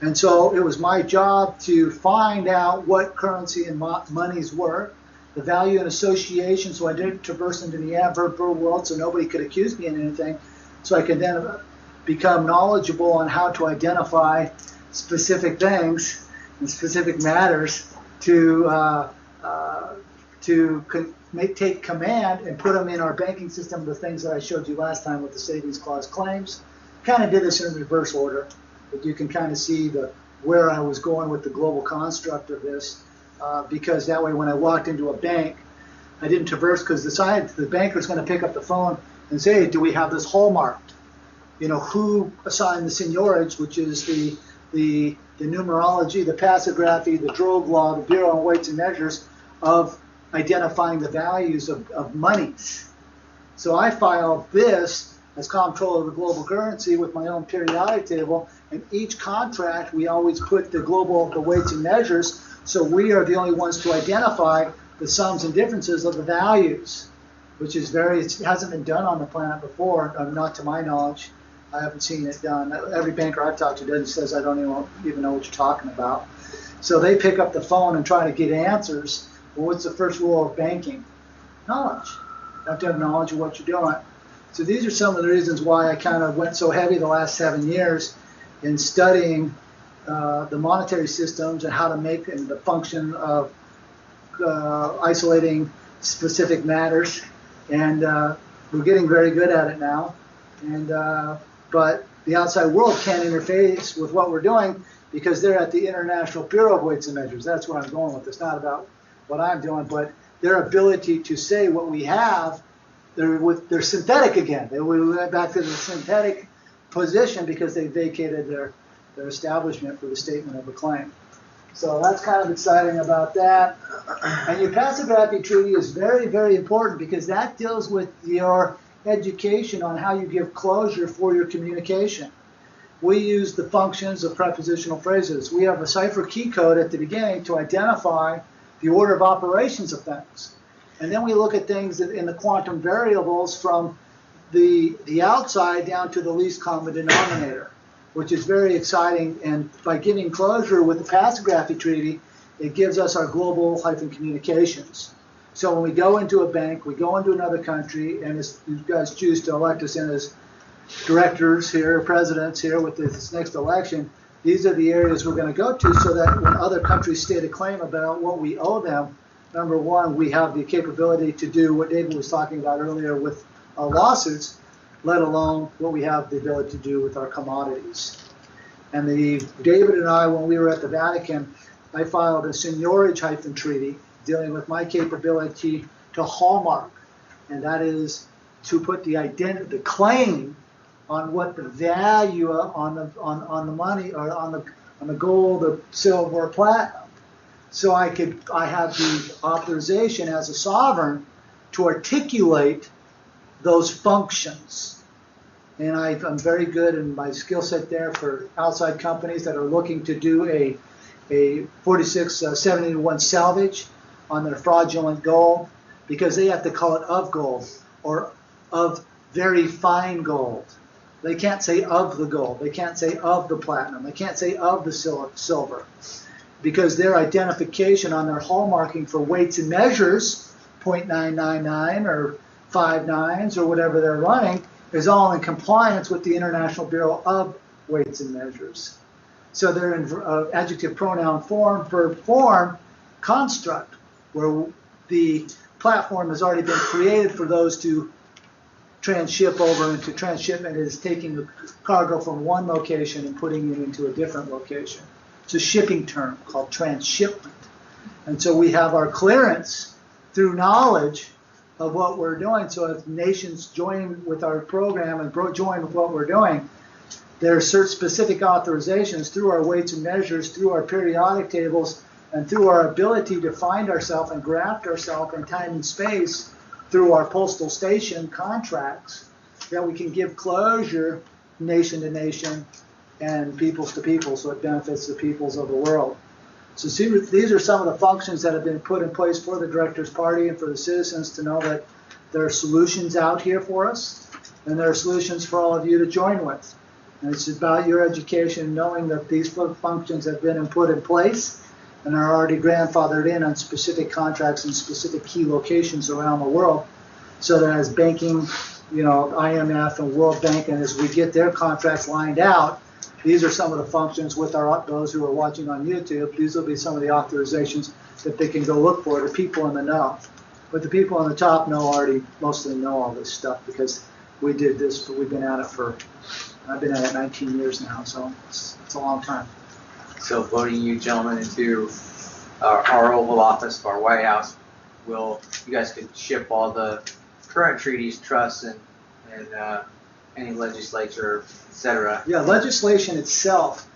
And so it was my job to find out what currency and monies were, the value and association, so I didn't traverse into the adverb world so nobody could accuse me of anything, so I could then become knowledgeable on how to identify specific things and specific matters to take command and put them in our banking system, the things that I showed you last time with the savings clause claims. Kind of did this in reverse order, but you can kind of see where I was going with the global construct of this. Because that way when I walked into a bank, I didn't traverse because the banker's going to pick up the phone and say, hey, do we have this hallmarked? You know, who assigned the seigniorage, which is the numerology, the passography, the Drogue law, the Bureau on Weights and Measures of identifying the values of monies. So I filed this as comptroller of the global currency with my own periodic table, and each contract we always put the weights and measures. So we are the only ones to identify the sums and differences of the values, which is it hasn't been done on the planet before, not to my knowledge. I haven't seen it done. Every banker I've talked to says I don't even know what you're talking about. So they pick up the phone and try to get answers. Well, what's the first rule of banking? Knowledge. You have to have knowledge of what you're doing. So these are some of the reasons why I kind of went so heavy the last 7 years in studying the monetary systems and how to make and the function of isolating specific matters, and we're getting very good at it now. And but the outside world can't interface with what we're doing because they're at the International Bureau of Weights and Measures. That's where I'm going with this. Not about what I'm doing, but their ability to say what we have. They're synthetic again. We went back to the synthetic position because they vacated their establishment for the statement of a claim. So that's kind of exciting about that. And your Passagrammaty Treaty is very, very important because that deals with your education on how you give closure for your communication. We use the functions of prepositional phrases. We have a cipher key code at the beginning to identify the order of operations of things. And then we look at things in the quantum variables from the outside down to the least common denominator, which is very exciting. And by giving closure with the Passagrammaty Treaty, it gives us our global communications. So when we go into a bank, we go into another country, and you guys choose to elect us in as directors here, presidents here with this next election, these are the areas we're going to go to so that when other countries state a claim about what we owe them, number one, we have the capability to do what David was talking about earlier with our lawsuits, let alone what we have the ability to do with our commodities. And David and I, when we were at the Vatican, I filed a seigniorage treaty dealing with my capability to hallmark, and that is to put the claim on what the value on the money or on the gold, the silver, platinum. So I have the authorization as a sovereign to articulate those functions. And I'm very good in my skill set there for outside companies that are looking to do a 4671 salvage on their fraudulent gold, because they have to call it of gold or of very fine gold. They can't say of the gold. They can't say of the platinum. They can't say of the silver, because their identification on their hallmarking for weights and measures, 0.999 or 5 nines or whatever they're running, is all in compliance with the International Bureau of Weights and Measures. So they're in adjective pronoun form, verb form, construct, where the platform has already been created for those to transship over into transshipment is taking the cargo from one location and putting it into a different location. It's a shipping term called transshipment. And so we have our clearance through knowledge of what we're doing. So if nations join with our program and join with what we're doing, there are certain specific authorizations through our weights and measures, through our periodic tables, and through our ability to find ourselves and graft ourselves in time and space through our postal station contracts, that we can give closure nation to nation and peoples to people, so it benefits the peoples of the world. So see, these are some of the functions that have been put in place for the Directors Party and for the citizens to know that there are solutions out here for us, and there are solutions for all of you to join with. And it's about your education, knowing that these functions have been put in place and are already grandfathered in on specific contracts in specific key locations around the world, so that as banking, IMF and World Bank, and as we get their contracts lined out, these are some of the functions with those who are watching on YouTube. These will be some of the authorizations that they can go look for, the people in the know. But the people on the top mostly know all this stuff, because we did this, but we've been at it I've been at it 19 years now, so it's a long time. So voting you gentlemen into our Oval Office, our White House, you guys could ship all the current treaties, trusts, and any legislature, etc. Yeah, the legislation itself,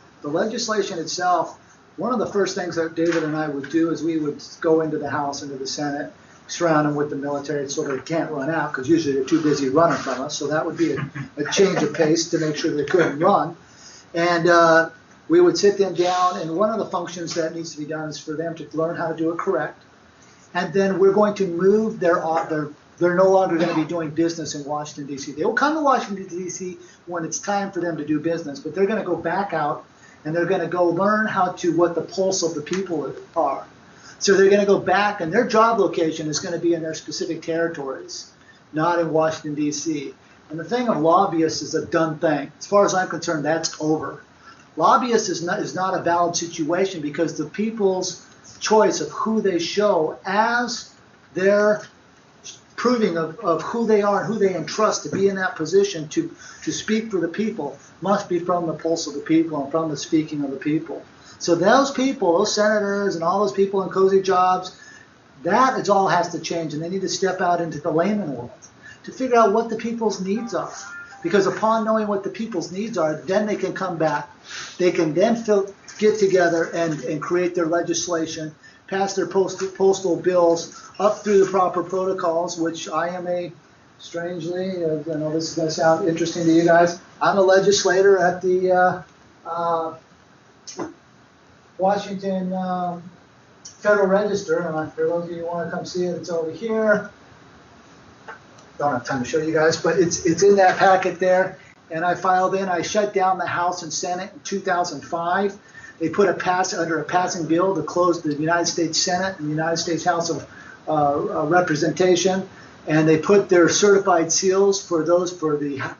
one of the first things that David and I would do is we would go into the House, into the Senate, surround them with the military so they can't run out, because usually they're too busy running from us. So that would be a change of pace to make sure they couldn't run. And we would sit them down, and one of the functions that needs to be done is for them to learn how to do it correct. And then we're going to move they're no longer going to be doing business in Washington, D.C. They will come to Washington, D.C. when it's time for them to do business, but they're going to go back out, and they're going to go learn what the pulse of the people are. So they're going to go back, and their job location is going to be in their specific territories, not in Washington, D.C. And the thing of lobbyists is a done thing. As far as I'm concerned, that's over. Lobbyists is not a valid situation, because the people's choice of who they show as their proving of who they are and who they entrust to be in that position to speak for the people must be from the pulse of the people and from the speaking of the people. So those people, those senators and all those people in cozy jobs, that all has to change, and they need to step out into the layman world to figure out what the people's needs are. Because upon knowing what the people's needs are, then they can come back. They can then get together and create their legislation, pass their postal bills up through the proper protocols, which I am strangely, I know this is going to sound interesting to you guys, I'm a legislator at the Washington Federal Register, and for those of you who want to come see it, it's over here. Don't have time to show you guys, but it's in that packet there. And I shut down the House and Senate in 2005. They put under a passing bill to close the United States Senate and the United States House of Representation, and they put their certified seals for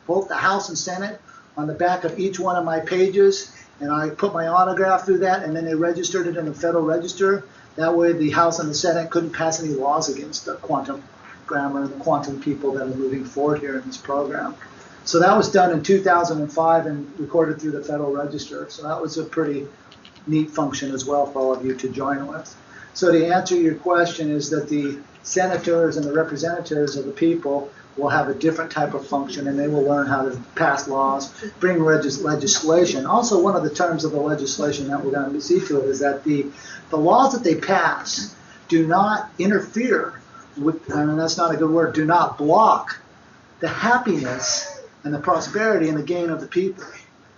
both the House and Senate on the back of each one of my pages, and I put my autograph through that, and then they registered it in the Federal Register. That way the House and the Senate couldn't pass any laws against the quantum grammar and the quantum people that are moving forward here in this program. So that was done in 2005 and recorded through the Federal Register. So that was a pretty neat function as well for all of you to join with. So to answer your question is that the senators and the representatives of the people will have a different type of function, and they will learn how to pass laws, bring legislation. Also, one of the terms of the legislation that we're going to see to it is that the laws that they pass do not interfere with, I mean, that's not a good word, do not block the happiness and the prosperity and the gain of the people.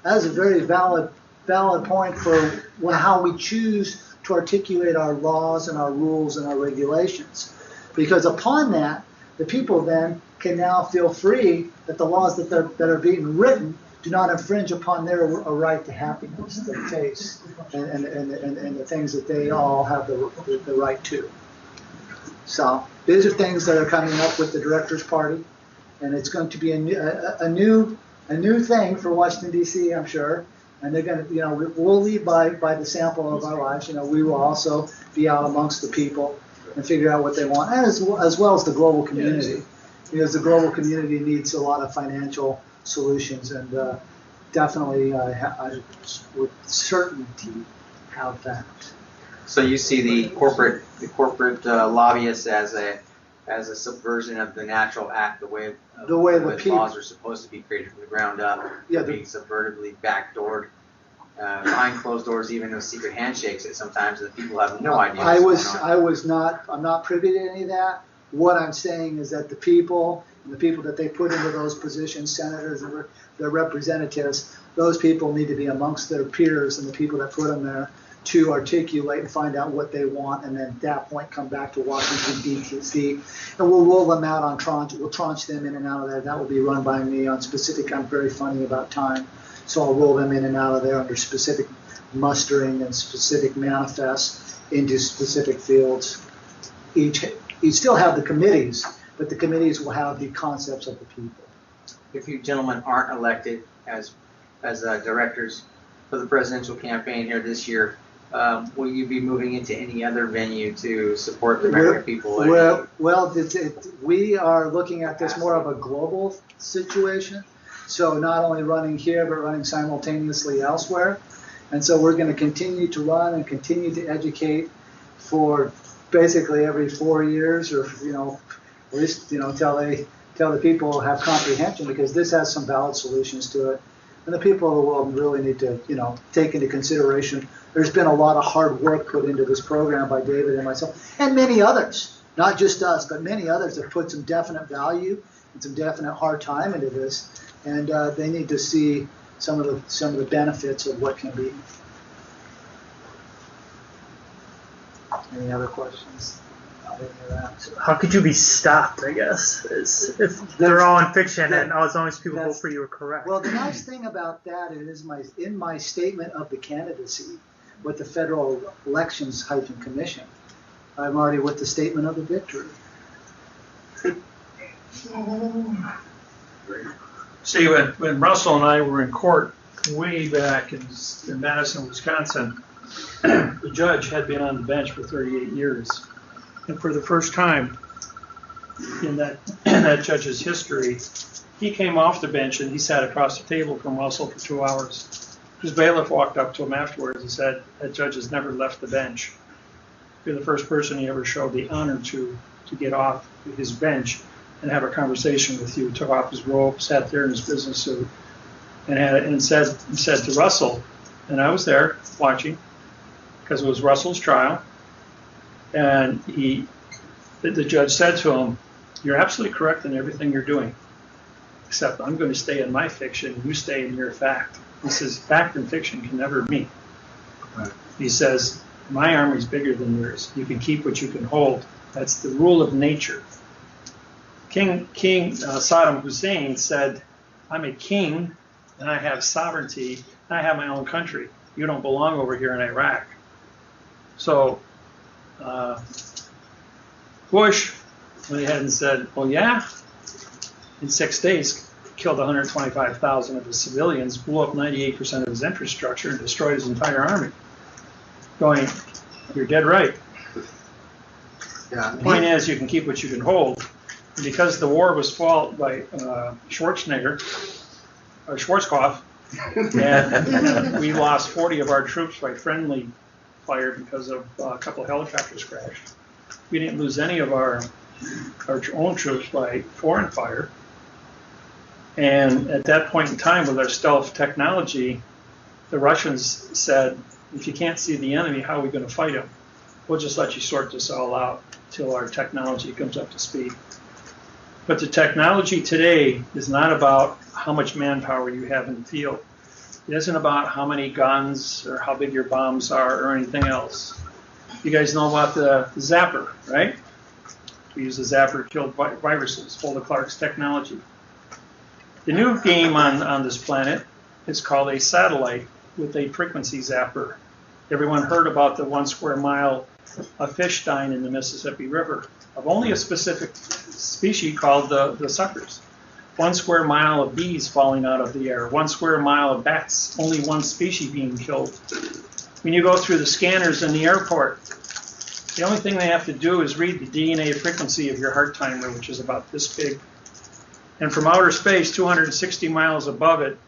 That is a very valid point for how we choose to articulate our laws and our rules and our regulations. Because upon that, the people then can now feel free that the laws that are being written do not infringe upon their right to happiness, their taste, and the things that they all have the right to. So these are things that are coming up with the Directors Party, and it's going to be a new thing for Washington D.C. I'm sure. And they're going to, we'll lead by the sample of our lives. We will also be out amongst the people and figure out what they want, and as well as the global community, because the global community needs a lot of financial solutions, and definitely I with certainty have that. So you see the corporate lobbyists as a subversion of the natural act, the way the laws are supposed to be created from the ground up, being subvertively backdoored, behind closed doors, even with secret handshakes that sometimes the people have no idea what's going on. I'm not privy to any of that. What I'm saying is that the people that they put into those positions, senators and their representatives, those people need to be amongst their peers and the people that put them there to articulate and find out what they want, and then at that point come back to Washington, D.C., and we'll roll them out on tranche. We'll tranche them in and out of there. That will be run by me on specific. I'm very funny about time, so I'll roll them in and out of there under specific mustering and specific manifests into specific fields. You still have the committees, but the committees will have the concepts of the people. If you gentlemen aren't elected as directors for the presidential campaign here this year, will you be moving into any other venue to support the American people? We are looking at this more of a global situation. So not only running here, but running simultaneously elsewhere. And so we're going to continue to run and continue to educate for basically every 4 years, or at least till the people have comprehension, because this has some valid solutions to it. And the people of the world really need to, take into consideration. There's been a lot of hard work put into this program by David and myself, and many others, not just us, but many others have put some definite value and some definite hard time into this, and they need to see some of the benefits of what can be. Any other questions? How could you be stopped, I guess, if they're all in fiction and as long as people vote for you are correct? Well, the nice thing about that is in my statement of the candidacy with the Federal Elections Commission, I'm already with the statement of the victory. See, when Russell and I were in court way back in Madison, Wisconsin, the judge had been on the bench for 38 years. And for the first time in that judge's history, he came off the bench and he sat across the table from Russell for 2 hours. His bailiff walked up to him afterwards and said, that judge has never left the bench. You're the first person he ever showed the honor to get off his bench. and have a conversation with you. Took off his robe, sat there in his business suit, and said to Russell, and I was there watching because it was Russell's trial, and the judge said to him, "You're absolutely correct in everything you're doing, except I'm going to stay in my fiction, and you stay in your fact." He says, "Fact and fiction can never meet." He says, "My army's bigger than yours. You can keep what you can hold. That's the rule of nature." King Saddam Hussein said, "I'm a king, and I have sovereignty, and I have my own country. You don't belong over here in Iraq." So Bush went ahead and said, "Oh yeah?" In 6 days, killed 125,000 of his civilians, blew up 98% of his infrastructure, and destroyed his entire army. Going, "You're dead right." Yeah. The point is, you can keep what you can hold. And because the war was fought by Schwarzenegger, or Schwarzkopf, and we lost 40 of our troops by friendly fire because of a couple of helicopters crashed. We didn't lose any of our own troops by foreign fire. And at that point in time, with our stealth technology, the Russians said, "If you can't see the enemy, how are we going to fight him? We'll just let you sort this all out till our technology comes up to speed." But the technology today is not about how much manpower you have in the field. It isn't about how many guns or how big your bombs are or anything else. You guys know about the zapper, right? We use the zapper to kill viruses, Hulda Clark's technology. The new game on this planet is called a satellite with a frequency zapper. Everyone heard about the 1 square mile of fish dying in the Mississippi River, of only a specific species called the suckers. 1 square mile of bees falling out of the air, 1 square mile of bats, only one species being killed. When you go through the scanners in the airport, the only thing they have to do is read the DNA frequency of your heart timer, which is about this big. And from outer space, 260 miles above it,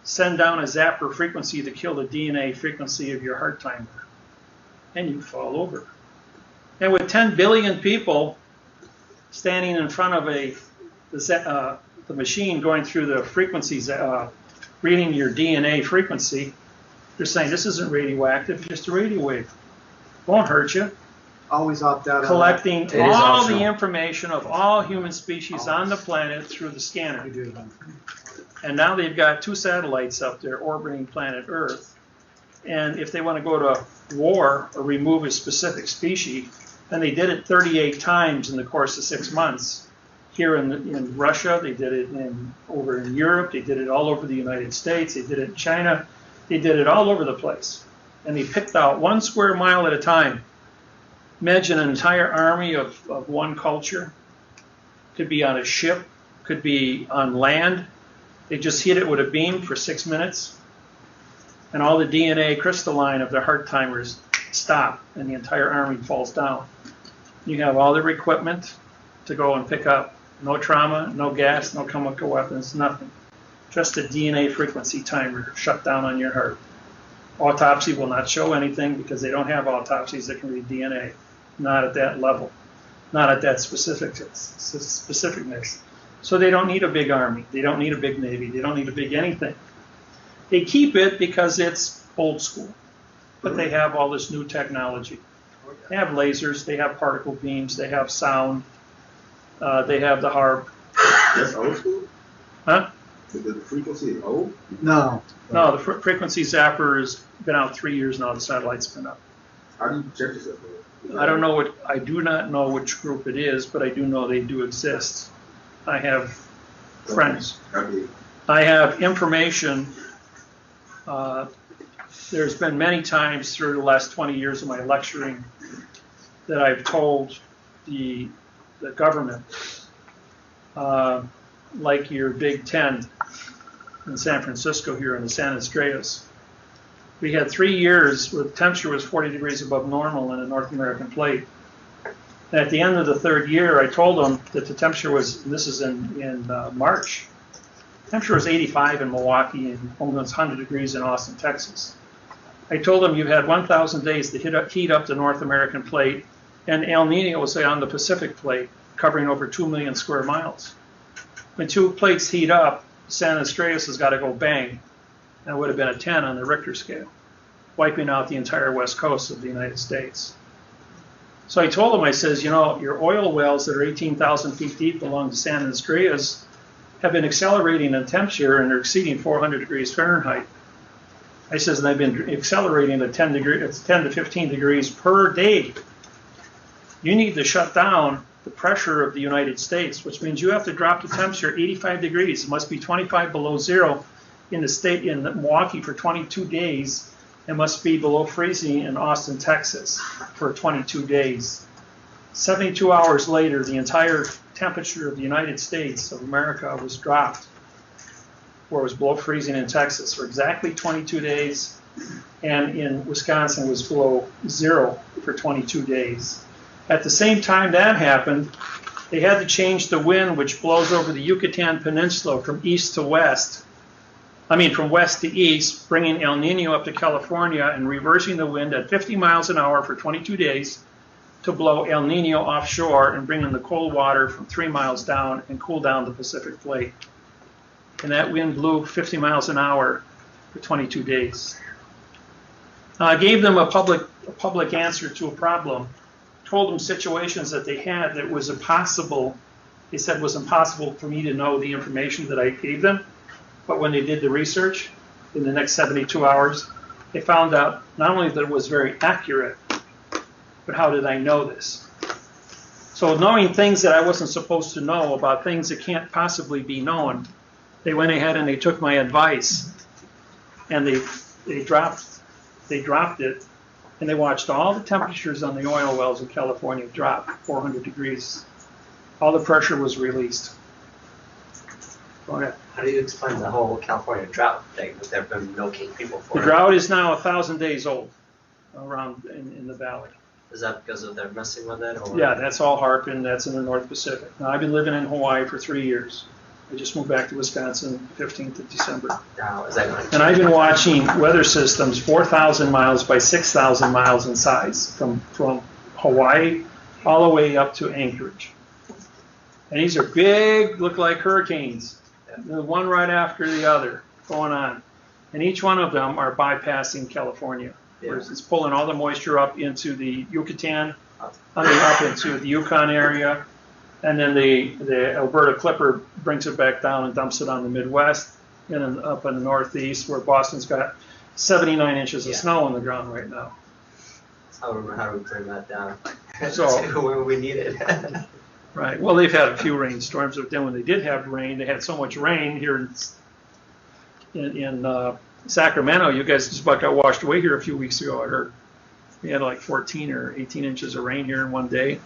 send down a zapper frequency to kill the DNA frequency of your heart timer. And you fall over. And with 10 billion people standing in front of the machine going through the frequencies, reading your DNA frequency, they're saying this isn't radioactive, just a radio wave. Won't hurt you. Always opt out. Collecting all the information of all human species on the planet through the scanner. And now they've got 2 satellites up there orbiting planet Earth. And if they want to go to war or remove a specific species, then they did it 38 times in the course of 6 months. Here in Russia, they did it over in Europe, they did it all over the United States, they did it in China, they did it all over the place. And they picked out 1 square mile at a time. Imagine an entire army of one culture. Could be on a ship, could be on land. They just hit it with a beam for 6 minutes, and all the DNA crystalline of their heart timers stop, and the entire army falls down. You have all their equipment to go and pick up. No trauma, no gas, no chemical weapons, nothing. Just a DNA frequency timer shut down on your heart. Autopsy will not show anything because they don't have autopsies that can read DNA. Not at that level. Not at that specificness. So they don't need a big army. They don't need a big navy. They don't need a big anything. They keep it because it's old school. But they have all this new technology. They have lasers. They have particle beams. They have sound. They have the harp. That's old school? Huh? The frequency is old? No. No, the frequency zapper has been out 3 years now. The satellite's been up. How do you check this up? I do not know which group it is, but I do know they do exist. I have friends. I have information. There's been many times through the last 20 years of my lecturing that I've told the government, like your Big Ten in San Francisco here in the San Andreas. We had 3 years where the temperature was 40 degrees above normal in the North American plate. And at the end of the 3rd year, I told them that the temperature was, and this is in March, temperature was 85 in Milwaukee and almost 100 degrees in Austin, Texas. I told them you had 1,000 days to heat up the North American plate, and El Nino was on the Pacific plate, covering over 2 million square miles. When two plates heat up, San Andreas has got to go bang. That would have been a 10 on the Richter scale, wiping out the entire west coast of the United States. So I told him, I says, you know, your oil wells that are 18,000 feet deep along the San Andreas have been accelerating in temperature and are exceeding 400 degrees Fahrenheit. I says, and they've been accelerating at 10 to 15 degrees per day. You need to shut down the pressure of the United States, which means you have to drop the temperature 85 degrees. It must be 25 below zero in the state in Milwaukee for 22 days. It must be below freezing in Austin, Texas for 22 days. 72 hours later, the entire temperature of the United States of America was dropped, where it was below freezing in Texas for exactly 22 days, and in Wisconsin was below zero for 22 days. At the same time that happened, they had to change the wind which blows over the Yucatan Peninsula from east to west. From west to east, bringing El Nino up to California and reversing the wind at 50 miles an hour for 22 days to blow El Nino offshore and bring in the cold water from 3 miles down and cool down the Pacific plate. And that wind blew 50 miles an hour for 22 days. I gave them a public answer to a problem. Told them situations that they had that was impossible. They said it was impossible for me to know the information that I gave them. But when they did the research in the next 72 hours, they found out not only that it was very accurate, but how did I know this? So knowing things that I wasn't supposed to know about things that can't possibly be known, they went ahead and they took my advice and they dropped it, and they watched all the temperatures on the oil wells in California drop 400 degrees. All the pressure was released. Go ahead. How do you explain the whole California drought thing that they've been milking people for? The drought is now 1,000 days old around in the valley. Is that because of their messing with it? Or? Yeah, that's all HAARP, and that's in the North Pacific. Now, I've been living in Hawaii for 3 years. I just moved back to Wisconsin 15th of December. Now, is that going to And I've been watching weather systems 4,000 miles by 6,000 miles in size from Hawaii all the way up to Anchorage. And these are big, look like hurricanes, one right after the other going on. And each one of them are bypassing California. Yeah. It's pulling all the moisture up into the Yucatan, up into the Yukon area. And then the Alberta Clipper brings it back down and dumps it on the Midwest and then up in the Northeast, where Boston's got 79 inches of snow on the ground right now. How do we bring that down? So where we need it. Right. Well, they've had a few rainstorms, but then when they did have rain, they had so much rain here in Sacramento. You guys just about got washed away here a few weeks ago. I heard we had like 14 or 18 inches of rain here in one day.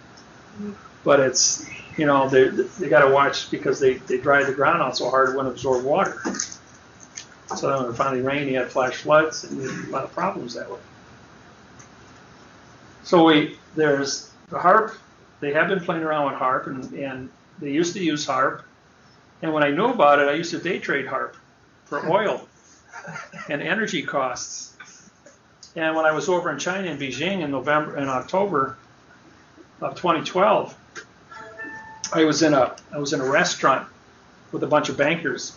But it's, they got to watch because they dry the ground out so hard it wouldn't absorb water. So then when it finally rained, you had flash floods and you had a lot of problems that way. So there's the HAARP. They have been playing around with HAARP, and they used to use HAARP. And when I knew about it, I used to day trade HAARP for oil and energy costs. And when I was over in China in Beijing in October of 2012, I was in a restaurant with a bunch of bankers,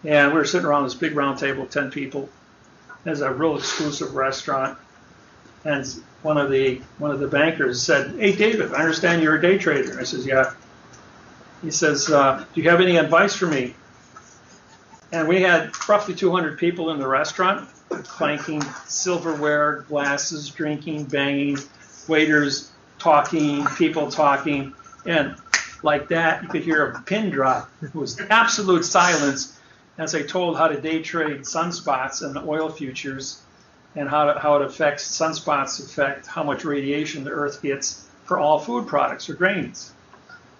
and we were sitting around this big round table, 10 people. It's a real exclusive restaurant, and one of the bankers said, "Hey, David, I understand you're a day trader." I says, "Yeah." He says, "Do you have any advice for me?" And we had roughly 200 people in the restaurant, clanking silverware, glasses, drinking, banging, waiters talking, people talking, and like that, you could hear a pin drop. It was absolute silence as I told how to day trade sunspots and oil futures, and how it affects, sunspots affect how much radiation the Earth gets for all food products or grains,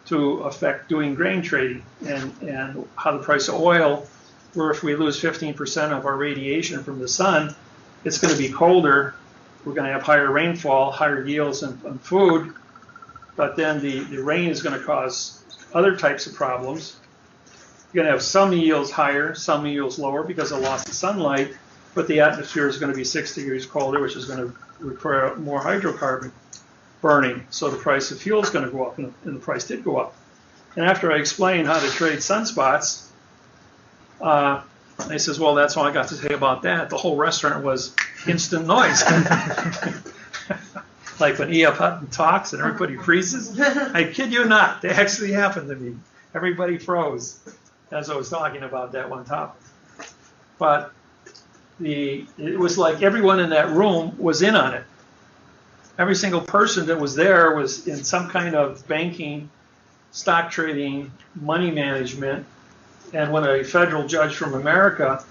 to affect doing grain trading, and how the price of oil, where if we lose 15% of our radiation from the sun, it's going to be colder. We're going to have higher rainfall, higher yields on food, but then the rain is going to cause other types of problems. You're going to have some yields higher, some yields lower because of loss of sunlight, but the atmosphere is going to be 6 degrees colder, which is going to require more hydrocarbon. burning, so the price of fuel is going to go up, and the price did go up. And after I explained how to trade sunspots, he says, well, that's all I got to say about that. The whole restaurant was instant noise. Like when E.F. Hutton talks and everybody freezes. I kid you not, that actually happened to me. Everybody froze as I was talking about that one topic. But it was like everyone in that room was in on it. Every single person that was there was in some kind of banking, stock trading, money management. And when a federal judge from America,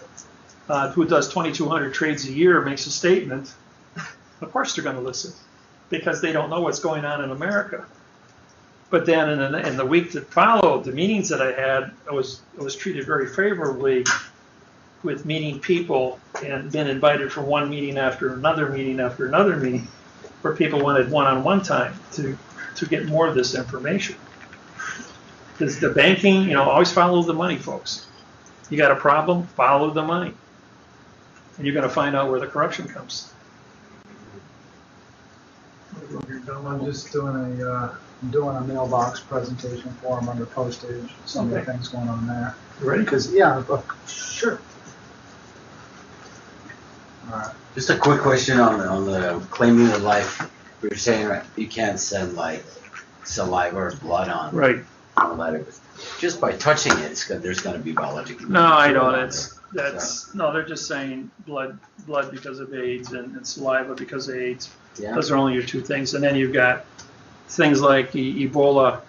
who does 2,200 trades a year, makes a statement, of course they're going to listen, because they don't know what's going on in America. But then in the week that followed, the meetings that I had, I was treated very favorably with meeting people and been invited for one meeting after another meeting after another meeting, where people wanted one-on-one time to get more of this information. Because the banking, always follow the money, folks. You got a problem, follow the money. And you're going to find out where the corruption comes. I'm just doing a mailbox presentation for them under postage, some of the things going on there. You ready? Sure. All right. Just a quick question on the claiming of life. You're saying, right, you can't send like saliva or blood on. Right. All that. Just by touching it, there's going to be biological. No, I know no. They're just saying blood because of AIDS and saliva because of AIDS. Yeah. Those are only your two things, and then you've got things like Ebola,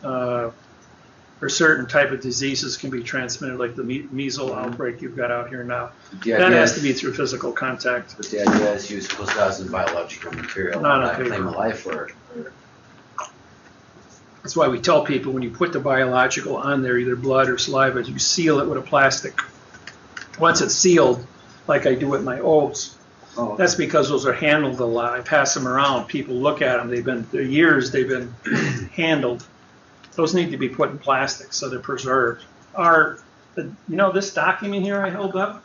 or certain type of diseases can be transmitted, like the measles outbreak you've got out here now. That has to be through physical contact. But the idea is you're supposed to have some biological material on that claim of life, or. That's why we tell people when you put the biological on there, either blood or saliva, you seal it with a plastic. Once it's sealed, like I do with my oats, that's because those are handled a lot. I pass them around. People look at them. They're years they've been handled. Those need to be put in plastic so they're preserved. This document here I held up?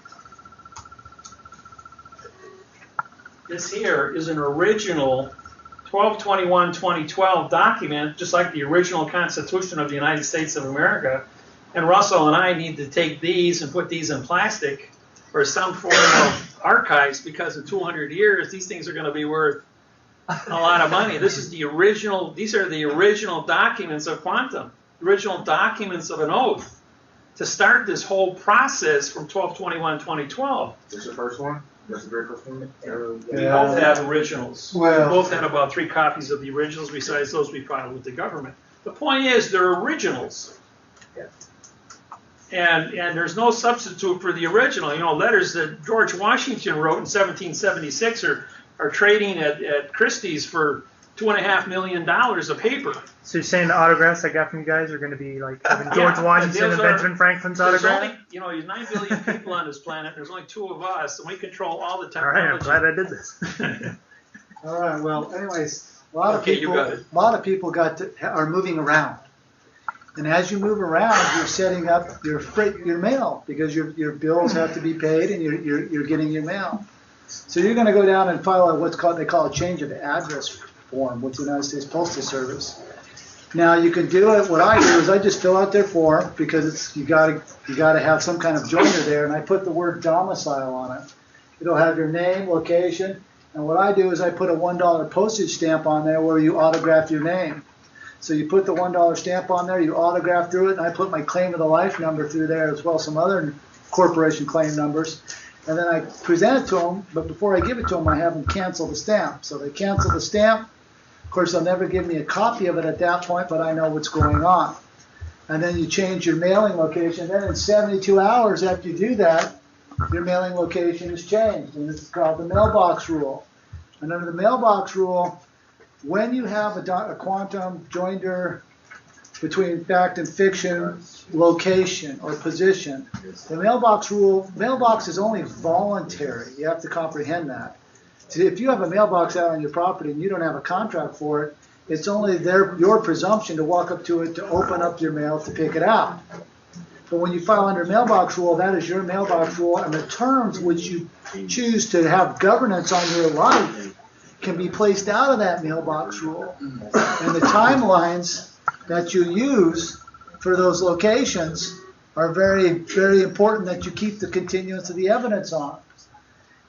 This here is an original 12/21/2012 document, just like the original Constitution of the United States of America. And Russell and I need to take these and put these in plastic or some form of archives, because in 200 years, these things are going to be worth a lot of money. This is the original, these are the original documents of quantum, original documents of an oath to start this whole process from 12/21/2012. This is the first one? That's the very first one? We both have originals. Well, we both had about 3 copies of the originals besides those we filed with the government. The point is, they're originals. Yeah. And there's no substitute for the original. Letters that George Washington wrote in 1776 are trading at Christie's for $2.5 million a paper. So you're saying the autographs I got from you guys are going to be like having George Washington and Benjamin Franklin's autograph? There's 9 billion people on this planet. There's only 2 of us, and we control all the All technology. right, I'm glad I did this. All right. Well, anyways, a lot of people are moving around, and as you move around, you're setting up your mail, because your bills have to be paid, and you're getting your mail. So you're going to go down and file they call a change of address form with the United States Postal Service. Now you can do it. What I do is I just fill out their form, because you got to have some kind of joiner there, and I put the word domicile on it. It'll have your name, location, and what I do is I put a $1 postage stamp on there where you autograph your name. So you put the $1 stamp on there, you autograph through it, and I put my claim of the life number through there, as well as some other corporation claim numbers. And then I present it to them, but before I give it to them, I have them cancel the stamp. So they cancel the stamp. Of course, they'll never give me a copy of it at that point, but I know what's going on. And then you change your mailing location. Then in 72 hours after you do that, your mailing location is changed. And this is called the mailbox rule. And under the mailbox rule, when you have a quantum joinder between fact and fiction, location or position, the mailbox is only voluntary. You have to comprehend that. So if you have a mailbox out on your property and you don't have a contract for it, it's only your presumption to walk up to it, to open up your mail, to pick it out. But when you file under mailbox rule, that is your mailbox rule, and the terms which you choose to have governance on your life can be placed out of that mailbox rule. And the timelines that you use for those locations are very, very important that you keep the continuance of the evidence on.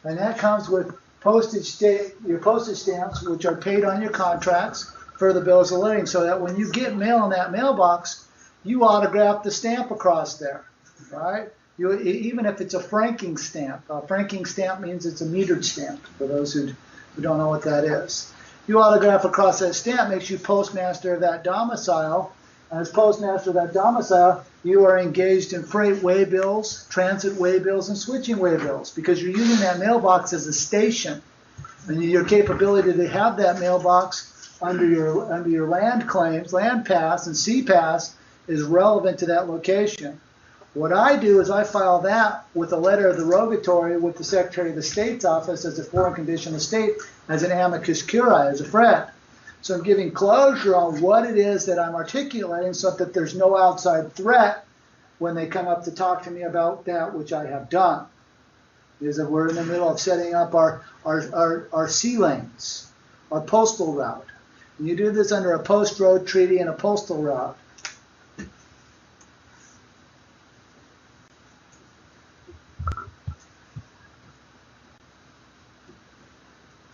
And that comes with your postage stamps, which are paid on your contracts for the bills of lading, so that when you get mail in that mailbox, you autograph the stamp across there, right? Even if it's a franking stamp. A franking stamp means it's a metered stamp, for those who don't know what that is. You autograph across that stamp, makes you postmaster of that domicile. And as postmaster of that domicile, you are engaged in freight waybills, transit waybills, and switching waybills, because you're using that mailbox as a station. And your capability to have that mailbox under your land claims, land pass, and sea pass is relevant to that location. What I do is I file that with a letter of derogatory with the Secretary of the State's office as a foreign condition of state, as an amicus curiae, as a friend. So I'm giving closure on what it is that I'm articulating so that there's no outside threat when they come up to talk to me about that which I have done. Is that we're in the middle of setting up our sea lanes, our postal route. And you do this under a post road treaty and a postal route.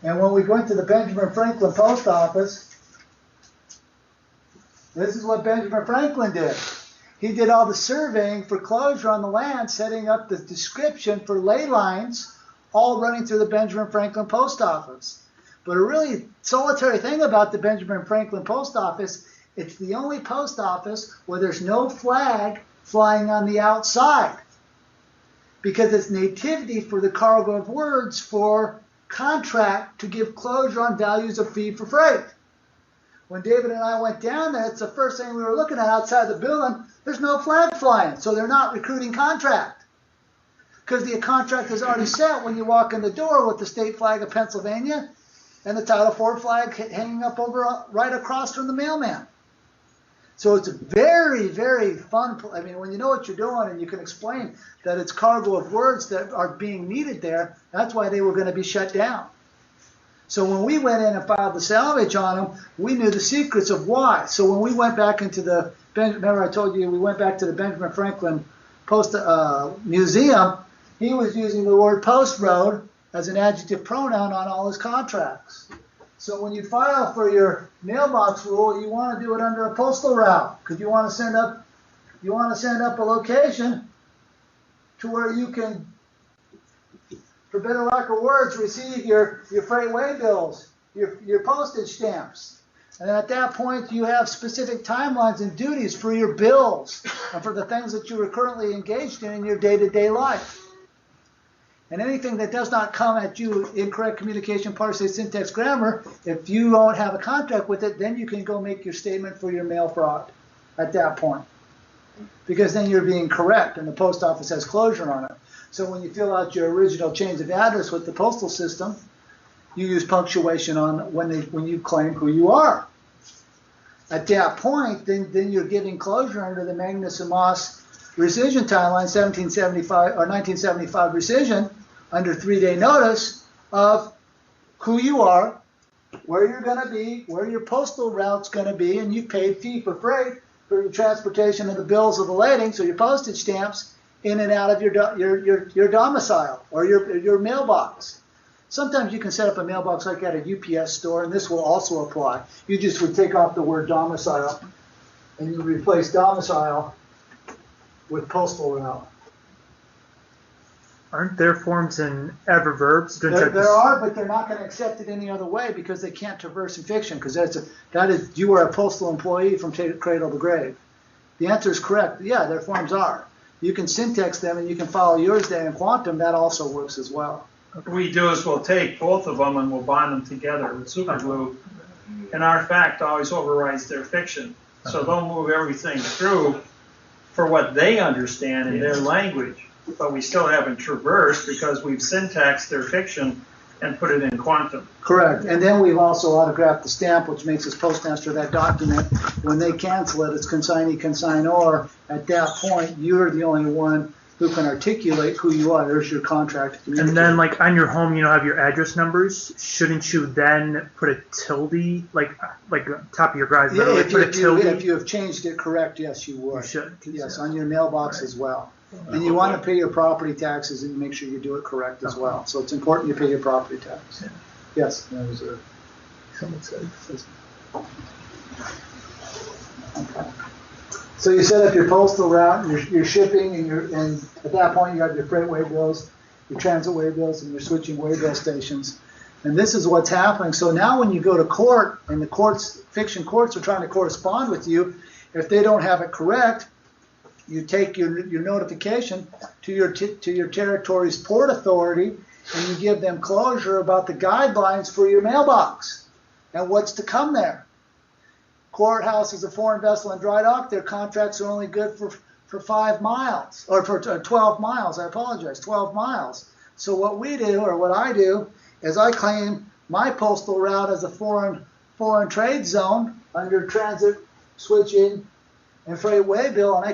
And when we went to the Benjamin Franklin Post Office, this is what Benjamin Franklin did. He did all the surveying for closure on the land, setting up the description for ley lines, all running through the Benjamin Franklin Post Office. But a really solitary thing about the Benjamin Franklin Post Office, it's the only post office where there's no flag flying on the outside, because it's nativity for the cargo of words for contract to give closure on values of fee for freight. When David and I went down there, it's the first thing we were looking at outside the building. There's no flag flying, so they're not recruiting contract. Because the contract is already set when you walk in the door with the state flag of Pennsylvania and the Title IV flag hanging up over right across from the mailman. So it's a very, very fun, I mean, when you know what you're doing and you can explain that it's cargo of words that are being needed there, that's why they were going to be shut down. So when we went in and filed the salvage on them, we knew the secrets of why. So when we went back into the, remember I told you we went back to the Benjamin Franklin Post Museum, he was using the word post road as an adjective pronoun on all his contracts. So when you file for your mailbox rule, you want to do it under a postal route, because you want to send up a location to where you can, for better lack of words, receive your freight waybills, your postage stamps. And at that point, you have specific timelines and duties for your bills and for the things that you are currently engaged in your day-to-day life. And anything that does not come at you, incorrect communication, parsing, syntax, grammar, if you don't have a contract with it, then you can go make your statement for your mail fraud at that point. Because then you're being correct and the post office has closure on it. So when you fill out your original change of address with the postal system, you use punctuation on when you claim who you are. At that point, then you're giving closure under the Magnus and Moss rescission timeline, 1775 or 1975 rescission, under 3-day notice of who you are, where you're going to be, where your postal route's going to be, and you've paid fee for freight for your transportation of the bills of the lading, so your postage stamps in and out of your domicile or your mailbox. Sometimes you can set up a mailbox like at a UPS store, and this will also apply. You just would take off the word domicile, and you replace domicile with postal route. Aren't there forms in Eververbs? There are, but they're not going to accept it any other way because they can't traverse in fiction, because that is you are a postal employee from cradle to grave. The answer is correct. Yeah, their forms are. You can syntax them and you can follow yours there in quantum. That also works as well. What we do is we'll take both of them and we'll bond them together with super glue, and our fact always overrides their fiction. So they'll move everything through for what they understand in their language, but we still haven't traversed because we've syntaxed their fiction and put it in quantum. Correct. And then we've also autographed the stamp, which makes us postmaster of that document. When they cancel it, it's consignee consignor. At that point, you're the only one who can articulate who you are. There's your contract. And then, like, on your home, you know, have your address numbers. Shouldn't you then put a tilde, like top of your garage? Yeah, like, put a tilde? if you have changed it correct, yes, you would. You should. Yes, on your mailbox as well. And you want to pay your property taxes and make sure you do it correct as well. So it's important you pay your property tax. Yeah. Yes, that was a. Someone said. Okay. So you set up your postal route, your shipping, and at that point you have your freight waybills, your transit waybills, and your switching waybill stations. And this is what's happening. So now when you go to court, and the fiction courts are trying to correspond with you, if they don't have it correct, you take your notification to your territory's port authority, and you give them closure about the guidelines for your mailbox and what's to come there. Courthouse is a foreign vessel and dry dock. Their contracts are only good for 5 miles, or for 12 miles. I apologize, 12 miles. So what we do, or what I do, is I claim my postal route as a foreign trade zone under transit, switching, and freight waybill, and I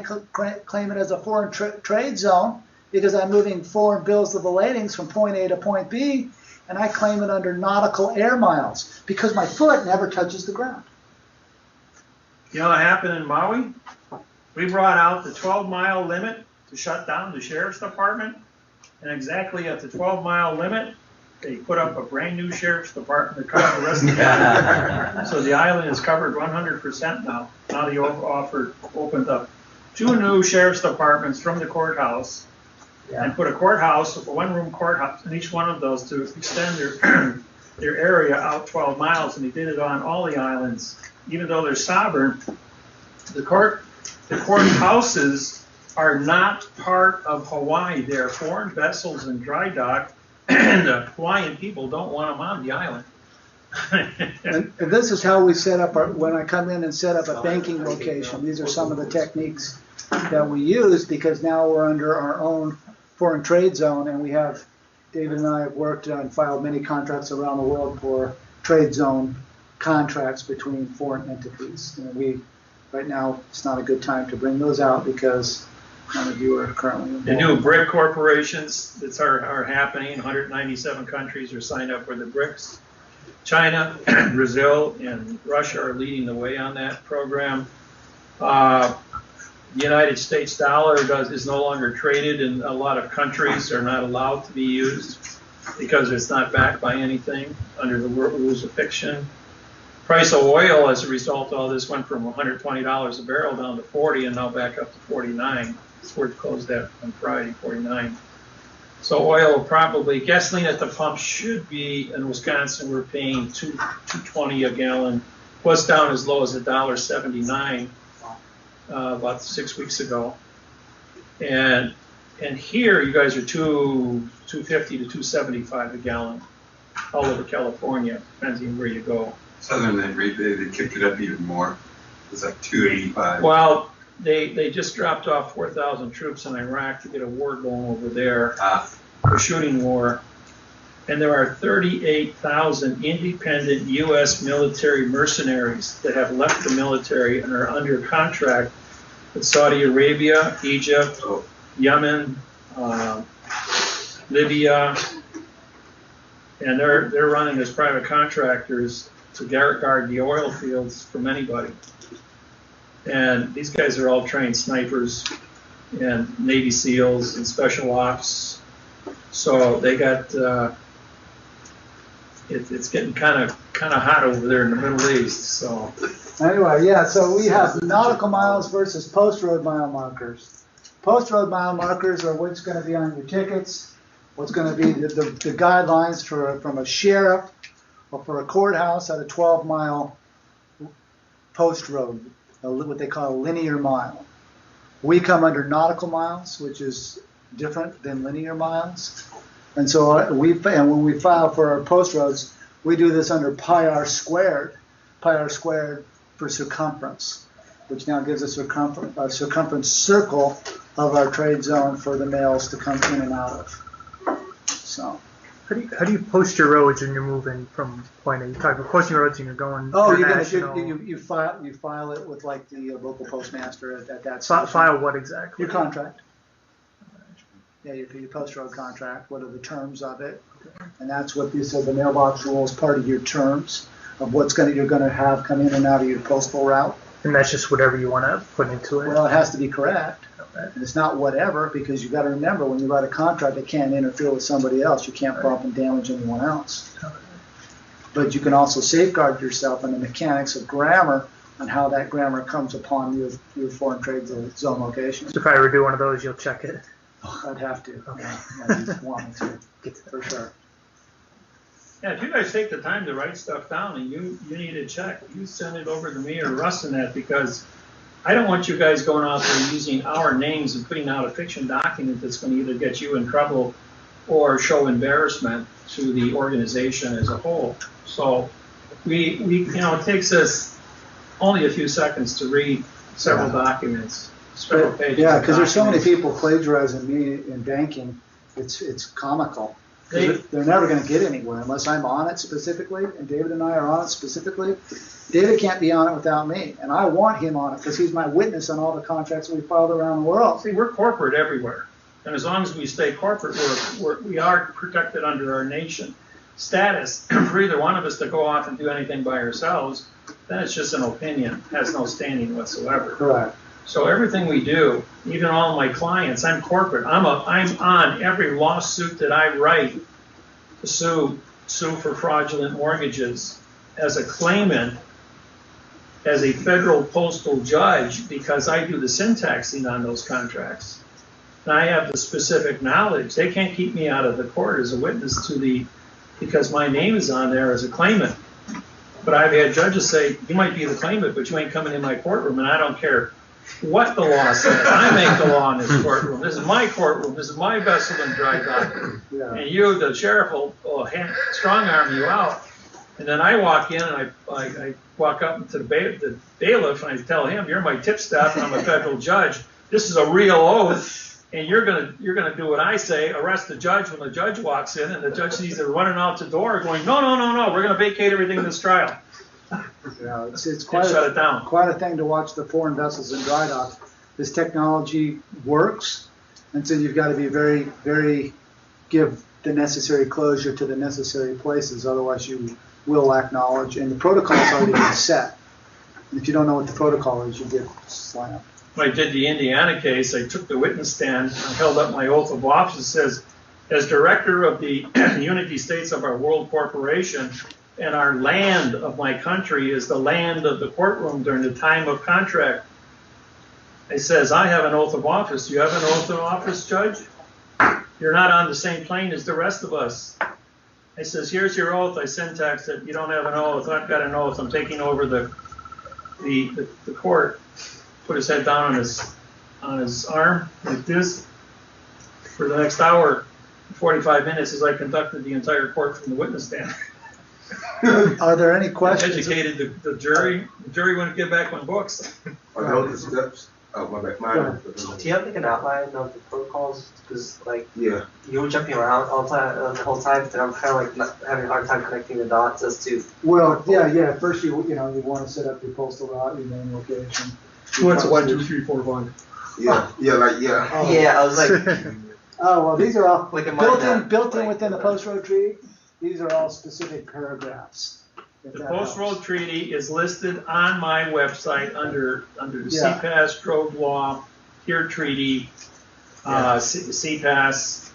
claim it as a foreign trade zone because I'm moving foreign bills of ladings from point A to point B, and I claim it under nautical air miles because my foot never touches the ground. You know what happened in Maui? We brought out the 12-mile limit to shut down the sheriff's department, and exactly at the 12-mile limit, they put up a brand new sheriff's department to cover the rest of the island. So the island is covered 100% now. Now they opened up 2 new sheriff's departments from the courthouse, and put a courthouse, a one-room courthouse, in each one of those to extend their area out 12 miles, and they did it on all the islands. Even though they're sovereign, the courthouses are not part of Hawaii. They're foreign vessels in dry dock, and the Hawaiian people don't want them on the island. And this is how we set up when I come in and set up a banking location. These are some of the techniques that we use because now we're under our own foreign trade zone, and David and I have worked and filed many contracts around the world for trade zone contracts between foreign entities. And right now, it's not a good time to bring those out because none of you are currently involved. The new BRIC corporations that are happening, 197 countries are signed up for the BRICS. China, Brazil, and Russia are leading the way on that program. The United States dollar is no longer traded, and a lot of countries are not allowed to be used because it's not backed by anything under the rules of fiction. Price of oil as a result of all this went from $120 a barrel down to 40 and now back up to 49. It's where it closed at on Friday, 49. So oil will probably, gasoline at the pump should be, in Wisconsin, we're paying $2.20 a gallon. Was down as low as $1.79 about 6 weeks ago. And here you guys are $2.50 to $2.75 a gallon all over California, depends on where you go. Southern they kicked it up even more. It was like $2.85. Well, they just dropped off 4,000 troops in Iraq to get a war going over there, a shooting war. And there are 38,000 independent U.S. military mercenaries that have left the military and are under contract with Saudi Arabia, Egypt, Yemen, Libya, and they're running as private contractors to guard the oil fields from anybody. And these guys are all trained snipers and Navy SEALs and special ops. So they got it's getting kind of hot over there in the Middle East. So anyway, yeah. So we have nautical miles versus post road mile markers. Post road mile markers are what's going to be on your tickets, what's going to be the guidelines from a sheriff or for a courthouse at a 12-mile post road, what they call a linear mile. We come under nautical miles, which is different than linear miles. And so when we file for our post roads, we do this under pi r squared for circumference, which now gives us a circumference circle of our trade zone for the mails to come in and out of. So. How do you post your roads when you're moving from point A? You're talking about posting roads and you're going. Oh, you file it with like the local postmaster at that. File what exactly? Your contract. Yeah, your post road contract, what are the terms of it? And that's what this, so the mailbox rule is part of your terms of you're gonna have come in and out of your postal route. And that's just whatever you want to put into it. Well, it has to be correct. And it's not whatever, because you gotta remember, when you write a contract, it can't interfere with somebody else. You can't bump and damage anyone else. But you can also safeguard yourself in the mechanics of grammar and how that grammar comes upon your foreign trade zone location. So if I ever do one of those, you'll check it. I'd have to. Okay. Yeah, you'd want me to, for sure. Yeah, if you guys take the time to write stuff down and you need a check, you send it over to me or Russ in that, because I don't want you guys going out there using our names and putting out a fiction document that's going to either get you in trouble or show embarrassment to the organization as a whole. So it takes us only a few seconds to read several documents, several pages. Yeah, because there's so many people plagiarizing me in banking, it's comical. They're never going to get anywhere unless I'm on it specifically, and David and I are on it specifically. David can't be on it without me, and I want him on it because he's my witness on all the contracts we filed around the world. See, we're corporate everywhere, and as long as we stay corporate, we are protected under our nation status. For either one of us to go off and do anything by ourselves, then it's just an opinion, has no standing whatsoever. Correct. So everything we do, even all my clients, I'm corporate. I'm on every lawsuit that I write to sue for fraudulent mortgages as a claimant, as a federal postal judge, because I do the syntaxing on those contracts. And I have the specific knowledge. They can't keep me out of the court as a witness because my name is on there as a claimant. But I've had judges say, you might be the claimant, but you ain't coming in my courtroom, and I don't care what the law says. I make the law in this courtroom. This is my courtroom. This is my vessel and dry dock. Yeah. And you, the sheriff, will strong arm you out. And then I walk in and I walk up to the bailiff and I tell him, you're my tipstaff and I'm a federal judge. This is a real oath, and you're gonna do what I say. Arrest the judge when the judge walks in, and the judge sees they're running out the door, going, no, we're gonna vacate everything in this trial. Yeah, it's quite shut it down. Quite a thing to watch the foreign vessels in dry dock. This technology works, and so you've got to be very, very give the necessary closure to the necessary places. Otherwise, you will lack knowledge, and the protocol's already been set. And if you don't know what the protocol is, you get slammed. When I did the Indiana case, I took the witness stand, I held up my oath of office. It says, as director of the Unity States of our World Corporation, and our land of my country is the land of the courtroom during the time of contract. It says, I have an oath of office. Do you have an oath of office, Judge? You're not on the same plane as the rest of us. I says, here's your oath. I syntaxed it. You don't have an oath. I've got an oath. I'm taking over the court. Put his head down on his arm like this for the next hour, 45 minutes, as I conducted the entire court from the witness stand. Are there any questions? Educated the jury. The jury wouldn't give back my books. Are those the steps? Oh, my bad. Do you have like an outline of the protocols? Because yeah, you were jumping around all the time, the whole time, and I'm kind of like having a hard time connecting the dots as to. Well, yeah. First, you want to set up your postal route, your main location. What's 1, 2, 3, 4, 1? Yeah, Oh. Yeah, I was like. Oh well, these are all like built in within the Post Road Treaty. These are all specific paragraphs. The Post Road Treaty is listed on my website under the Yeah. CPAS, Trove Law, Tier Treaty, CPAS.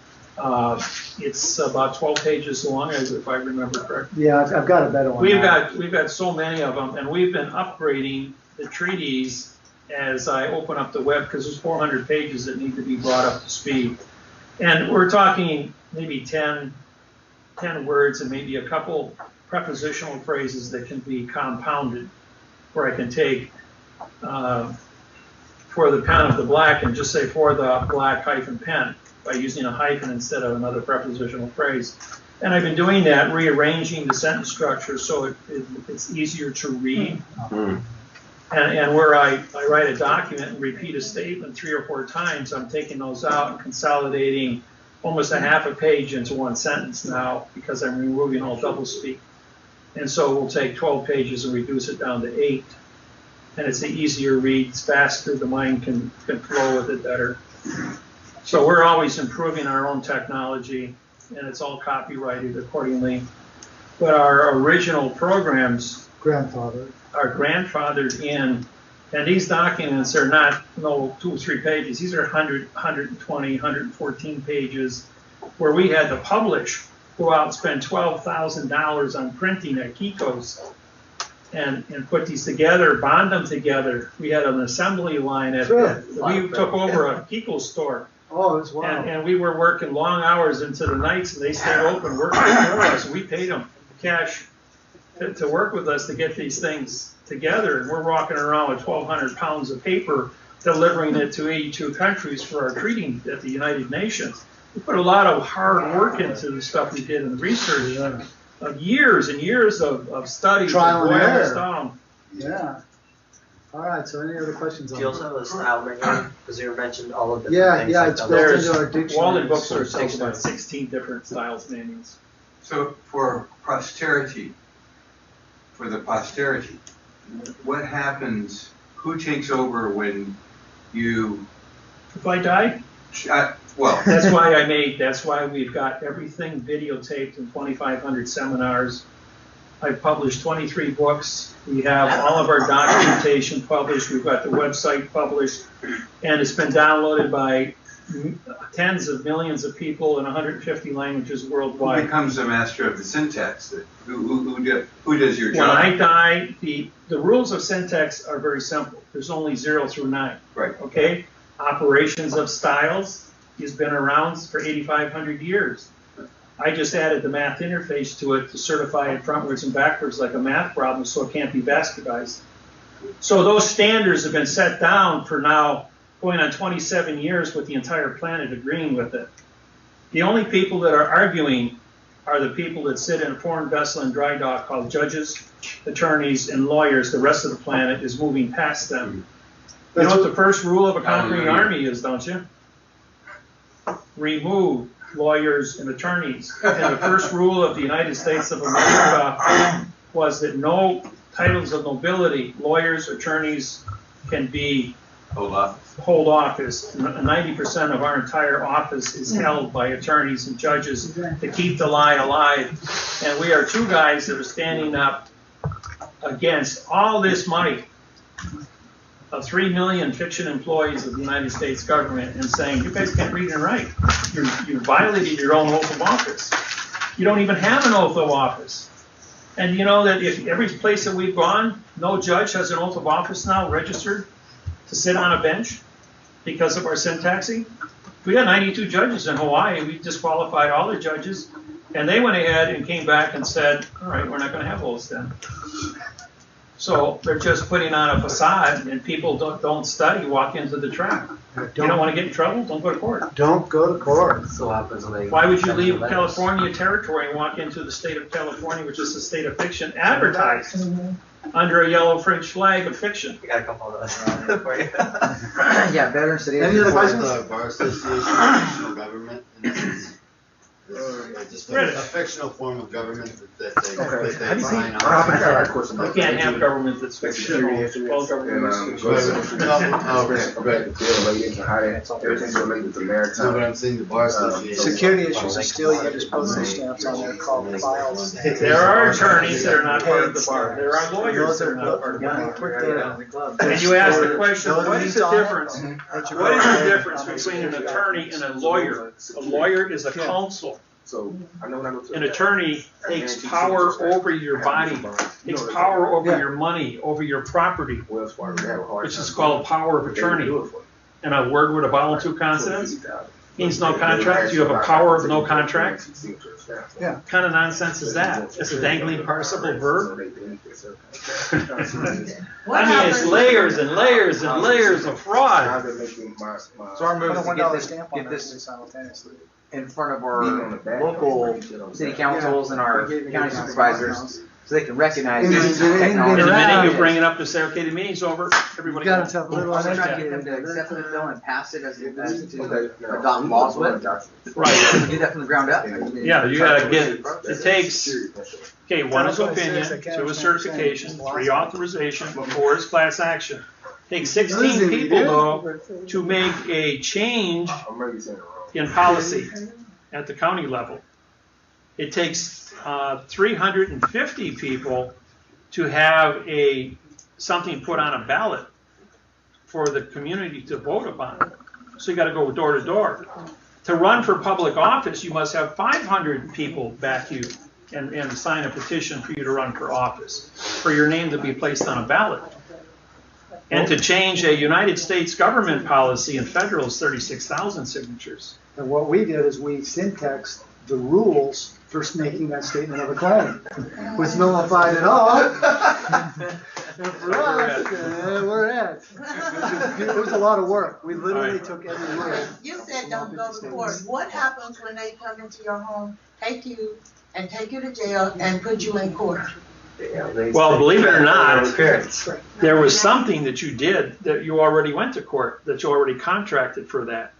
It's about 12 pages long, if I remember correctly. Yeah, I've got a better one. We've got so many of them, and we've been upgrading the treaties as I open up the web, because there's 400 pages that need to be brought up to speed. And we're talking maybe 10 words and maybe a couple prepositional phrases that can be compounded, where I can take for the pen of the black and just say for the black hyphen pen by using a hyphen instead of another prepositional phrase. And I've been doing that, rearranging the sentence structure so it's easier to read. And where I write a document and repeat a statement 3 or 4 times, I'm taking those out and consolidating almost a half a page into one sentence now, because I'm removing all doublespeak. And so we'll take 12 pages and reduce it down to 8. And it's an easier read, it's faster, the mind can flow with it better. So we're always improving our own technology, and it's all copyrighted accordingly. But our original programs Grandfather. are grandfathered in, and these documents are not 2 or 3 pages. These are 100, 120, 114 pages, where we had to publish, go out and spend $12,000 on printing at Kiko's and put these together, bond them together. We had an assembly line we took over a Kiko's store. Oh, it's wild. And we were working long hours into the nights, and they stayed open working for us. We paid them cash to work with us to get these things together. And we're walking around with 1,200 pounds of paper, delivering it to 82 countries for our treating at the United Nations. We put a lot of hard work into the stuff we did in the research of years and years of studies. Trial and error. Down. Yeah. All right, so any other questions on Do you also have a style manual? Because you mentioned all of the Yeah, things. yeah, like it's the- built into our dictionary. Walden Bookstore sells about 16 different styles manuals. So for posterity, what happens, who takes over when you, If I die, well, that's why we've got everything videotaped in 2,500 seminars. I've published 23 books. We have all of our documentation published. We've got the website published, and it's been downloaded by tens of millions of people in 150 languages who worldwide. becomes the master of the syntax? Who does your When job? I die, the rules of syntax are very simple. There's only 0 through 9. Right. Okay? Operations of styles has been around for 8,500 years. I just added the math interface to it to certify it frontwards and backwards like a math problem, so it can't be bastardized. So those standards have been set down for now going on 27 years with the entire planet agreeing with it. The only people that are arguing are the people that sit in a foreign vessel and dry dock called judges, attorneys, and lawyers. The rest of the planet is moving past them. You know what the first rule of a conquering army is, don't you? Remove lawyers and attorneys. And the first rule of the United States of America was that no titles of nobility, lawyers, attorneys, can be hold office. 90% of our entire office is held by attorneys and judges to keep the lie alive. And we are 2 guys that are standing up against all this money of 3 million fiction employees of the United States government and saying, you guys can't read and write. You violated your own oath of office. You don't even have an oath of office. And you know that if every place that we've gone, no judge has an oath of office now registered to sit on a bench because of our syntaxing. We got 92 judges in Hawaii. We disqualified all the judges, and they went ahead and came back and said, all right, we're not going to have oaths then. So they're just putting on a facade, and people don't study, walk into the trap. You don't want to get in trouble? Don't go to court. Don't go to court. So happens when they- Why would you leave California territory and walk into the state of California, which is a state of fiction, advertised under a yellow French flag of fiction? We got a couple of those for you. Yeah, Veteran City. Any other questions? The Bar Association, fictional government, in a sense. Just a fictional form of government that they sign on. You can't have government that's fictional. All government is fictional. Everything's related to maritime. No, but I'm saying the Bar Association. Security issues are still, you just postage stamps on there called files. There are attorneys that are not part of the bar. There are lawyers that are not part of the bar. And you ask the question, what is the difference? What is the difference between an attorney and a lawyer? A lawyer is a counsel. So I know when I go to An attorney takes power over your body, takes power over your money, over your property, which is called power of attorney. And a word with a vowel, 2 consonants means no contract. You have a power of no contract. Yeah. What kind of nonsense is that? It's a dangling participle verb. I mean, it's layers and layers and layers of fraud. So our move is to $1 stamp on get this simultaneously. in front of our local city councils and our county supervisors, so they can recognize this And technology. the minute you bring it up to say, okay, the meeting's over, everybody Gotta goes. tell a little I'm trying to get them to accept the bill and pass it as to adopt laws with. Right. Do that from the ground up. Yeah, you gotta get, it takes, okay, 1 is opinion, 2 is certification, 3 authorization, 4 is class action. Takes 16 people, though, to make a change in policy at the county level. It takes 350 people to have something put on a ballot for the community to vote upon. So you got to go door to door. To run for public office, you must have 500 people back you and sign a petition for you to run for office, for your name to be placed on a ballot. And to change a United States government policy in federal is 36,000 signatures. And what we did is we syntaxed the rules for making that statement of a claim, which nullified it all. And for us, we're at. It was a lot of work. We literally took every rule. You said don't go to court. What happens when they come into your home, take you to jail and put you in court? Well, believe it or not, there was something that you did that you already went to court, that you already contracted for that.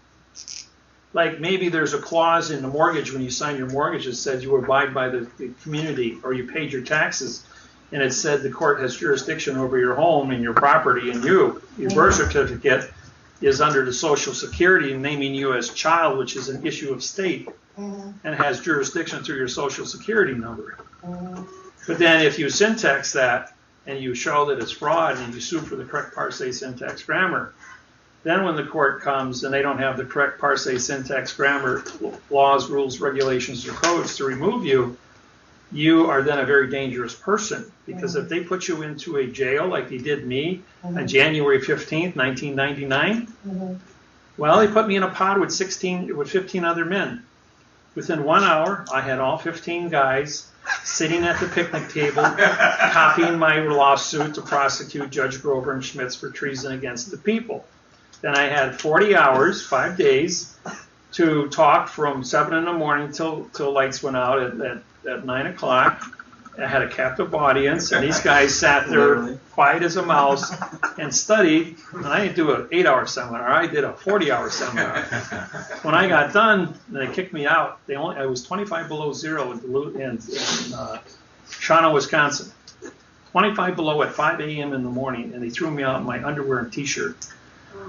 Like maybe there's a clause in the mortgage when you sign your mortgage that says you abide by the community or you paid your taxes, and it said the court has jurisdiction over your home and your property and you. Your birth certificate is under the Social Security and naming you as child, which is an issue of state, and has jurisdiction through your Social Security number. But then if you syntax that and you show that it's fraud and you sue for the correct parse syntax grammar, then when the court comes and they don't have the correct parse syntax grammar laws, rules, regulations, or codes to remove you, you are then a very dangerous person. Because if they put you into a jail like they did me on January 15th, 1999, well, they put me in a pod with 15 other men. Within 1 hour, I had all 15 guys sitting at the picnic table, copying my lawsuit to prosecute Judge Grover and Schmitz for treason against the people. Then I had 40 hours, 5 days, to talk from 7 in the morning till lights went out at 9 o'clock. I had a captive audience, and these guys sat there quiet as a mouse and studied. And I didn't do an 8-hour seminar. I did a 40-hour seminar. When I got done, they kicked me out. I was 25 below zero in Shawano, Wisconsin. 25 below at 5 a.m. in the morning, and they threw me out in my underwear and T-shirt.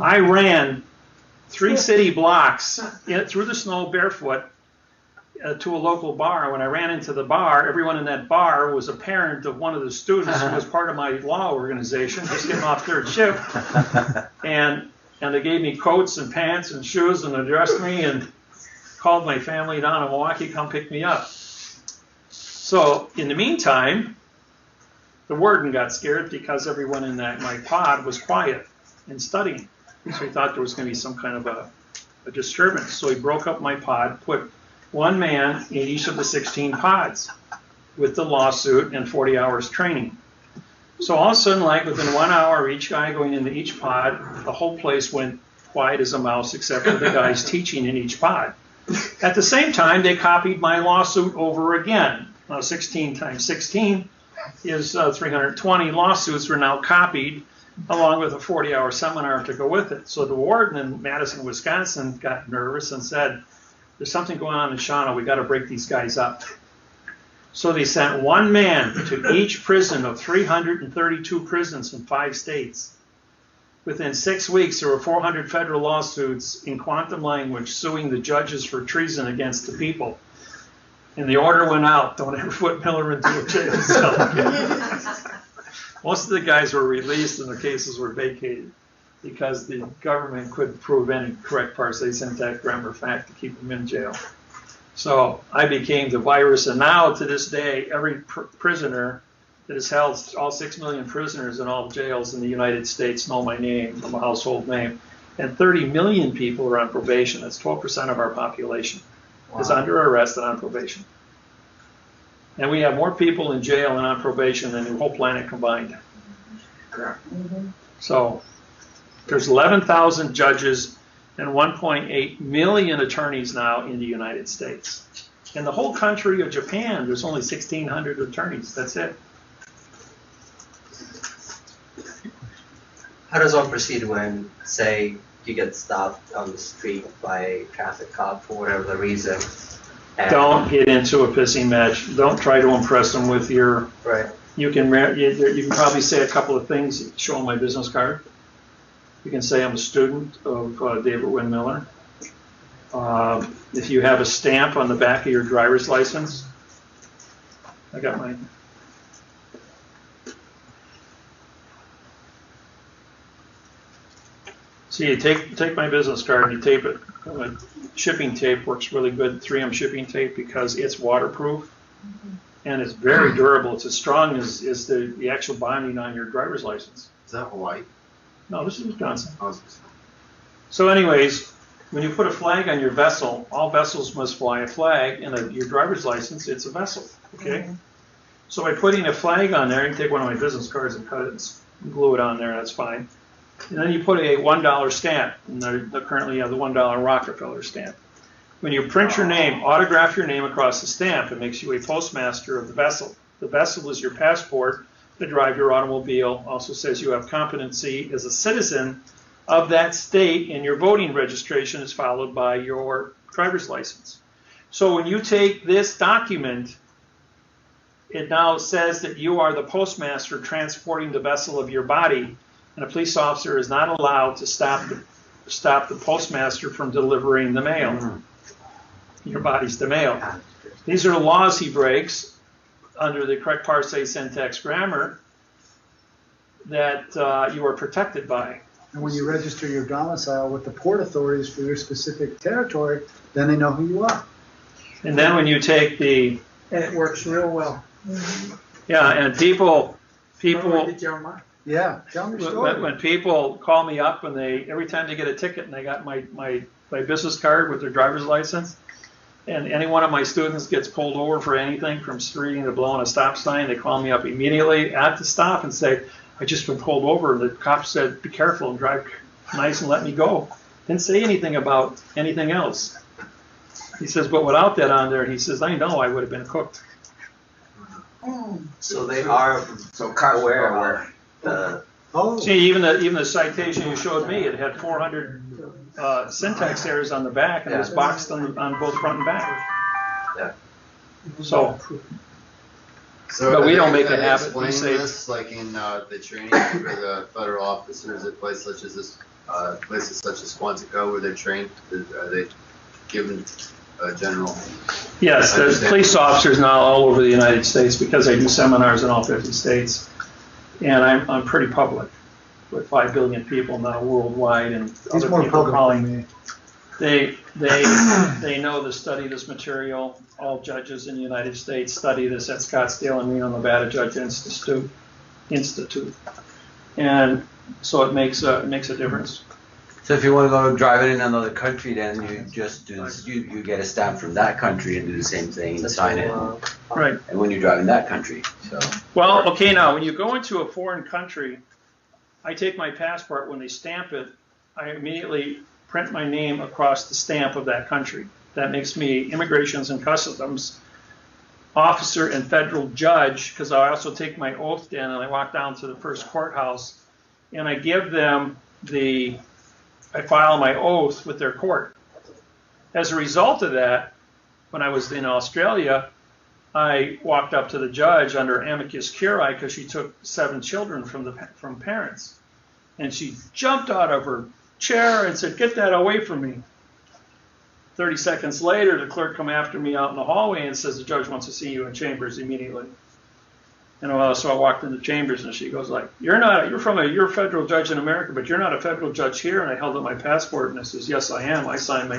I ran 3 city blocks through the snow barefoot to a local bar. When I ran into the bar, everyone in that bar was a parent of one of the students who was part of my law organization, just getting off third shift. And they gave me coats and pants and shoes and addressed me and called my family down in Milwaukee, come pick me up. So in the meantime, the warden got scared because everyone in my pod was quiet and studying. So he thought there was going to be some kind of a disturbance. So he broke up my pod, put 1 man in each of the 16 pods with the lawsuit and 40 hours training. So all of a sudden, like within 1 hour, each guy going into each pod, the whole place went quiet as a mouse except for the guys teaching in each pod. At the same time, they copied my lawsuit over again. Now 16 times 16 is 320 lawsuits were now copied, along with a 40-hour seminar to go with it. So the warden in Madison, Wisconsin got nervous and said, there's something going on in Shawano, we got to break these guys up. So they sent 1 man to each prison of 332 prisons in 5 states. Within 6 weeks, there were 400 federal lawsuits in quantum language suing the judges for treason against the people. And the order went out, don't ever put Miller into a jail cell again. Most of the guys were released and the cases were vacated because the government couldn't prove any correct parse syntax grammar fact to keep them in jail. So I became the virus, and now to this day, every prisoner that has held, all 6 million prisoners in all jails in the United States know my name. I'm a household name. And 30 million people are on probation. That's 12% of our population is under arrest and on probation. And we have more people in jail and on probation than the whole planet combined. So there's 11,000 judges and 1.8 million attorneys now in the United States. In the whole country of Japan, there's only 1,600 attorneys. That's it. How does one proceed when, say, you get stopped on the street by a traffic cop for whatever the reason? Don't get into a pissing match. Don't try to impress them with your. Right. You can probably say a couple of things. Show them my business card. You can say I'm a student of David Wynn Miller. If you have a stamp on the back of your driver's license, I got mine. See, you take my business card and you tape it. Shipping tape works really good, 3M shipping tape, because it's waterproof and it's very durable. It's as strong as the actual binding on your driver's license. Is that Hawaii? No, this is Wisconsin. Oh, So anyways, when you put a flag on your vessel, all vessels must fly a flag, and your driver's license, it's a vessel, okay? So by putting a flag on there, you can take one of my business cards and cut it and glue it on there, that's fine. And then you put a $1 stamp, and they currently have the $1 Rockefeller stamp. When you print your name, autograph your name across the stamp, it makes you a postmaster of the vessel. The vessel is your passport to drive your automobile, also says you have competency as a citizen of that state, and your voting registration is followed by your driver's license. So when you take this document, it now says that you are the postmaster transporting the vessel of your body, and a police officer is not allowed to stop the postmaster from delivering the mail. Your body's the mail. These are the laws he breaks under the correct parsing, syntax, grammar that you are protected by. And when you register your domicile with the port authorities for your specific territory, then they know who you are. And then when you take the... And it works real well. Yeah, and people... Yeah, tell me your story. When people call me up and every time they get a ticket and they got my business card with their driver's license, and any one of my students gets pulled over for anything from speeding to blowing a stop sign, they call me up immediately at the stop and say, I just been pulled over, and the cop said, be careful and drive nice and let me go. Didn't say anything about anything else. He says, but without that on there, he says, I know I would have been cooked. So they are aware of the... See, even the citation you showed me, it had 400 syntax errors on the back, and it was boxed on both front and back. Yeah. So but we don't make it happen. Explain this, like in the training for the federal officers at places such as Quantico, where they're trained. Are they given a general? Yes, there's police officers now all over the United States, because I do seminars in all 50 states, and I'm pretty public with 5 billion people now worldwide, and He's other more people public calling than me. They know to study this material. All judges in the United States study this at Scottsdale and Reno, Nevada Judge Institute. And so it makes a difference. So if you want to go driving in another country, then you just do this, you get a stamp from that country and do the same thing and sign it. Right. And when you drive in that country, so. Well, okay, now when you go into a foreign country, I take my passport, when they stamp it, I immediately print my name across the stamp of that country. That makes me Immigrations and Customs officer and federal judge, because I also take my oath in, and I walk down to the first courthouse, and I give them I file my oath with their court. As a result of that, when I was in Australia, I walked up to the judge under amicus curiae, because she took 7 children from parents, and she jumped out of her chair and said, "Get that away from me." 30 seconds later, the clerk come after me out in the hallway and says, "The judge wants to see you in chambers immediately." And so I walked into chambers, and she goes like, you're a federal judge in America, but you're not a federal judge here." And I held up my passport, and I says, "Yes, I am." I signed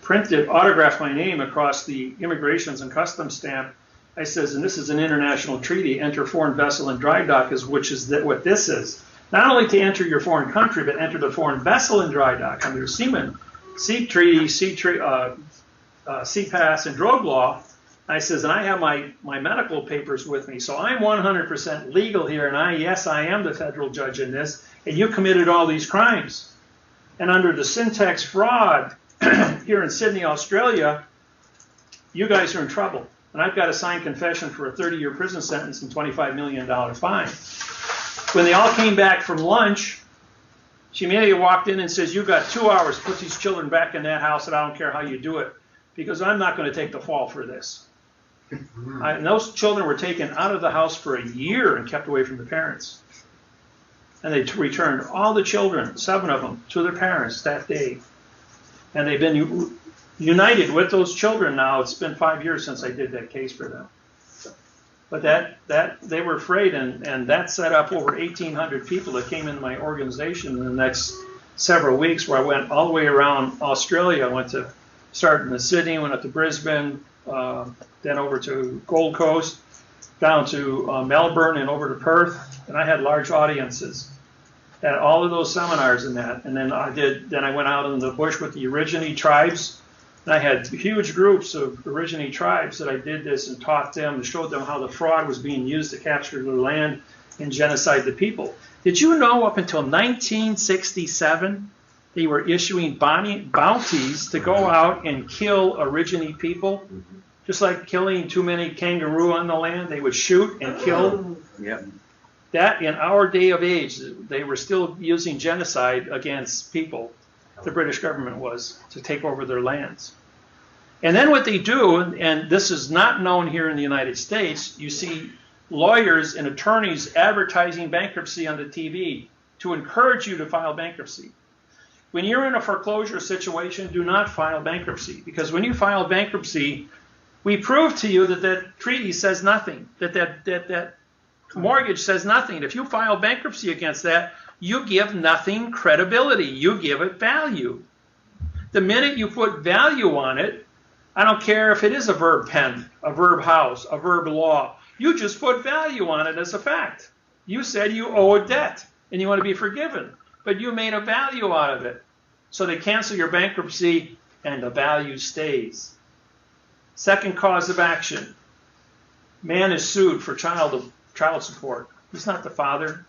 autographed my name across the Immigrations and Customs stamp. I says, "And this is an international treaty, enter foreign vessel and dry dock, which is what this is. Not only to enter your foreign country, but enter the foreign vessel in dry dock under sea treaty, sea pass, and drogue law." I says, and I have my medical papers with me, so I'm 100% legal here, and yes, I am the federal judge in this, and you committed all these crimes. And under the syntax fraud here in Sydney, Australia, you guys are in trouble. And I've got a signed confession for a 30-year prison sentence and $25 million fine. When they all came back from lunch, she immediately walked in and says, "You got 2 hours to put these children back in that house, and I don't care how you do it, because I'm not going to take the fall for this." And those children were taken out of the house for a year and kept away from the parents. And they returned all the children, 7 of them, to their parents that day. And they've been united with those children now. It's been 5 years since I did that case for them. But that they were afraid, and that set up over 1,800 people that came into my organization in the next several weeks, where I went all the way around Australia. I went to started in Sydney, went up to Brisbane, then over to Gold Coast, down to Melbourne, and over to Perth. And I had large audiences at all of those seminars and that. And then I went out in the bush with the Aborigine tribes. And I had huge groups of Aborigine tribes that I did this and taught them and showed them how the fraud was being used to capture their land and genocide the people. Did you know up until 1967, they were issuing bounties to go out and kill Aborigine people? Just like killing too many kangaroo on the land, they would shoot and kill. Yep. That, in our day of age, they were still using genocide against people. The British government was, to take over their lands. And then what they do, and this is not known here in the United States, you see lawyers and attorneys advertising bankruptcy on the TV to encourage you to file bankruptcy. When you're in a foreclosure situation, do not file bankruptcy, because when you file bankruptcy, we prove to you that that treaty says nothing, that mortgage says nothing. If you file bankruptcy against that, you give nothing credibility. You give it value. The minute you put value on it, I don't care if it is a verb pen, a verb house, a verb law. You just put value on it as a fact. You said you owe a debt and you want to be forgiven, but you made a value out of it. So they cancel your bankruptcy and the value stays. Second cause of action. Man is sued for child support. He's not the father.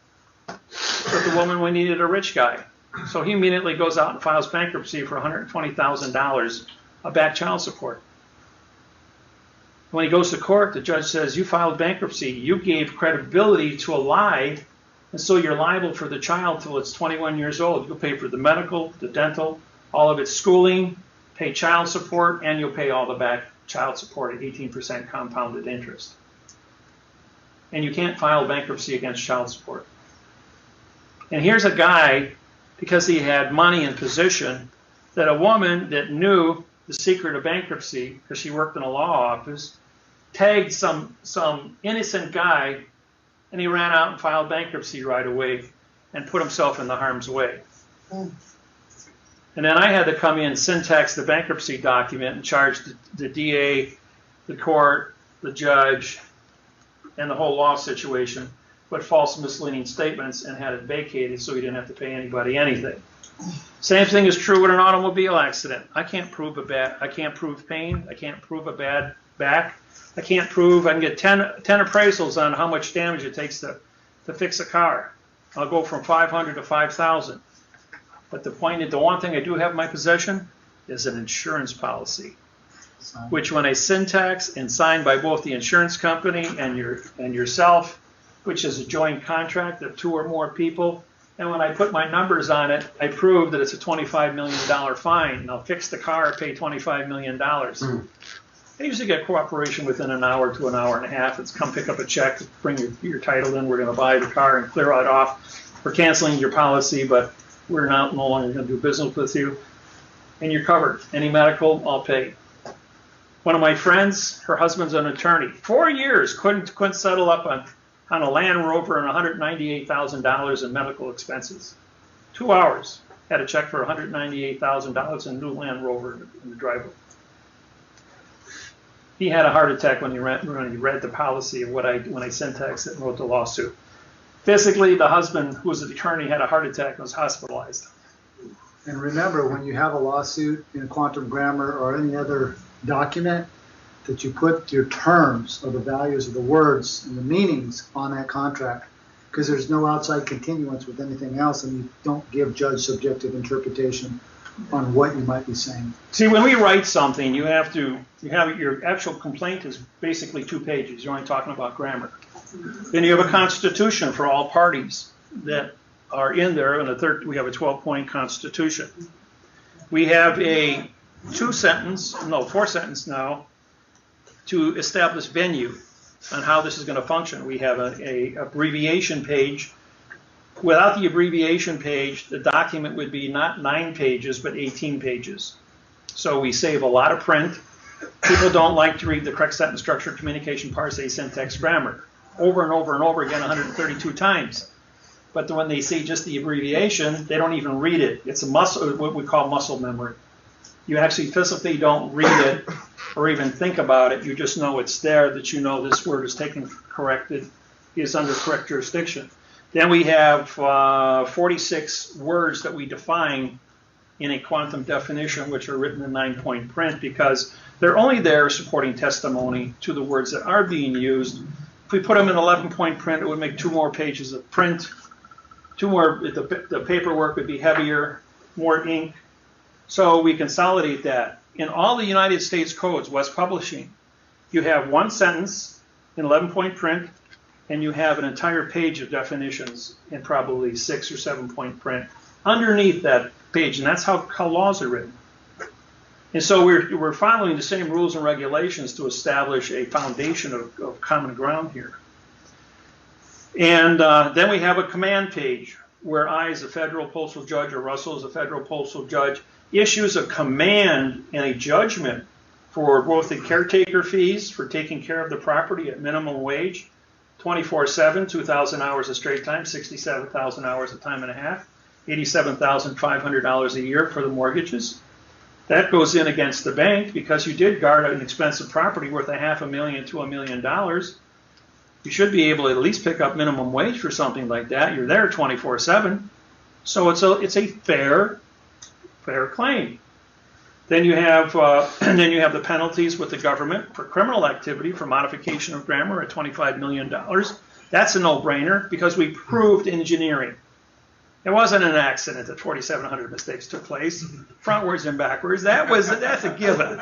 But the woman, we needed a rich guy. So he immediately goes out and files bankruptcy for $120,000 of back child support. When he goes to court, the judge says, you filed bankruptcy. You gave credibility to a lie, and so you're liable for the child till it's 21 years old. You'll pay for the medical, the dental, all of its schooling, pay child support, and you'll pay all the back child support at 18% compounded interest. And you can't file bankruptcy against child support. And here's a guy, because he had money and position, that a woman that knew the secret of bankruptcy, because she worked in a law office, tagged some innocent guy, and he ran out and filed bankruptcy right away and put himself in the harm's way. And then I had to come in, syntax the bankruptcy document, and charge the DA, the court, the judge, and the whole law situation with false misleading statements, and had it vacated so he didn't have to pay anybody anything. Same thing is true with an automobile accident. I can't prove pain. I can't prove a bad back. I can't prove. I can get 10 appraisals on how much damage it takes to fix a car. I'll go from 500 to 5,000. But the one thing I do have in my possession is an insurance policy, which when I syntax and signed by both the insurance company and yourself, which is a joint contract of 2 or more people, and when I put my numbers on it, I prove that it's a $25 million fine, and I'll fix the car, pay $25 million. I usually get cooperation within an hour to an hour and a half. It's come pick up a check, bring your title in, we're going to buy the car and clear it off. We're canceling your policy, but we're no longer going to do business with you. And you're covered. Any medical, I'll pay. One of my friends, her husband's an attorney. 4 years, couldn't settle up on a Land Rover and $198,000 in medical expenses. 2 hours, had a check for $198,000 in a new Land Rover in the driveway. He had a heart attack when he read the policy of when I syntaxed it and wrote the lawsuit. Physically, the husband, who was an attorney, had a heart attack and was hospitalized. And remember, when you have a lawsuit in Quantum Grammar or any other document, that you put your terms or the values of the words and the meanings on that contract, because there's no outside continuance with anything else, and you don't give judge subjective interpretation on what you might be saying. See, when we write something, you have your actual complaint is basically 2 pages. You're only talking about grammar. Then you have a constitution for all parties that are in there, and we have a 12-point constitution. We have a 4-sentence now to establish venue on how this is going to function. We have a abbreviation page Without the abbreviation page, the document would be not 9 pages, but 18 pages. So we save a lot of print. People don't like to read the correct sentence structure, communication, parse, syntax, grammar over and over and over again 132 times. But when they see just the abbreviation, they don't even read it. It's a muscle, what we call muscle memory. You actually physically don't read it or even think about it. You just know it's there, that you know this word is taken corrected, is under correct jurisdiction. Then we have 46 words that we define in a quantum definition, which are written in 9-point print, because they're only there supporting testimony to the words that are being used. If we put them in 11-point print, it would make 2 more pages of print. 2 more, the paperwork would be heavier, more ink. So we consolidate that. In all the United States codes, West Publishing, you have 1 sentence in 11-point print, and you have an entire page of definitions in probably 6 or 7-point print underneath that page, and that's how laws are written. And so we're following the same rules and regulations to establish a foundation of common ground here. And then we have a command page where I, as a federal postal judge, or Russell, as a federal postal judge, issues a command and a judgment for both the caretaker fees for taking care of the property at minimum wage, 24/7, 2,000 hours of straight time, 67,000 hours of time and a half, $87,500 a year for the mortgages. That goes in against the bank because you did guard an expensive property worth $500,000 to $1 million. You should be able to at least pick up minimum wage for something like that. You're there 24/7, so it's a fair claim. Then you have the penalties with the government for criminal activity for modification of grammar at $25 million. That's a no-brainer because we proved engineering. It wasn't an accident that 4,700 mistakes took place, frontwards and backwards. That's a given.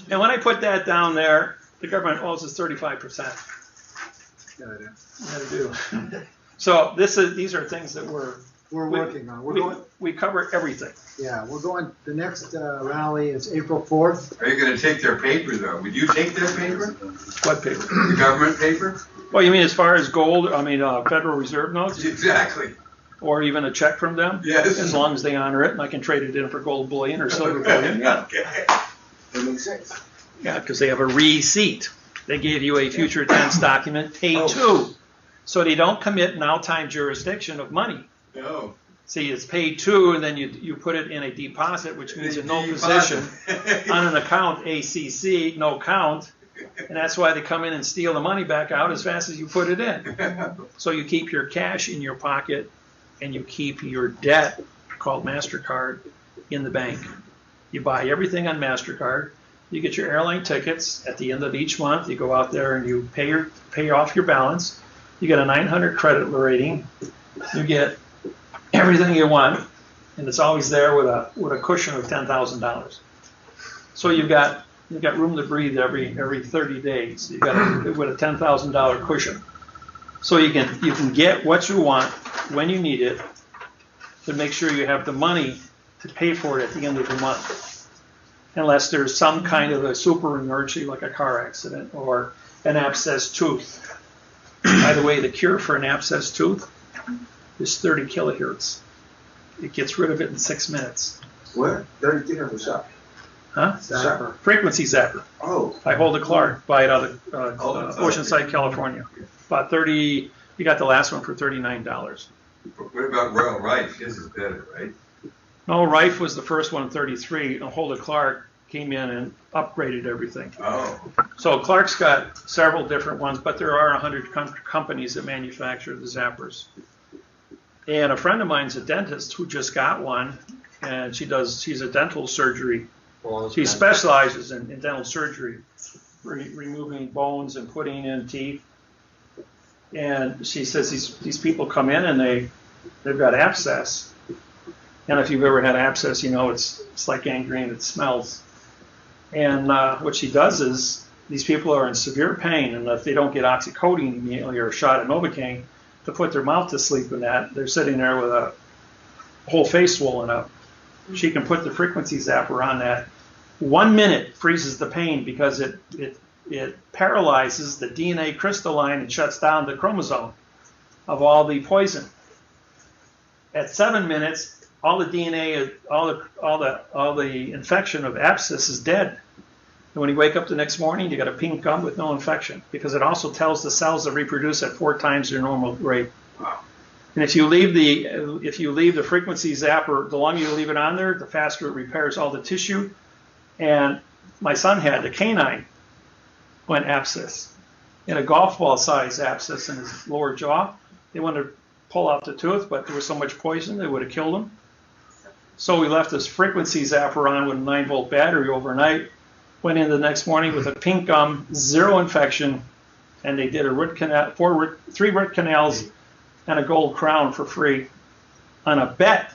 And when I put that down there, the government owes us 35%. Gotta do. So these are things that we're working on. We cover everything. Yeah, we're going. The next rally is April 4th. Are you going to take their paper, though? Would you take their paper? What paper? The government paper? Well, you mean as far as gold? I mean Federal Reserve notes? Exactly. Or even a check from them? Yes. As long as they honor it, and I can trade it in for gold bullion or silver bullion. Yeah. Okay. That makes sense. Yeah, because they have a receipt. They gave you a future tense document, paid to. So they don't commit now time jurisdiction of money. No. See, it's paid to, and then you put it in a deposit, which means a no position on an account, ACC, no count. And that's why they come in and steal the money back out as fast as you put it in. So you keep your cash in your pocket, and you keep your debt, called MasterCard, in the bank. You buy everything on MasterCard. You get your airline tickets at the end of each month. You go out there and you pay off your balance. You get a 900 credit rating. You get everything you want, and it's always there with a cushion of $10,000. So you've got room to breathe every 30 days. You got with a $10,000 cushion. So you can get what you want when you need it, but make sure you have the money to pay for it at the end of the month, unless there's some kind of a super emergency like a car accident or an abscessed tooth. By the way, the cure for an abscessed tooth is 30 kilohertz. It gets rid of it in 6 minutes. What? 30 kilohertz shot? Huh? Zapper. Frequency zapper. Oh. By Hulda Clark. Buy it out of Oceanside, California. About 30. You got the last one for $39. What about Royal Rife? His is better, right? No, Rife was the first one in 33. And Hulda Clark came in and upgraded everything. Oh. So Clark's got several different ones, but there are 100 companies that manufacture the zappers. And a friend of mine's a dentist who just got one, and she's a dental surgery. She specializes in dental surgery, removing bones and putting in teeth. And she says these people come in and they've got abscess. And if you've ever had abscess, you know it's like gangrene, it smells. And what she does is these people are in severe pain, and if they don't get oxycodone immediately or a shot of Novocaine to put their mouth to sleep in that, they're sitting there with a whole face swollen up. She can put the frequency zapper on that. 1 minute freezes the pain because it paralyzes the DNA crystalline and shuts down the chromosome of all the poison. At 7 minutes, all the DNA, all the infection of abscess is dead. And when you wake up the next morning, you got a pink gum with no infection, because it also tells the cells to reproduce at 4 times their normal rate. And if you leave the frequency zapper, the longer you leave it on there, the faster it repairs all the tissue. And my son had the canine went abscess, in a golf ball size abscess in his lower jaw. They wanted to pull out the tooth, but there was so much poison they would have killed him. So we left this frequency zapper on with a 9-volt battery overnight. Went in the next morning with a pink gum, 0 infection, and they did a root canal, 3 root canals, and a gold crown for free on a bet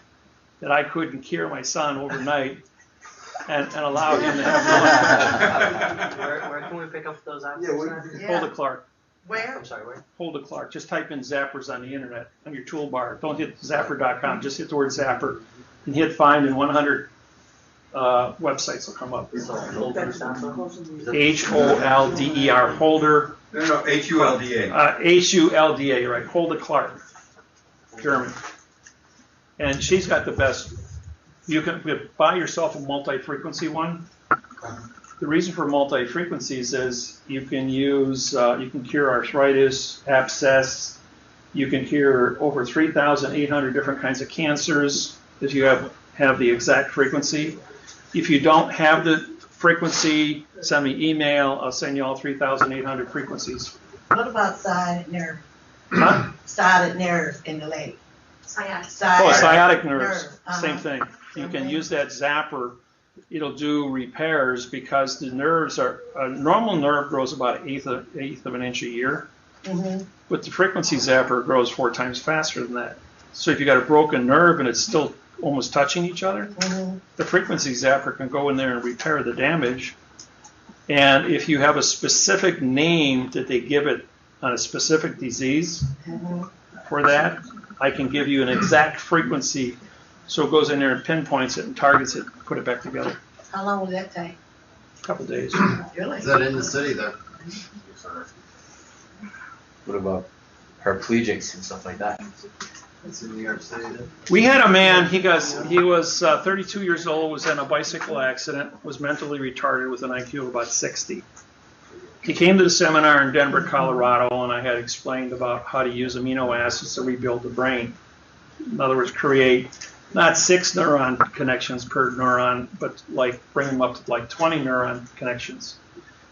that I couldn't cure my son overnight and allow him to have one. Where can we pick up those apples? Hulda Clark. Where? I'm sorry, where? Hulda Clark. Just type in zappers on the internet, on your toolbar. Don't hit zapper.com. Just hit the word zapper and hit find, and 100 websites will come up. Holder, Holder. No, Hulda. Hulda, right? Hulda Clark, German. And she's got the best. You can buy yourself a multi-frequency one. The reason for multi-frequencies is you can cure arthritis, abscess. You can cure over 3,800 different kinds of cancers if you have the exact frequency. If you don't have the frequency, send me email. I'll send you all 3,800 frequencies. What about sciatic nerve? Huh? Sciatic nerve in the leg. Sciatic nerves. Nerve. Same thing. You can use that zapper. It'll do repairs because the nerves are, a normal nerve grows about an eighth of an inch a year. Mm-hmm. But the frequency zapper grows 4 times faster than that. So if you got a broken nerve and it's still almost touching each other, Mm-hmm. the frequency zapper can go in there and repair the damage. And if you have a specific name that they give it on a specific disease Mm-hmm. for that, I can give you an exact frequency. So it goes in there and pinpoints it and targets it, put it back together. How long will that take? A couple days. Really? Is that in the city though? What about paraplegics and stuff like that? It's in New York City then? We had a man, he was 32 years old, was in a bicycle accident, was mentally retarded with an IQ of about 60. He came to the seminar in Denver, Colorado, and I had explained about how to use amino acids to rebuild the brain. In other words, create not 6 neuron connections per neuron, but like bring them up to like 20 neuron connections,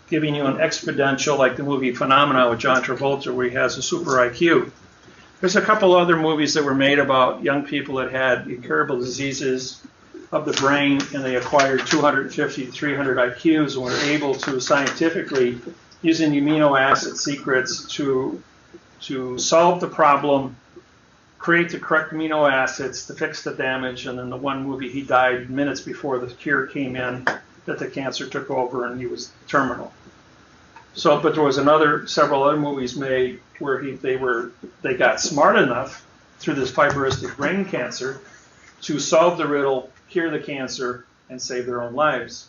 giving you an exponential, like the movie Phenomena with John Travolta, where he has a super IQ. There's a couple other movies that were made about young people that had incurable diseases of the brain, and they acquired 250 to 300 IQs and were able to scientifically, using the amino acid secrets, to solve the problem, create the correct amino acids to fix the damage. And in the one movie, he died minutes before the cure came in, that the cancer took over and he was terminal. So, but there was several other movies made where they got smart enough through this fibrotic brain cancer to solve the riddle, cure the cancer, and save their own lives.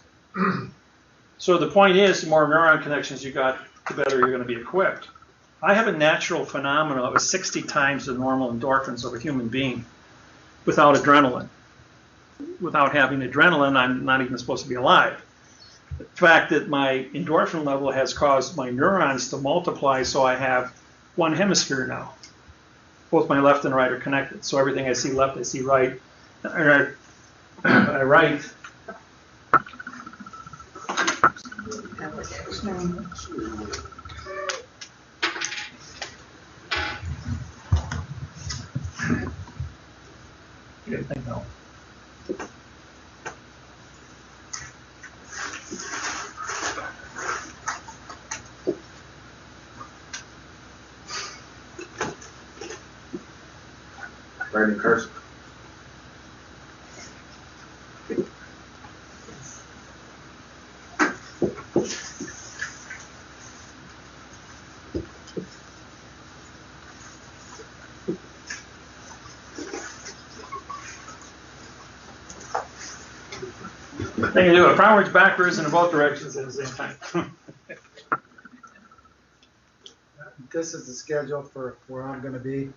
So the point is, the more neuron connections you got, the better you're going to be equipped. I have a natural phenomena of 60 times the normal endorphins of a human being without adrenaline. Without having adrenaline, I'm not even supposed to be alive. The fact that my endorphin level has caused my neurons to multiply, so I have one hemisphere now. Both my left and right are connected. So everything I see left, I see right. I right. Good thing though. Brandon Curse. They can do it frontwards, backwards, and in both directions at the same time. This is the schedule for where I'm going to be.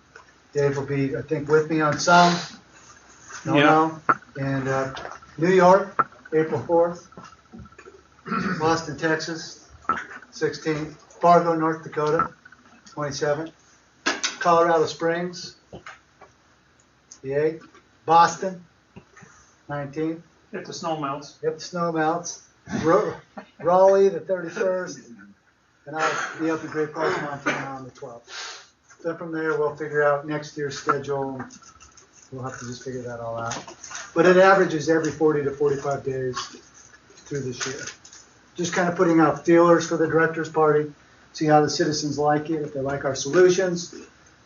Dave will be, I think, with me on some. Yeah. And New York, April 4th. Boston, Texas, 16th. Fargo, North Dakota, 27th. Colorado Springs, the 8th. Boston, 19th. If the snow melts. If the snow melts. Raleigh, the 31st. And I'll be up in Great Falls, Montana on the 12th. Then from there, we'll figure out next year's schedule. We'll have to just figure that all out. But it averages every 40 to 45 days through this year. Just kind of putting out feelers for the director's party, see how the citizens like it, if they like our solutions,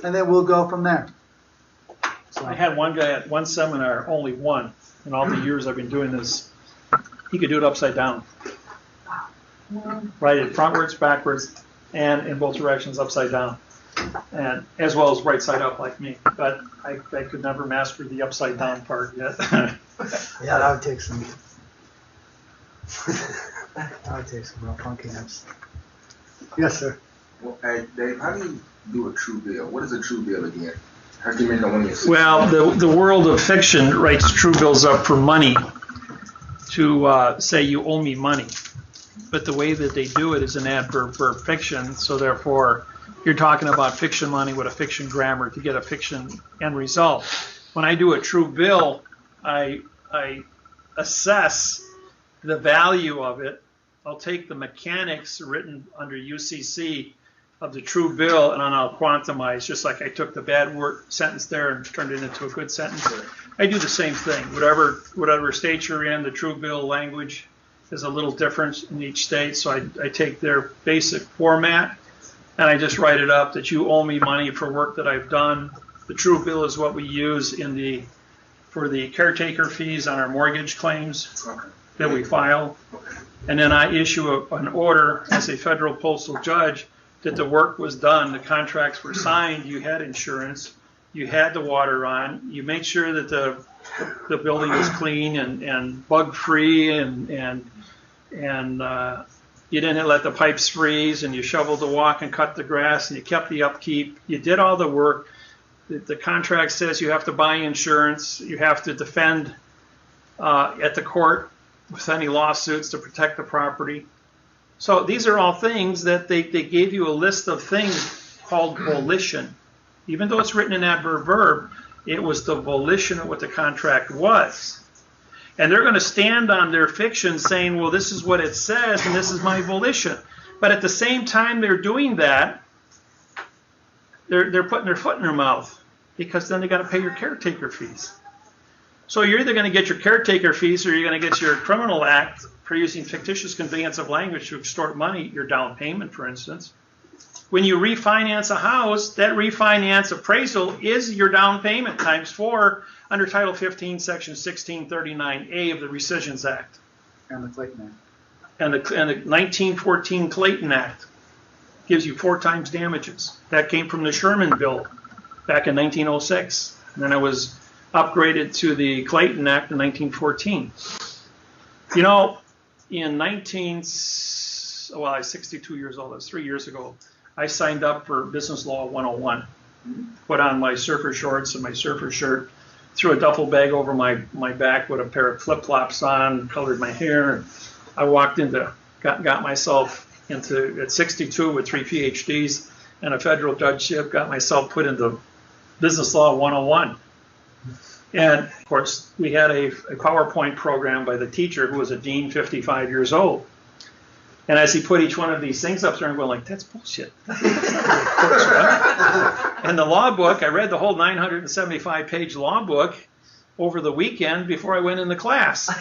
and then we'll go from there. So I had one guy at one seminar, only one, in all the years I've been doing this. He could do it upside down. Right, it frontwards, backwards, and in both directions upside down. And as well as right side up like me. But I could never master the upside down part yet. Yeah, that would take some. That would take some real funkiness. Yes, sir. Well, hey, Dave, how do you do a true bill? What is a true bill again? How do you make one of your Well, the world of fiction writes true bills up for money to say you owe me money. But the way that they do it is an adverb verb fiction, so therefore you're talking about fiction money with a fiction grammar to get a fiction end result. When I do a true bill, I assess the value of it. I'll take the mechanics written under UCC of the true bill and then I'll quantize, just like I took the bad word sentence there and turned it into a good sentence. I do the same thing. Whatever state you're in, the true bill language is a little different in each state. So I take their basic format and I just write it up that you owe me money for work that I've done. The true bill is what we use for the caretaker fees on our mortgage claims that we file. And then I issue an order as a federal postal judge that the work was done, the contracts were signed, you had insurance, you had the water on, you made sure that the building was clean and bug free and you didn't let the pipes freeze and you shoveled the walk and cut the grass and you kept the upkeep. You did all the work. The contract says you have to buy insurance. You have to defend at the court with any lawsuits to protect the property. So these are all things that they gave you a list of things called volition. Even though it's written in adverb verb, it was the volition of what the contract was. And they're going to stand on their fiction saying, well, this is what it says and this is my volition. But at the same time they're doing that, they're putting their foot in their mouth because then they got to pay your caretaker fees. So you're either going to get your caretaker fees or you're going to get your criminal act for using fictitious conveyance of language to extort money, your down payment, for instance. When you refinance a house, that refinance appraisal is your down payment times 4 under Title 15, Section 1639A of the Rescissions Act. And the Clayton Act. And the 1914 Clayton Act gives you 4 times damages. That came from the Sherman Bill back in 1906. And then it was upgraded to the Clayton Act in 1914. You know, in I was 62 years old, that's 3 years ago, I signed up for Business Law 101. Put on my surfer shorts and my surfer shirt, threw a duffel bag over my back with a pair of flip-flops on, colored my hair, and I walked got myself into, at 62 with 3 PhDs and a federal judgeship, got myself put into Business Law 101. And of course, we had a PowerPoint program by the teacher who was a dean, 55 years old. And as he put each one of these things up there, I'm going like, that's bullshit. That's not really courts, right? And the law book, I read the whole 975-page law book over the weekend before I went into class.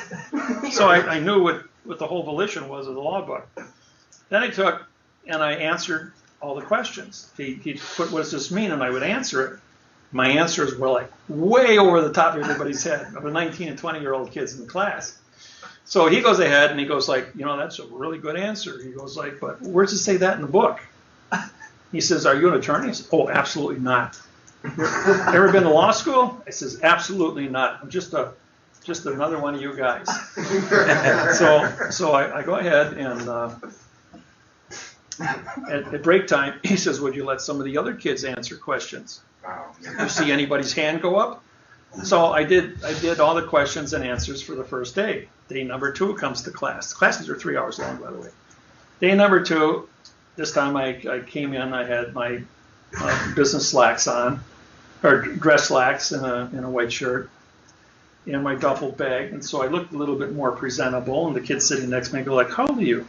So I knew what the whole volition was of the law book. Then I took and I answered all the questions. He put, what does this mean? And I would answer it. My answers were like way over the top of everybody's head of the 19 and 20-year-old kids in the class. So he goes ahead and he goes like, you know, that's a really good answer. He goes like, but where does it say that in the book? He says, are you an attorney? I said, oh, absolutely not. Ever been to law school? I says, absolutely not. I'm just another one of you guys. So I go ahead and at break time, he says, would you let some of the other kids answer questions? Wow. You see anybody's hand go up? So I did all the questions and answers for the first day. Day number 2 comes to class. Classes are 3 hours long, by the way. Day number 2, this time I came in, I had my business slacks on, or dress slacks in a white shirt, and my duffel bag, and so I looked a little bit more presentable, and the kids sitting next to me go like, how old are you?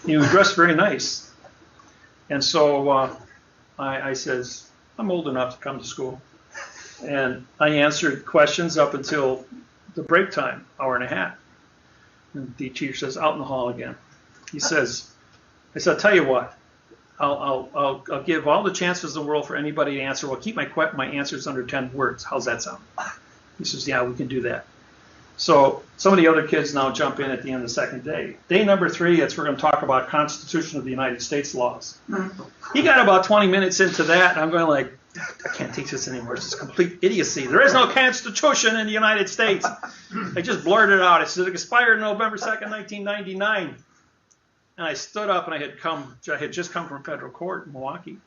You dress very nice. And so I says, I'm old enough to come to school. And I answered questions up until the break time, hour and a half. And the teacher says, out in the hall again. He says, I said, I'll tell you what, I'll give all the chances in the world for anybody to answer. Well, keep my answers under 10 words. How's that sound? He says, yeah, we can do that. So some of the other kids now jump in at the end of the second day. Day number 3, we're going to talk about Constitution of the United States laws. He got about 20 minutes into that, and I'm going like, I can't teach this anymore. It's just complete idiocy. There is no Constitution in the United States. I just blurted it out. It said it expired November 2nd, 1999. And I stood up, and I had just come from federal court in Milwaukee.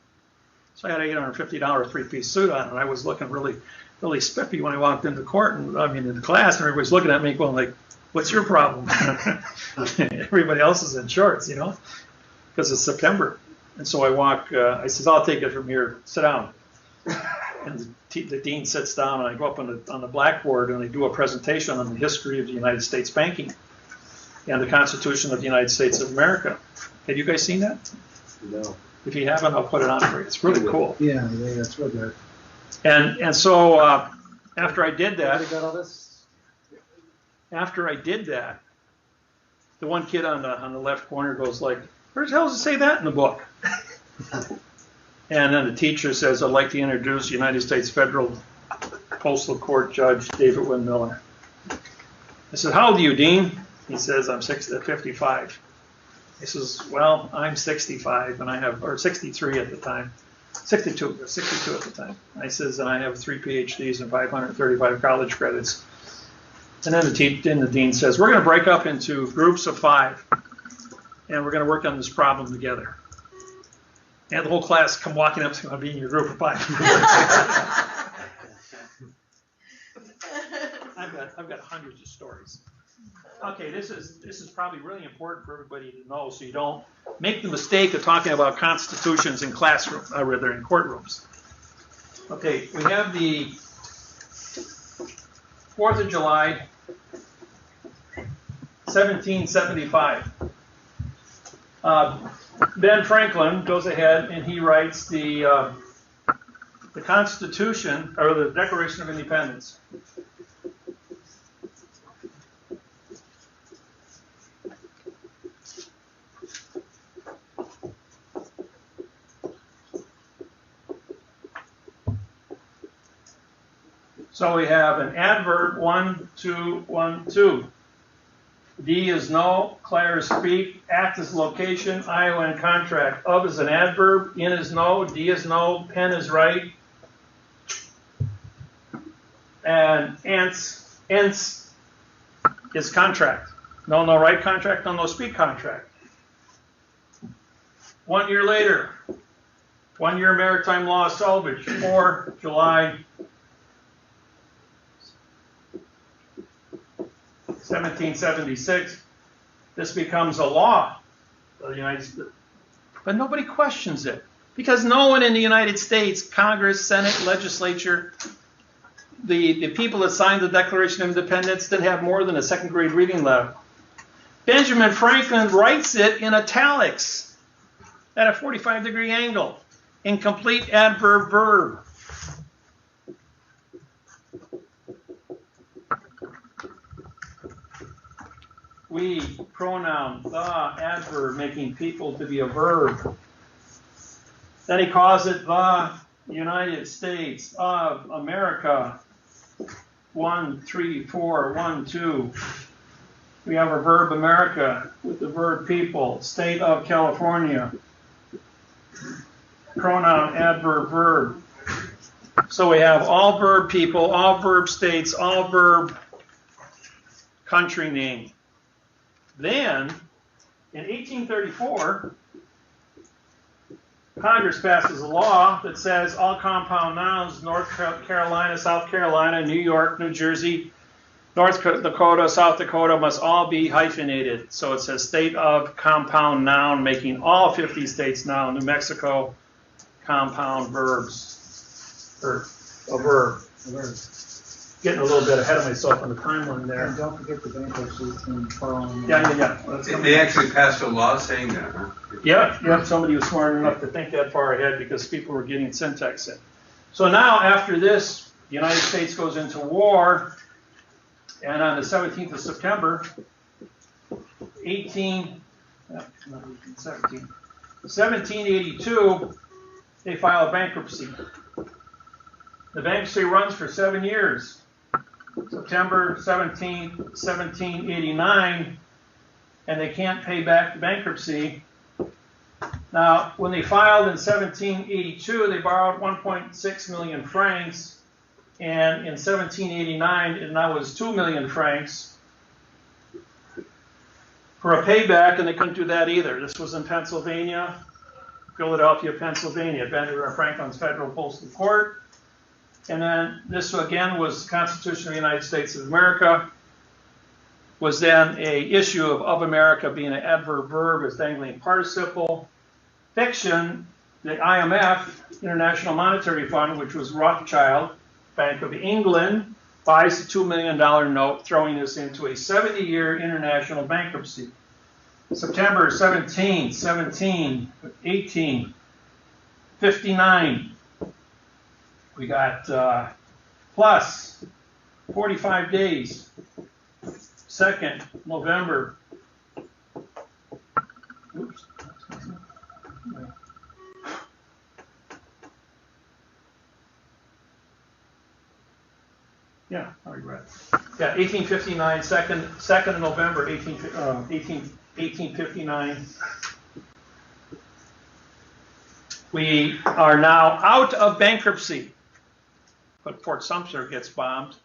So I had an $850 3-piece suit on, and I was looking really, really spiffy when I walked into court, and into class, and everybody's looking at me going like, what's your problem? Everybody else is in shorts, because it's September. And so I walk, I says, I'll take it from here, sit down. And the dean sits down, and I go up on the blackboard, and I do a presentation on the history of the United States banking and the Constitution of the United States of America. Have you guys seen that? No. If you haven't, I'll put it on for you. It's really cool. Yeah, that's real good. And so after I did that, got all this? After I did that, the one kid on the left corner goes like, where the hell does it say that in the book? And then the teacher says, I'd like to introduce United States Federal Postal Court Judge David Wynn Miller. I said, how old are you, Dean? He says, I'm 55. He says, well, I'm 65, or 63 at the time. 62 at the time. I says, and I have 3 PhDs and 535 college credits. And then the dean says, we're going to break up into groups of 5, and we're going to work on this problem together. And the whole class come walking up to me, I'll be in your group of 5. I've got hundreds of stories. Okay, this is probably really important for everybody to know, so you don't make the mistake of talking about constitutions in classrooms, or rather in courtrooms. Okay, we have the 4th of July, 1775. Ben Franklin goes ahead and he writes the Constitution, or the Declaration of Independence. So we have an adverb, 1, 2, 1, 2. D is no, Claire is speak, act is location, Iowa and contract. Of is an adverb, in is no, D is no, pen is right. And ence is contract. No, right contract, no, speak contract. 1 year later, 1 year maritime law salvage, 4 July 1776, this becomes a law of the United States. But nobody questions it, because no one in the United States, Congress, Senate, legislature, the people that signed the Declaration of Independence didn't have more than a 2nd grade reading level. Benjamin Franklin writes it in italics at a 45-degree angle, in complete adverb verb. We, pronoun, the, adverb, making people to be a verb. Then he calls it the United States of America. 1, 3, 4, 1, 2. We have a verb America with the verb people. State of California. Pronoun, adverb, verb. So we have all verb people, all verb states, all verb country name. Then, in 1834, Congress passes a law that says all compound nouns, North Carolina, South Carolina, New York, New Jersey, North Dakota, South Dakota must all be hyphenated. So it says state of compound noun, making all 50 states now. New Mexico, compound verbs, or a verb. Getting a little bit ahead of myself on the timeline there. And don't forget the bankruptcy and following. Yeah. They actually passed a law saying that, huh? Yeah, somebody was smart enough to think that far ahead because people were getting syntax in. So now after this, the United States goes into war, and on the 17th of September, 1782, they file a bankruptcy. The bankruptcy runs for 7 years. September 17th, 1789, and they can't pay back the bankruptcy. Now, when they filed in 1782, they borrowed 1.6 million francs, and in 1789, it now was 2 million francs for a payback, and they couldn't do that either. This was in Pennsylvania, Philadelphia, Pennsylvania, Benjamin Franklin's Federal Postal Court. And then this again was the Constitution of the United States of America, was then a issue of America being an adverb verb as dangling participle. Fiction, the IMF, International Monetary Fund, which was Rothschild, Bank of England, buys a $2 million note, throwing us into a 70-year international bankruptcy. September 17, 17, 18, 59. We got plus 45 days. 2nd November. Oops. Yeah, I regret. Yeah, 1859, 2nd of November, 1859. We are now out of bankruptcy. But Fort Sumter gets bombed,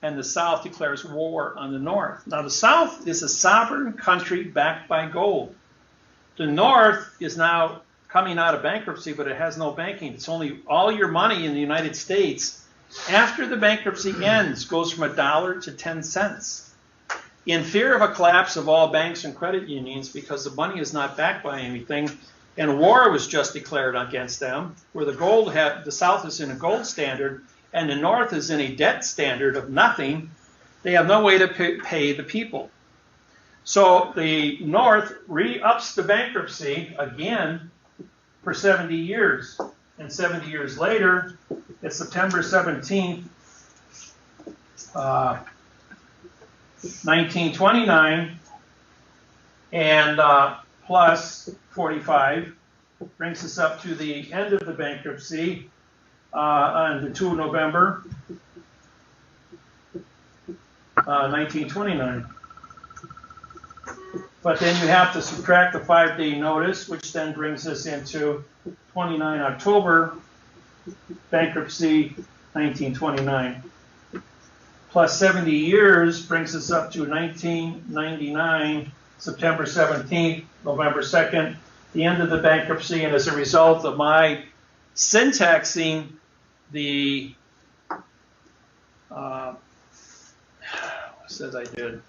and the South declares war on the North. Now, the South is a sovereign country backed by gold. The North is now coming out of bankruptcy, but it has no banking. It's only all your money in the United States, after the bankruptcy ends, goes from $1 to 10 cents. In fear of a collapse of all banks and credit unions, because the money is not backed by anything, and war was just declared against them, where the South is in a gold standard, and the North is in a debt standard of nothing, they have no way to pay the people. So the North re-ups the bankruptcy again for 70 years. And 70 years later, it's September 17th, 1929, and plus 45 brings us up to the end of the bankruptcy on the 2 November 1929. But then you have to subtract the 5-day notice, which then brings us into 29 October, bankruptcy 1929. Plus 70 years brings us up to 1999, September 17th, November 2nd, the end of the bankruptcy, and as a result of my syntaxing the, what says I did?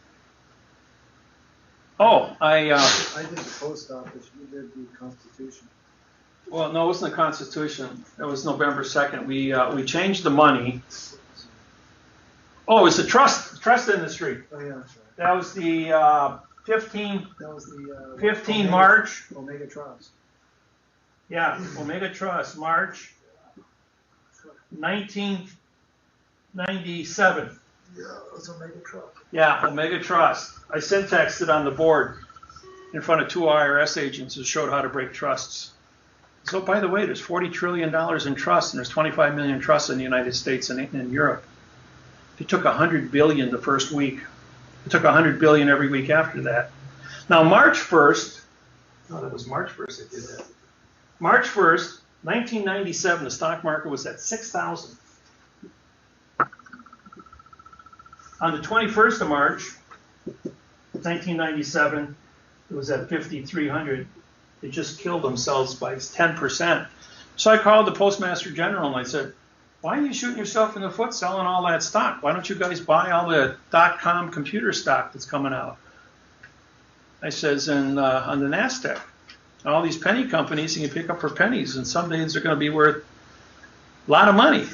Oh, I did the post office, you did the Constitution. Well, no, it wasn't the Constitution. It was November 2nd. We changed the money. Oh, it was the trust industry. Oh, yeah, that's right. That was the 15 March. Omega Trust. Yeah, Omega Trust, March 1997. Yeah, it was Omega Trust. Yeah, Omega Trust. I syntaxed it on the board in front of 2 IRS agents who showed how to break trusts. So, by the way, there's $40 trillion in trusts, and there's 25 million trusts in the United States and in Europe. It took 100 billion the first week. It took 100 billion every week after that. Now, March 1st, no, that was March 1st I did that. March 1st, 1997, the stock market was at 6,000. On the 21st of March, 1997, it was at 5,300. They just killed themselves by 10%. So I called the Postmaster General and I said, why are you shooting yourself in the foot selling all that stock? Why don't you guys buy all the .com computer stock that's coming out? I says, on the NASDAQ, all these penny companies you can pick up for pennies, and some days they're going to be worth a lot of money.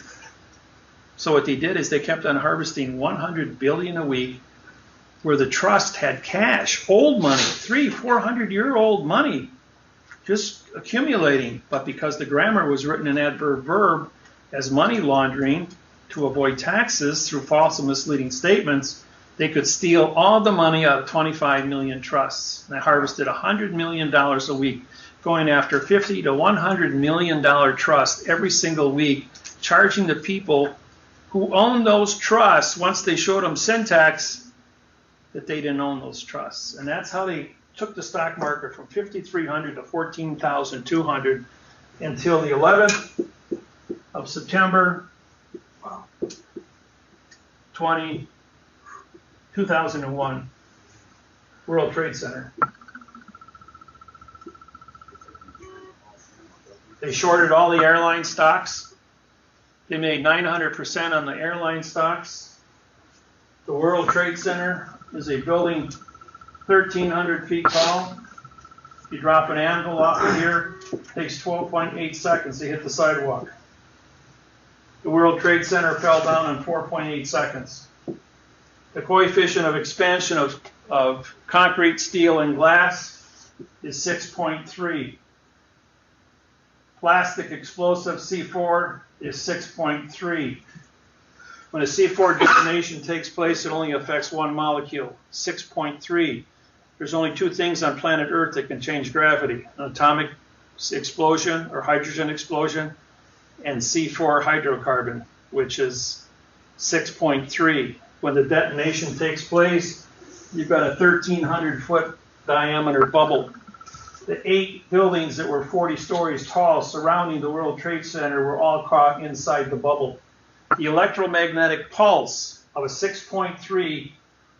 So what they did is they kept on harvesting 100 billion a week, where the trust had cash, old money, 300-400-year-old money, just accumulating. But because the grammar was written in adverb verb as money laundering to avoid taxes through false and misleading statements, they could steal all the money out of 25 million trusts. And they harvested $100 million a week, going after $50 to $100 million trusts every single week, charging the people who owned those trusts, once they showed them syntax, that they didn't own those trusts. And that's how they took the stock market from 5,300 to 14,200 until the 11th of September 2001, World Trade Center. They shorted all the airline stocks. They made 900% on the airline stocks. The World Trade Center is a building 1,300 feet tall. You drop an anvil off of here, it takes 12.8 seconds to hit the sidewalk. The World Trade Center fell down in 4.8 seconds. The coefficient of expansion of concrete, steel, and glass is 6.3. Plastic explosive C4 is 6.3. When a C4 detonation takes place, it only affects one molecule, 6.3. There's only two things on planet Earth that can change gravity: an atomic explosion or hydrogen explosion, and C4 hydrocarbon, which is 6.3. When the detonation takes place, you've got a 1,300-foot diameter bubble. The 8 buildings that were 40 stories tall surrounding the World Trade Center were all caught inside the bubble. The electromagnetic pulse of a 6.3,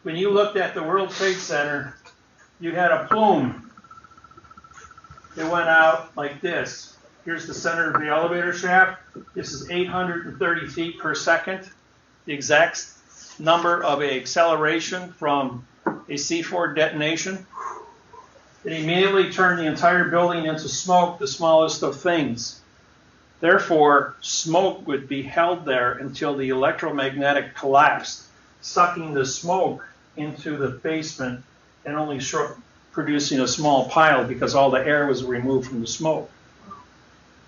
when you looked at the World Trade Center, you had a plume. It went out like this. Here's the center of the elevator shaft. This is 830 feet per second. The exact number of an acceleration from a C4 detonation. It immediately turned the entire building into smoke, the smallest of things. Therefore, smoke would be held there until the electromagnetic collapsed, sucking the smoke into the basement and only producing a small pile because all the air was removed from the smoke.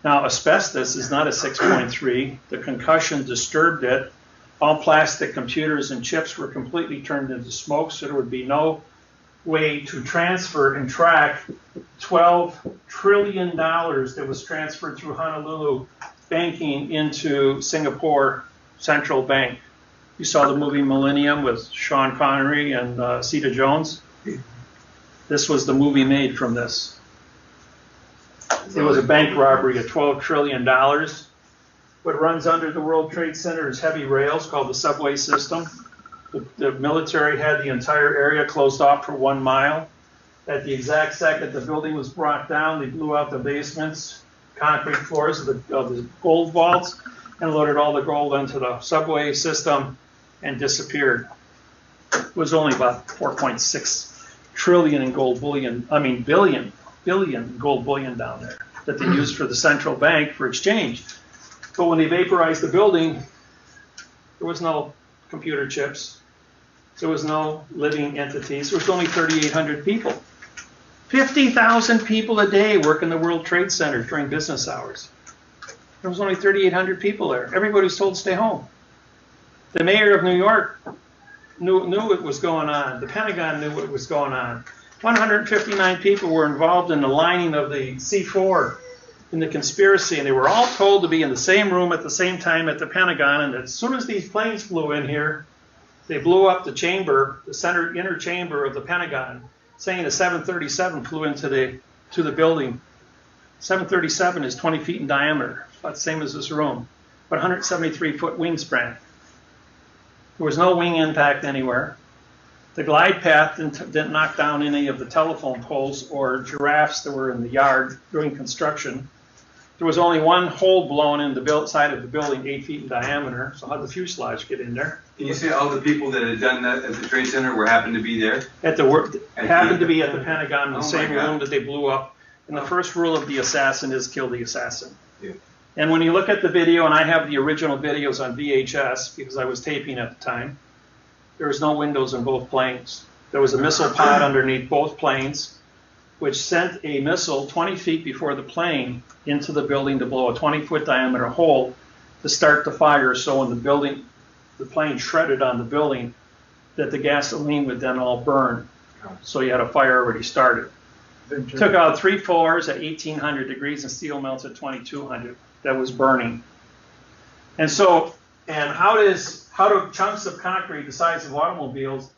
Now, asbestos is not a 6.3. The concussion disturbed it. All plastic computers and chips were completely turned into smoke, so there would be no way to transfer and track $12 trillion that was transferred through Honolulu banking into Singapore Central Bank. You saw the movie Millennium with Sean Connery and Zeta Jones. This was the movie made from this. It was a bank robbery of $12 trillion. What runs under the World Trade Center is heavy rails called the subway system. The military had the entire area closed off for 1 mile. At the exact second the building was brought down, they blew out the basements, concrete floors of the gold vaults, and loaded all the gold into the subway system and disappeared. It was only about 4.6 trillion in gold bullion, billion gold bullion down there that they used for the central bank for exchange. But when they vaporized the building, there was no computer chips. There was no living entities. There was only 3,800 people. 50,000 people a day work in the World Trade Center during business hours. There was only 3,800 people there. Everybody was told to stay home. The mayor of New York knew what was going on. The Pentagon knew what was going on. 159 people were involved in the lining of the C4 in the conspiracy, and they were all told to be in the same room at the same time at the Pentagon. And as soon as these planes flew in here, they blew up the chamber, the inner chamber of the Pentagon, saying a 737 flew into the building. 737 is 20 feet in diameter, about the same as this room, but 173-foot wingspan. There was no wing impact anywhere. The glide path didn't knock down any of the telephone poles or giraffes that were in the yard during construction. There was only one hole blown in the side of the building, 8 feet in diameter, so how'd the fuselage get in there? Can you say all the people that had done that at the Trade Center happened to be there? Happened to be at the Pentagon in the Oh same my God. room that they blew up. And the first rule of the assassin is kill the assassin. Yeah. And when you look at the video, and I have the original videos on VHS because I was taping at the time, there was no windows in both planes. There was a missile pod underneath both planes, which sent a missile 20 feet before the plane into the building to blow a 20-foot diameter hole to start the fire. So when the plane shredded on the building, that the gasoline would then all burn. So you had a fire already started. Took out 3 floors at 1,800 degrees and steel melts at 2,200. That was burning. And so, how do chunks of concrete the size of automobiles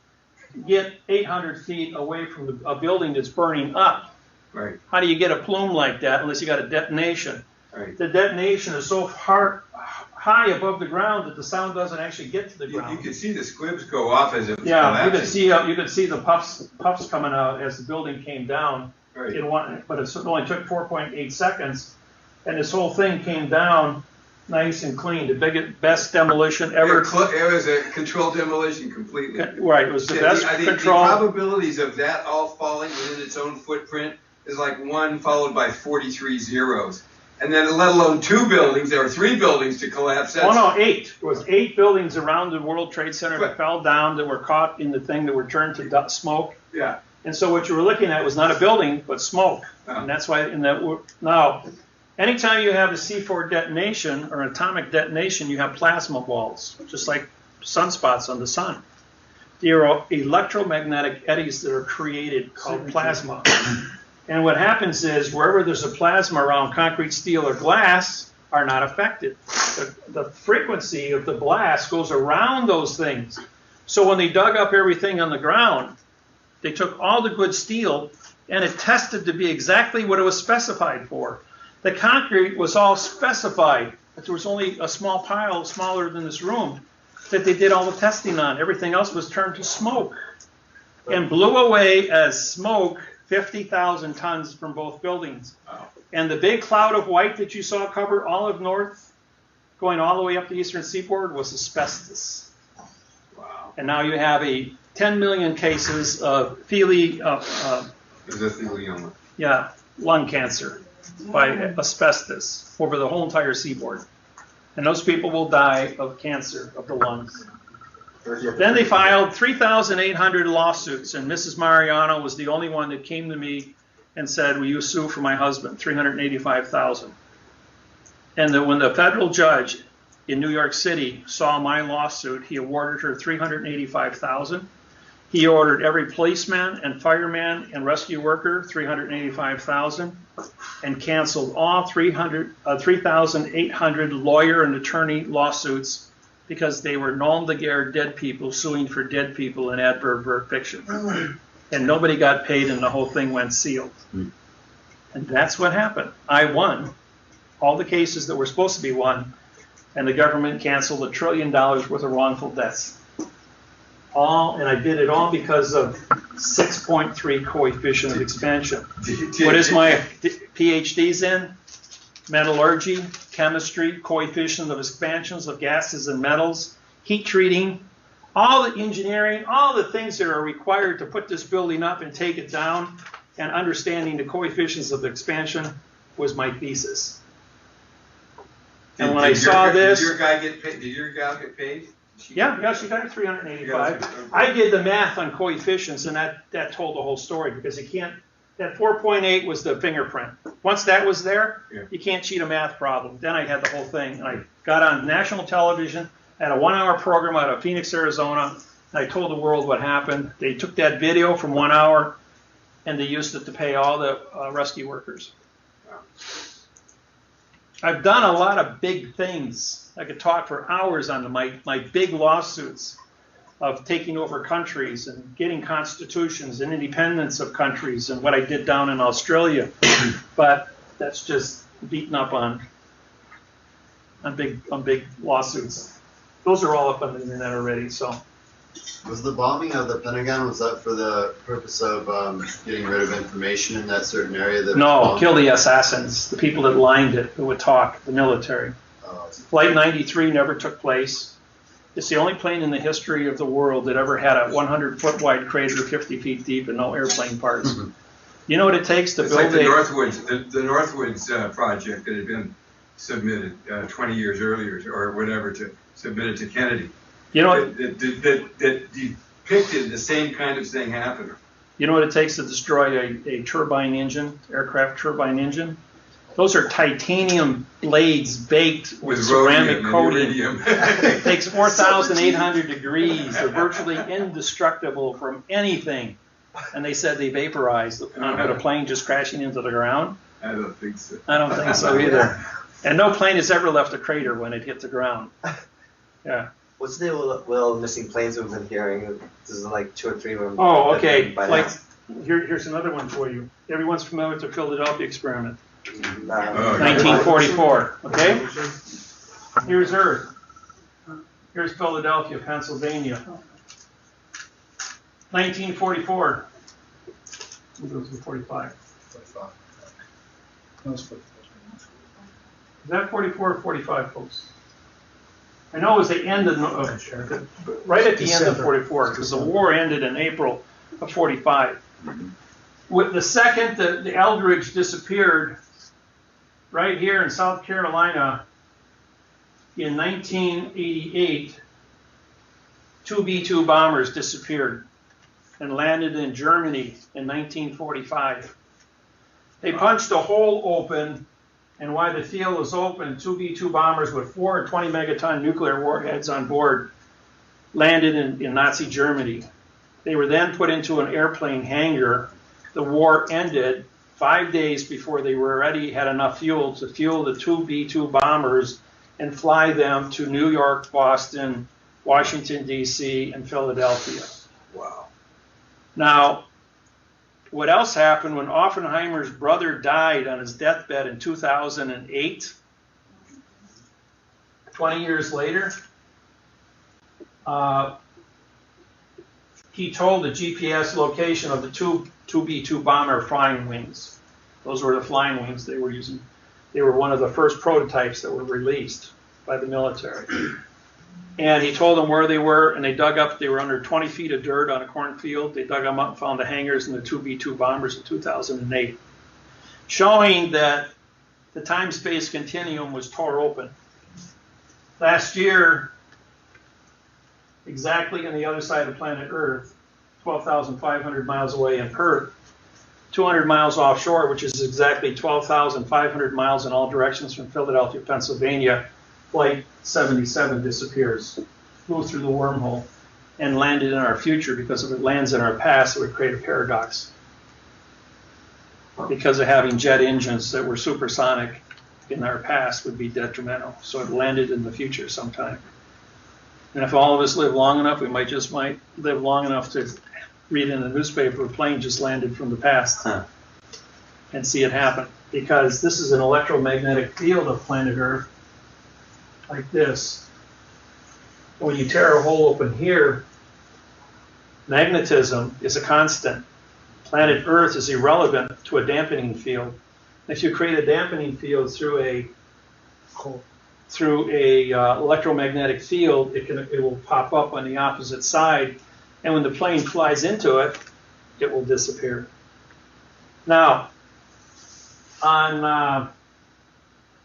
get 800 feet away from a building that's burning up? Right. How do you get a plume like that unless you got a detonation? Right. The detonation is so high above the ground that the sound doesn't actually get to the ground. You could see the squibs go off as it was Yeah, collapsing. you could see the puffs coming out as the building came down. Right. But it only took 4.8 seconds, and this whole thing came down nice and clean. The best demolition ever. It was a controlled demolition completely. Right, it was the best The control. probabilities of that all falling within its own footprint is like 1 followed by 43 zeros. And then let alone 2 buildings, there were 3 buildings to collapse. Oh no, 8. There was 8 buildings around the World Trade Center that fell down that were caught in the thing that were turned to smoke. Yeah. And so what you were looking at was not a building, but smoke. And that's why now, anytime you have a C4 detonation or atomic detonation, you have plasma balls, just like sunspots on the sun. There are electromagnetic eddies that are created called plasma. And what happens is wherever there's a plasma around concrete, steel, or glass are not affected. The frequency of the blast goes around those things. So when they dug up everything on the ground, they took all the good steel and it tested to be exactly what it was specified for. The concrete was all specified, but there was only a small pile smaller than this room that they did all the testing on. Everything else was turned to smoke and blew away as smoke 50,000 tons from both buildings. Wow. And the big cloud of white that you saw cover all of North, going all the way up the eastern seaboard, was asbestos. Wow. And now you have 10 million cases of lung cancer by asbestos over the whole entire seaboard. And those people will die of cancer of the lungs. Then they filed 3,800 lawsuits, and Mrs. Mariano was the only one that came to me and said, will you sue for my husband, 385,000. And when the federal judge in New York City saw my lawsuit, he awarded her 385,000. He ordered every policeman and fireman and rescue worker 385,000 and canceled all 3,800 lawyer and attorney lawsuits because they were nom de guerre dead people suing for dead people in adverb fiction. And nobody got paid and the whole thing went sealed. And that's what happened. I won all the cases that were supposed to be won, and the government canceled $1 trillion worth of wrongful deaths. And I did it all because of 6.3 coefficient of expansion. What is my PhDs in? Metallurgy, chemistry, coefficient of expansions of gases and metals, heat treating, all the engineering, all the things that are required to put this building up and take it down, and understanding the coefficients of expansion was my thesis. And when I saw this... Did your gal get paid? Yeah, she got 385. I did the math on coefficients, and that told the whole story, because you can't... That 4.8 was the fingerprint. Once that was there, you can't cheat a math problem. Then I had the whole thing. And I got on national television, had a 1-hour program out of Phoenix, Arizona, and I told the world what happened. They took that video from 1 hour, and they used it to pay all the rescue workers. I've done a lot of big things. I could talk for hours on my big lawsuits of taking over countries and getting constitutions and independence of countries and what I did down in Australia. But that's just beaten up on big lawsuits. Those are all up on the internet already. So Was the bombing of the Pentagon, was that for the purpose of getting rid of information in that certain area? That No, kill the assassins, the people that lined it, who would talk, the military. Flight 93 never took place. It's the only plane in the history of the world that ever had a 100-foot wide crater 50 feet deep and no airplane parts. You know what it takes to It's build like the a... Northwoods, the Northwoods project that had been submitted 20 years earlier, or whatever, to submit it to Kennedy. You know that depicted the same kind of thing happening. You know what it takes to destroy a turbine engine, aircraft turbine engine? Those are titanium blades baked with ceramic coating. It takes 4,800 degrees. They're virtually indestructible from anything. And they said they vaporized. But a plane just crashing into the ground? I don't think so. I don't think so either. And no plane has ever left a crater when it hit the ground. Yeah. What's the little missing planes we've been hearing? This is like 2 or 3 of them. Oh, okay. Here's another one for you. Everyone's familiar with the Philadelphia experiment. 1944. Okay? Here's Earth. Here's Philadelphia, Pennsylvania. 1944. It was 45. Is that 44 or 45, folks? I know it was the end of, right at the end of 44, because the war ended in April of 45. With the second the Eldridge disappeared, right here in South Carolina, in 1988, 2 B-2 bombers disappeared and landed in Germany in 1945. They punched a hole open, and while the field was open, 2 B-2 bombers with 4 20-megaton nuclear warheads on board landed in Nazi Germany. They were then put into an airplane hangar. The war ended 5 days before they were already had enough fuel to fuel the 2 B-2 bombers and fly them to New York, Boston, Washington, D.C., and Philadelphia. Wow. Now, what else happened when Oppenheimer's brother died on his deathbed in 2008? 20 years later, he told the GPS location of the 2 B-2 bomber flying wings. Those were the flying wings they were using. They were one of the first prototypes that were released by the military. And he told them where they were, and they dug up. They were under 20 feet of dirt on a cornfield. They dug them up and found the hangars and the 2 B-2 bombers in 2008, showing that the time-space continuum was tore open. Last year, exactly on the other side of planet Earth, 12,500 miles away in Perth, 200 miles offshore, which is exactly 12,500 miles in all directions from Philadelphia, Pennsylvania, Flight 77 disappears, flew through the wormhole, and landed in our future. Because if it lands in our past, it would create a paradox. Because of having jet engines that were supersonic in our past would be detrimental. So it landed in the future sometime. And if all of us live long enough, we might live long enough to read in the newspaper a plane just landed from the past and see it happen. Because this is an electromagnetic field of planet Earth, like this. When you tear a hole open here, magnetism is a constant. Planet Earth is irrelevant to a dampening field. If you create a dampening field through a electromagnetic field, it will pop up on the opposite side, and when the plane flies into it, it will disappear. Now, on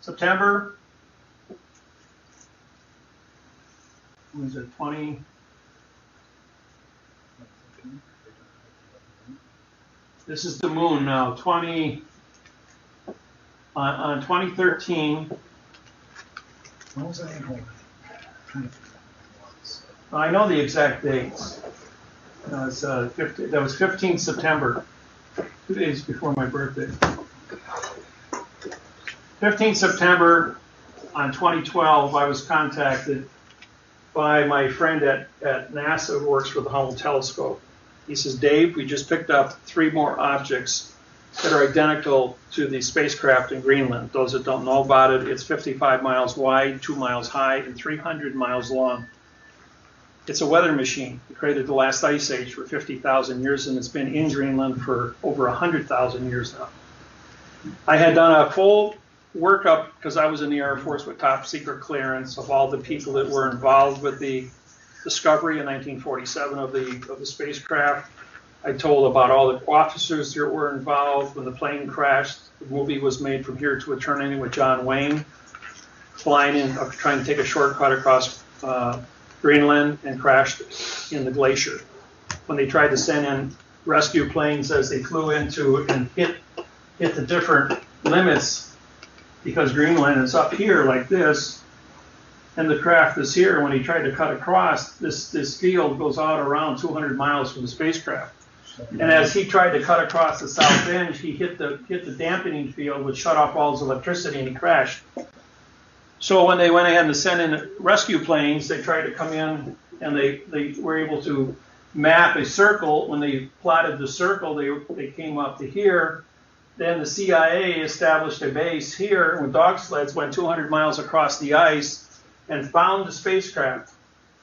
September, was it 20? This is the moon now. On 2013. What was that in I know the exact dates. That was 15 September, 2 days before my birthday. 15 September on 2012, I was contacted by my friend at NASA who works for the Hubble telescope. He says, Dave, we just picked up 3 more objects that are identical to the spacecraft in Greenland. Those that don't know about it, it's 55 miles wide, 2 miles high, and 300 miles long. It's a weather machine. It created the last ice age for 50,000 years, and it's been in Greenland for over 100,000 years now. I had done a full workup, because I was in the Air Force with top secret clearance, of all the people that were involved with the discovery in 1947 of the spacecraft. I told about all the officers that were involved when the plane crashed. The movie was made From Here to Eternity with John Wayne, flying in, trying to take a shortcut across Greenland, and crashed in the glacier. When they tried to send in rescue planes as they flew into and hit the different limits, because Greenland is up here like this, and the craft is here. When he tried to cut across, this field goes out around 200 miles from the spacecraft. And as he tried to cut across the south end, he hit the dampening field, which shut off all his electricity, and he crashed. So when they went ahead and sent in rescue planes, they tried to come in, and they were able to map a circle. When they plotted the circle, they came up to here. Then the CIA established a base here with dog sleds, went 200 miles across the ice, and found the spacecraft.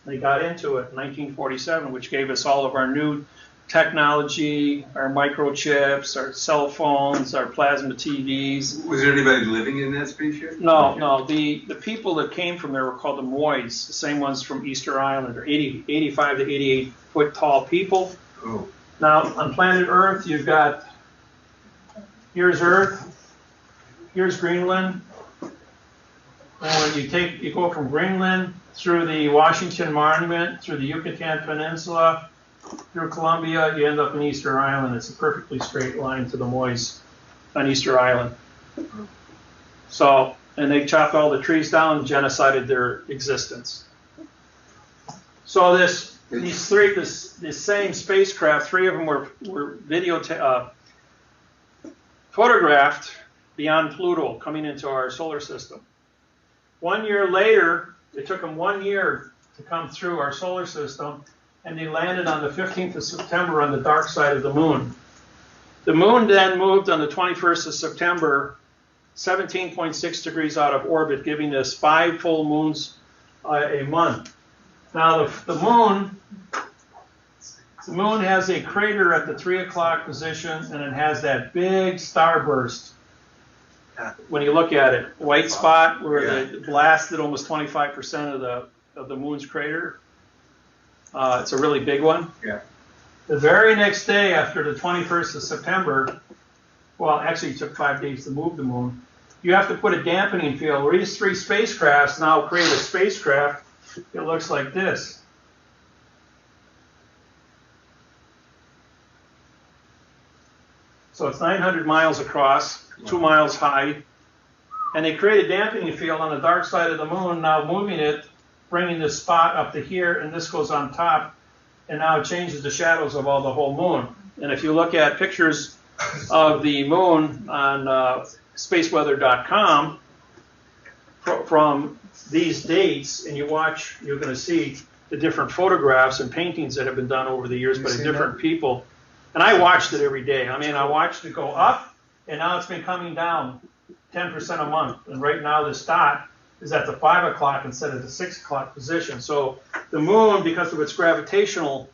They got into it in 1947, which gave us all of our new technology, our microchips, our cell phones, our plasma TVs. Was there anybody living in that spaceship? No. The people that came from there were called the Moys, the same ones from Easter Island. They're 85 to 88 foot tall people. Oh. Now, on planet Earth, you've got, here's Earth, here's Greenland. And when you go from Greenland through the Washington Monument, through the Yucatan Peninsula, through Colombia, you end up in Easter Island. It's a perfectly straight line to the Moys on Easter Island. So, and they chopped all the trees down and genocided their existence. So this same spacecraft, 3 of them were photographed beyond Pluto, coming into our solar system. 1 year later, it took them 1 year to come through our solar system, and they landed on the 15th of September on the dark side of the moon. The moon then moved on the 21st of September, 17.6 degrees out of orbit, giving us 5 full moons a month. Now the moon has a crater at the 3 o'clock position, and it has that big starburst. When you look at it, white spot where it blasted almost 25% of the moon's crater. It's a really big one. Yeah. The very next day, after the 21st of September, well, actually it took 5 days to move the moon, you have to put a dampening field where these 3 spacecrafts now create a spacecraft. It looks like this. So it's 900 miles across, 2 miles high, and they create a dampening field on the dark side of the moon, now moving it, bringing this spot up to here, and this goes on top, and now it changes the shadows of all the whole moon. And if you look at pictures of the moon on spaceweather.com from these dates, and you watch, you're going to see the different photographs and paintings that have been done over the years by different people. And I watched it every day. I mean, I watched it go up, and now it's been coming down 10% a month. And right now this dot is at the 5 o'clock instead of the 6 o'clock position. So the moon, because of its gravitational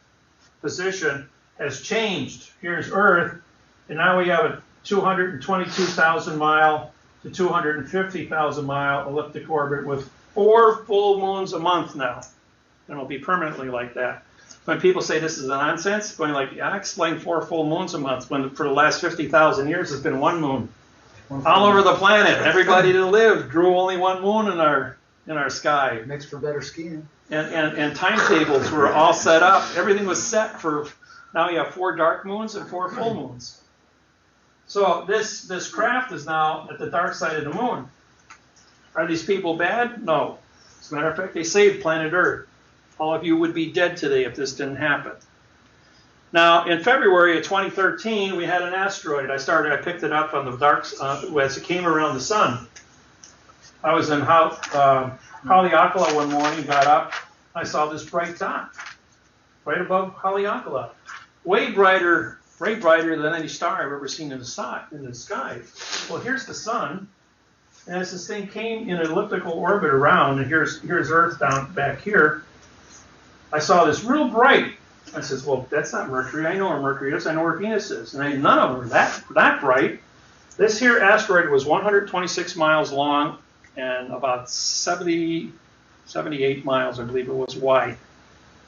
position, has changed. Here's Earth, and now we have a 222,000 mile to 250,000 mile elliptic orbit with 4 full moons a month now. And it'll be permanently like that. When people say this is nonsense, going like, yeah, I explain 4 full moons a month, when for the last 50,000 years it's been 1 moon. All over the planet, everybody that lived drew only 1 moon in our sky. Makes for better skiing. And timetables were all set up. Everything was set for, now you have 4 dark moons and 4 full moons. So this craft is now at the dark side of the moon. Are these people bad? No. As a matter of fact, they saved planet Earth. All of you would be dead today if this didn't happen. Now, in February of 2013, we had an asteroid. I picked it up on the dark, as it came around the sun. I was in Haleakala one morning, got up, I saw this bright dot right above Haleakala. Way brighter than any star I've ever seen in the sky. Well, here's the sun, and as this thing came in an elliptical orbit around, and here's Earth down back here, I saw this real bright. I says, well, that's not Mercury. I know where Mercury is. I know where Venus is. And none of them are that bright. This here asteroid was 126 miles long and about 78 miles, I believe it was, wide.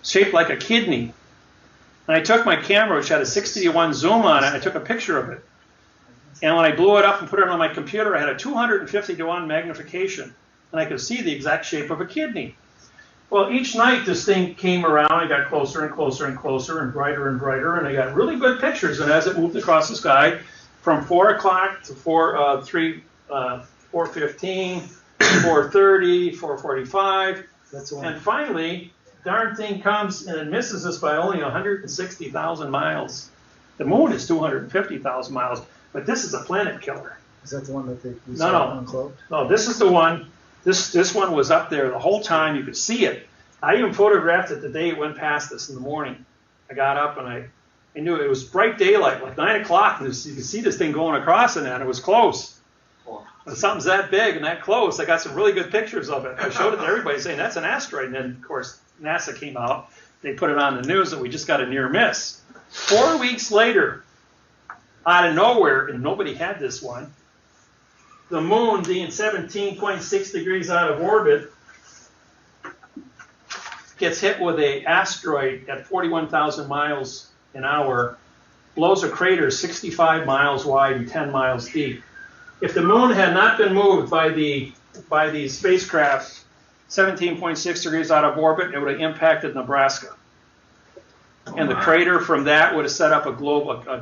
Shaped like a kidney. And I took my camera, which had a 60-to-1 zoom on it. I took a picture of it. And when I blew it up and put it on my computer, I had a 250-to-1 magnification. And I could see the exact shape of a kidney. Well, each night this thing came around. It got closer and closer and closer and brighter, and I got really good pictures. And as it moved across the sky, from 4 o'clock to 4:15, 4:30, 4:45, and finally, darn thing comes and it misses us by only 160,000 miles. The moon is 250,000 miles, but this is a planet killer. Is that the one that they No, this is the one. This one was up there the whole time. You could see it. I even photographed it the day it went past us in the morning. I got up and I knew it was bright daylight, like 9 o'clock. And you could see this thing going across and it was close. When something's that big and that close, I got some really good pictures of it. I showed it to everybody saying, that's an asteroid. And then, of course, NASA came out. They put it on the news that we just got a near miss. 4 weeks later, out of nowhere, and nobody had this one, the moon being 17.6 degrees out of orbit gets hit with an asteroid at 41,000 miles an hour, blows a crater 65 miles wide and 10 miles deep. If the moon had not been moved by the spacecraft 17.6 degrees out of orbit, it would have impacted Nebraska. And the crater from that would have set up a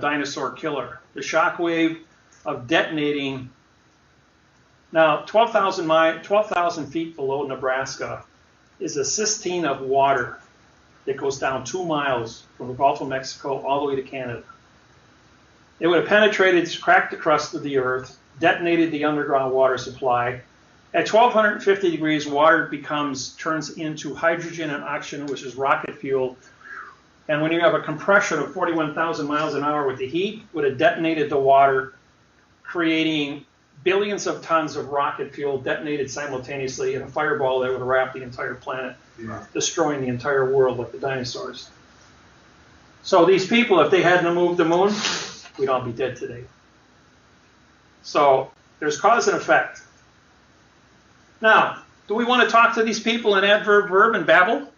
dinosaur killer. The shock wave of detonating. Now, 12,000 feet below Nebraska is a cistine of water that goes down 2 miles from the Gulf of Mexico all the way to Canada. It would have penetrated, cracked the crust of the earth, detonated the underground water supply. At 1250 degrees, water turns into hydrogen and oxygen, which is rocket fuel. And when you have a compression of 41,000 miles an hour with the heat, would have detonated the water, creating billions of tons of rocket fuel detonated simultaneously in a fireball that would have wrapped the entire planet, destroying the entire world like the dinosaurs. So these people, if they hadn't moved the moon, we'd all be dead today. So there's cause and effect. Now, do we want to talk to these people in adverb, verb, and babble?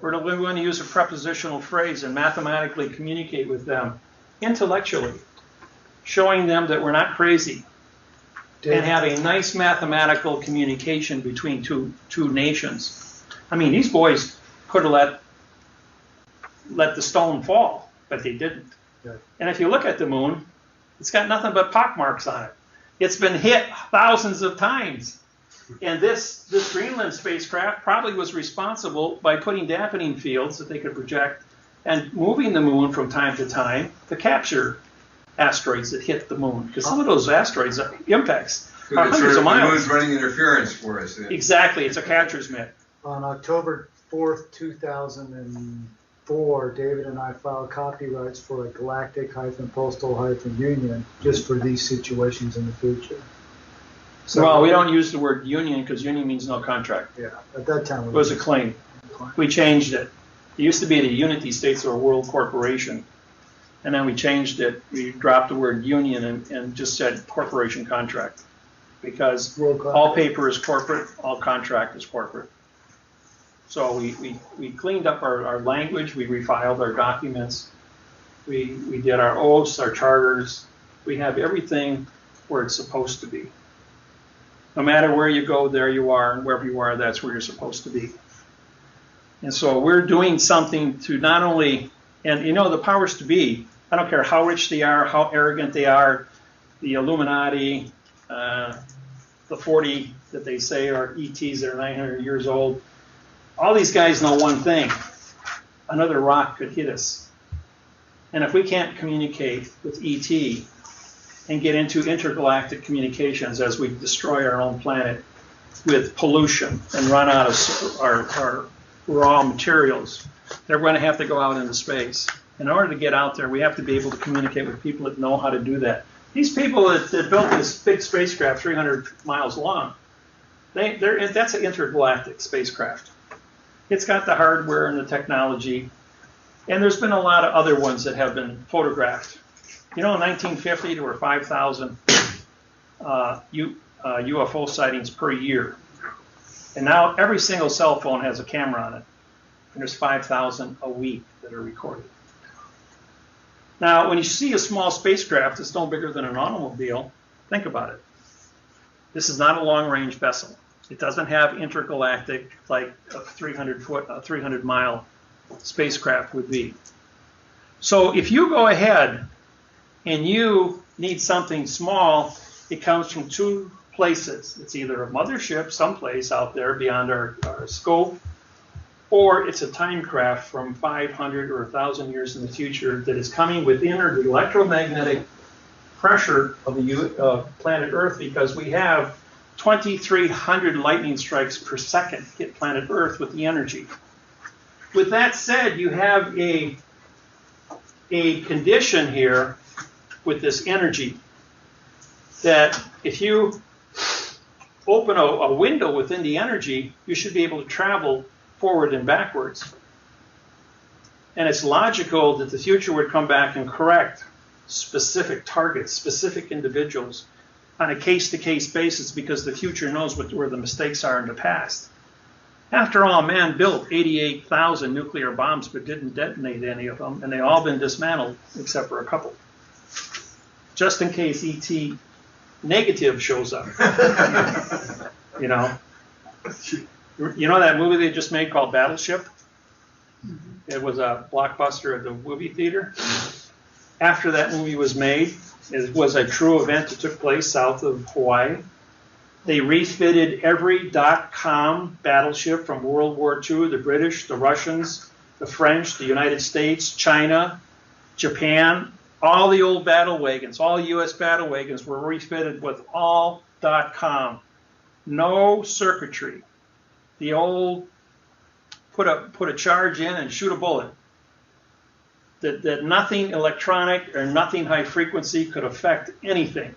Or do we want to use a prepositional phrase and mathematically communicate with them intellectually, showing them that we're not crazy, and have a nice mathematical communication between two nations? I mean, these boys could have let the stone fall, but they didn't. And if you look at the moon, it's got nothing but pockmarks on it. It's been hit thousands of times. And this Greenland spacecraft probably was responsible by putting dampening fields that they could project and moving the moon from time to time to capture asteroids that hit the moon. Because some of those asteroids impacts are hundreds of miles. The moon's running interference for us then. Exactly, it's a catcher's mitt. On October 4th, 2004, David and I filed copyrights for a galactic-postal-union just for these situations in the future. So, well, we don't use the word union because union means no contract. Yeah, at that time it was a claim. We changed it. It used to be the Unity States or a World Corporation. And then we changed it. We dropped the word union and just said corporation contract. Because all paper is corporate, all contract is corporate. So we cleaned up our language, we refiled our documents, we did our oaths, our charters. We have everything where it's supposed to be. No matter where you go, there you are, and wherever you are, that's where you're supposed to be. And so we're doing something to not only, and you know, the powers to be, I don't care how rich they are, how arrogant they are, the Illuminati, the 40 that they say are ETs that are 900 years old, all these guys know one thing: another rock could hit us. And if we can't communicate with ET and get into intergalactic communications as we destroy our own planet with pollution and run out of our raw materials, they're going to have to go out into space. In order to get out there, we have to be able to communicate with people that know how to do that. These people that built this big spacecraft, 300 miles long, that's an intergalactic spacecraft. It's got the hardware and the technology. And there's been a lot of other ones that have been photographed. You know, in 1950, there were 5,000 UFO sightings per year. And now every single cell phone has a camera on it. And there's 5,000 a week that are recorded. Now, when you see a small spacecraft that's no bigger than an automobile, think about it. This is not a long-range vessel. It doesn't have intergalactic like a 300-mile spacecraft would be. So if you go ahead and you need something small, it comes from two places. It's either a mothership someplace out there beyond our scope, or it's a time craft from 500 or 1,000 years in the future that is coming within the electromagnetic pressure of the planet Earth, because we have 2,300 lightning strikes per second hit planet Earth with the energy. With that said, you have a condition here with this energy that if you open a window within the energy, you should be able to travel forward and backwards. And it's logical that the future would come back and correct specific targets, specific individuals on a case-to-case basis, because the future knows where the mistakes are in the past. After all, man built 88,000 nuclear bombs but didn't detonate any of them, and they've all been dismantled except for a couple. Just in case ET negative shows up. You know that movie they just made called Battleship? It was a blockbuster at the movie theater. After that movie was made, it was a true event that took place south of Hawaii. They refitted every .com battleship from World War II, the British, the Russians, the French, the United States, China, Japan. All the old battle wagons, all U.S. battle wagons were refitted with all .com. No circuitry. The old put a charge in and shoot a bullet. That nothing electronic or nothing high frequency could affect anything.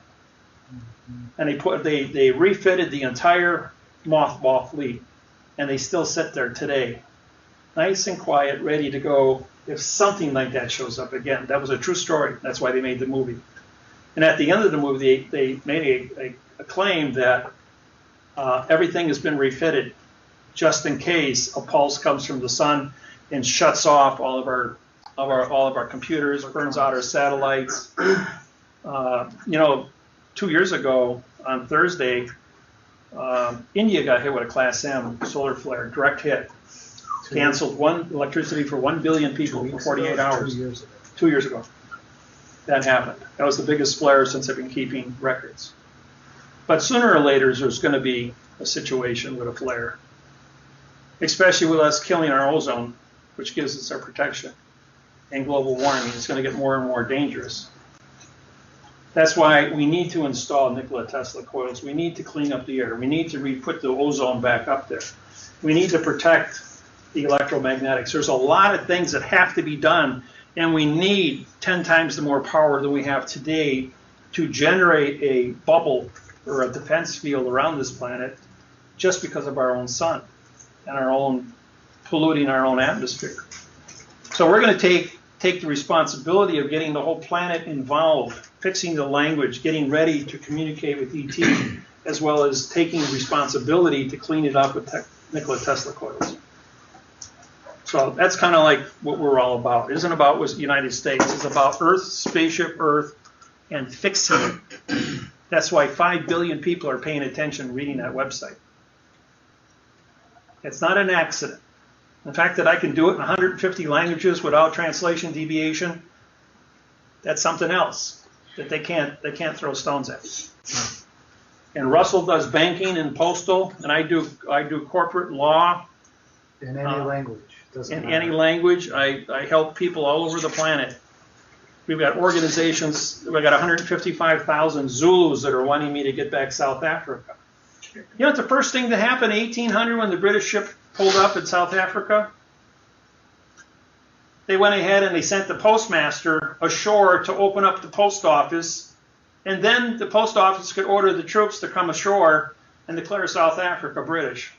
And they refitted the entire mothball fleet, and they still sit there today, nice and quiet, ready to go if something like that shows up again. That was a true story. That's why they made the movie. And at the end of the movie, they made a claim that everything has been refitted just in case a pulse comes from the sun and shuts off all of our computers, burns out our satellites. 2 years ago on Thursday, India got hit with a Class M solar flare, direct hit. Canceled electricity for 1 billion people for 48 hours. 2 years ago. That happened. That was the biggest flare since I've been keeping records. But sooner or later, there's going to be a situation with a flare, especially with us killing our ozone, which gives us our protection, and global warming. It's going to get more and more dangerous. That's why we need to install Nikola Tesla coils. We need to clean up the air. We need to put the ozone back up there. We need to protect the electromagnetics. There's a lot of things that have to be done, and we need 10 times the more power than we have today to generate a bubble or a defense field around this planet just because of our own sun and our own polluting our own atmosphere. So we're going to take the responsibility of getting the whole planet involved, fixing the language, getting ready to communicate with ET, as well as taking responsibility to clean it up with Nikola Tesla coils. So that's kind of like what we're all about. It isn't about the United States. It's about Earth, spaceship Earth, and fixing it. That's why 5 billion people are paying attention reading that website. It's not an accident. The fact that I can do it in 150 languages without translation deviation, that's something else that they can't throw stones at. And Russell does banking and postal, and I do corporate law. In any language. Any language. I help people all over the planet. We've got organizations, we've got 155,000 Zulus that are wanting me to get back South Africa. You know what the first thing that happened in 1800 when the British ship pulled up in South Africa? They went ahead and they sent the postmaster ashore to open up the post office, and then the post office could order the troops to come ashore and declare South Africa British.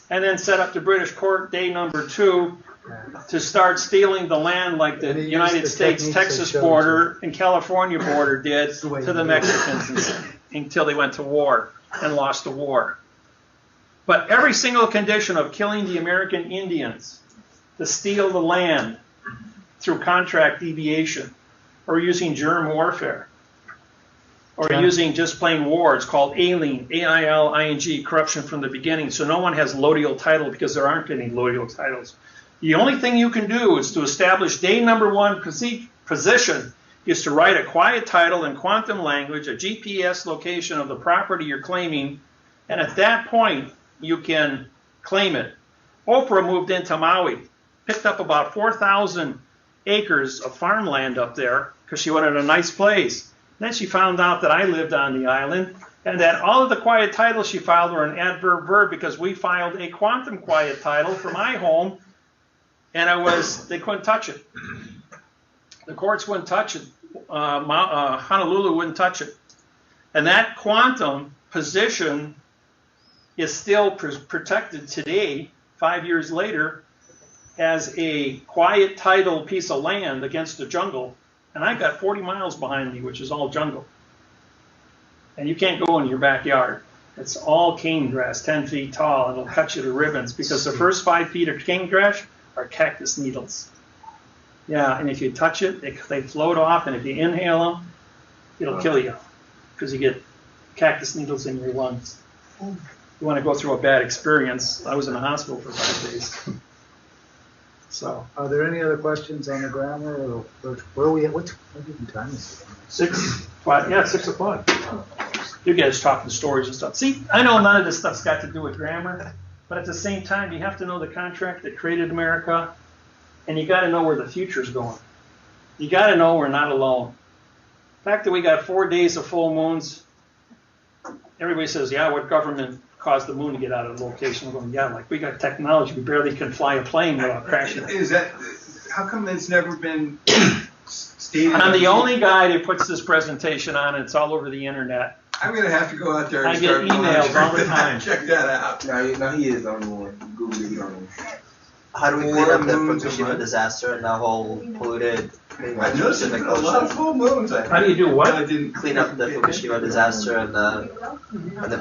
and then set up the British court day number 2 to start stealing the land like the United States Texas border and California border did to the Mexicans until they went to war and lost the war. But every single condition of killing the American Indians, to steal the land through contract deviation, or using germ warfare, or using just plain war, it's called ailing, A-I-L-I-N-G, corruption from the beginning. So no one has lodial title because there aren't any lodial titles. The only thing you can do is to establish day number 1 position is to write a quiet title in quantum language, a GPS location of the property you're claiming, and at that point you can claim it. Oprah moved into Maui, picked up about 4,000 acres of farmland up there because she wanted a nice place. And then she found out that I lived on the island and that all of the quiet titles she filed were an adverb verb because we filed a quantum quiet title for my home, and they couldn't touch it. The courts wouldn't touch it. Honolulu wouldn't touch it. And that quantum position is still protected today, 5 years later, as a quiet title piece of land against the jungle. And I've got 40 miles behind me, which is all jungle. And you can't go in your backyard. It's all cane grass, 10 feet tall. It'll cut you to ribbons because the first 5 feet of cane grass are cactus needles. Yeah, and if you touch it, they float off, and if you inhale them, it'll kill you because you get cactus needles in your lungs. You want to go through a bad experience. I was in the hospital for 5 days. So, are there any other questions on the grammar, or where are we at? What time is it? 6 o'clock. You guys talking stories and stuff. See, I know none of this stuff's got to do with grammar, but at the same time, you have to know the contract that created America, and you got to know where the future's going. You got to know we're not alone. The fact that we got 4 days of full moons, everybody says, yeah, what government caused the moon to get out of the location? We're going, yeah, like we got technology, we barely can fly a plane without crashing it. Is that, how come it's never been stated? I'm the only guy that puts this presentation on, and it's all over the internet. I'm going to have to go out there and I get emails all the time. Check that out. No, he is the only one. Google it on him. How do we clean up the Fukushima disaster and the whole polluted Pacific a lot of full moons. How do you do what? I didn't clean up the Fukushima disaster and the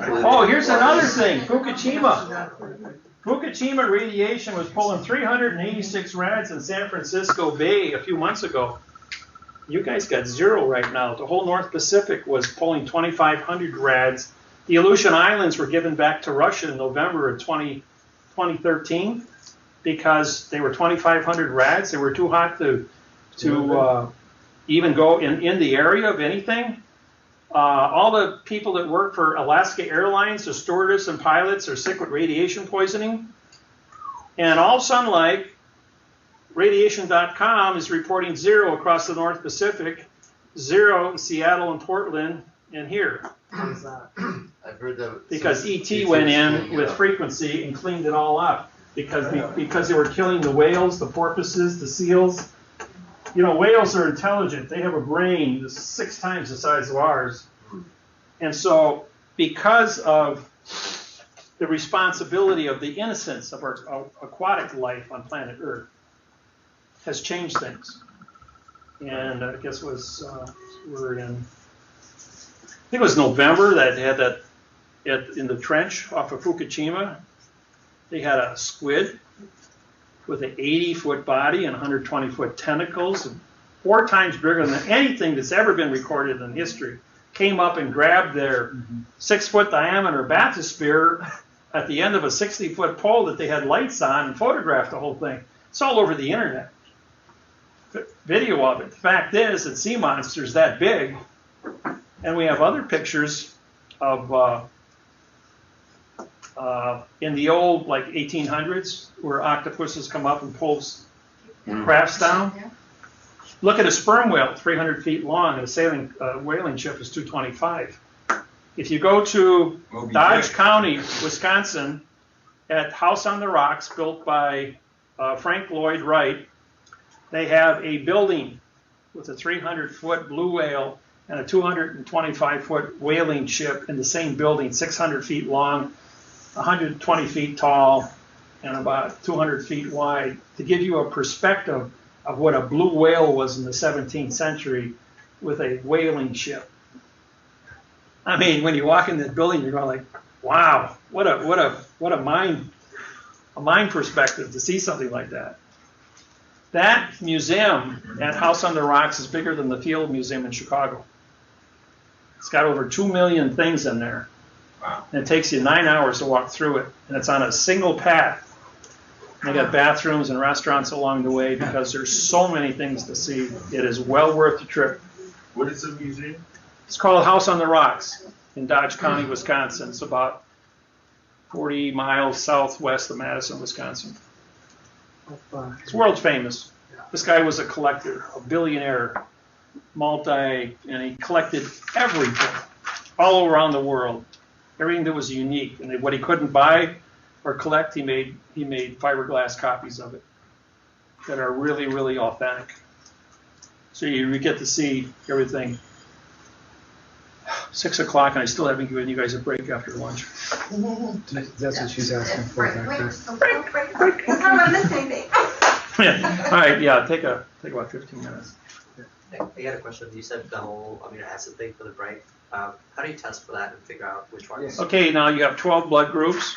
polluted. Oh, here's another thing. Fukushima. Fukushima radiation was pulling 386 rads in San Francisco Bay a few months ago. You guys got 0 right now. The whole North Pacific was pulling 2,500 rads. The Aleutian Islands were given back to Russia in November of 2013 because they were 2,500 rads. They were too hot to even go in the area of anything. All the people that work for Alaska Airlines, the stewardess and pilots, are sick with radiation poisoning. And all sunlight, Radiation.com is reporting 0 across the North Pacific, 0 in Seattle and Portland, and here. I've heard that. Because ET went in with frequency and cleaned it all up. Because they were killing the whales, the porpoises, the seals. You know, whales are intelligent. They have a brain that's 6 times the size of ours. And so, because of the responsibility of the innocence of our aquatic life on planet Earth, has changed things. And I guess we're in, I think it was November that they had that in the trench off of Fukushima. They had a squid with an 80-foot body and 120-foot tentacles, and 4 times bigger than anything that's ever been recorded in history, came up and grabbed their 6-foot diameter bathysphere at the end of a 60-foot pole that they had lights on and photographed the whole thing. It's all over the internet. Video of it. The fact is that sea monsters that big, and we have other pictures of in the old, like 1800s, where octopuses come up and pulls crafts down. Look at a sperm whale, 300 feet long, and a sailing whaling ship is 225. If you go to Dodge County, Wisconsin, at House on the Rocks, built by Frank Lloyd Wright, they have a building with a 300-foot blue whale and a 225-foot whaling ship in the same building, 600 feet long. 120 feet tall and about 200 feet wide, to give you a perspective of what a blue whale was in the 17th century with a whaling ship. I mean, when you walk in that building, you're going like, wow, what a mind perspective to see something like that. That museum at House on the Rocks is bigger than the Field Museum in Chicago. It's got over 2 million things in there. Wow. And it takes you 9 hours to walk through it. And it's on a single path. And they got bathrooms and restaurants along the way because there's so many things to see. It is well worth the trip. What is the museum? It's called House on the Rocks in Dodge County, Wisconsin. It's about 40 miles southwest of Madison, Wisconsin. It's world famous. This guy was a collector, a billionaire, and he collected everything all around the world, everything that was unique. And what he couldn't buy or collect, he made fiberglass copies of it that are really, really authentic. So you get to see everything. 6 o'clock, and I still haven't given you guys a break after lunch. That's what she's asking for back there. Break. I don't miss anything. Yeah. All right, yeah, take about 15 minutes. I got a question. You said the whole amino acid thing for the brain. How do you test for that and figure out which ones? Okay, now you have 12 blood groups.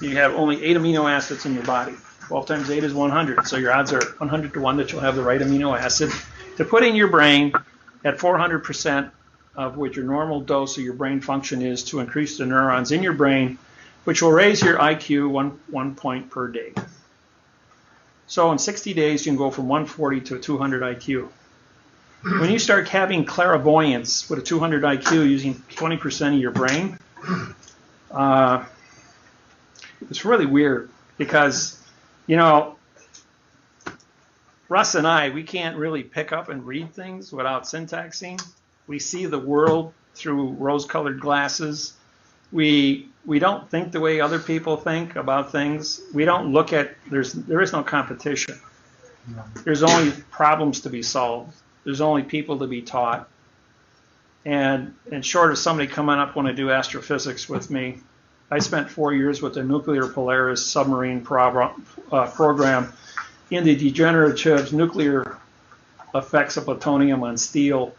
You have only 8 amino acids in your body. 12 times 8 is 100, so your odds are 100 to 1 that you'll have the right amino acid to put in your brain at 400% of what your normal dose of your brain function is to increase the neurons in your brain, which will raise your IQ one point per day. So in 60 days, you can go from 140 to a 200 IQ. When you start having clairvoyance with a 200 IQ using 20% of your brain, it's really weird because, Russ and I, we can't really pick up and read things without syntaxing. We see the world through rose-colored glasses. We don't think the way other people think about things. We don't look at, there is no competition. There's only problems to be solved. There's only people to be taught. And short of somebody coming up when I do astrophysics with me, I spent 4 years with the Nuclear Polaris submarine program in the degenerative nuclear effects of plutonium on steel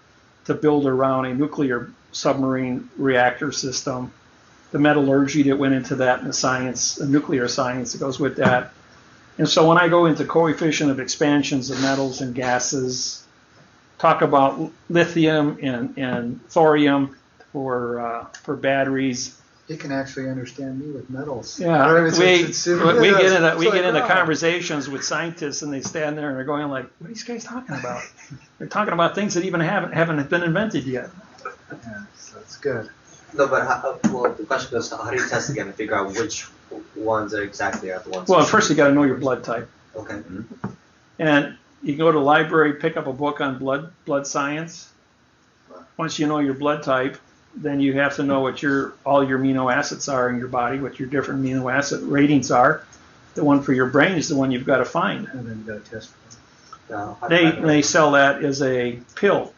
to build around a nuclear submarine reactor system. The metallurgy that went into that and the science, the nuclear science that goes with that. And so when I go into coefficient of expansions of metals and gases, talk about lithium and thorium for batteries. He can actually understand me with metals. Yeah, we get into wow. conversations with scientists, and they stand there and they're going like, "What are these guys talking about?" They're talking about things that even haven't been invented yet. Yeah, so that's good. No, but the question is, how do you test again to figure out which ones are exactly are the ones? Well, first you got to know your blood type. Okay. And you can go to the library, pick up a book on blood science. Once you know your blood type, then you have to know what all your amino acids are in your body, what your different amino acid ratings are. The one for your brain is the one you've got to find. And then you got to test for They sell that as a pill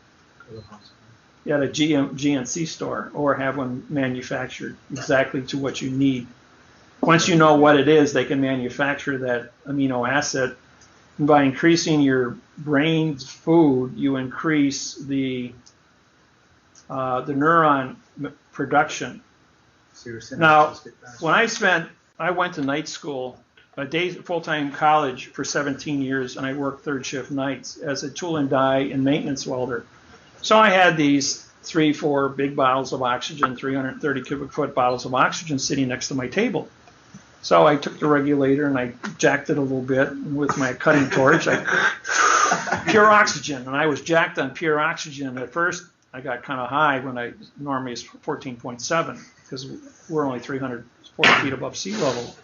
at a GNC store, or have one manufactured exactly to what you need. Once you know what it is, they can manufacture that amino acid. And by increasing your brain's food, you increase the neuron production. Now, when I went to night school, full-time college for 17 years, and I worked third shift nights as a tool and die and maintenance welder. So I had these 3-4 big bottles of oxygen, 330 cubic foot bottles of oxygen sitting next to my table. So I took the regulator and I jacked it a little bit with my cutting torch. Pure oxygen, and I was jacked on pure oxygen. At first, I got kind of high when I normally is 14.7 because we're only 340 feet above sea level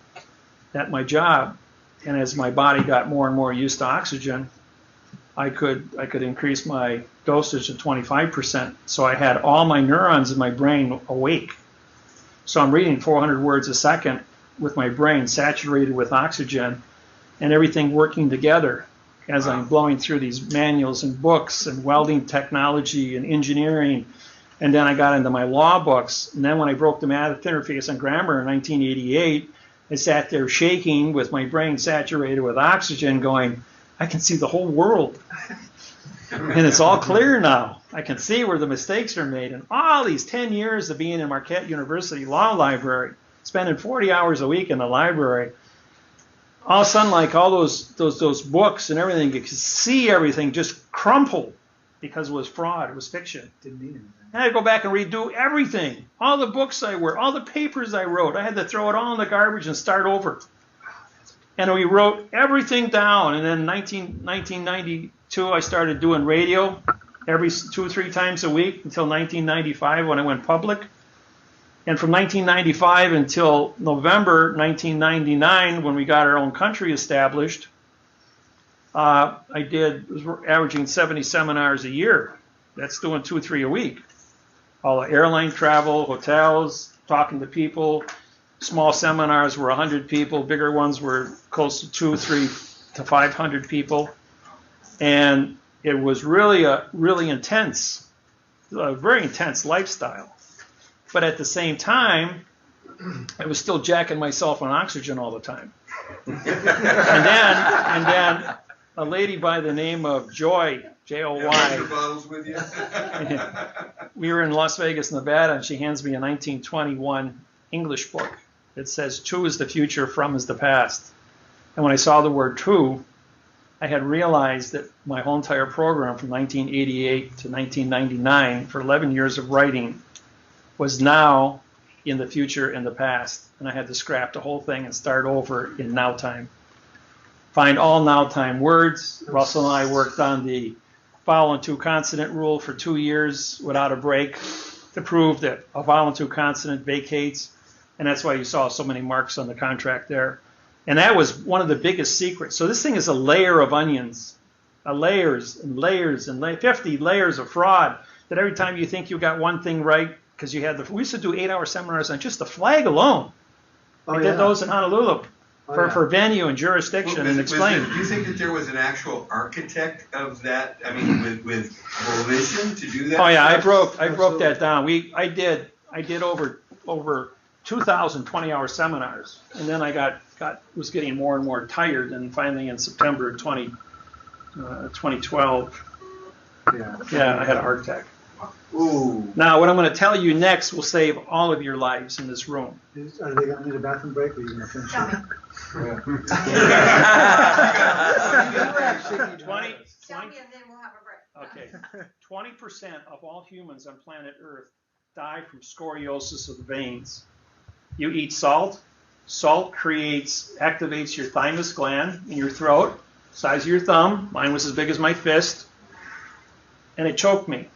at my job. And as my body got more and more used to oxygen, I could increase my dosage to 25%. So I had all my neurons in my brain awake. So I'm reading 400 words a second with my brain saturated with oxygen and everything working together as I'm blowing through these manuals and books and welding technology and engineering And then I got into my law books. And then when I broke the math interface on grammar in 1988, I sat there shaking with my brain saturated with oxygen going, I can see the whole world. And it's all clear now. I can see where the mistakes are made. And all these 10 years of being in Marquette University Law Library, spending 40 hours a week in the library, all of a sudden, like all those books and everything, you could see everything just crumple because it was fraud, it was fiction. Didn't mean anything. I had to go back and redo everything. All the books I wrote, all the papers I wrote, I had to throw it all in the garbage and start over. And we wrote everything down. And then 1992, I started doing radio every 2 or 3 times a week until 1995 when I went public. And from 1995 until November 1999, when we got our own country established, I was averaging 70 seminars a year. That's doing 2 or 3 a week. All the airline travel, hotels, talking to people. Small seminars were 100 people. Bigger ones were close to 2, 3 to 500 people. And it was really a very intense lifestyle. But at the same time, I was still jacking myself on oxygen all the time. and then a lady by the name of Joy, J-O-Y. Bottles with you? We were in Las Vegas, Nevada, and she hands me a 1921 English book. It says, "True is the future, from is the past." And when I saw the word true, I had realized that my whole entire program from 1988 to 1999, for 11 years of writing, was now in the future and the past. And I had to scrap the whole thing and start over in now time. Find all now time words. Russell and I worked on the vowel and 2 consonant rule for 2 years without a break to prove that a vowel and 2 consonant vacates. And that's why you saw so many marks on the contract there. And that was one of the biggest secrets. So this thing is a layer of onions, layers and layers and 50 layers of fraud, that every time you think you got one thing right, because we used to do 8-hour seminars on just the flag alone. I did those in Honolulu for venue and jurisdiction and explain. Do you think that there was an actual architect of that? I mean, with volition to do that? Oh yeah, I broke that down. I did over 2,000 20-hour seminars, and then I was getting more and more tired, and finally in September 2012, I had a heart attack. Ooh. Now, what I'm going to tell you next will save all of your lives in this room. Are they going to need a bathroom break, or are you going to finish it? 20% of all humans on planet Earth die from scoliosis of the veins. You eat salt. Salt activates your thymus gland in your throat, size of your thumb. Mine was as big as my fist. And it choked me.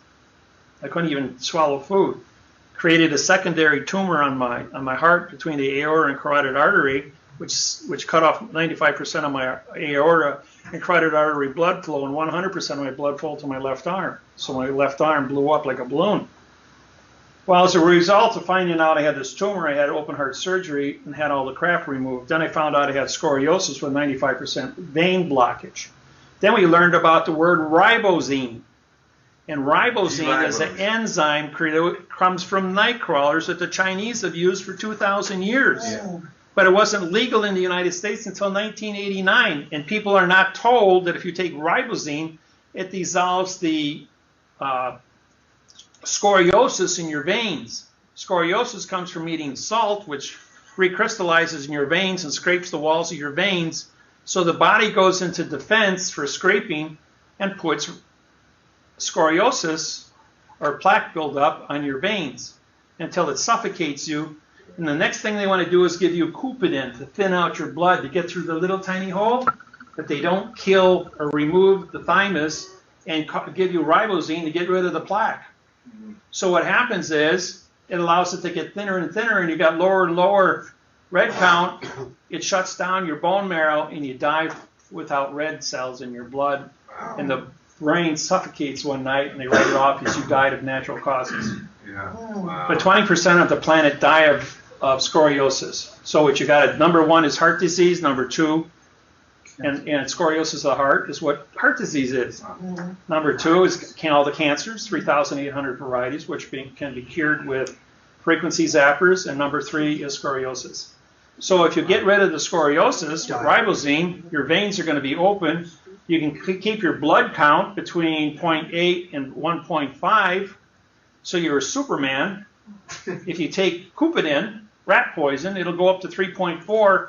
I couldn't even swallow food. Created a secondary tumor on my heart between the aorta and carotid artery, which cut off 95% of my aorta and carotid artery blood flow and 100% of my blood flow to my left arm. So my left arm blew up like a balloon. Well, as a result of finding out I had this tumor, I had open heart surgery and had all the crap removed. Then I found out I had scoliosis with 95% vein blockage. Then we learned about the word ribosine. And ribosine is an enzyme that comes from night crawlers that the Chinese have used for 2,000 years. Yeah. But it wasn't legal in the United States until 1989. And people are not told that if you take ribosine, it dissolves the scoliosis in your veins. Scoliosis comes from eating salt, which recrystallizes in your veins and scrapes the walls of your veins. So the body goes into defense for scraping and puts scoliosis or plaque buildup on your veins until it suffocates you. And the next thing they want to do is give you Coumadin to thin out your blood to get through the little tiny hole. But they don't kill or remove the thymus and give you ribosine to get rid of the plaque. So what happens is it allows it to get thinner and thinner, and you got lower and lower red count. It shuts down your bone marrow, and you die without red cells in your blood. And the brain suffocates one night, and they write it off as you died of natural causes. Yeah. Wow. But 20% of the planet die of scoliosis. So what you got, number 1 is heart disease, number 2 And scoliosis of the heart is what heart disease is. Number 2 is all the cancers, 3,800 varieties, which can be cured with frequency zappers. And number 3 is scoliosis. So if you get rid of the scoliosis with ribosine, your veins are going to be open. You can keep your blood count between 0.8 and 1.5, so you're a Superman. If you take Coumadin, rat poison, it'll go up to 3.4,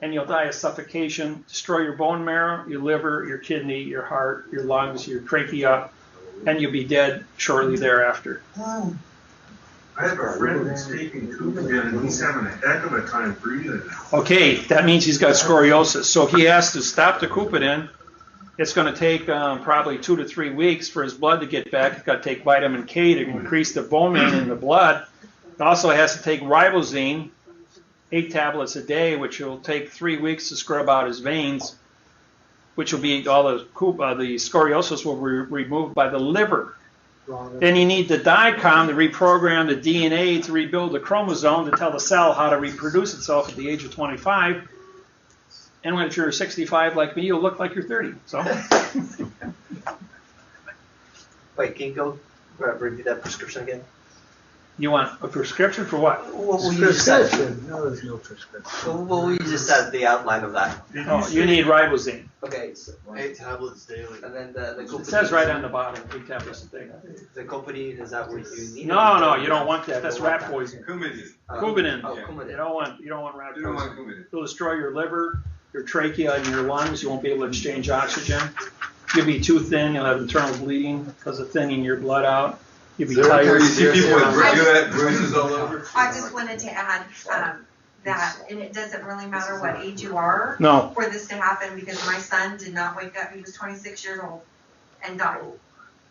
and you'll die of suffocation, destroy your bone marrow, your liver, your kidney, your heart, your lungs, your trachea, and you'll be dead shortly thereafter. I have a friend that's taking Coumadin and he's having a heck of a time breathing now. Okay, that means he's got scoliosis. So he has to stop the Coumadin. It's going to take probably 2 to 3 weeks for his blood to get back. He's got to take vitamin K to increase the bone marrow in the blood. He also has to take ribosine, 8 tablets a day, which will take 3 weeks to scrub out his veins, which will be all the scoliosis will be removed by the liver. Then you need the DICOM to reprogram the DNA to rebuild the chromosome to tell the cell how to reproduce itself at the age of 25. And when you're 65 like me, you'll look like you're 30. So. Wait, can you go review that prescription again? You want a prescription for what? Well, you just said. No, there's no prescription. Well, we just said the outline of that. Oh, you need ribosine. Okay, so 8 tablets daily. And then the It says right on the bottom, 8 tablets a day. The Coumadin, is that what you need? No, you don't want that. That's rat poison. Coumadin. Coumadin. Oh, Coumadin. You don't want rat You don't poison. want Coumadin. It'll destroy your liver, your trachea, and your lungs. You won't be able to exchange oxygen. You'll be too thin. You'll have internal bleeding because of thinning your blood out. You'll be tired. You see people with bruises all over? I just wanted to add that, and it doesn't really matter what age you are No. for this to happen, because my son did not wake up. He was 26 years old and died.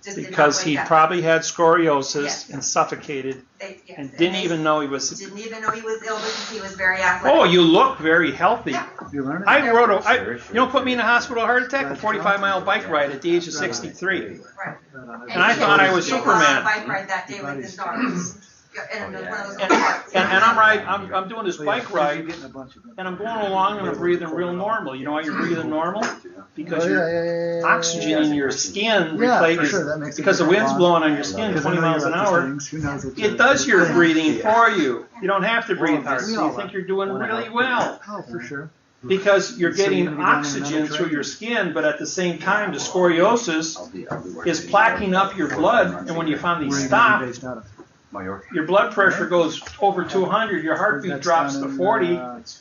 Just did not Because he wake up. probably had scoliosis Yes. and suffocated Yes, and didn't even know he was. Didn't even know he was ill because he was very athletic. Oh, you look very healthy. You learn I you don't put me in a hospital heart attack, a 45-mile bike ride at the age of 63. Right. And I thought I was he went on a Superman. bike ride that day with his daughters. And one of those little carts. And I'm doing this bike ride, and I'm going along and I'm breathing real normal. You know why you're breathing normal? Because your oxygen in your skin replaces, because the wind's blowing on your skin 20 miles an hour, it does your breathing for you. You don't have to breathe hard. So you think you're doing really well. Oh, for sure. Because you're getting oxygen through your skin, but at the same time, the scoliosis is plaquing up your blood, and when you finally stop, your blood pressure goes over 200, your heartbeat drops to 40,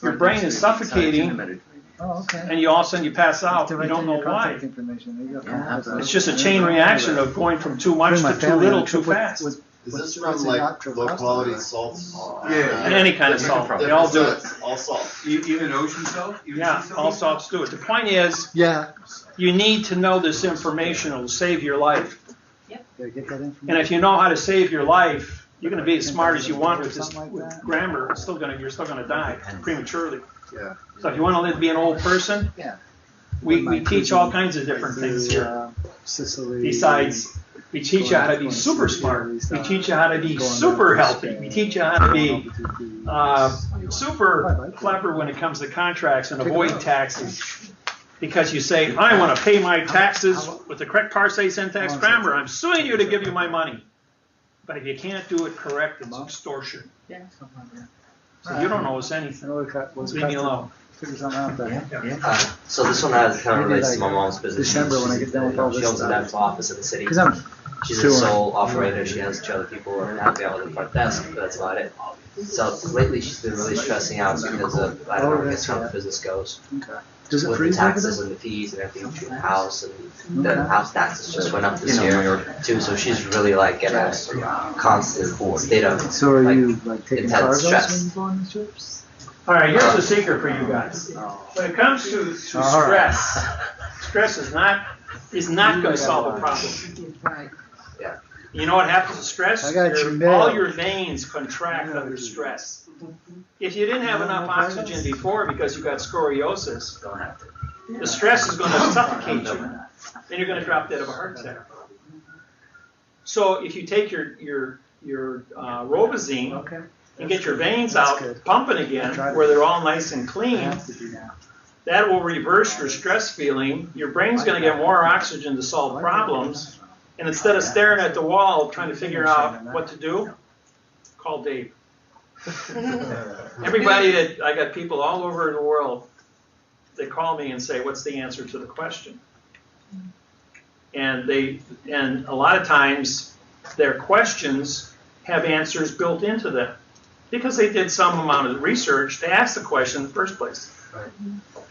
your brain is suffocating, Oh, okay. and all of a sudden you pass out. You don't know why. It's just a chain reaction of going from too much to too little too fast. Is this from like low quality salts? And any kind of salt. They all do it. All salt. Even ocean salt? Yeah, all salts do it. The point is, Yeah. you need to know this information. It'll save your life. Did I get that information? And if you know how to save your life, you're going to be as smart as you want with this grammar. You're still going to die prematurely. Yeah. So if you want to live to be an old person, we teach all kinds of different things here. Sicily. Besides, we teach you how to be super smart. We teach you how to be super healthy. We teach you how to be super clever when it comes to contracts and avoid taxes. Because you say, I want to pay my taxes with the correct parse syntax grammar. I'm suing you to give you my money. But if you can't do it correct, it's extortion. So you don't owe us anything. Leave me alone. So this one kind of relates to my mom's business. December when I get done with all this She owns a stuff. dental office in the city. 'Cause I'm She's a touring. sole operator. She has 2 other people working out there on the front desk, but that's about it. So lately she's been really stressing out because of, I don't know, I guess how the business goes. Does it With the freeze over taxes there? and the fees and everything through the house, and the house taxes just went up this year too, so she's really like in a constant state of So are you like taking intense cargos stress. when you go on the trips? All right, here's the secret for you guys. When it comes to All right. stress is not going to solve a problem. Yeah. You know what happens to stress? I got you All nailed. your veins contract under stress. If you didn't have enough oxygen before because you got scoliosis, the stress is going to suffocate you. Then you're going to drop dead of a heart attack. So if you take your Robazine and get your veins out pumping again, where they're all nice and clean, that will reverse your stress feeling. Your brain's going to get more oxygen to solve problems. And instead of staring at the wall trying to figure out what to do, call Dave. Everybody that, I got people all over the world, they call me and say, what's the answer to the question? And a lot of times their questions have answers built into them because they did some amount of research to ask the question in the first place.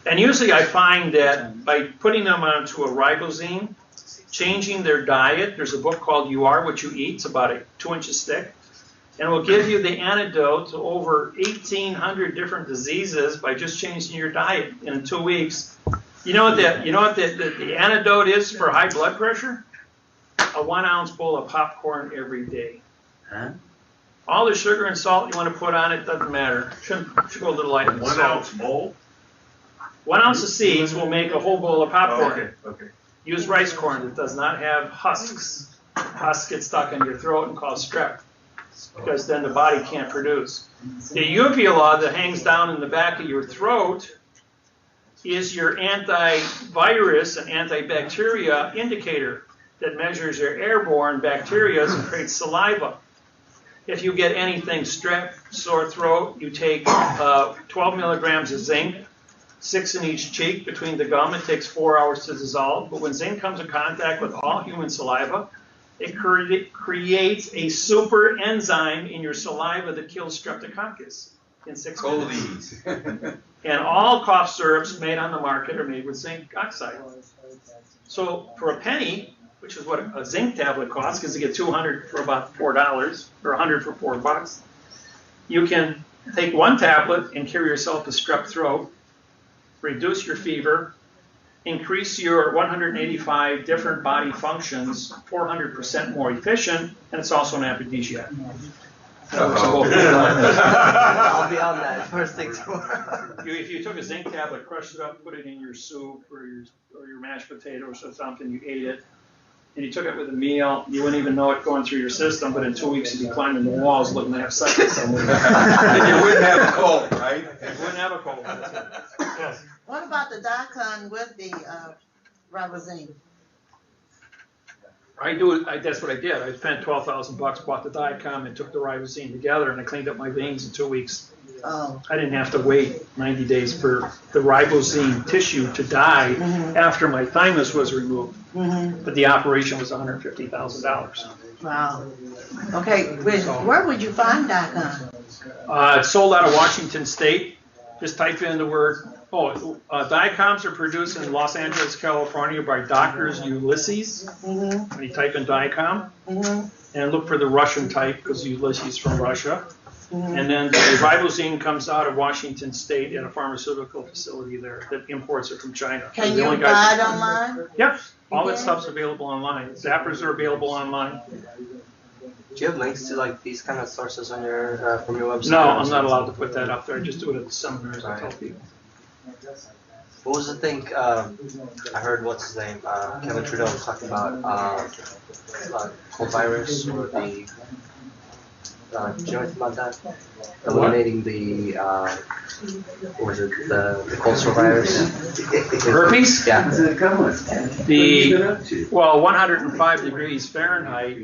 And usually I find that by putting them onto a ribosine, changing their diet, there's a book called You Are What You Eat, it's about 2 inches thick, and it will give you the antidote to over 1,800 different diseases by just changing your diet in 2 weeks. You know what the antidote is for high blood pressure? A 1 ounce bowl of popcorn every day. Huh? All the sugar and salt you want to put on it doesn't matter. Should go a little light in the 1 salt. ounce bowl? 1 ounce of seeds will make a whole bowl of popcorn. Okay. Use rice corn that does not have husks. Husks get stuck in your throat and cause strep, because then the body can't produce. The uvula that hangs down in the back of your throat is your antivirus and antibacteria indicator that measures your airborne bacteria and creates saliva. If you get anything, strep, sore throat, you take 12 milligrams of zinc, 6 in each cheek between the gum. It takes 4 hours to dissolve. But when zinc comes in contact with all human saliva, it creates a super enzyme in your saliva that kills streptococcus in 6 minutes. And all cough syrups made on the market are made with zinc oxide. So for a penny, which is what a zinc tablet costs, because you get 200 for about $4 or 100 for $4, you can take 1 tablet and cure yourself a strep throat, reduce your fever, increase your 185 different body functions 400% more efficient, and it's also an aphrodisiac. I'll be on that first thing tomorrow. If you took a zinc tablet, crushed it up, put it in your soup or your mashed potatoes or something, you ate it, and you took it with a meal, you wouldn't even know it going through your system, but in 2 weeks you'd be climbing the walls looking to have sex with someone. And you wouldn't have a cold, right? You wouldn't have a cold. Yes. What about the Dicon with the ribosine? That's what I did. I spent $12,000, bought the Dicom, and took the ribosine together, and I cleaned up my veins in 2 weeks. Oh. I didn't have to wait 90 days for the ribosine tissue to die after my thymus was removed. But the operation was $150,000. Wow. Okay, where would you find Dicon? It's sold out of Washington State. Just type in the word. Dicoms are produced in Los Angeles, California by Doctors Ulysses. When you type in Dicom, and look for the Russian type because Ulysses from Russia. And then the ribosine comes out of Washington State at a pharmaceutical facility there that imports it from China. Can you buy it online? Yep. All that stuff's available online. Zappers are available online. Do you have links to like these kind of sources on your from your website? No, I'm not allowed to put that up there. I just do it at the seminars. I tell people. What was the thing? I heard what's his name? Kevin Trudeau was talking about cold virus or the. Do you know anything about that? Eliminating the what was it? The cold sore virus. Herpes? Yeah. 105 degrees Fahrenheit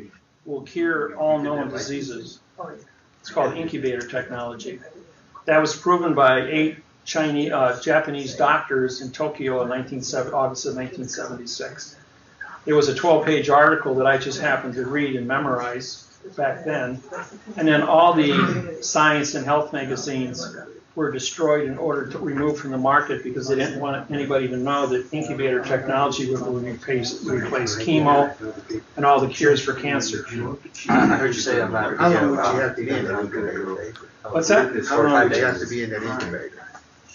will cure all known diseases. It's called incubator technology. That was proven by 8 Japanese doctors in Tokyo in August of 1976. It was a 12-page article that I just happened to read and memorize back then. And then all the science and health magazines were destroyed in order to remove from the market because they didn't want anybody to know that incubator technology would replace chemo and all the cures for cancer. I heard you say that. How long would you have to be in that incubator? What's that? How long would you have to be in that incubator?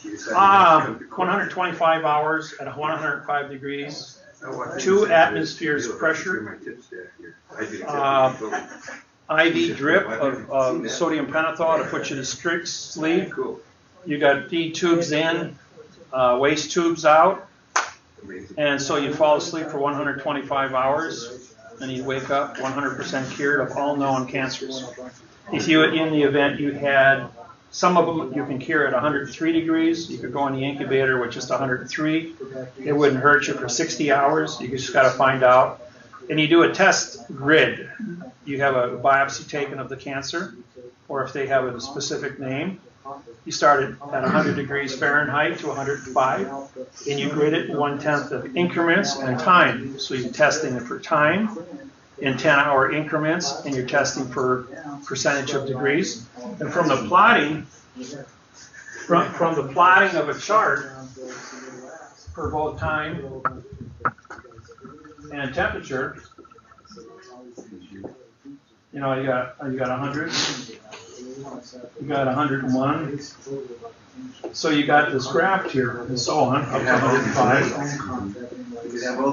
125 hours at 105 degrees, 2 atmospheres of pressure, IV drip of sodium pentothal to put you to strict sleep. You got feed tubes in, waste tubes out, and so you fall asleep for 125 hours, and you wake up 100% cured of all known cancers. If you, in the event you had Some of them you can cure at 103 degrees. You could go in the incubator with just 103. It wouldn't hurt you for 60 hours. You just got to find out. And you do a test grid. You have a biopsy taken of the cancer, or if they have a specific name. You start at 100 degrees Fahrenheit to 105, and you grid it 1/10 of increments and time. So you're testing it for time in 10-hour increments, and you're testing for percentage of degrees. And from the plotting, from the plotting of a chart for both time and temperature, you know, you got 100, you got 101. So you got this graph here, and so on, up to 105.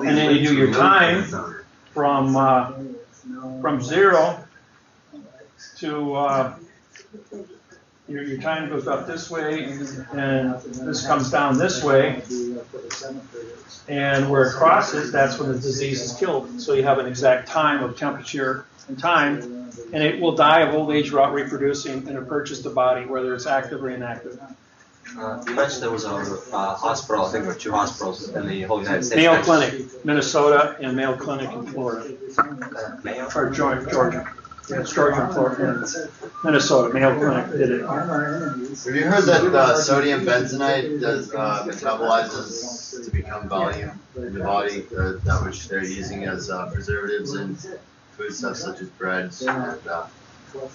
And then you do your time from 0 to your time goes up this way, and this comes down this way, and where it crosses, that's when the disease is killed. So you have an exact time of temperature and time, and it will die of old age without reproducing, and it purges the body, whether it's active or inactive. You mentioned there was a hospital, I think there were 2 hospitals in the whole United States. Mayo Clinic, Minnesota, and Mayo Clinic in Florida. Mayo? Or Georgia. Yeah, it's Georgia, Florida, Minnesota. Mayo Clinic did it. Have you heard that sodium bentonite does metabolizes to become volume in the body, that which they're using as preservatives in foodstuffs such as breads and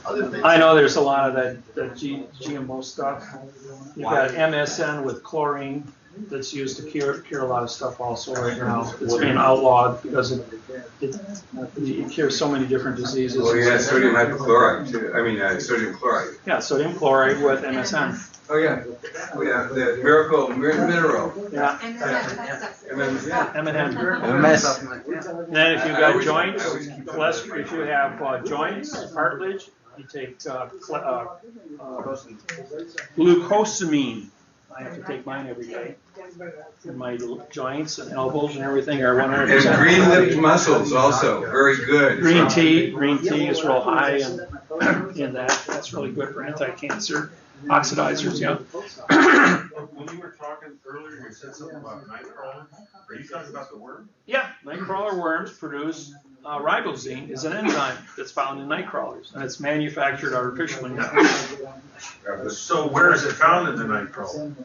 other things? I know there's a lot of that GMO stuff. You've got MSN with chlorine that's used to cure a lot of stuff also right now. It's being outlawed because it cures so many different diseases. Well, yeah, sodium hypochlorite too. I mean, sodium chloride. Yeah, sodium chloride with MSN. Oh yeah, the miracle mineral. Yeah. M&M. And then if you've got joints, if you have joints, cartilage, you take glucosamine. I have to take mine every day. And my joints and elbows and everything are 100%. And green-lipped mussels also, very good. Green tea is real high in that. That's really good for anti-cancer. Oxidizers, yeah. When you were talking earlier, you said something about nightcrawler. Are you talking about the worm? Yeah, nightcrawler worms produce ribosine, is an enzyme that's found in nightcrawlers, and it's manufactured artificially now. So where is it found in the nightcrawler?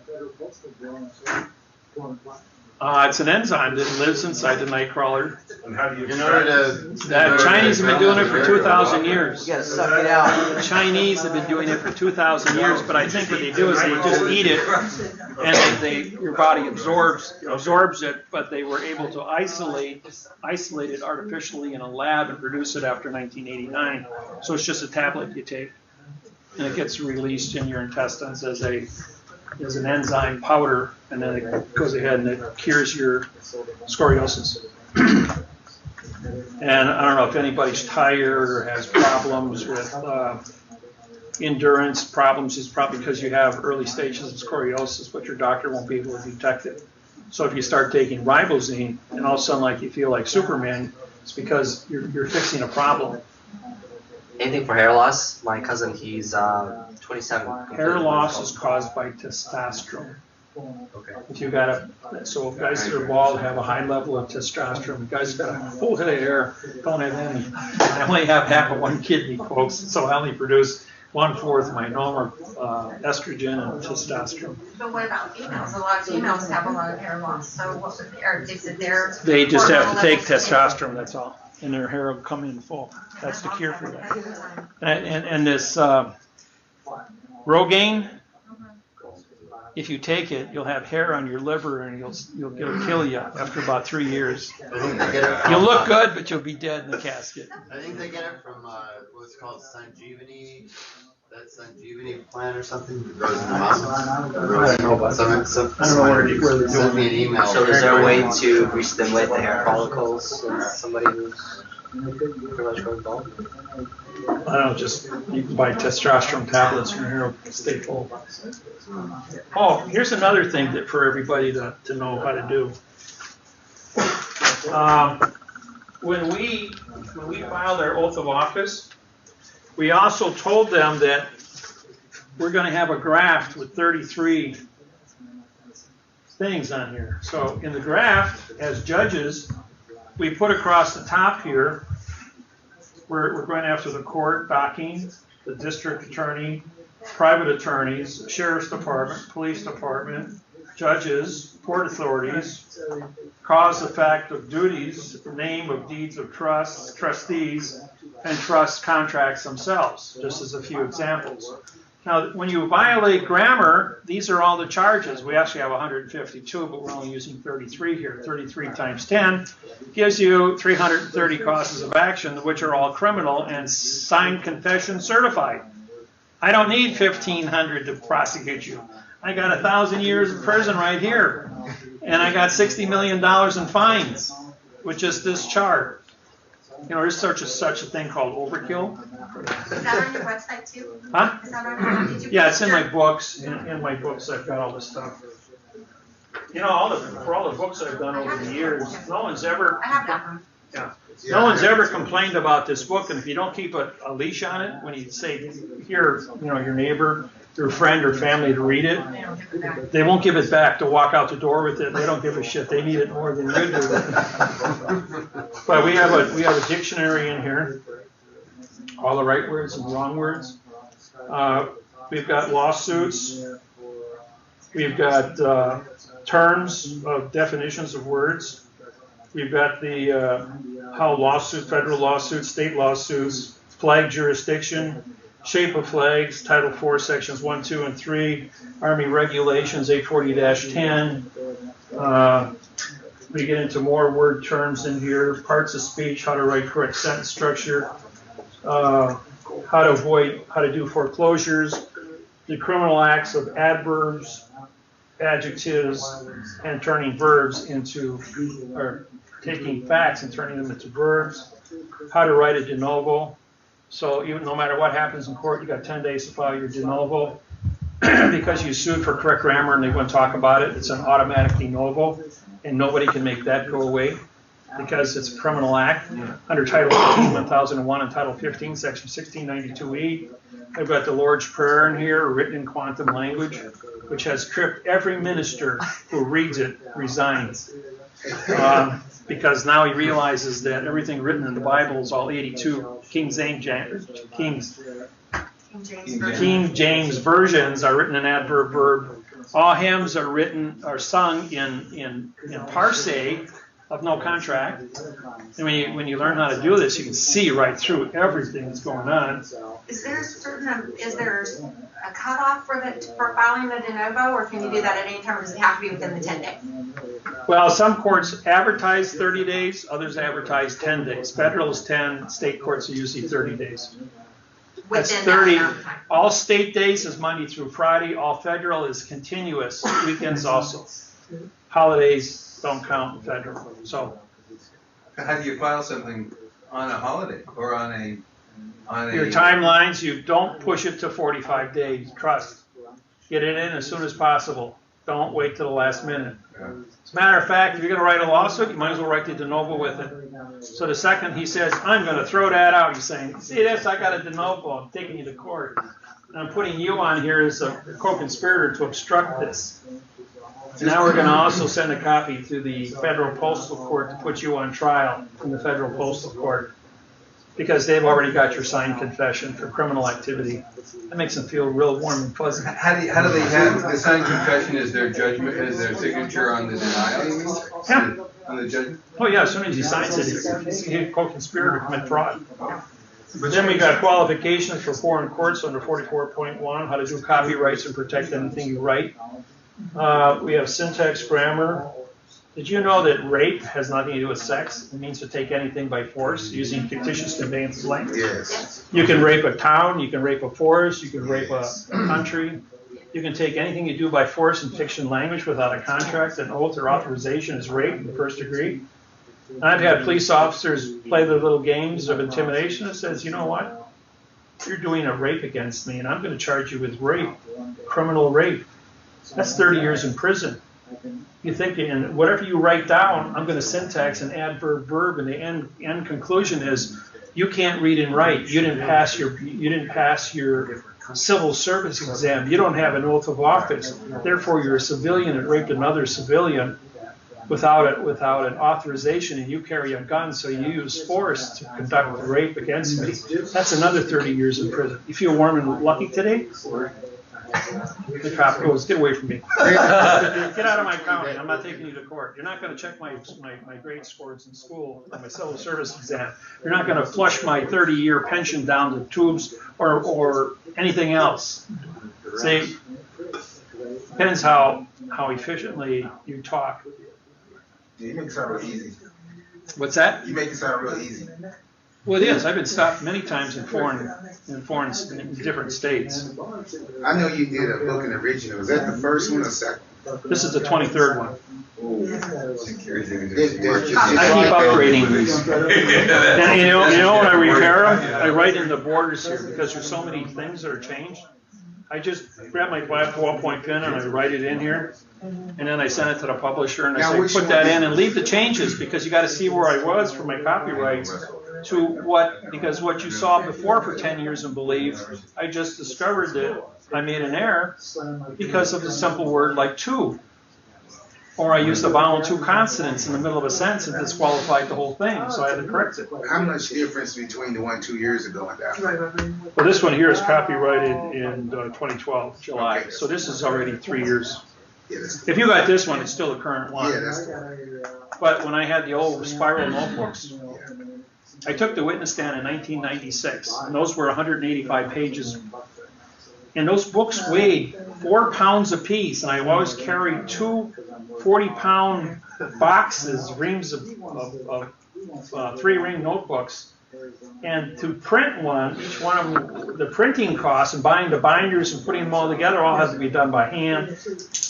It's an enzyme that lives inside the nightcrawler. And how do you The Chinese have been doing it for 2,000 years. You gotta suck it out. The Chinese have been doing it for 2,000 years, but I think what they do is they just eat it, and your body absorbs it, but they were able to isolate it artificially in a lab and produce it after 1989. So it's just a tablet you take, and it gets released in your intestines as an enzyme powder, and then it goes ahead and it cures your scoliosis. And I don't know if anybody's tired or has problems with endurance problems. It's probably because you have early stages of scoliosis, but your doctor won't be able to detect it. So if you start taking ribosine and all of a sudden like you feel like Superman, it's because you're fixing a problem. Anything for hair loss? My cousin, he's 27. Hair loss is caused by testosterone. Okay. If you got so guys that are bald have a high level of testosterone. Guys that got a full head of hair don't have any. I only have half of one kidney, folks, so I only produce 1/4 my normal estrogen and testosterone. But what about females? A lot of females have a lot of hair loss. So what would is it their They just have to take testosterone. That's all, and their hair will come in full. That's the cure for that. And this Rogaine. If you take it, you'll have hair on your liver, and it'll kill you after about 3 years. You'll look good, but you'll be dead in the casket. I think they get it from what's called Sanjeevani. That Sanjeevani plant or something that grows in the mountains. I don't know about that. I don't know where they're doing Send me an email. So is there a way to re-stimulate the hair follicles in somebody who's pretty much going bald? I don't know, just you can buy testosterone tablets and your hair will stay full. Oh, here's another thing that for everybody to know how to do. When we filed our oath of office, we also told them that we're going to have a graph with 33 things on here. So in the graph, as judges, we put across the top here, we're going after the court, docking, the district attorney, private attorneys, sheriff's department, police department, judges, port authorities, cause, effect of duties, name of deeds of trust, trustees, and trust contracts themselves, just as a few examples. Now, when you violate grammar, these are all the charges. We actually have 152, but we're only using 33 here. 33 times 10 gives you 330 causes of action, which are all criminal and signed confession certified. I don't need 1,500 to prosecute you. I got 1,000 years in prison right here. And I got $60 million in fines with just this chart. You know, there's such a thing called overkill. Is that on your website too? Huh? Is that on your, Yeah, it's in my books. In my books, I've got all this stuff. You know, for all the books I've done over the years, no one's ever, I have that one. yeah, no one's ever complained about this book. And if you don't keep a leash on it, when you say here, you know, your neighbor, your friend or family to read it, they won't give it back to walk out the door with it. They don't give a shit. They need it more than you do. But we have a dictionary in here, all the right words and wrong words. We've got lawsuits. We've got terms of definitions of words. We've got the how lawsuits, federal lawsuits, state lawsuits, flag jurisdiction, shape of flags, Title IV, Sections 1, 2, and 3, Army Regulations 840-10. We get into more word terms in here, parts of speech, how to write correct sentence structure, how to do foreclosures, the criminal acts of adverbs, adjectives, and turning verbs into, or taking facts and turning them into verbs, how to write a de novo. So even no matter what happens in court, you got 10 days to file your de novo. Because you sued for correct grammar and they want to talk about it, it's an automatic de novo, and nobody can make that go away because it's a criminal act under Title 15, 1001, and Title 15, Section 1692E. I've got the Lord's Prayer in here, written in quantum language, which has tripped every minister who reads it, resigns. Because now he realizes that everything written in the Bible is all 82 King James versions are written in adverb verb. All hymns are sung in parse of no contract. And when you learn how to do this, you can see right through everything that's going on. Is there a cutoff for filing the de novo, or can you do that at any time, or does it have to be within the 10 days? Well, some courts advertise 30 days, others advertise 10 days. Federal is 10, state courts are usually 30 days. That's 30. All state days is Monday through Friday. All federal is continuous. Weekends also. Holidays don't count in federal. So, how do you file something on a holiday or on a your timelines? You don't push it to 45 days. Trust. Get it in as soon as possible. Don't wait till the last minute. As a matter of fact, if you're going to write a lawsuit, you might as well write the de novo with it. So the second he says, I'm going to throw that out, you're saying, see this, I got a de novo, I'm taking you to court. And I'm putting you on here as a co-conspirator to obstruct this. And now we're going to also send a copy to the Federal Postal Court to put you on trial in the Federal Postal Court, because they've already got your signed confession for criminal activity. That makes them feel real warm and fuzzy. How do they have the signed confession? Is their judgment, is their signature on the denial? Yeah. On the judgment? Oh yeah, as soon as he signs it, he's a co-conspirator to commit fraud. But then we got qualifications for foreign courts under 44.1, how to do copyrights and protect anything you write. We have syntax, grammar. Did you know that rape has nothing to do with sex? It means to take anything by force using fictitious conveyance language. Yes. You can rape a town, you can rape a forest, you can rape a country. You can take anything you do by force in fiction language without a contract, an oath, or authorization is rape in the first degree. And I've had police officers play their little games of intimidation that says, you know what? You're doing a rape against me, and I'm going to charge you with rape, criminal rape. That's 30 years in prison. You think, and whatever you write down, I'm going to syntax and adverb verb, and the end conclusion is you can't read and write. You didn't pass your civil service exam. You don't have an oath of office. Therefore, you're a civilian and raped another civilian without an authorization, and you carry a gun, so you use force to conduct the rape against me. That's another 30 years in prison. You feel warm and lucky today? The cop goes, get away from me. Get out of my county. I'm not taking you to court. You're not going to check my grade scores in school on my civil service exam. You're not going to flush my 30-year pension down the tubes or anything else. See, depends how efficiently you talk. You make it sound real easy. What's that? You make it sound real easy. Well, it is. I've been stopped many times in different states. I know you did a book in the original. Was that the first one or second? This is the 23rd one. I keep upgrading these. And you know when I repair them, I write in the borders here because there's so many things that are changed. I just grab my ballpoint pen and I write it in here, and then I send it to the publisher and I say, put that in and leave the changes because you got to see where I was for my copyrights to because what you saw before for 10 years and believe, I just discovered that I made an error because of a simple word like to. Or I used the vowel two consonants in the middle of a sentence and disqualified the whole thing, so I had to correct it. How much difference between the one 2 years ago and that one? Well, this one here is copyrighted in 2012, July, so this is already 3 years. If you got this one, it's still the current one. Yeah, that's cool. But when I had the old spiral notebooks, I took the witness stand in 1996, and those were 185 pages. And those books weighed 4 pounds apiece, and I always carried 2 40-pound boxes, reams of 3-ring notebooks. And to print one, each one of them, the printing costs and buying the binders and putting them all together all has to be done by hand,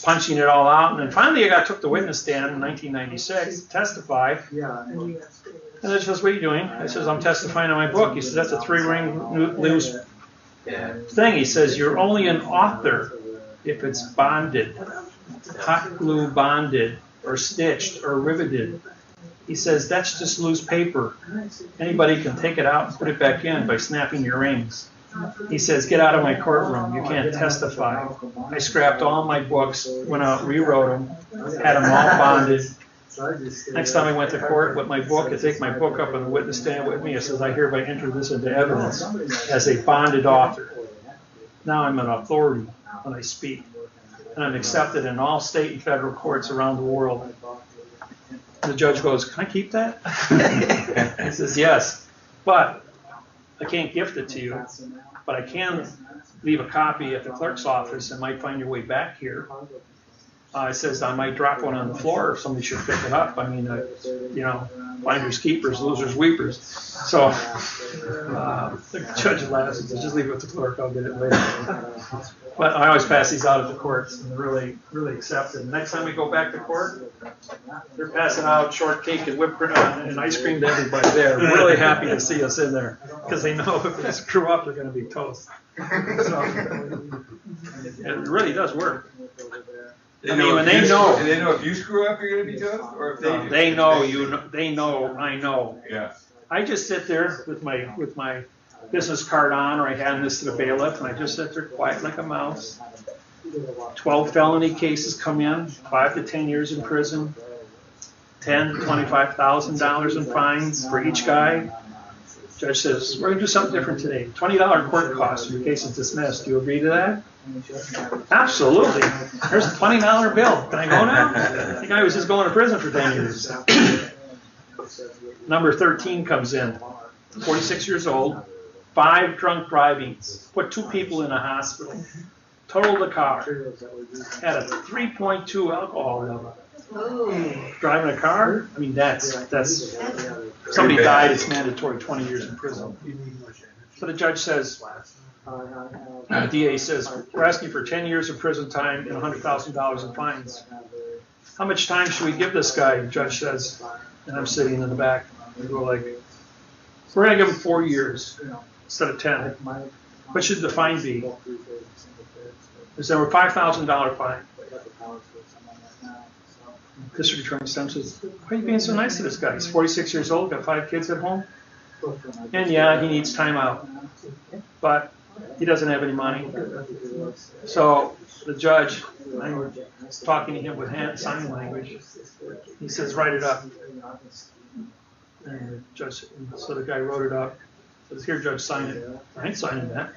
punching it all out. And then finally I took the witness stand in 1996 to testify. And they says, what are you doing? I says, I'm testifying on my book. He says, that's a 3-ring loose thing. He says, you're only an author if it's bonded, hot glue bonded, or stitched, or riveted. He says, that's just loose paper. Anybody can take it out and put it back in by snapping your rings. He says, get out of my courtroom. You can't testify. I scrapped all my books, went out, rewrote them, had them all bonded. Next time I went to court with my book, I take my book up on the witness stand with me. It says, I hereby enter this into evidence as a bonded author. Now I'm an authority when I speak. And I'm accepted in all state and federal courts around the world. The judge goes, can I keep that? He says, yes, but I can't gift it to you, but I can leave a copy at the clerk's office and might find your way back here. It says I might drop one on the floor if somebody should pick it up. I mean, finders keepers, losers weepers. So the judge laughs and says, just leave it with the clerk, I'll get it later. But I always pass these out at the courts and they're really, really accepted. Next time we go back to court, they're passing out shortcake and whipped cream and ice cream to everybody there. They're really happy to see us in there because they know if they screw up, they're going to be toast. So it really does work. They know if you screw up, you're going to be toast, or if they do. They know they know. I know. Yeah. I just sit there with my business card on, or I hand this to the bailiff, and I just sit there quiet like a mouse. 12 felony cases come in, 5 to 10 years in prison, $10,000 to $25,000 in fines for each guy. Judge says, we're going to do something different today. $20 court costs, your case is dismissed. Do you agree to that? Absolutely. There's a $20 bill. Can I go now? The guy was just going to prison for 10 years. Number 13 comes in, 46 years old, 5 drunk drivings, put 2 people in a hospital, totaled the car, had a 3.2 alcohol level. Driving a car? I mean, that's somebody died, it's mandatory 20 years in prison. So the judge says, the DA says, we're asking for 10 years of prison time and $100,000 in fines. How much time should we give this guy? The judge says, and I'm sitting in the back. We go like, we're going to give him 4 years instead of 10. What should the fine be? Is there a $5,000 fine? District Attorney Stem says, why are you being so nice to this guy? He's 46 years old, got 5 kids at home. And yeah, he needs time out. But He doesn't have any money. So the judge, I was talking to him with sign language. He says, write it up. And the judge, so the guy wrote it up. Says, here, judge, sign it. I ain't signing that.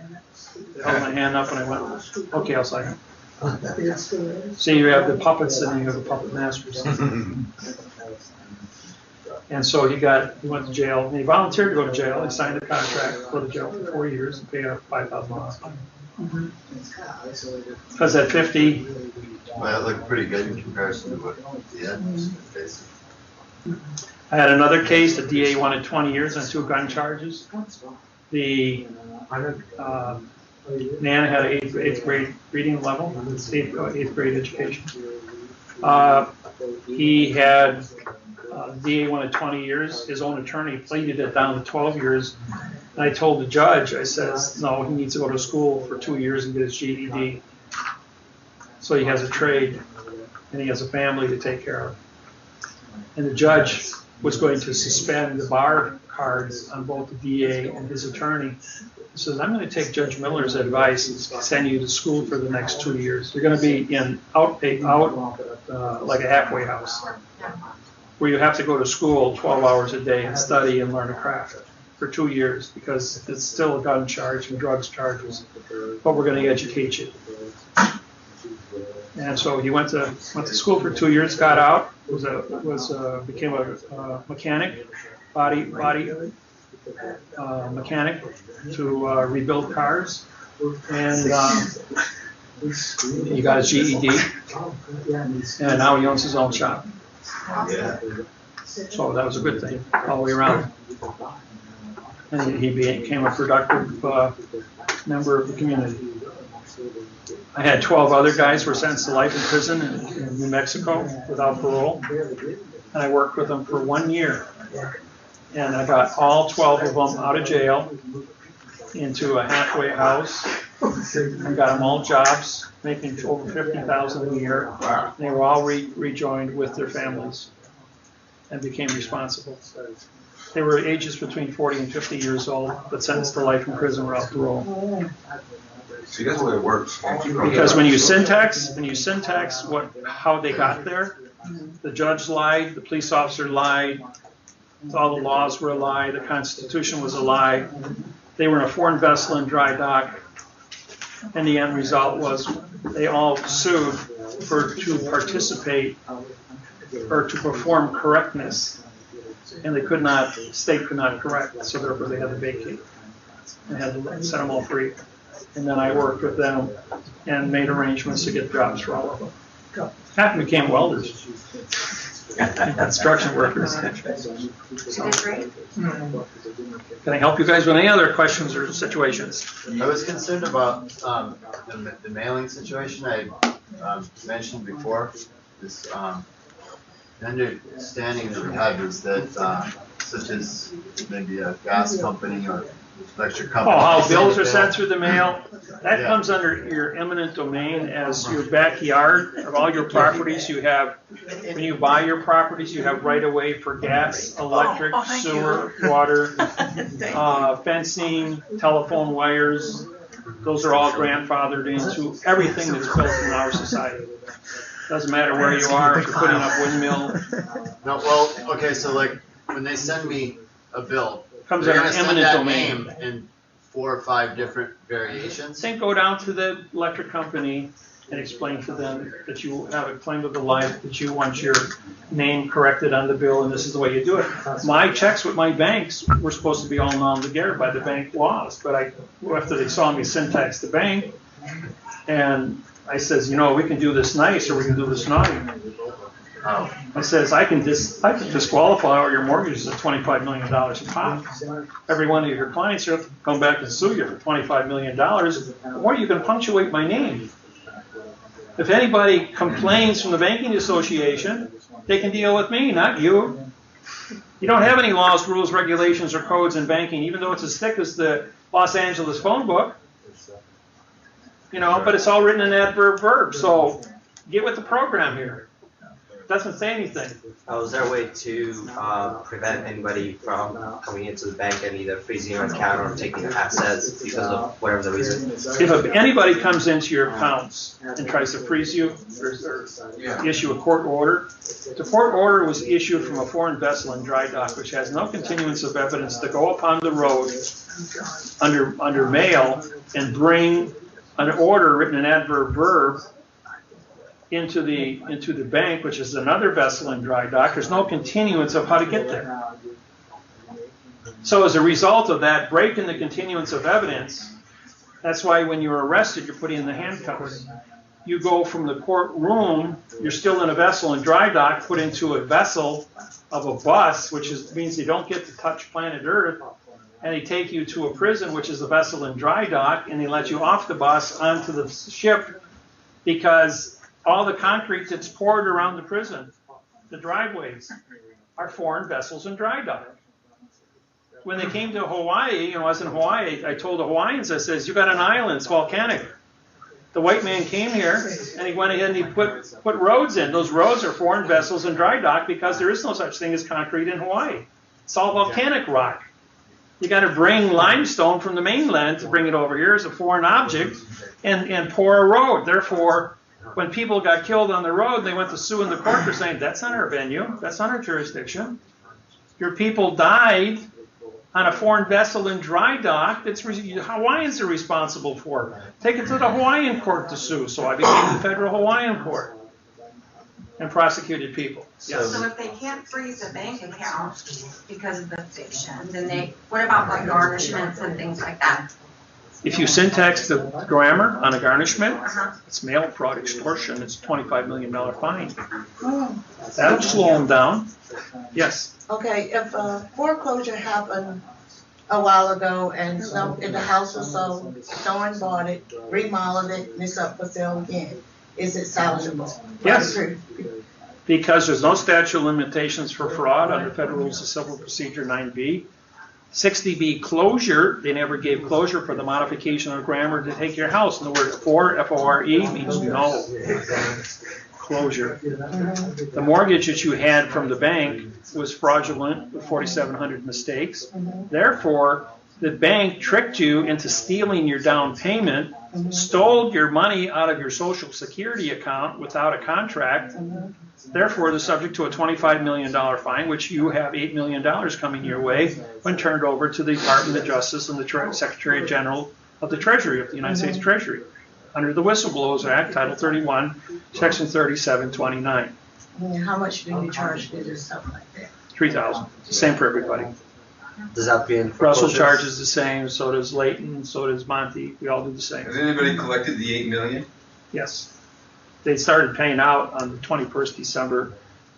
I held my hand up and I went, okay, I'll sign it. See, you have the puppets and you have the puppet masters. And so he went to jail, and he volunteered to go to jail. He signed a contract to go to jail for 4 years and pay a $5,000 fine. Because at 50... Well, that looked pretty good in comparison to what the others faced. I had another case, the DA wanted 20 years on 2 gun charges. The Nana had an 8th grade reading level, 8th grade education. He had... the DA wanted 20 years. His own attorney pleaded it down to 12 years. And I told the judge, I says, no, he needs to go to school for 2 years and get his GED. So he has a trade and he has a family to take care of. And the judge was going to suspend the bar cards on both the DA and his attorney. He says, I'm going to take Judge Miller's advice and send you to school for the next 2 years. You're going to be in out like a halfway house, where you have to go to school 12 hours a day and study and learn a craft for 2 years, because it's still a gun charge and drugs charges, but we're going to educate you. And so he went to school for 2 years, got out, became a mechanic, body mechanic to rebuild cars, and he got his GED, and now he owns his own shop. Yeah. So that was a good thing all the way around. And he became a productive member of the community. I had 12 other guys who were sentenced to life in prison in New Mexico without parole. And I worked with them for 1 year. And I got all 12 of them out of jail into a halfway house. I got them all jobs, making over $50,000 a year. They were all rejoined with their families and became responsible. They were ages between 40 and 50 years old, but sentenced to life in prison without parole. See, that's the way it works. Because when you syntax how they got there, the judge lied, the police officer lied, all the laws were a lie, the Constitution was a lie. They were in a foreign vessel in dry dock, and the end result was they all sued to participate or to perform correctness, and state could not correct, so therefore they had to vacate and had to set them all free. And then I worked with them and made arrangements to get jobs for all of them. Half of them became welders, construction workers. So, can I help you guys with any other questions or situations? I was concerned about the mailing situation I mentioned before. This understanding that we had was that such as maybe a gas company or electric company. Oh, how bills are sent through the mail? That comes under your eminent domain as your backyard of all your properties. You have, when you buy your properties, you have right of way for gas, electric, sewer, water, fencing, telephone wires. Those are all grandfathered into everything that's built in our society. Doesn't matter where you are, if you're putting up windmill. No, well, okay, so like when they send me a bill, comes they're under gonna send eminent that domain. name in 4 or 5 different variations. Then go down to the electric company and explain to them that you have a claim to the life, that you want your name corrected on the bill, and this is the way you do it. My checks with my banks were supposed to be all non-legaire by the bank laws, but after they saw me syntax the bank, and I says, we can do this nice or we can do this naughty. I says, I can disqualify all your mortgages at $25 million a pop. Every one of your clients are come back and sue you for $25 million. Or you can punctuate my name. If anybody complains from the banking association, they can deal with me, not you. You don't have any laws, rules, regulations, or codes in banking, even though it's as thick as the Los Angeles phone book. But it's all written in adverb verb. So get with the program here. doesn't say anything. Is there a way to prevent anybody from coming into the bank and either freezing your account or taking assets because of whatever the reason? If anybody comes into your accounts and tries to freeze you or issue a court order, the court order was issued from a foreign vessel in dry dock, which has no continuance of evidence to go upon the road under mail and bring an order written in adverb verb into the bank, which is another vessel in dry dock. There's no continuance of how to get there. So as a result of that break in the continuance of evidence, that's why when you're arrested, you're put in the handcuffs. You go from the courtroom, you're still in a vessel in dry dock, put into a vessel of a bus, which means you don't get to touch planet Earth, and they take you to a prison, which is a vessel in dry dock, and they let you off the bus onto the ship because all the concrete that's poured around the prison, the driveways, are foreign vessels in dry dock. When they came to Hawaii, and I was in Hawaii, I told the Hawaiians, I says, you got an island, it's volcanic. The white man came here, and he went ahead and he put roads in. Those roads are foreign vessels in dry dock because there is no such thing as concrete in Hawaii. It's all volcanic rock. You got to bring limestone from the mainland to bring it over here as a foreign object and pour a road. Therefore, when people got killed on the road, they went to sue in the court for saying, that's not our venue, that's not our jurisdiction. Your people died on a foreign vessel in dry dock. Hawaiians are responsible for. Take it to the Hawaiian court to sue. So I became the federal Hawaiian court and prosecuted people. Yes. So if they can't freeze a bank account because of the fiction, then what about like garnishments and things like that? If you syntax the grammar on a garnishment, it's mail fraud extortion. It's a $25 million fine. That'll slow them down. Yes. Okay, if a foreclosure happened a while ago and the house was sold, someone bought it, remodeled it, and it's up for sale again, is it salvageable? Yes. Because there's no statute of limitations for fraud under Federal Rules of Civil Procedure 9b. 60b closure, they never gave closure for the modification of grammar to take your house. And the word for, F-O-R-E, means no. Closure. The mortgage that you had from the bank was fraudulent with 4,700 mistakes. Therefore, the bank tricked you into stealing your down payment, stole your money out of your Social Security account without a contract. Therefore, they're subject to a $25 million fine, which you have $8 million coming your way when turned over to the Department of Justice and the Secretary General of the Treasury of the United States Treasury under the Whistleblowers Act, Title 31, Section 3729. How much do you charge to do something like that? $3,000. Same for everybody. Does that mean Russell charges the same, so does Leighton, so does Monty. We all do the same. Has anybody collected the $8 million? Yes. They started paying out on the 21st December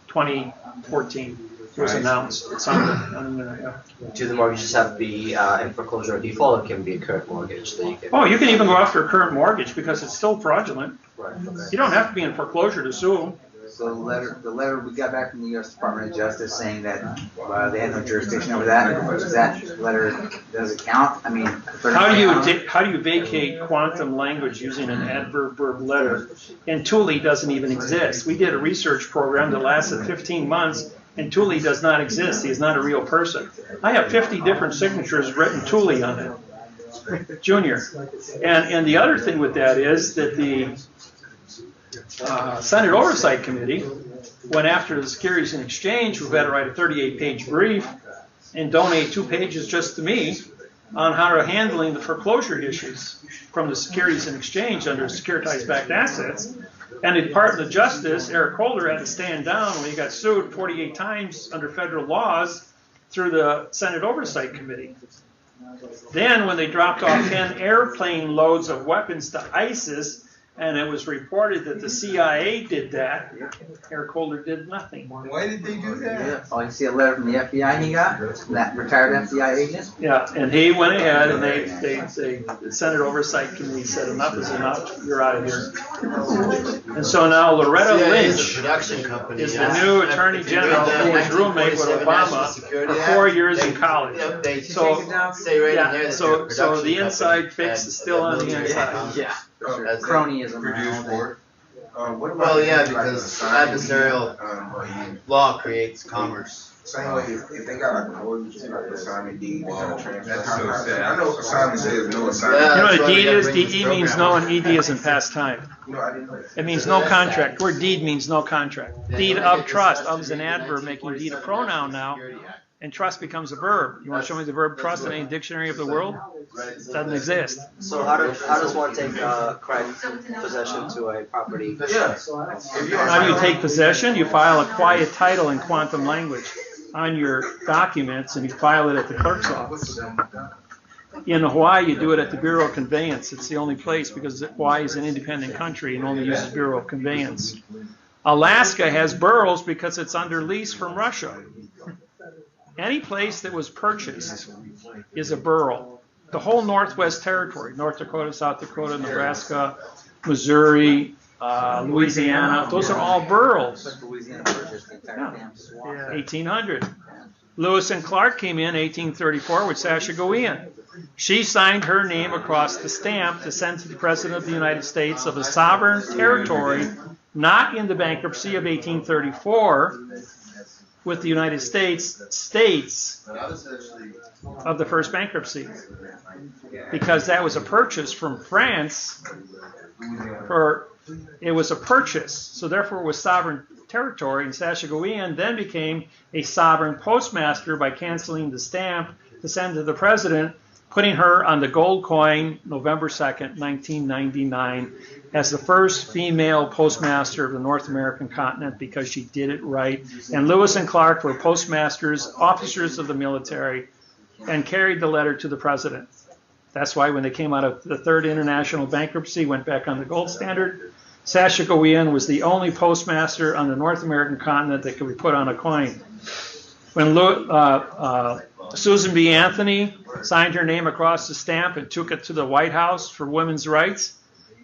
2014. It was announced. It's on the, Do the mortgages have to be in foreclosure or default, or can it be a current mortgage that you can? Oh, you can even go after a current mortgage because it's still fraudulent. Right. Okay. You don't have to be in foreclosure to sue them. So the letter we got back from the U.S. Department of Justice saying that they had no jurisdiction over that. Does that letter, does it count? I mean, how do you vacate quantum language using an adverb verb letter? And Thule doesn't even exist. We did a research program that lasted 15 months, and Thule does not exist. He is not a real person. I have 50 different signatures written Thule on it, Junior. And the other thing with that is that the Senate Oversight Committee went after the Securities and Exchange, who had to write a 38-page brief and donate 2 pages just to me on how to handling the foreclosure issues from the Securities and Exchange under securitized backed assets. And the Department of Justice, Eric Holder, had to stand down when he got sued 48 times under federal laws through the Senate Oversight Committee. Then when they dropped off 10 airplane loads of weapons to ISIS, and it was reported that the CIA did that, Eric Holder did nothing. Why did they do that? Yeah. Oh, you see a letter from the FBI he got? That retired FBI agent? Yeah, and he went ahead and the Senate Oversight Committee said enough is enough, you're out of here. And so now Loretta Lynch is the new Attorney General who was roommate with Obama for 4 years in college. So the inside fix is still on the inside. Yeah. Cronyism. Produced for? What about Well, yeah, like because assigned adversarial law creates commerce. Same way if they got like a mortgage, like an assignment deed, they gotta transfer. That's so sad. I know assignment says no assignment. You know what a that's why deed we gotta is? bring this DE means program no, up. and ED is in past time. You know, I didn't know. It means no contract. The word deed means no contract. Deed of trust. Of is an adverb, making deed a pronoun now, and trust becomes a verb. You want to show me the verb trust in any dictionary of the world? Doesn't exist. So how does one take correct possession to a property? Yeah. How do you take possession? You file a quiet title in quantum language on your documents, and you file it at the clerk's office. In Hawaii, you do it at the Bureau of Conveyance. It's the only place because Hawaii is an independent country and only uses Bureau of Conveyance. Alaska has boroughs because it's under lease from Russia. Any place that was purchased is a borough. The whole Northwest Territory, North Dakota, South Dakota, Nebraska, Missouri, Louisiana, those are all boroughs. But Louisiana purchased the entire damn swamp. 1800. Lewis and Clark came in 1834 with Sasha Gowean. She signed her name across the stamp to send to the President of the United States of a sovereign territory not in the bankruptcy of 1834 with the United States of the first bankruptcy. Because that was a purchase from France. It was a purchase, so therefore it was sovereign territory, and Sasha Gowean then became a sovereign postmaster by canceling the stamp to send to the president, putting her on the gold coin November 2nd, 1999, as the first female postmaster of the North American continent because she did it right. And Lewis and Clark were postmasters, officers of the military, and carried the letter to the president. That's why when they came out of the third international bankruptcy, went back on the gold standard, Sasha Gowean was the only postmaster on the North American continent that could be put on a coin. When Susan B. Anthony signed her name across the stamp and took it to the White House for women's rights,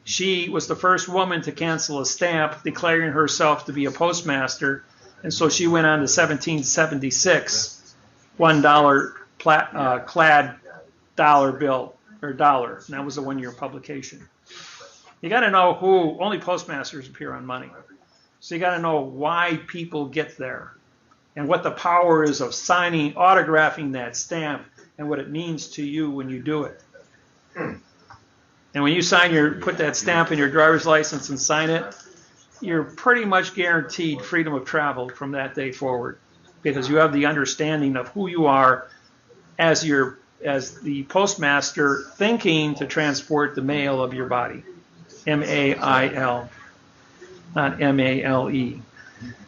she was the first woman to cancel a stamp declaring herself to be a postmaster, and so she went on to 1776 $1 clad dollar bill, or dollar, and that was a one-year publication. You got to know who, only postmasters appear on money. So you got to know why people get there and what the power is of signing, autographing that stamp and what it means to you when you do it. And when you put that stamp in your driver's license and sign it, you're pretty much guaranteed freedom of travel from that day forward because you have the understanding of who you are as the postmaster thinking to transport the mail of your body. M-A-I-L, not M-A-L-E.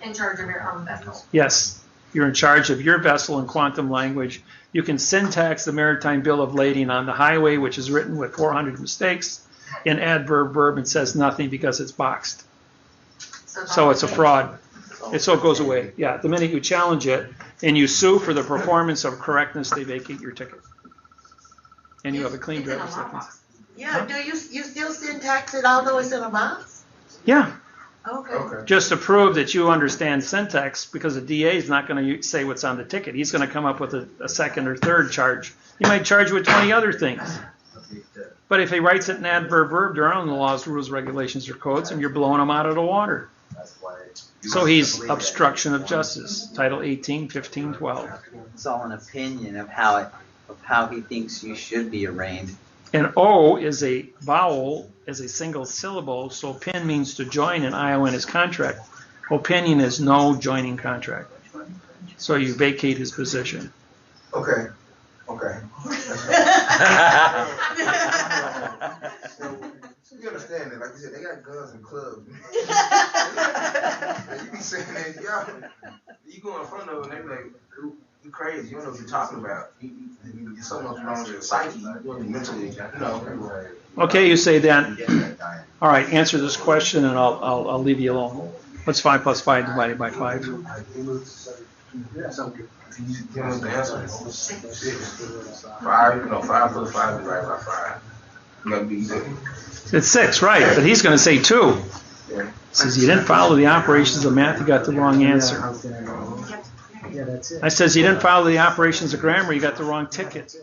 In charge of your own vessel. Yes, you're in charge of your vessel in quantum language. You can syntax the Maritime Bill of Lading on the highway, which is written with 400 mistakes. In adverb, verb, it says nothing because it's boxed. So it's a fraud. So it goes away. Yeah, the minute you challenge it and you sue for the performance of correctness, they vacate your ticket. And you have a clean driver's license. Yeah, do you still syntax it although it's in a box? Yeah. Okay. Just to prove that you understand syntax, because the DA is not going to say what's on the ticket. He's going to come up with a second or third charge. He might charge you with 20 other things. But if he writes it in adverb verb, there are no laws, rules, regulations, or codes, and you're blowing them out of the water. So he's obstruction of justice, Title 18, 15, 12. It's all an opinion of how he thinks you should be arraigned. And O is a vowel, is a single syllable, so pin means to join, and ION is contract. Opinion is no joining contract. So you vacate his position. Okay. So you understand that, like you said, they got guns and clubs. You be saying that, y'all, you go in front of them, they be like, you crazy, you don't know what you're talking about. You're so much wrong with your psyche, you're mentally, Okay, you say that. All right, answer this question, and I'll leave you alone. What's 5 plus 5 divided by 5? Give us the answer. 5 plus 5 divided by 5. It's 6, right, but he's going to say 2. Says you didn't follow the operations of math, you got the wrong answer. I says you didn't follow the operations of grammar, you got the wrong ticket.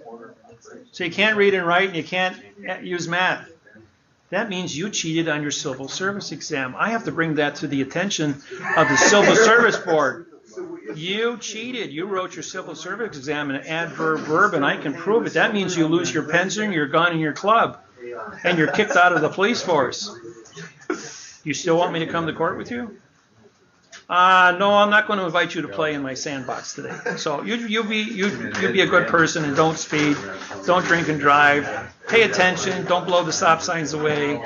So you can't read and write and you can't use math. that means you cheated on your civil service exam. I have to bring that to the attention of the Civil Service Board. You cheated. You wrote your civil service exam in an adverb verb, and I can prove it. That means you lose your pension, your gun, and your club, and you're kicked out of the police force. You still want me to come to court with you? No, I'm not going to invite you to play in my sandbox today. So you be a good person and don't speed, don't drink and drive, pay attention, don't blow the stop signs away,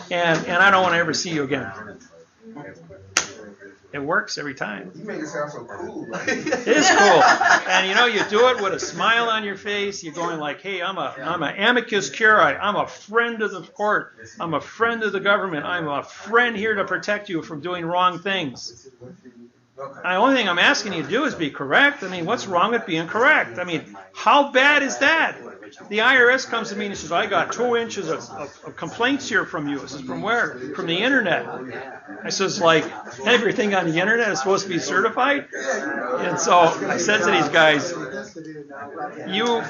and I don't want to ever see you again. It works every time. You make it sound so cool. It is cool. And you know, you do it with a smile on your face. You're going like, hey, I'm an amicus curiae. I'm a friend of the court. I'm a friend of the government. I'm a friend here to protect you from doing wrong things. The only thing I'm asking you to do is be correct. I mean, what's wrong with being correct? I mean, how bad is that? The IRS comes to me and says, I got 2 inches of complaints here from you. I says, from where? From the internet. I says, like, everything on the internet is supposed to be certified? And so I said to these guys, you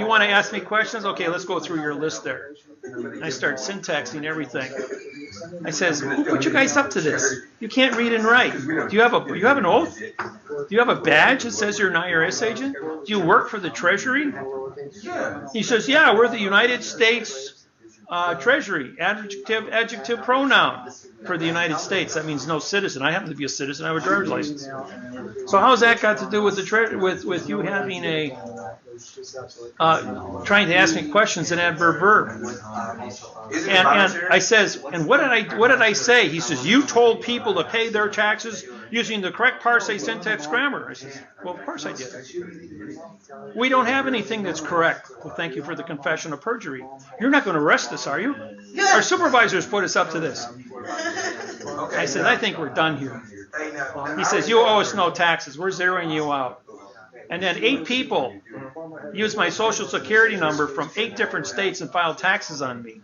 want to ask me questions? Okay, let's go through your list there. I start syntaxing everything. I says, who put you guys up to this? You can't read and write. Do you have an oath? Do you have a badge that says you're an IRS agent? Do you work for the Treasury? He says, yeah, we're the United States Treasury, adjective pronoun for the United States. That means no citizen. I happen to be a citizen. I have a driver's license. So how's that got to do with with you having a trying to ask me questions in adverb verb? And I says, and what did I say? He says, you told people to pay their taxes using the correct parse, syntax, grammar. I says, well, of course I did. We don't have anything that's correct. Well, thank you for the confession of perjury. You're not going to arrest us, are you? Our supervisors put us up to this. I said, I think we're done here. He says, you owe us no taxes. We're zeroing you out. And then 8 people used my social security number from 8 different states and filed taxes on me.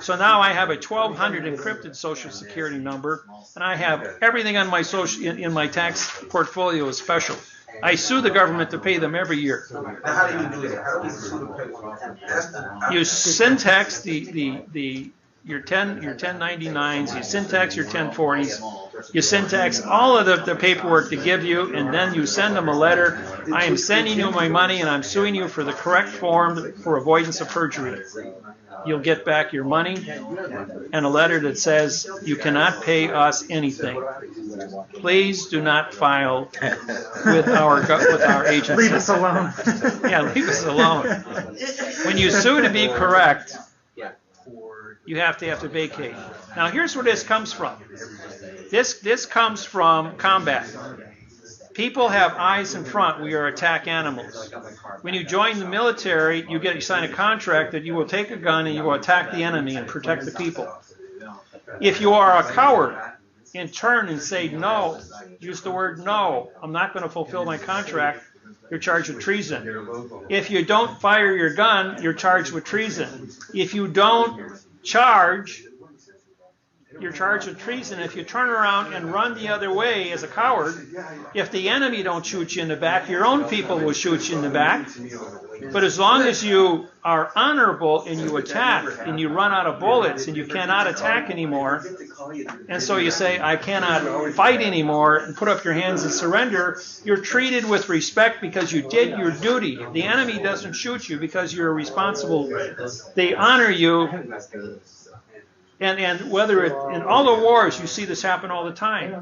So now I have a 1200 encrypted social security number, and I have everything on my in my tax portfolio is special. I sue the government to pay them every year. Now, how do you do that? How do you sue the people? You syntax your 1099s, you syntax your 1040s, you syntax all of the paperwork to give you, and then you send them a letter. I am sending you my money, and I'm suing you for the correct form for avoidance of perjury. You'll get back your money and a letter that says you cannot pay us anything. Please do not file with our agency. Leave us alone. Yeah, leave us alone. When you sue to be correct, you have to vacate. Now here's where this comes from. This comes from combat. People have eyes in front. We are attack animals. When you join the military, you sign a contract that you will take a gun and you will attack the enemy and protect the people. If you are a coward and turn and say no, use the word no, I'm not going to fulfill my contract, you're charged with treason. If you don't fire your gun, you're charged with treason. If you don't charge, you're charged with treason. If you turn around and run the other way as a coward, if the enemy don't shoot you in the back, your own people will shoot you in the back. But as long as you are honorable and you attack and you run out of bullets and you cannot attack anymore, and so you say, I cannot fight anymore, and put up your hands and surrender, you're treated with respect because you did your duty. The enemy doesn't shoot you because you're responsible. They honor you. And whether in all the wars, you see this happen all the time.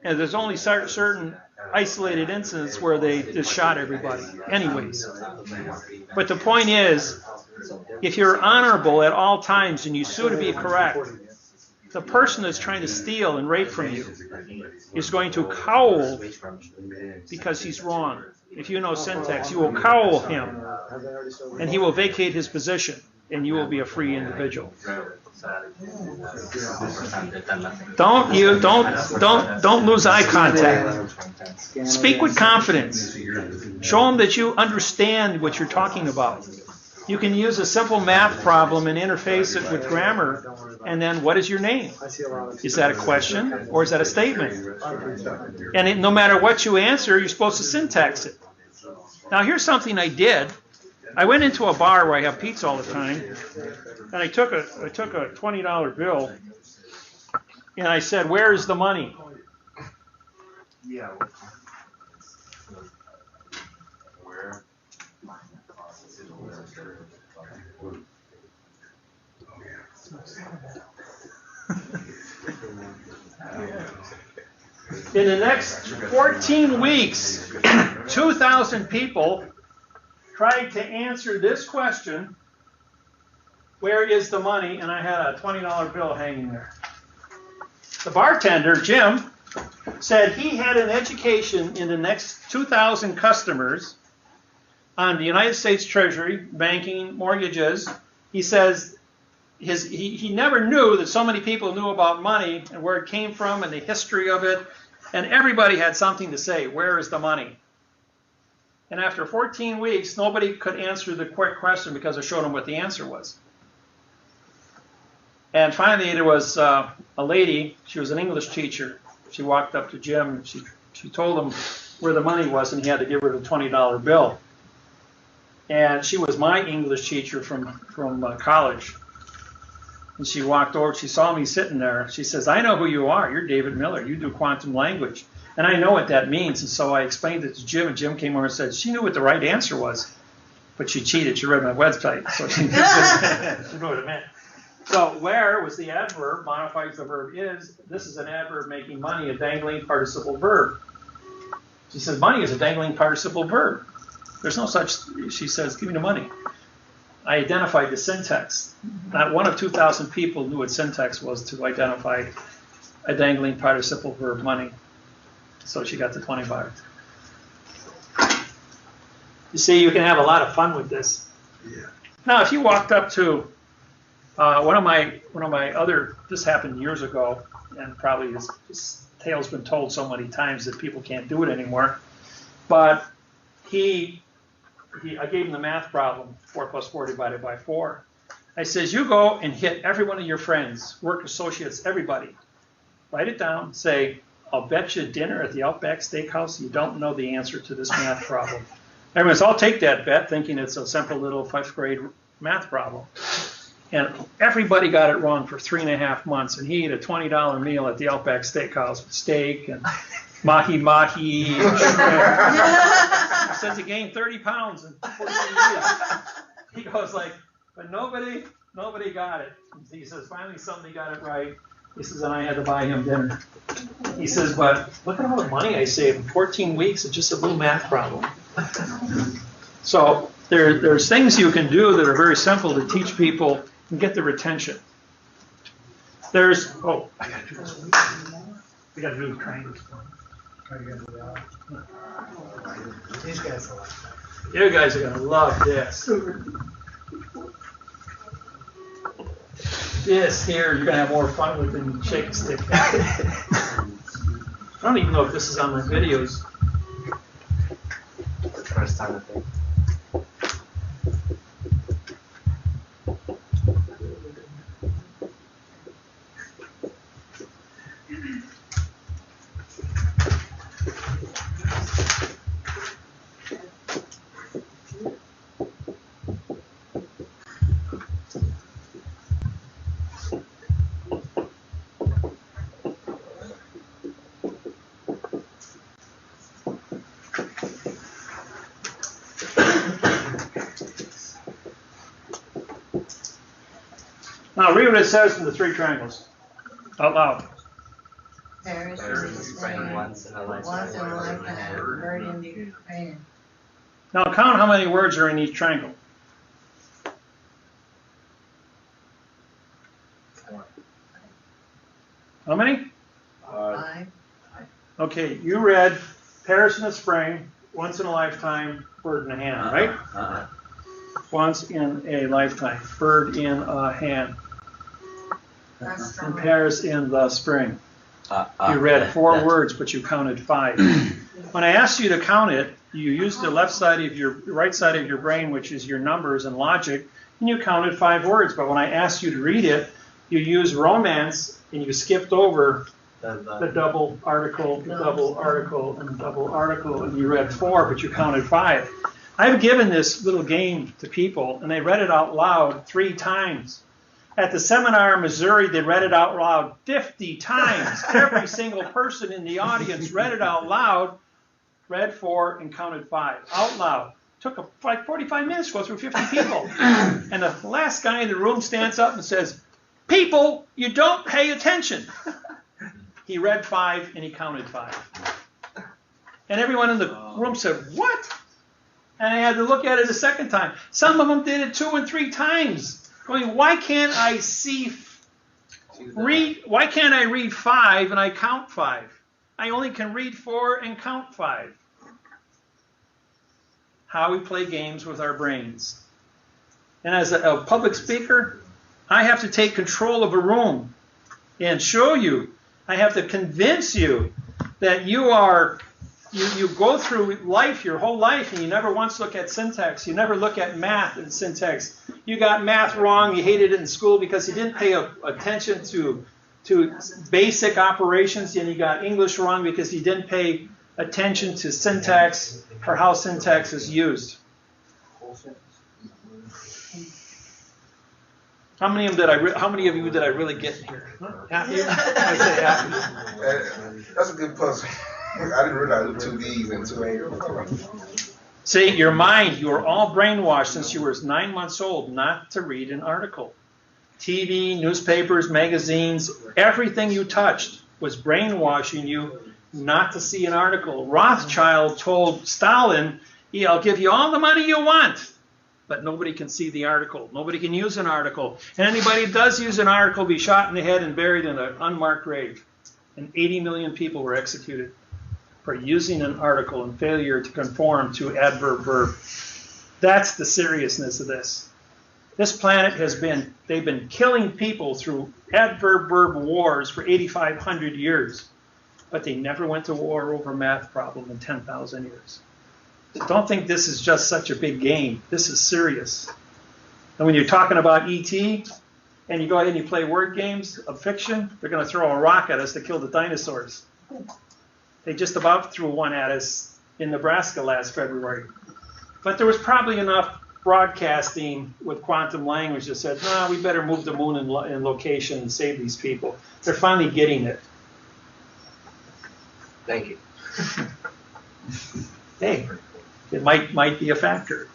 And there's only certain isolated incidents where they just shot everybody. Anyways. But the point is, if you're honorable at all times and you sue to be correct, the person that's trying to steal and rape from you is going to cowl because he's wrong. If you know syntax, you will cowl him, and he will vacate his position, and you will be a free individual. Don't lose eye contact. Speak with confidence. Show them that you understand what you're talking about. You can use a simple math problem and interface it with grammar, and then what is your name? Is that a question or is that a statement? And no matter what you answer, you're supposed to syntax it. Now here's something I did I went into a bar where I have pizza all the time, and I took a $20 bill, and I said, "Where's the money?" Yeah. Where? In the next 14 weeks, 2,000 people tried to answer this question, "Where is the money?" And I had a $20 bill hanging there. The bartender, Jim, said he had an education in the next 2,000 customers on the United States Treasury, banking, mortgages. He says he never knew that so many people knew about money and where it came from and the history of it. And everybody had something to say. Where is the money? And after 14 weeks, nobody could answer the quick question because I showed them what the answer was. And finally, there was a lady. She was an English teacher. She walked up to Jim. She told him where the money was, and he had to give her the $20 bill. And she was my English teacher from college. And she walked over, she saw me sitting there. She says, "I know who you are. You're David Miller. You do quantum language." And I know what that means. And so I explained it to Jim, and Jim came over and said, she knew what the right answer was. But she cheated. She read my website, so she knew what it meant. So where was the adverb, modifies the verb is. This is an adverb making money, a dangling participle verb. She says, money is a dangling participle verb. There's no such, she says, give me the money. I identified the syntax. Not one of 2,000 people knew what syntax was to identify a dangling participle verb, money. So she got the $20. You see, you can have a lot of fun with this. Yeah. Now, if you walked up to one of my other, this happened years ago, and probably this tale's been told so many times that people can't do it anymore. But I gave him the math problem, 4 plus 4 divided by 4. I says, you go and hit every one of your friends, work associates, everybody. Write it down, say, I'll bet you dinner at the Outback Steakhouse you don't know the answer to this math problem. Everyone says, I'll take that bet, thinking it's a simple little 5th grade math problem. And everybody got it wrong for 3.5 months, and he ate a $20 meal at the Outback Steakhouse with steak and mahi-mahi and shrimp. He says he gained 30 pounds in 14 years. He goes like, but nobody got it. He says, finally somebody got it right. He says, and I had to buy him dinner. He says, but look at all the money I saved in 14 weeks of just a little math problem. So there's things you can do that are very simple to teach people and get their attention. I gotta do this. We gotta do the triangles. These guys are like that. You guys are gonna love this. This here, you're gonna have more fun with than shake a stick. I don't even know if this is on my videos. The first time I think. Now read what it says in the 3 triangles. Out loud. Paris Paris is is praying once in a lifetime. bird in the hand. Now count how many words are in each triangle. How many? 5. Okay, you read Paris in the spring, once in a lifetime, bird in a hand, right? Once in a lifetime, bird in a hand. And Paris in the spring. You read 4 words, but you counted 5. When I asked you to count it, you used the right side of your brain, which is your numbers and logic, and you counted 5 words. But when I asked you to read it, you used romance, and you skipped over the double article, the double article, and the double article, and you read 4, but you counted 5. I've given this little game to people, and they read it out loud 3 times. At the seminar in Missouri, they read it out loud 50 times. Every single person in the audience read it out loud, read 4 and counted 5 out loud. Took like 45 minutes to go through 50 people. And the last guy in the room stands up and says, "People, you don't pay attention." He read 5 and he counted 5. And everyone in the room said, "What?" And I had to look at it a second time. Some of them did it 2 and 3 times. Going, why can't I read 5 and I count 5? I only can read 4 and count 5. How we play games with our brains. And as a public speaker, I have to take control of a room and show you. I have to convince you that you go through life, your whole life, and you never once look at syntax. You never look at math and syntax. You got math wrong. You hated it in school because you didn't pay attention to basic operations, and you got English wrong because you didn't pay attention to syntax or how syntax is used. How many of you did I really get here? Half of you? I say half of you. That's a good puzzle. I didn't realize it was 2 D's and 2 A's. See, your mind, you were all brainwashed since you were 9 months old not to read an article. TV, newspapers, magazines, everything you touched was brainwashing you not to see an article. Rothschild told Stalin, "Yeah, I'll give you all the money you want, but nobody can see the article. Nobody can use an article. And anybody who does use an article will be shot in the head and buried in an unmarked grave." And 80 million people were executed for using an article and failure to conform to adverb verb. That's the seriousness of this. This planet they've been killing people through adverb verb wars for 8,500 years, but they never went to war over a math problem in 10,000 years. So don't think this is just such a big game. This is serious. And when you're talking about E.T., and you go ahead and you play word games of fiction, they're going to throw a rock at us to kill the dinosaurs. They just about threw one at us in Nebraska last February. But there was probably enough broadcasting with quantum language that said, "No, we better move the moon in location and save these people." They're finally getting it. Thank you. Hey, it might be a factor.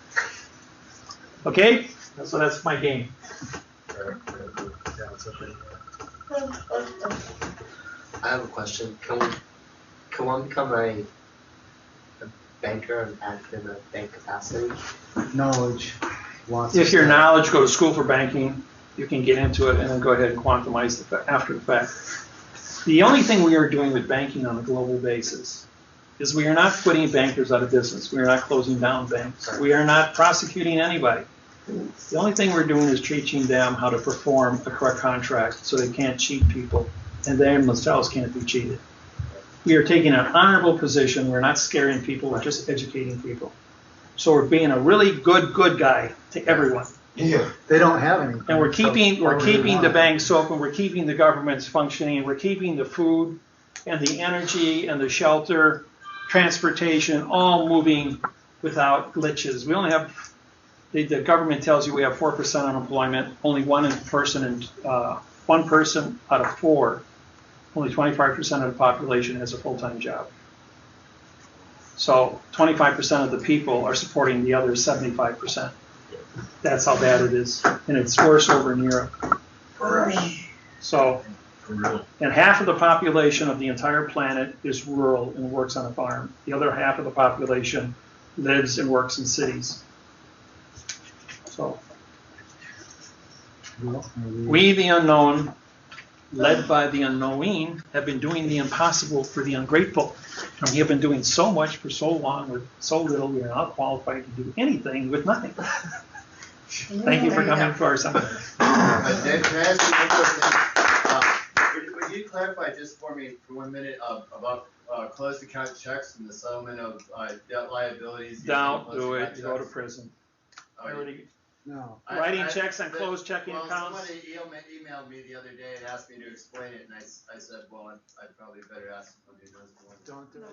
Okay? So that's my game. I have a question. Can one become a banker and act in a bank capacity? Knowledge. If your knowledge, go to school for banking, you can get into it and then go ahead and quantumize after the fact. The only thing we are doing with banking on a global basis is we are not putting bankers out of business. We are not closing down banks. We are not prosecuting anybody. The only thing we're doing is teaching them how to perform a correct contract so they can't cheat people and they themselves can't be cheated. We are taking an honorable position. We're not scaring people. We're just educating people. So we're being a really good guy to everyone. Yeah. They don't have any. And we're keeping the banks open. We're keeping the governments functioning. We're keeping the food and the energy and the shelter, transportation, all moving without glitches. We only have, the government tells you we have 4% unemployment. Only one person out of 4. Only 25% of the population has a full-time job. So 25% of the people are supporting the other 75%. That's how bad it is. And it's worse over in Europe. So, and half of the population of the entire planet is rural and works on a farm. The other half of the population lives and works in cities. So, we, the unknown, led by the unknowing, have been doing the impossible for the ungrateful. And we have been doing so much for so long with so little, we are not qualified to do anything with nothing. Thank you for coming to our seminar. Dave, can I ask you one question? Would you clarify just for me for 1 minute about closed account checks and the settlement of debt liabilities? Don't do it. You go to prison. No. Writing checks on closed checking accounts. Somebody emailed me the other day and asked me to explain it, and I said, well, I'd probably better ask somebody who knows more. Don't do it.